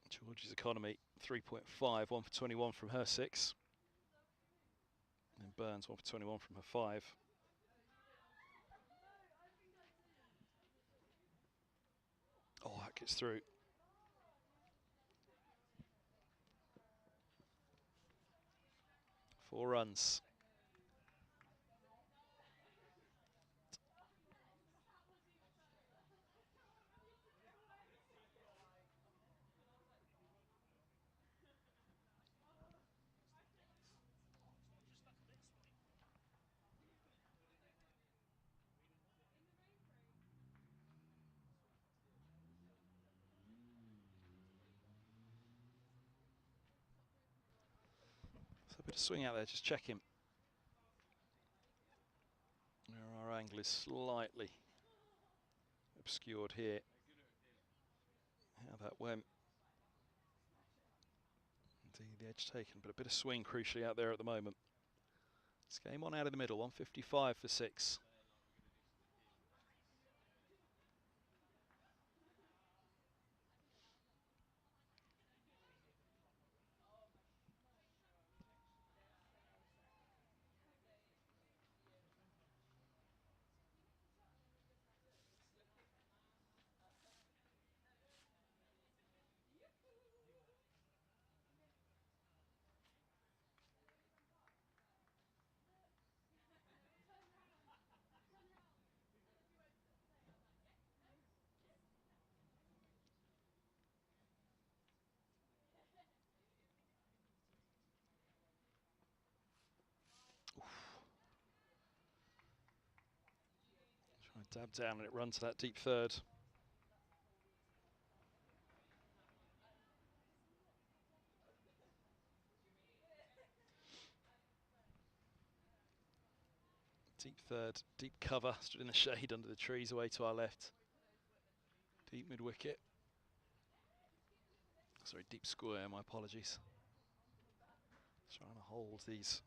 George's economy 3.5, 1 for 21 from her 6. And Burns 1 for 21 from her 5. Oh, that gets through. 4 runs. So a bit of swing out there, just check him. Our angle is slightly obscured here. How that went. Indeed, the edge taken, but a bit of swing crucially out there at the moment. This game on out of the middle, 155 for 6. Try and dab down and it runs to that deep third. Deep third, deep cover, stood in the shade under the trees away to our left. Deep mid-wicket. Sorry, deep square, my apologies. Trying to hold these.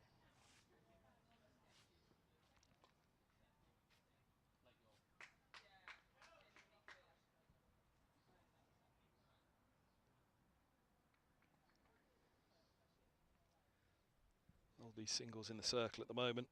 All these singles in the circle at the moment.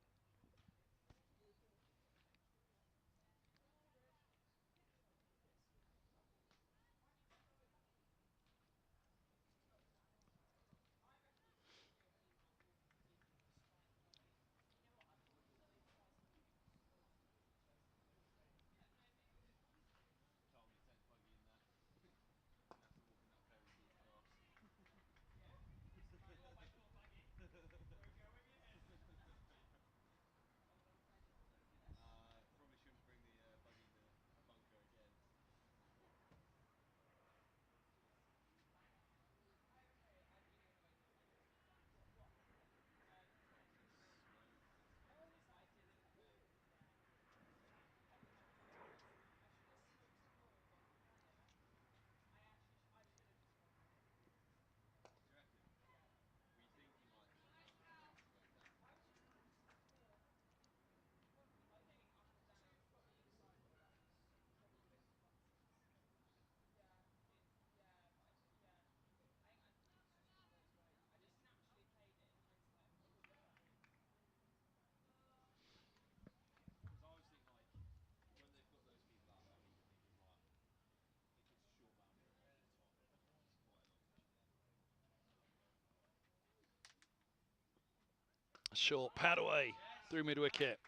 Short pad away through mid-wicket.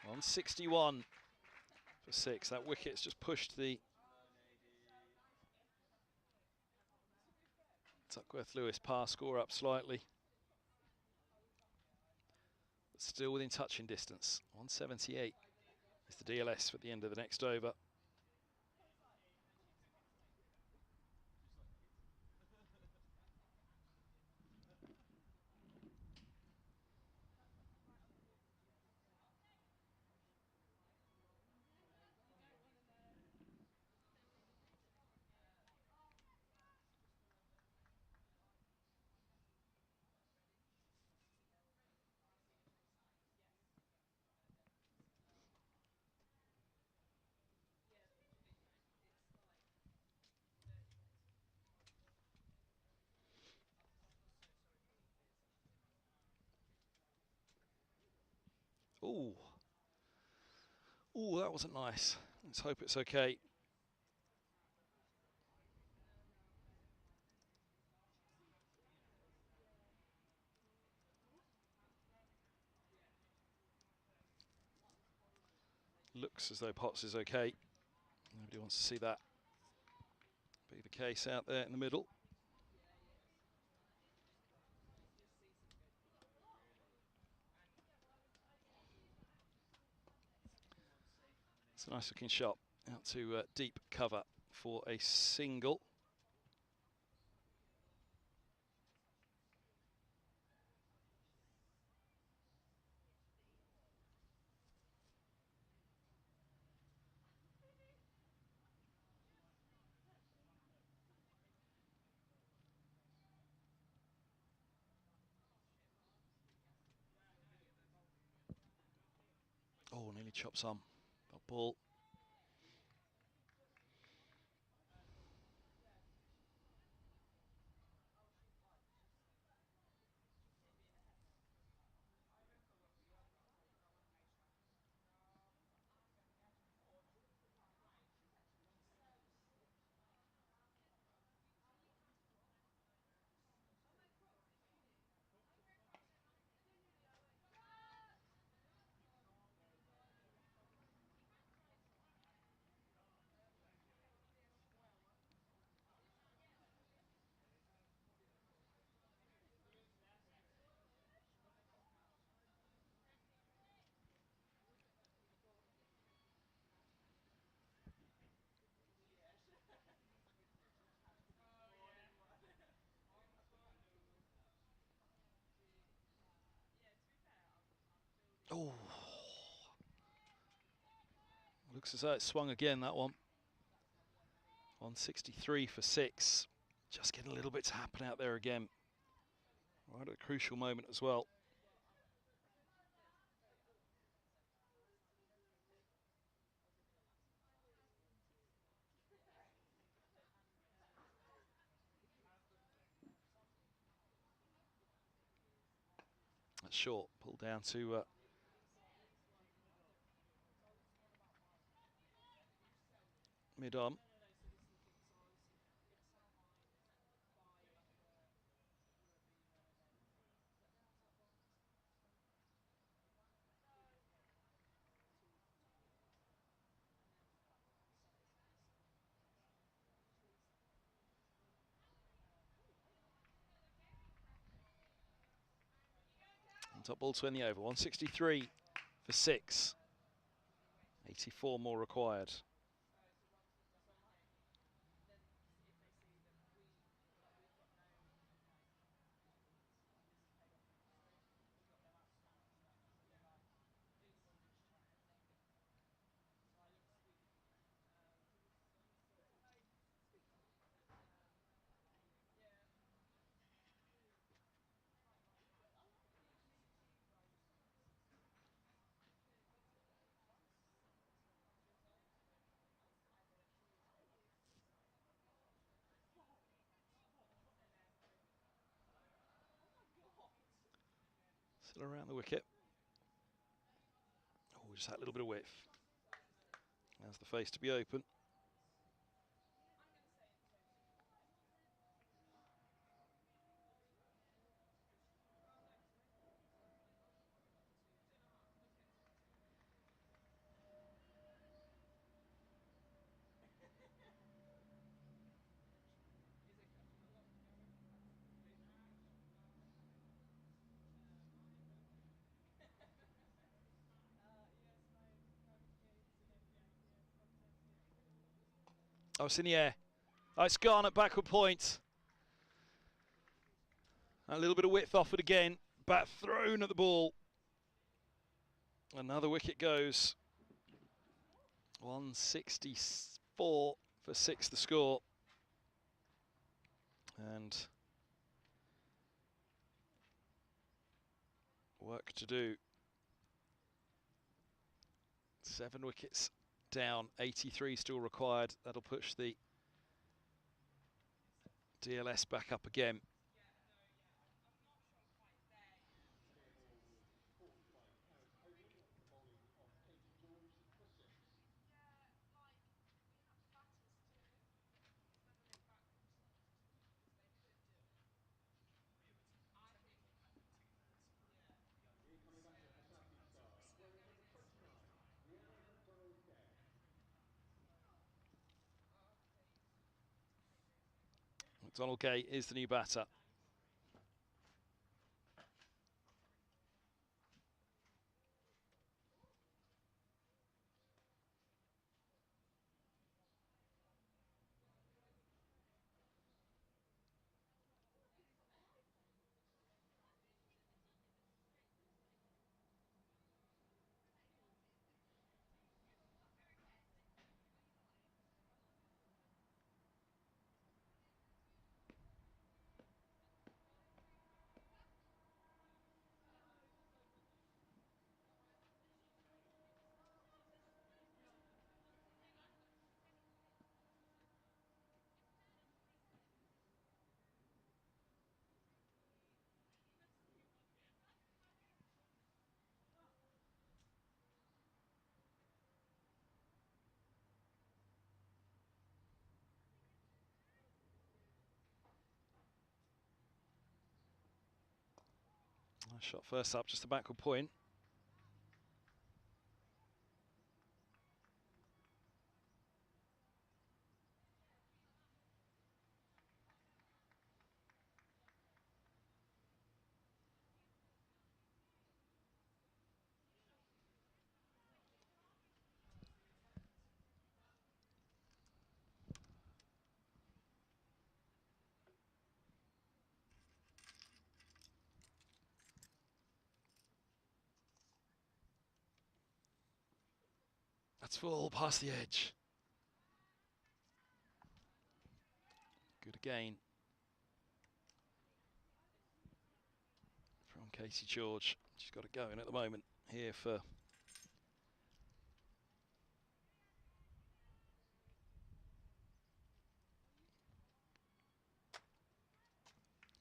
161 for 6. That wicket's just pushed the Duckworth-Lewis par score up slightly. But still within touching distance. 178 is the DLS for the end of the next over. Ooh. Ooh, that wasn't nice. Let's hope it's okay. Looks as though Potts is okay. Nobody wants to see that be the case out there in the middle. It's a nice looking shot out to deep cover for a single. Oh, nearly chops on. Got ball. Oh, looks as though it swung again, that one. 163 for 6. Just getting a little bit to happen out there again. Right at a crucial moment as well. That's short, pulled down to mid-on. Top ball to end the over. 163 for 6. 84 more required. Still around the wicket. Oh, just that little bit of width. There's the face to be open. Oh, it's in the air. Oh, it's gone at backward point. A little bit of width offered again. Bat thrown at the ball. Another wicket goes. 164 for 6 the score. And work to do. 7 wickets down, 83 still required. That'll push the DLS back up again. Donald Gay is the new batter. Nice shot first up, just a backward point. That's full past the edge. Good again from Casey George. She's got it going at the moment here for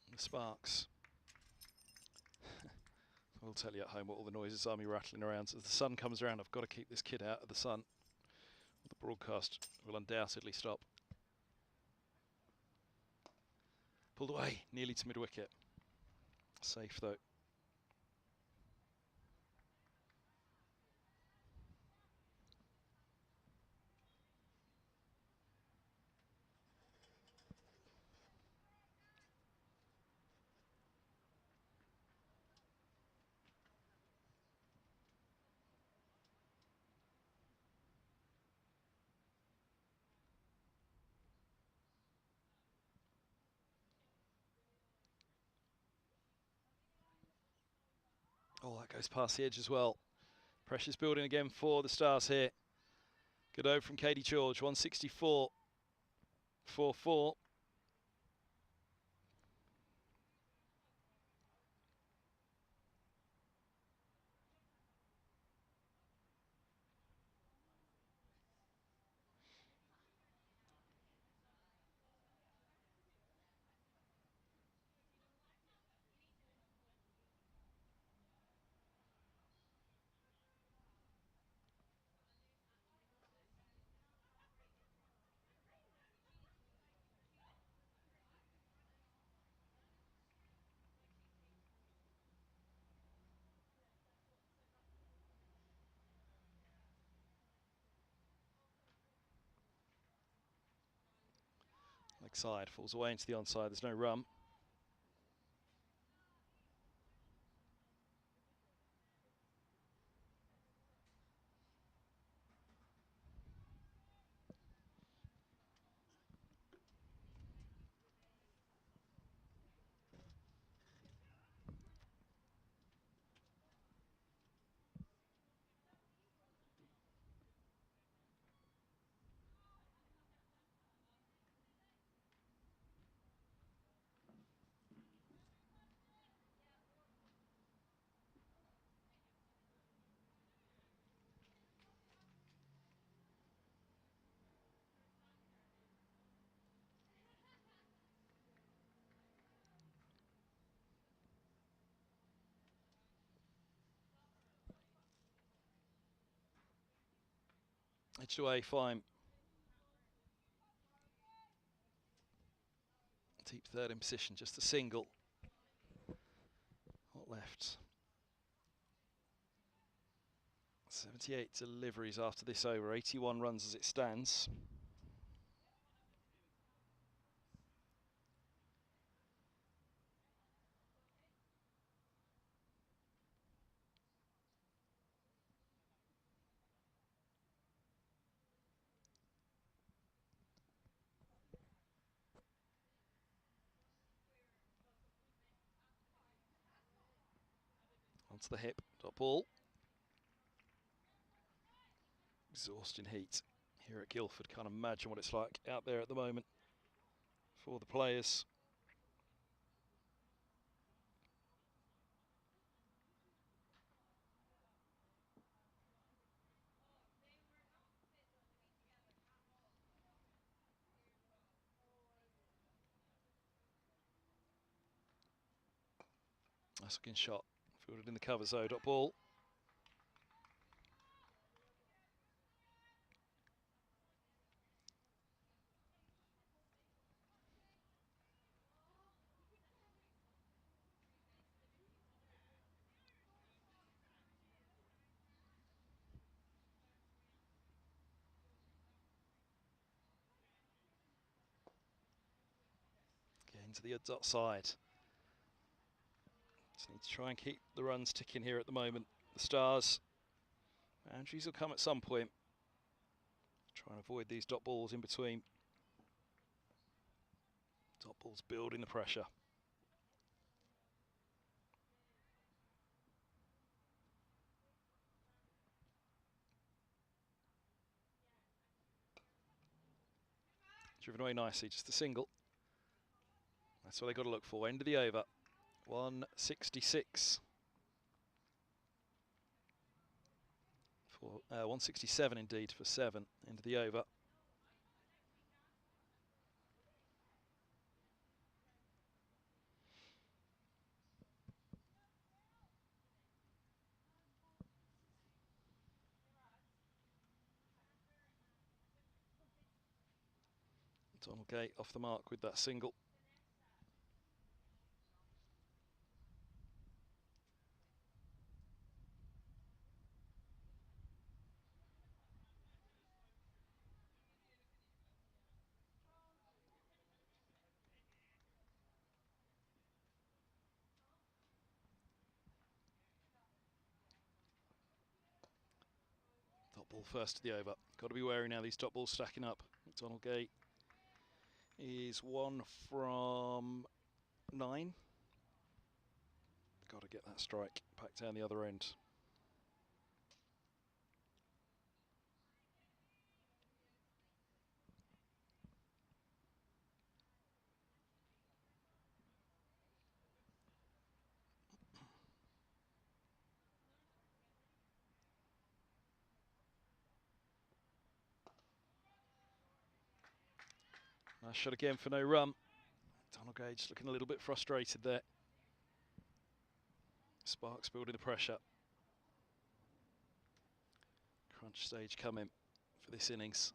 the Sparks. I will tell you at home what all the noises are me rattling around. So as the sun comes around, I've got to keep this kid out of the sun. The broadcast will undoubtedly stop. Pulled away, nearly to mid-wicket. Safe though. Oh, that goes past the edge as well. Pressure's building again for the Stars here. Good over from Katie George, 164 for 4. Leg side, falls away into the onside, there's no run. Edged away, fine. Deep third in position, just a single. What left? 78 deliveries after this over, 81 runs as it stands. Onto the hip, dot ball. Exhausting heat here at Guildford. Can't imagine what it's like out there at the moment for the players. Nice looking shot. Fielded in the covers though, dot ball. Getting to the dot side. Just need to try and keep the runs ticking here at the moment. The Stars. Boundaries will come at some point. Trying to avoid these dot balls in between. Dot balls building the pressure. Driven away nicely, just a single. That's what they've got to look for. End of the over. 166. 167 indeed for 7. End of the over. Donaldgate off the mark with that single. Dot ball first to the over. Got to be wary now, these dot balls stacking up. Donaldgate is 1 from 9. Got to get that strike back down the other end. Nice shot again for no run. Donaldgate just looking a little bit frustrated there. Sparks building the pressure. Crunch stage coming for this innings.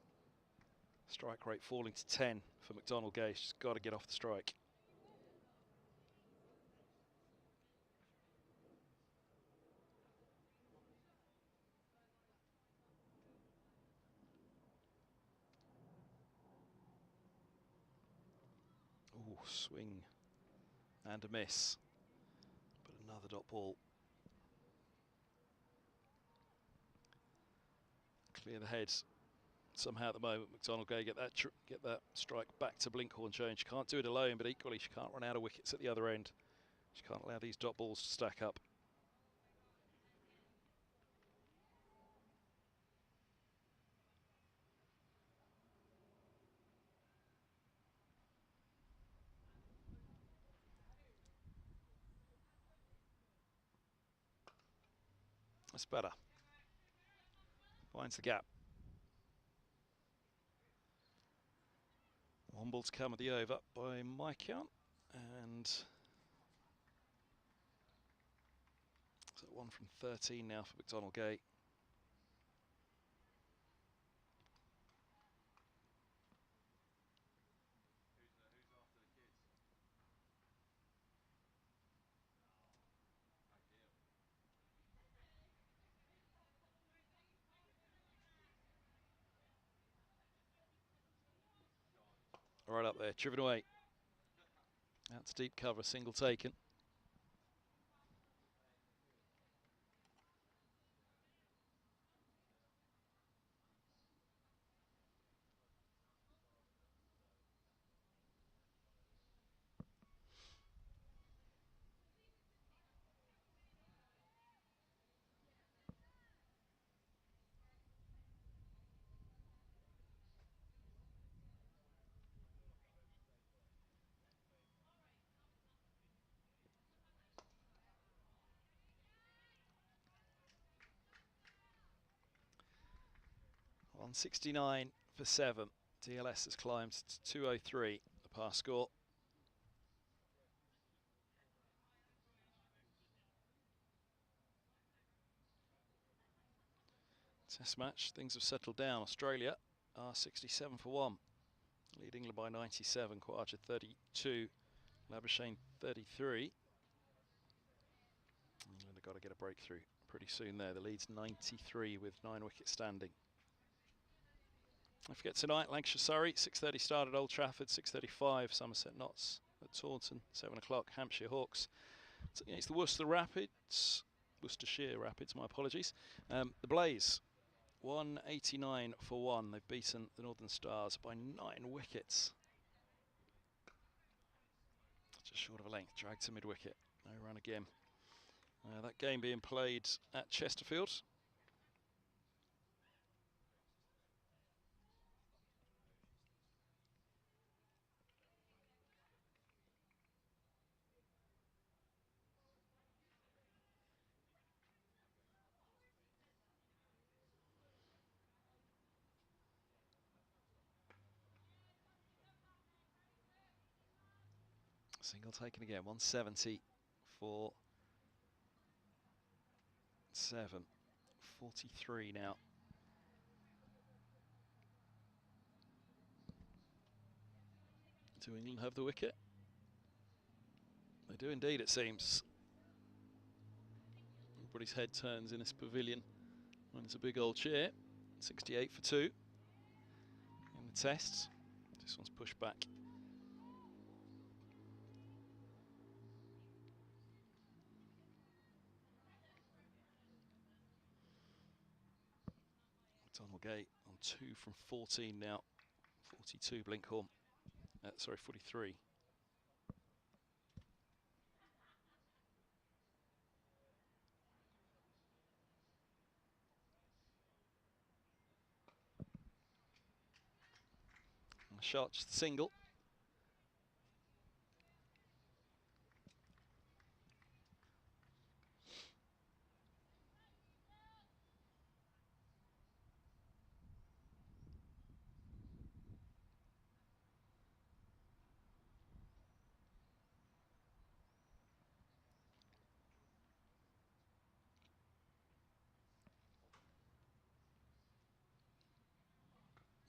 Strike rate falling to 10 for McDonald-Gage. Just got to get off the strike. Ooh, swing and a miss. But another dot ball. Clear the head. Somehow at the moment, McDonald-Gage get that strike back to Blinkhorn Jones. She can't do it alone, but equally she can't run out of wickets at the other end. She can't allow these dot balls to stack up. That's better. Finds the gap. 1 ball to come at the over by my count. And so 1 from 13 now for McDonald-Gage. right up there, driven away. That's deep cover, single taken. On 69 for 7. DLS has climbed to 203, the par score. Test match, things have settled down. Australia are 67 for 1, lead England by 97. Khawaja 32, Labuschagne 33. England have got to get a breakthrough pretty soon there. The lead's 93 with 9 wickets standing. Don't forget tonight, Lancashire Surrey, 6:30 start at Old Trafford, 6:35 Somerset Notts at Taunton, 7 o'clock Hampshire Hawks. It's against the Worcestershire Rapids, my apologies. The Blaze, 189 for 1. They've beaten the Northern Stars by 9 wickets. Just short of a length, dragged to mid-wicket. No run again. That game being played at Chesterfield. Single taken again, 170 for 7. 43 now. Do England have the wicket? They do indeed, it seems. Everybody's head turns in this pavilion when it's a big old chair. 68 for 2 in the tests. This one's pushed back. Donaldgate on 2 from 14 now. 42 Blinkhorn. Sorry, 43. A shot, just a single.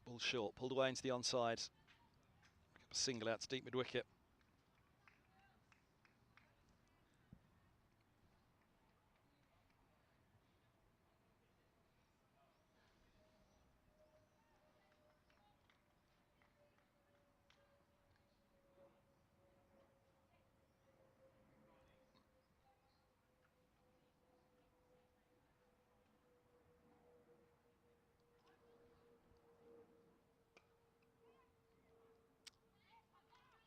Ball short, pulled away into the onside. A single out to deep mid-wicket.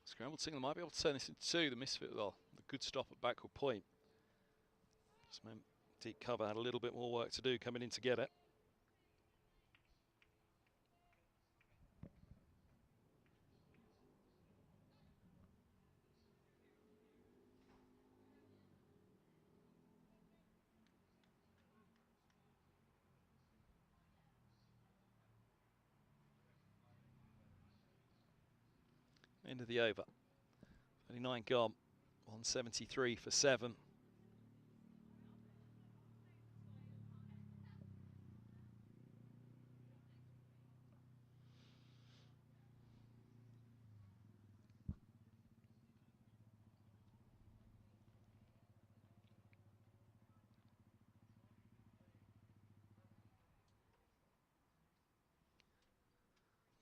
Scrambled single might be able to turn this into 2. The misfit, well, the good stop at backward point. Just meant deep cover had a little bit more work to do coming in to get it. End of the over. 39 gone. 173 for 7.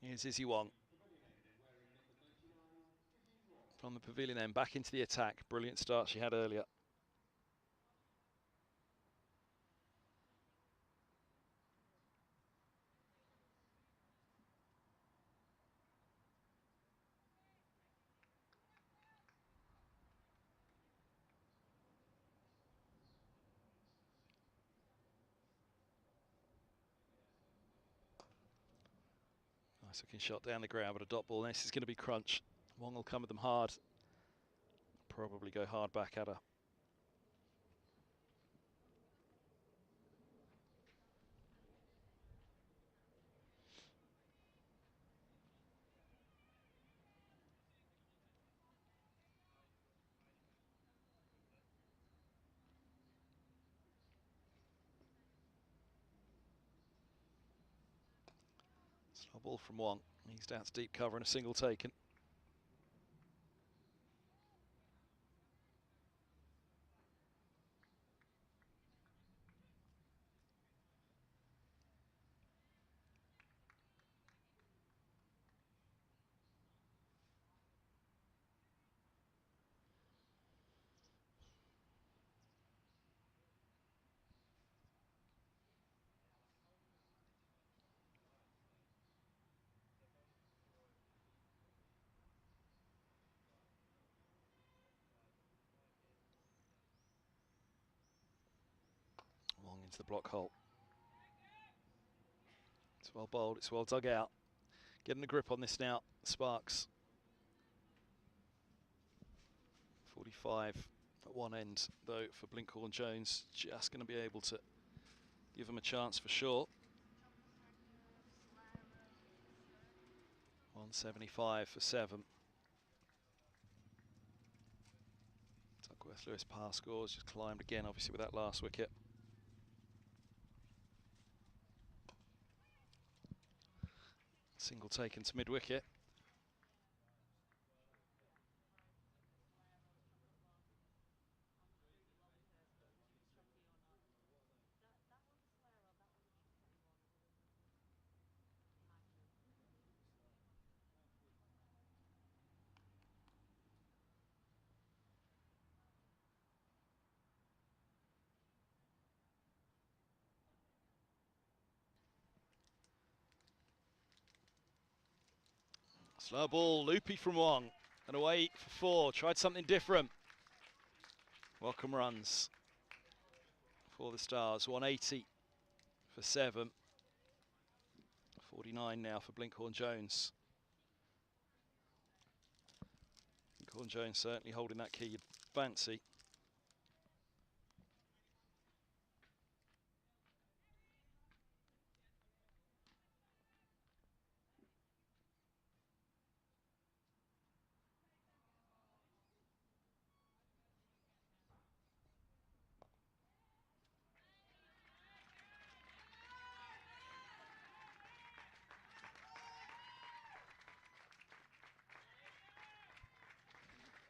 Here's Izzy Wong. from the pavilion end, back into the attack. Brilliant start she had earlier. Nice looking shot down the ground, but a dot ball. This is going to be crunch. Wong will come at them hard. Probably go hard back at her. Slow ball from Wong. He's down to deep cover and a single taken. Wong into the block hole. It's well bowled, it's well dug out. Getting a grip on this now, Sparks. 45 at one end, though, for Blinkhorn-Jones. Just going to be able to give him a chance for sure. 175 for 7. Duckworth Lewis par scores, just climbed again, obviously, with that last wicket. Single taken to mid-wicket. Slow ball, loopy from Wong, and away for 4. Tried something different. Welcome runs for the Stars. 180 for 7. 49 now for Blinkhorn-Jones. Blinkhorn-Jones certainly holding that key, you'd fancy.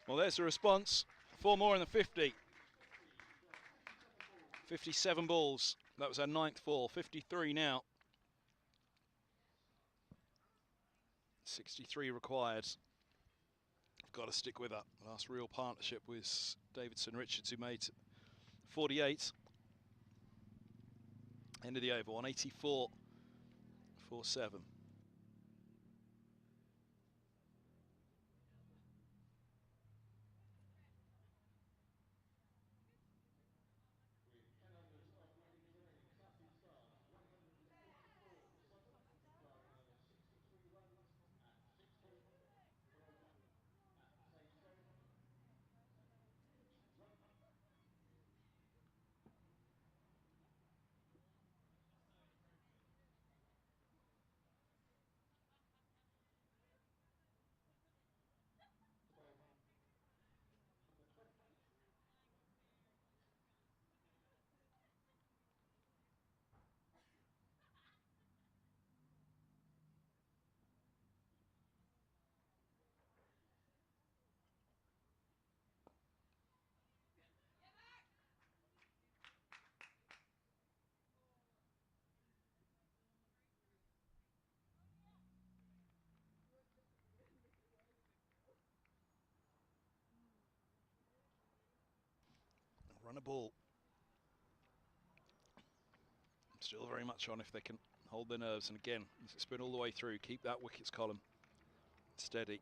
Well, there's the response. 4 more in the 50. 57 balls. That was our 9th 4. 53 now. 63 required. Got to stick with that. Last real partnership with Davidson Richards, who made 48. End of the over. 184 for 7. run a ball. Still very much on if they can hold their nerves. And again, spin all the way through. Keep that wickets column steady.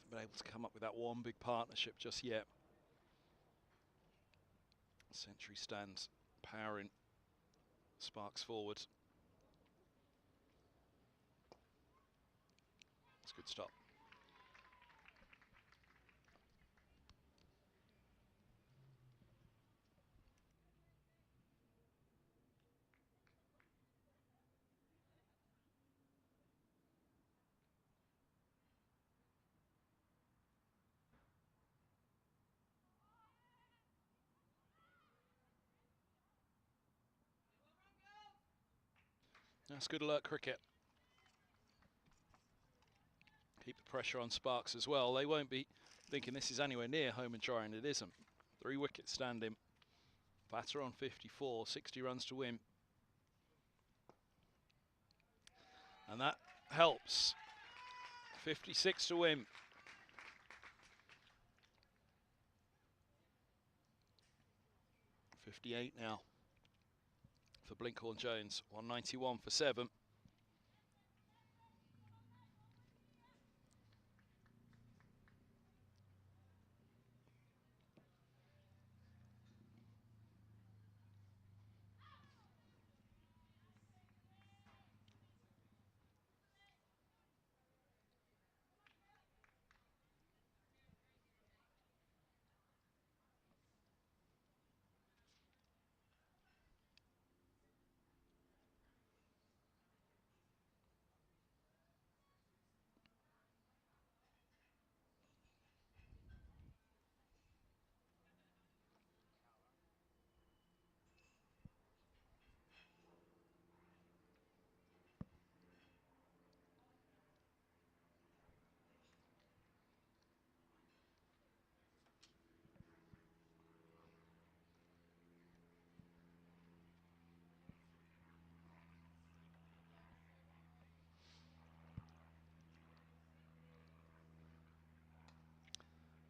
Been able to come up with that one big partnership just yet. Century stands powering Sparks forward. It's a good stop. That's good alert cricket. Keep the pressure on Sparks as well. They won't be thinking this is anywhere near home and dry, and it isn't. 3 wickets standing. Batter on 54, 60 runs to win. And that helps. 56 to win. .58 now for Blinkhorn-Jones. 191 for 7.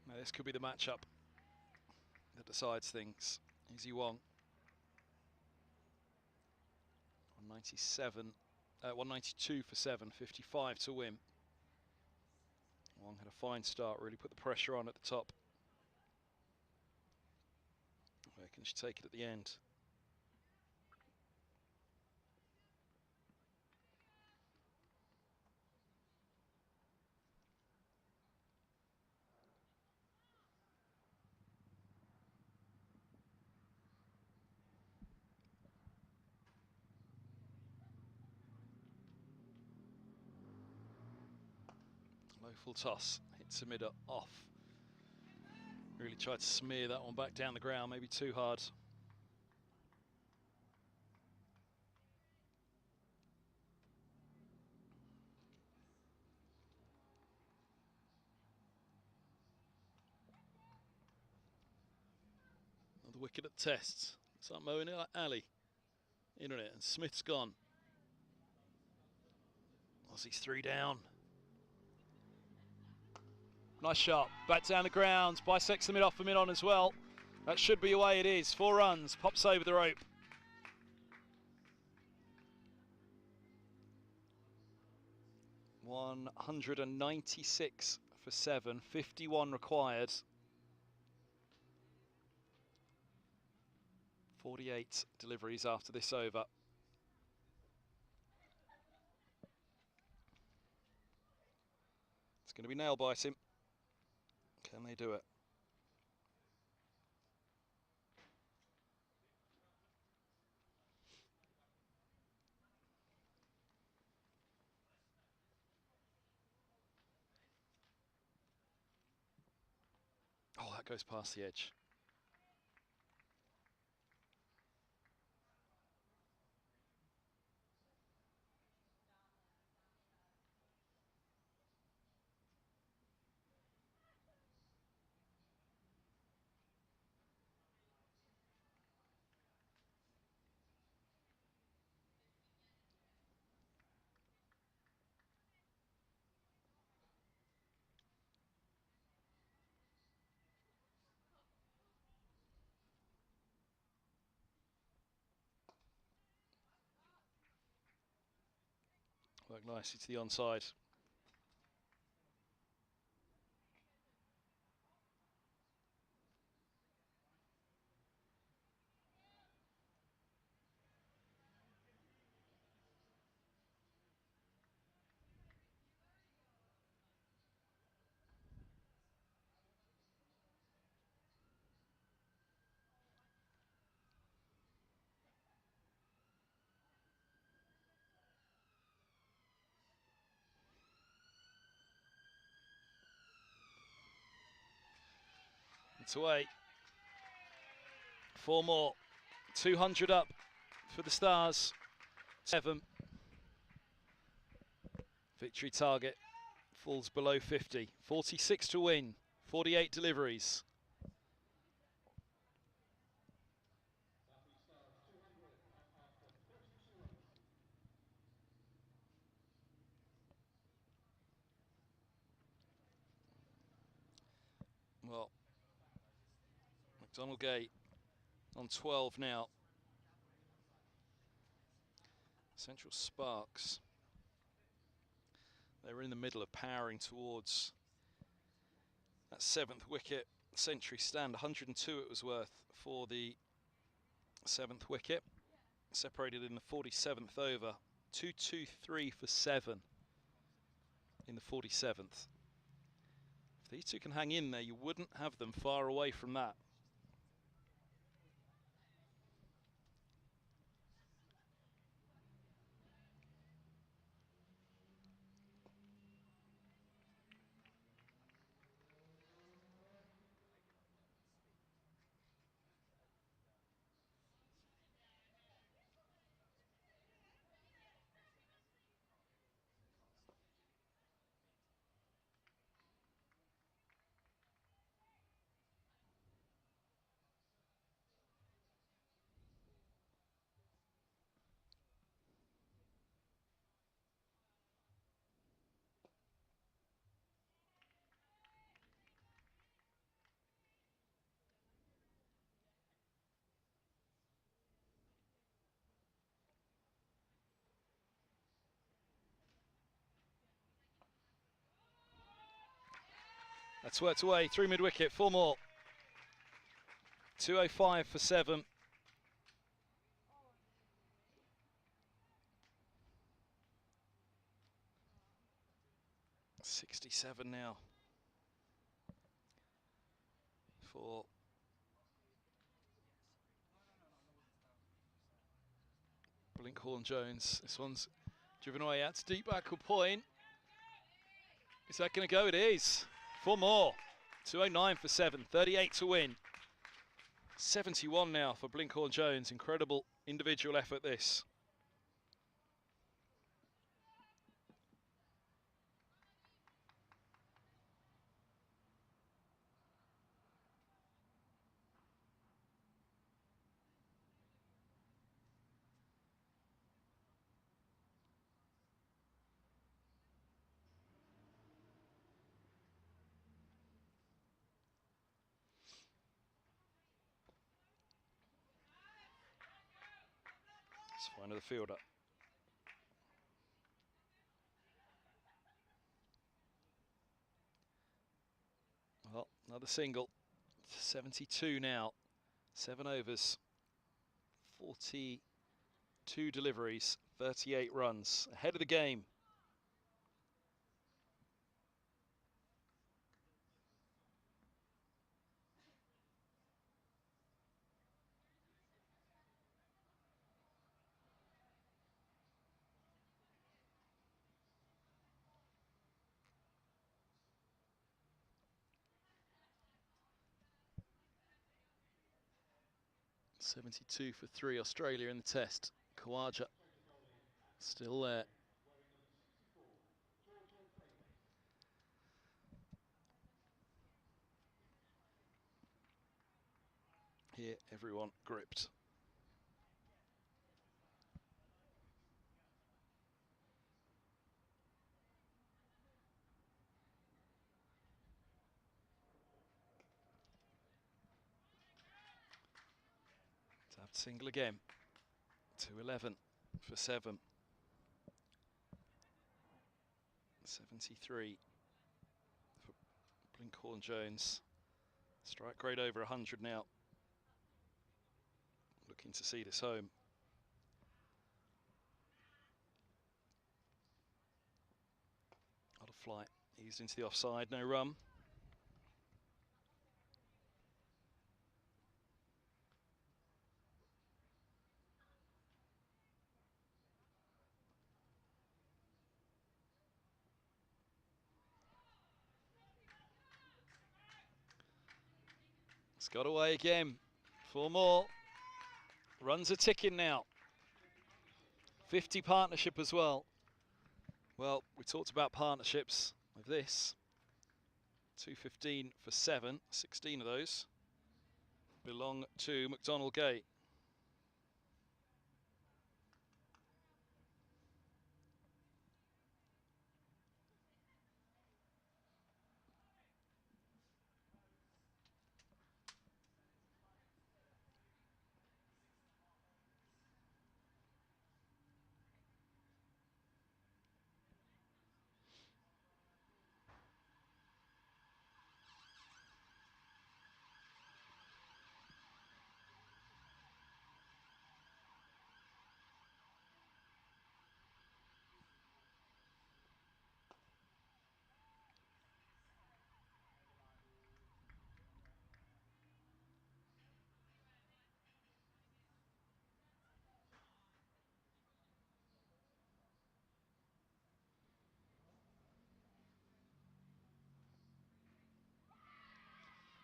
Now this could be the matchup that decides things. Easy Wong. 192 for 7, 55 to win. Wong had a fine start, really put the pressure on at the top. Where can she take it at the end? Low full toss, hits the mid off. Really tried to smear that one back down the ground, maybe too hard. Another wicket at the test. Start mowing it like Ali. In on it, and Smith's gone. Aussie's 3 down. Nice shot, back down the ground, bisects the mid off for mid on as well. That should be away, it is. 4 runs, pops over the rope. .196 for 7, 51 required. 48 deliveries after this over. It's going to be nail biting. Can they do it? Oh, that goes past the edge. Back nicely to the onside. It's away. 4 more. 200 up for the Stars. 7. Victory target falls below 50. 46 to win. 48 deliveries. Well, McDonald Gate on 12 now. Central Sparks. They were in the middle of powering towards that 7th wicket. Century stand, 102 it was worth for the 7th wicket. Separated in the 47th over. 2-2-3 for 7 in the 47th. If these two can hang in there, you wouldn't have them far away from that. That's worked away through mid-wicket, 4 more. 205 for 7. .67 now for Blinkhorn Jones. This one's driven away out to deep backward point. Is that going to go? It is. 4 more. 209 for 7. 38 to win. 71 now for Blinkhorn Jones. Incredible individual effort this. Let's find the fielder. Well, another single. 72 now. 7 overs. 42 deliveries. 38 runs. Ahead of the game. .72 for 3, Australia in the test. Khawaja still there. Here, everyone gripped. Tapped single again. 211 for 7. 73 for Blinkhorn Jones. Strike rate over 100 now. Looking to see this home. Out of flight. Eased into the offside, no run. It's got away again. 4 more. Runs are ticking now. 50 partnership as well. Well, we talked about partnerships with this. 215 for 7. 16 of those belong to McDonald Gate.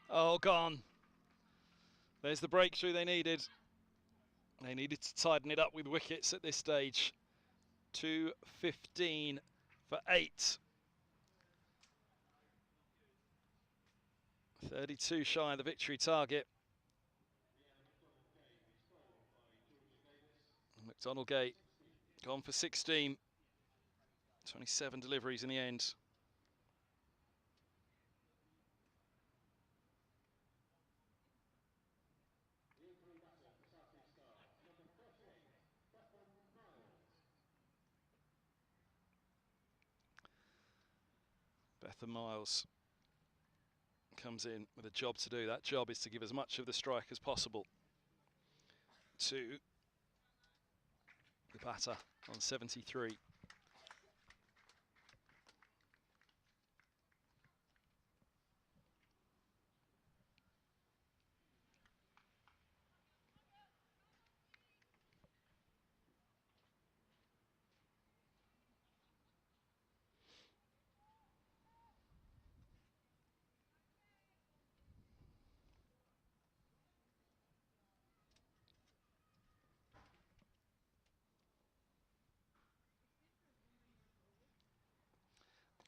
Oh, gone. There's the breakthrough they needed. They needed to tighten it up with wickets at this stage. 215 for 8. 32 shy of the victory target. McDonald Gate gone for 16. 27 deliveries in the end. Bethan Miles comes in with a job to do. That job is to give as much of the strike as possible to the batter on 73.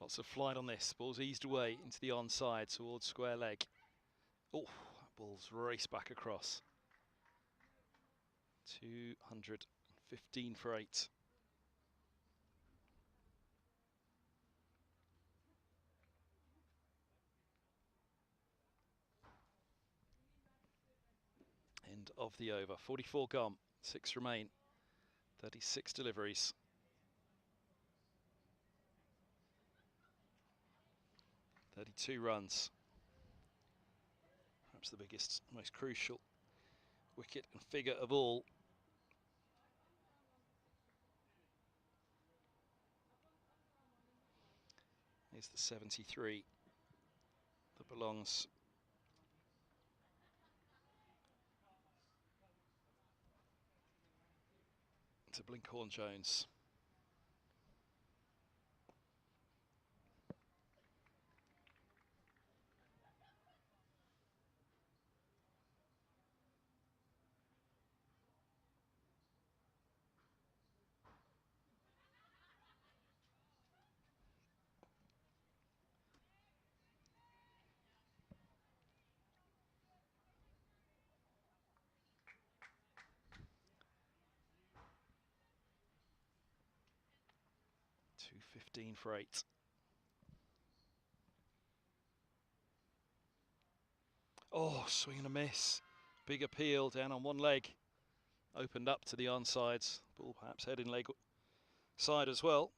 Lots of flight on this. Ball's eased away into the onside towards square leg. Oh, that ball's raced back across. 215 for 8. End of the over. 44 gone. 6 remain. 36 deliveries. .32 runs. Perhaps the biggest, most crucial wicket and figure of all. Is the 73 that belongs to Blinkhorn Jones. .215 for 8. Oh, swing and a miss. Big appeal down on one leg. Opened up to the onsides. Ball perhaps heading leg side as well.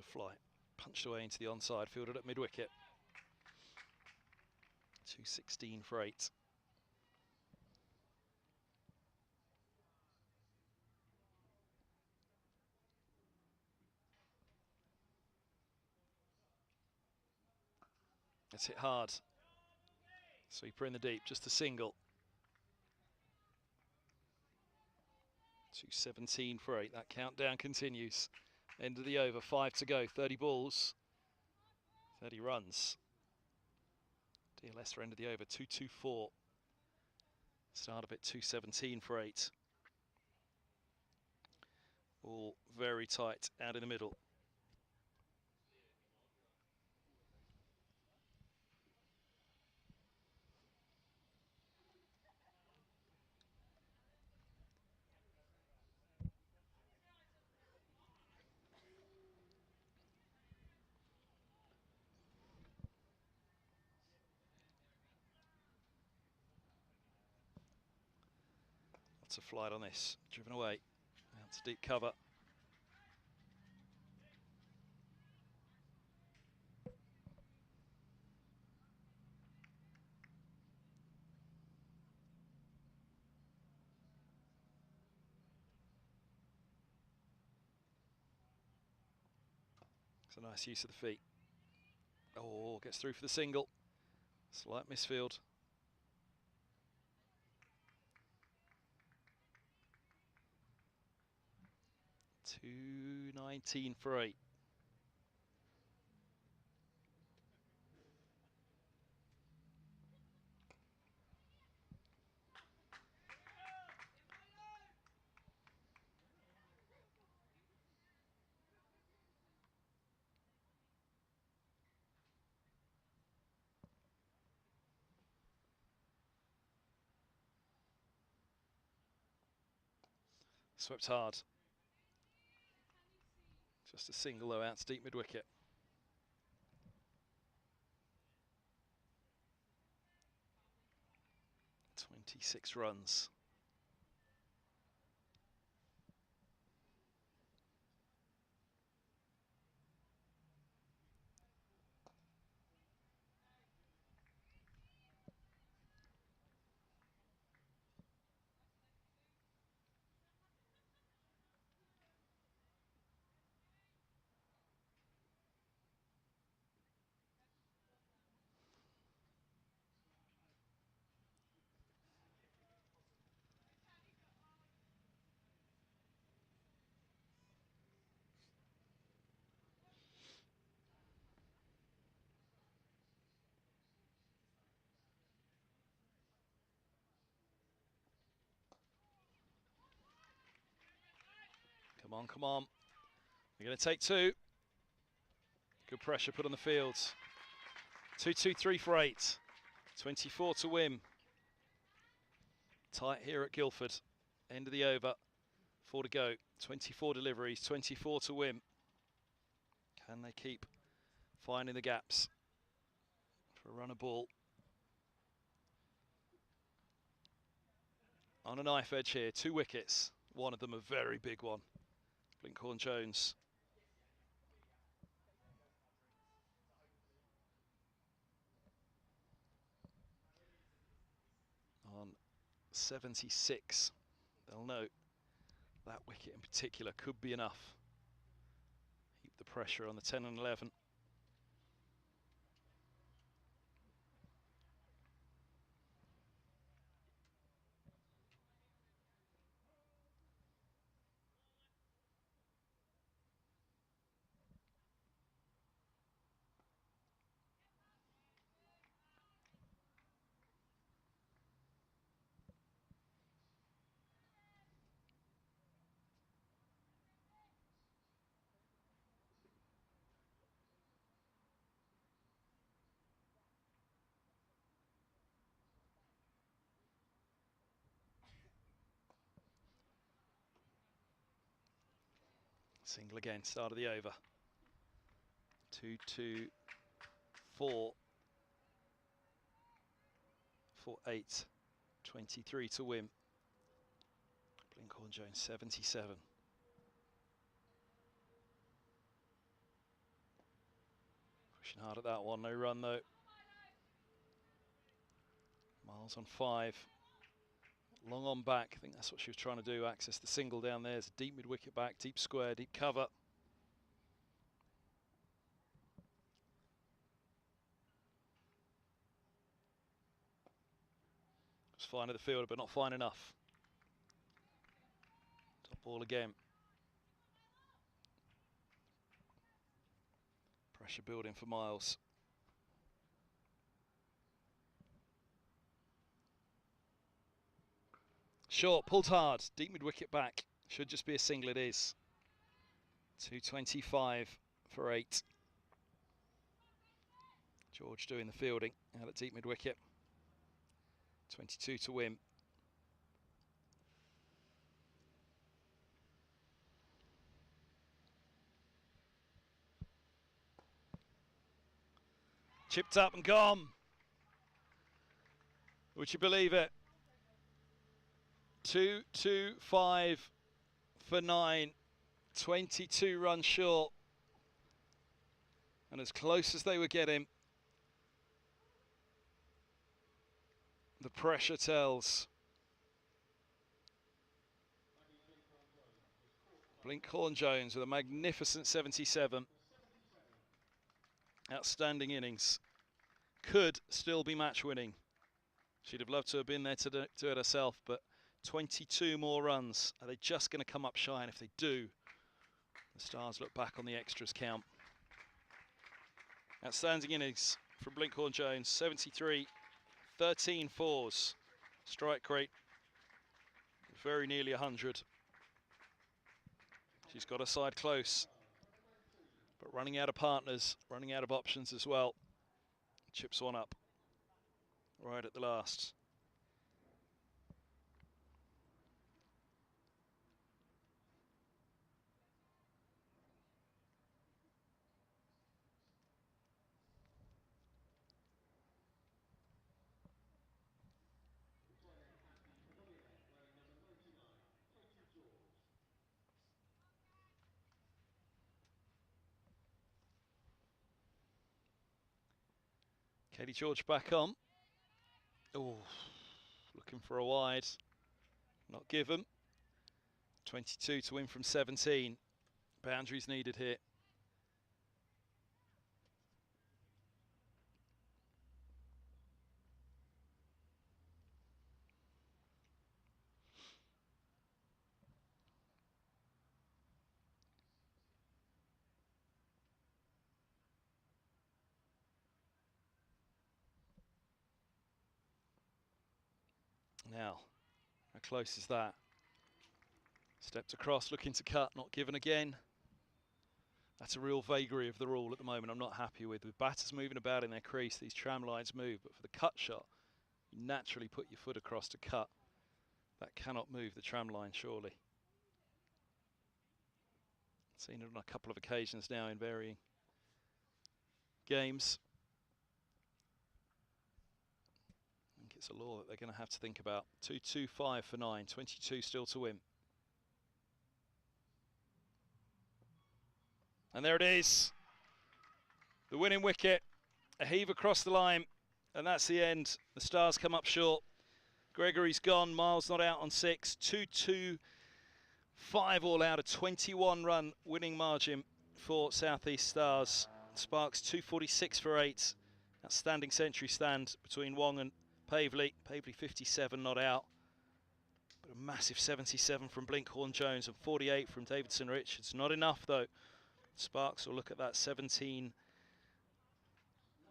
fly. Punched away into the onside, fielded at mid-wicket. 216 for 8. It's hit hard. Sweeper in the deep, just a single. 217 for 8. That countdown continues. End of the over, 5 to go. 30 balls, 30 runs. Dear Leicester, end of the over, 224. Start of it, 217 for 8. All very tight out in the middle. Lots of flight on this, driven away. That's deep cover. It's a nice use of the feet. Oh, gets through for the single. Slight misfield. 219 for 8. Swept hard. Just a single though, out deep mid-wicket. 26 runs. Come on, come on. They're going to take 2. Good pressure put on the field. 2-2-3 for 8. 24 to win. Tight here at Guildford. End of the over. 4 to go. 24 deliveries, 24 to win. Can they keep finding the gaps for a run of ball? On a knife edge here, 2 wickets. One of them a very big one. Blinkhorn-Jones. On 76. They'll know that wicket in particular could be enough. Keep the pressure on the 10 and 11. Single again, start of the over. 2-2-4 for 8. 23 to win. Blinkhorn-Jones 77. Pushing hard at that one, no run though. Miles on 5. Long on back, I think that's what she was trying to do, access the single down there. It's a deep mid-wicket back, deep square, deep cover. It's fine at the fielder, but not fine enough. Top ball again. Pressure building for Miles. Short, pulled hard, deep mid-wicket back. Should just be a single, it is. 225 for 8. George doing the fielding out at deep mid-wicket. 22 to win. Chipped up and gone. Would you believe it? 225 for 9. 22 runs short. And as close as they were getting, the pressure tells. Blinkhorn-Jones with a magnificent 77. Outstanding innings. Could still be match winning. She'd have loved to have been there to do it herself, but 22 more runs. Are they just going to come up shy? And if they do, the Stars look back on the extras count. Outstanding innings from Blinkhorn-Jones. 73, 13 fours. Strike rate very nearly 100. She's got her side close, but running out of partners, running out of options as well. Chips one up right at the last. Katie George back on. Oh, looking for a wide. Not given. 22 to win from 17. Boundaries needed here. Now, how close is that? Stepped across, looking to cut, not given again. That's a real vagary of the rule at the moment I'm not happy with. With batters moving about in their crease, these tram lines move, but for the cut shot, you naturally put your foot across to cut. That cannot move the tram line, surely. Seen it on a couple of occasions now in varying games. I think it's a law that they're going to have to think about. 225 for 9, 22 still to win. And there it is. The winning wicket. A heave across the line. And that's the end. The Stars come up short. Gregory's gone. Miles not out on 6. 225 all out. A 21-run winning margin for South East Stars. Sparks 246 for 8. Outstanding century stand between Wong and Pavley. Pavley 57 not out. But a massive 77 from Blinkhorn-Jones and 48 from Davidson Richards. Not enough though. Sparks will look at that 17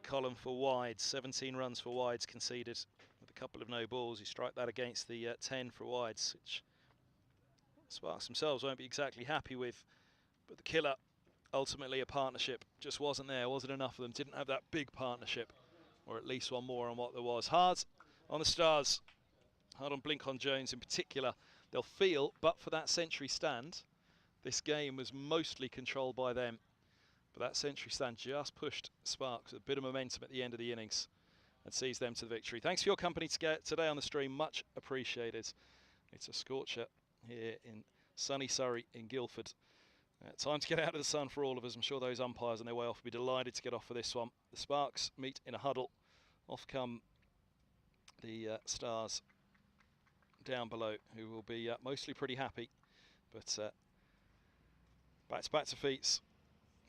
column for wides, 17 runs for wides conceded with a couple of no balls. You strike that against the 10 for wides, which Sparks themselves won't be exactly happy with. But the killer, ultimately a partnership, just wasn't there, wasn't enough of them, didn't have that big partnership, or at least one more on what there was. Hard on the Stars, hard on Blinkhorn-Jones in particular. They'll feel, but for that century stand, this game was mostly controlled by them, but that century stand just pushed Sparks with a bit of momentum at the end of the innings and sees them to the victory. Thanks for your company today on the stream, much appreciated. It's a scorcher here in sunny Surrey in Guildford, Time to get out of the sun for all of us. I'm sure those umpires on their way off will be delighted to get off for this one. The Sparks meet in a huddle. Off come the Stars down below, who will be mostly pretty happy. But back to feet.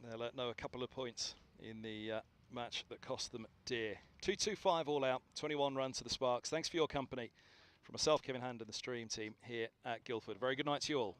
They'll know a couple of points in the match that cost them dear. 2-2-5 all out, 21 runs to the Sparks. Thanks for your company. From myself, Kevin Hand, and the stream team here at Guildford. Very good night to you all.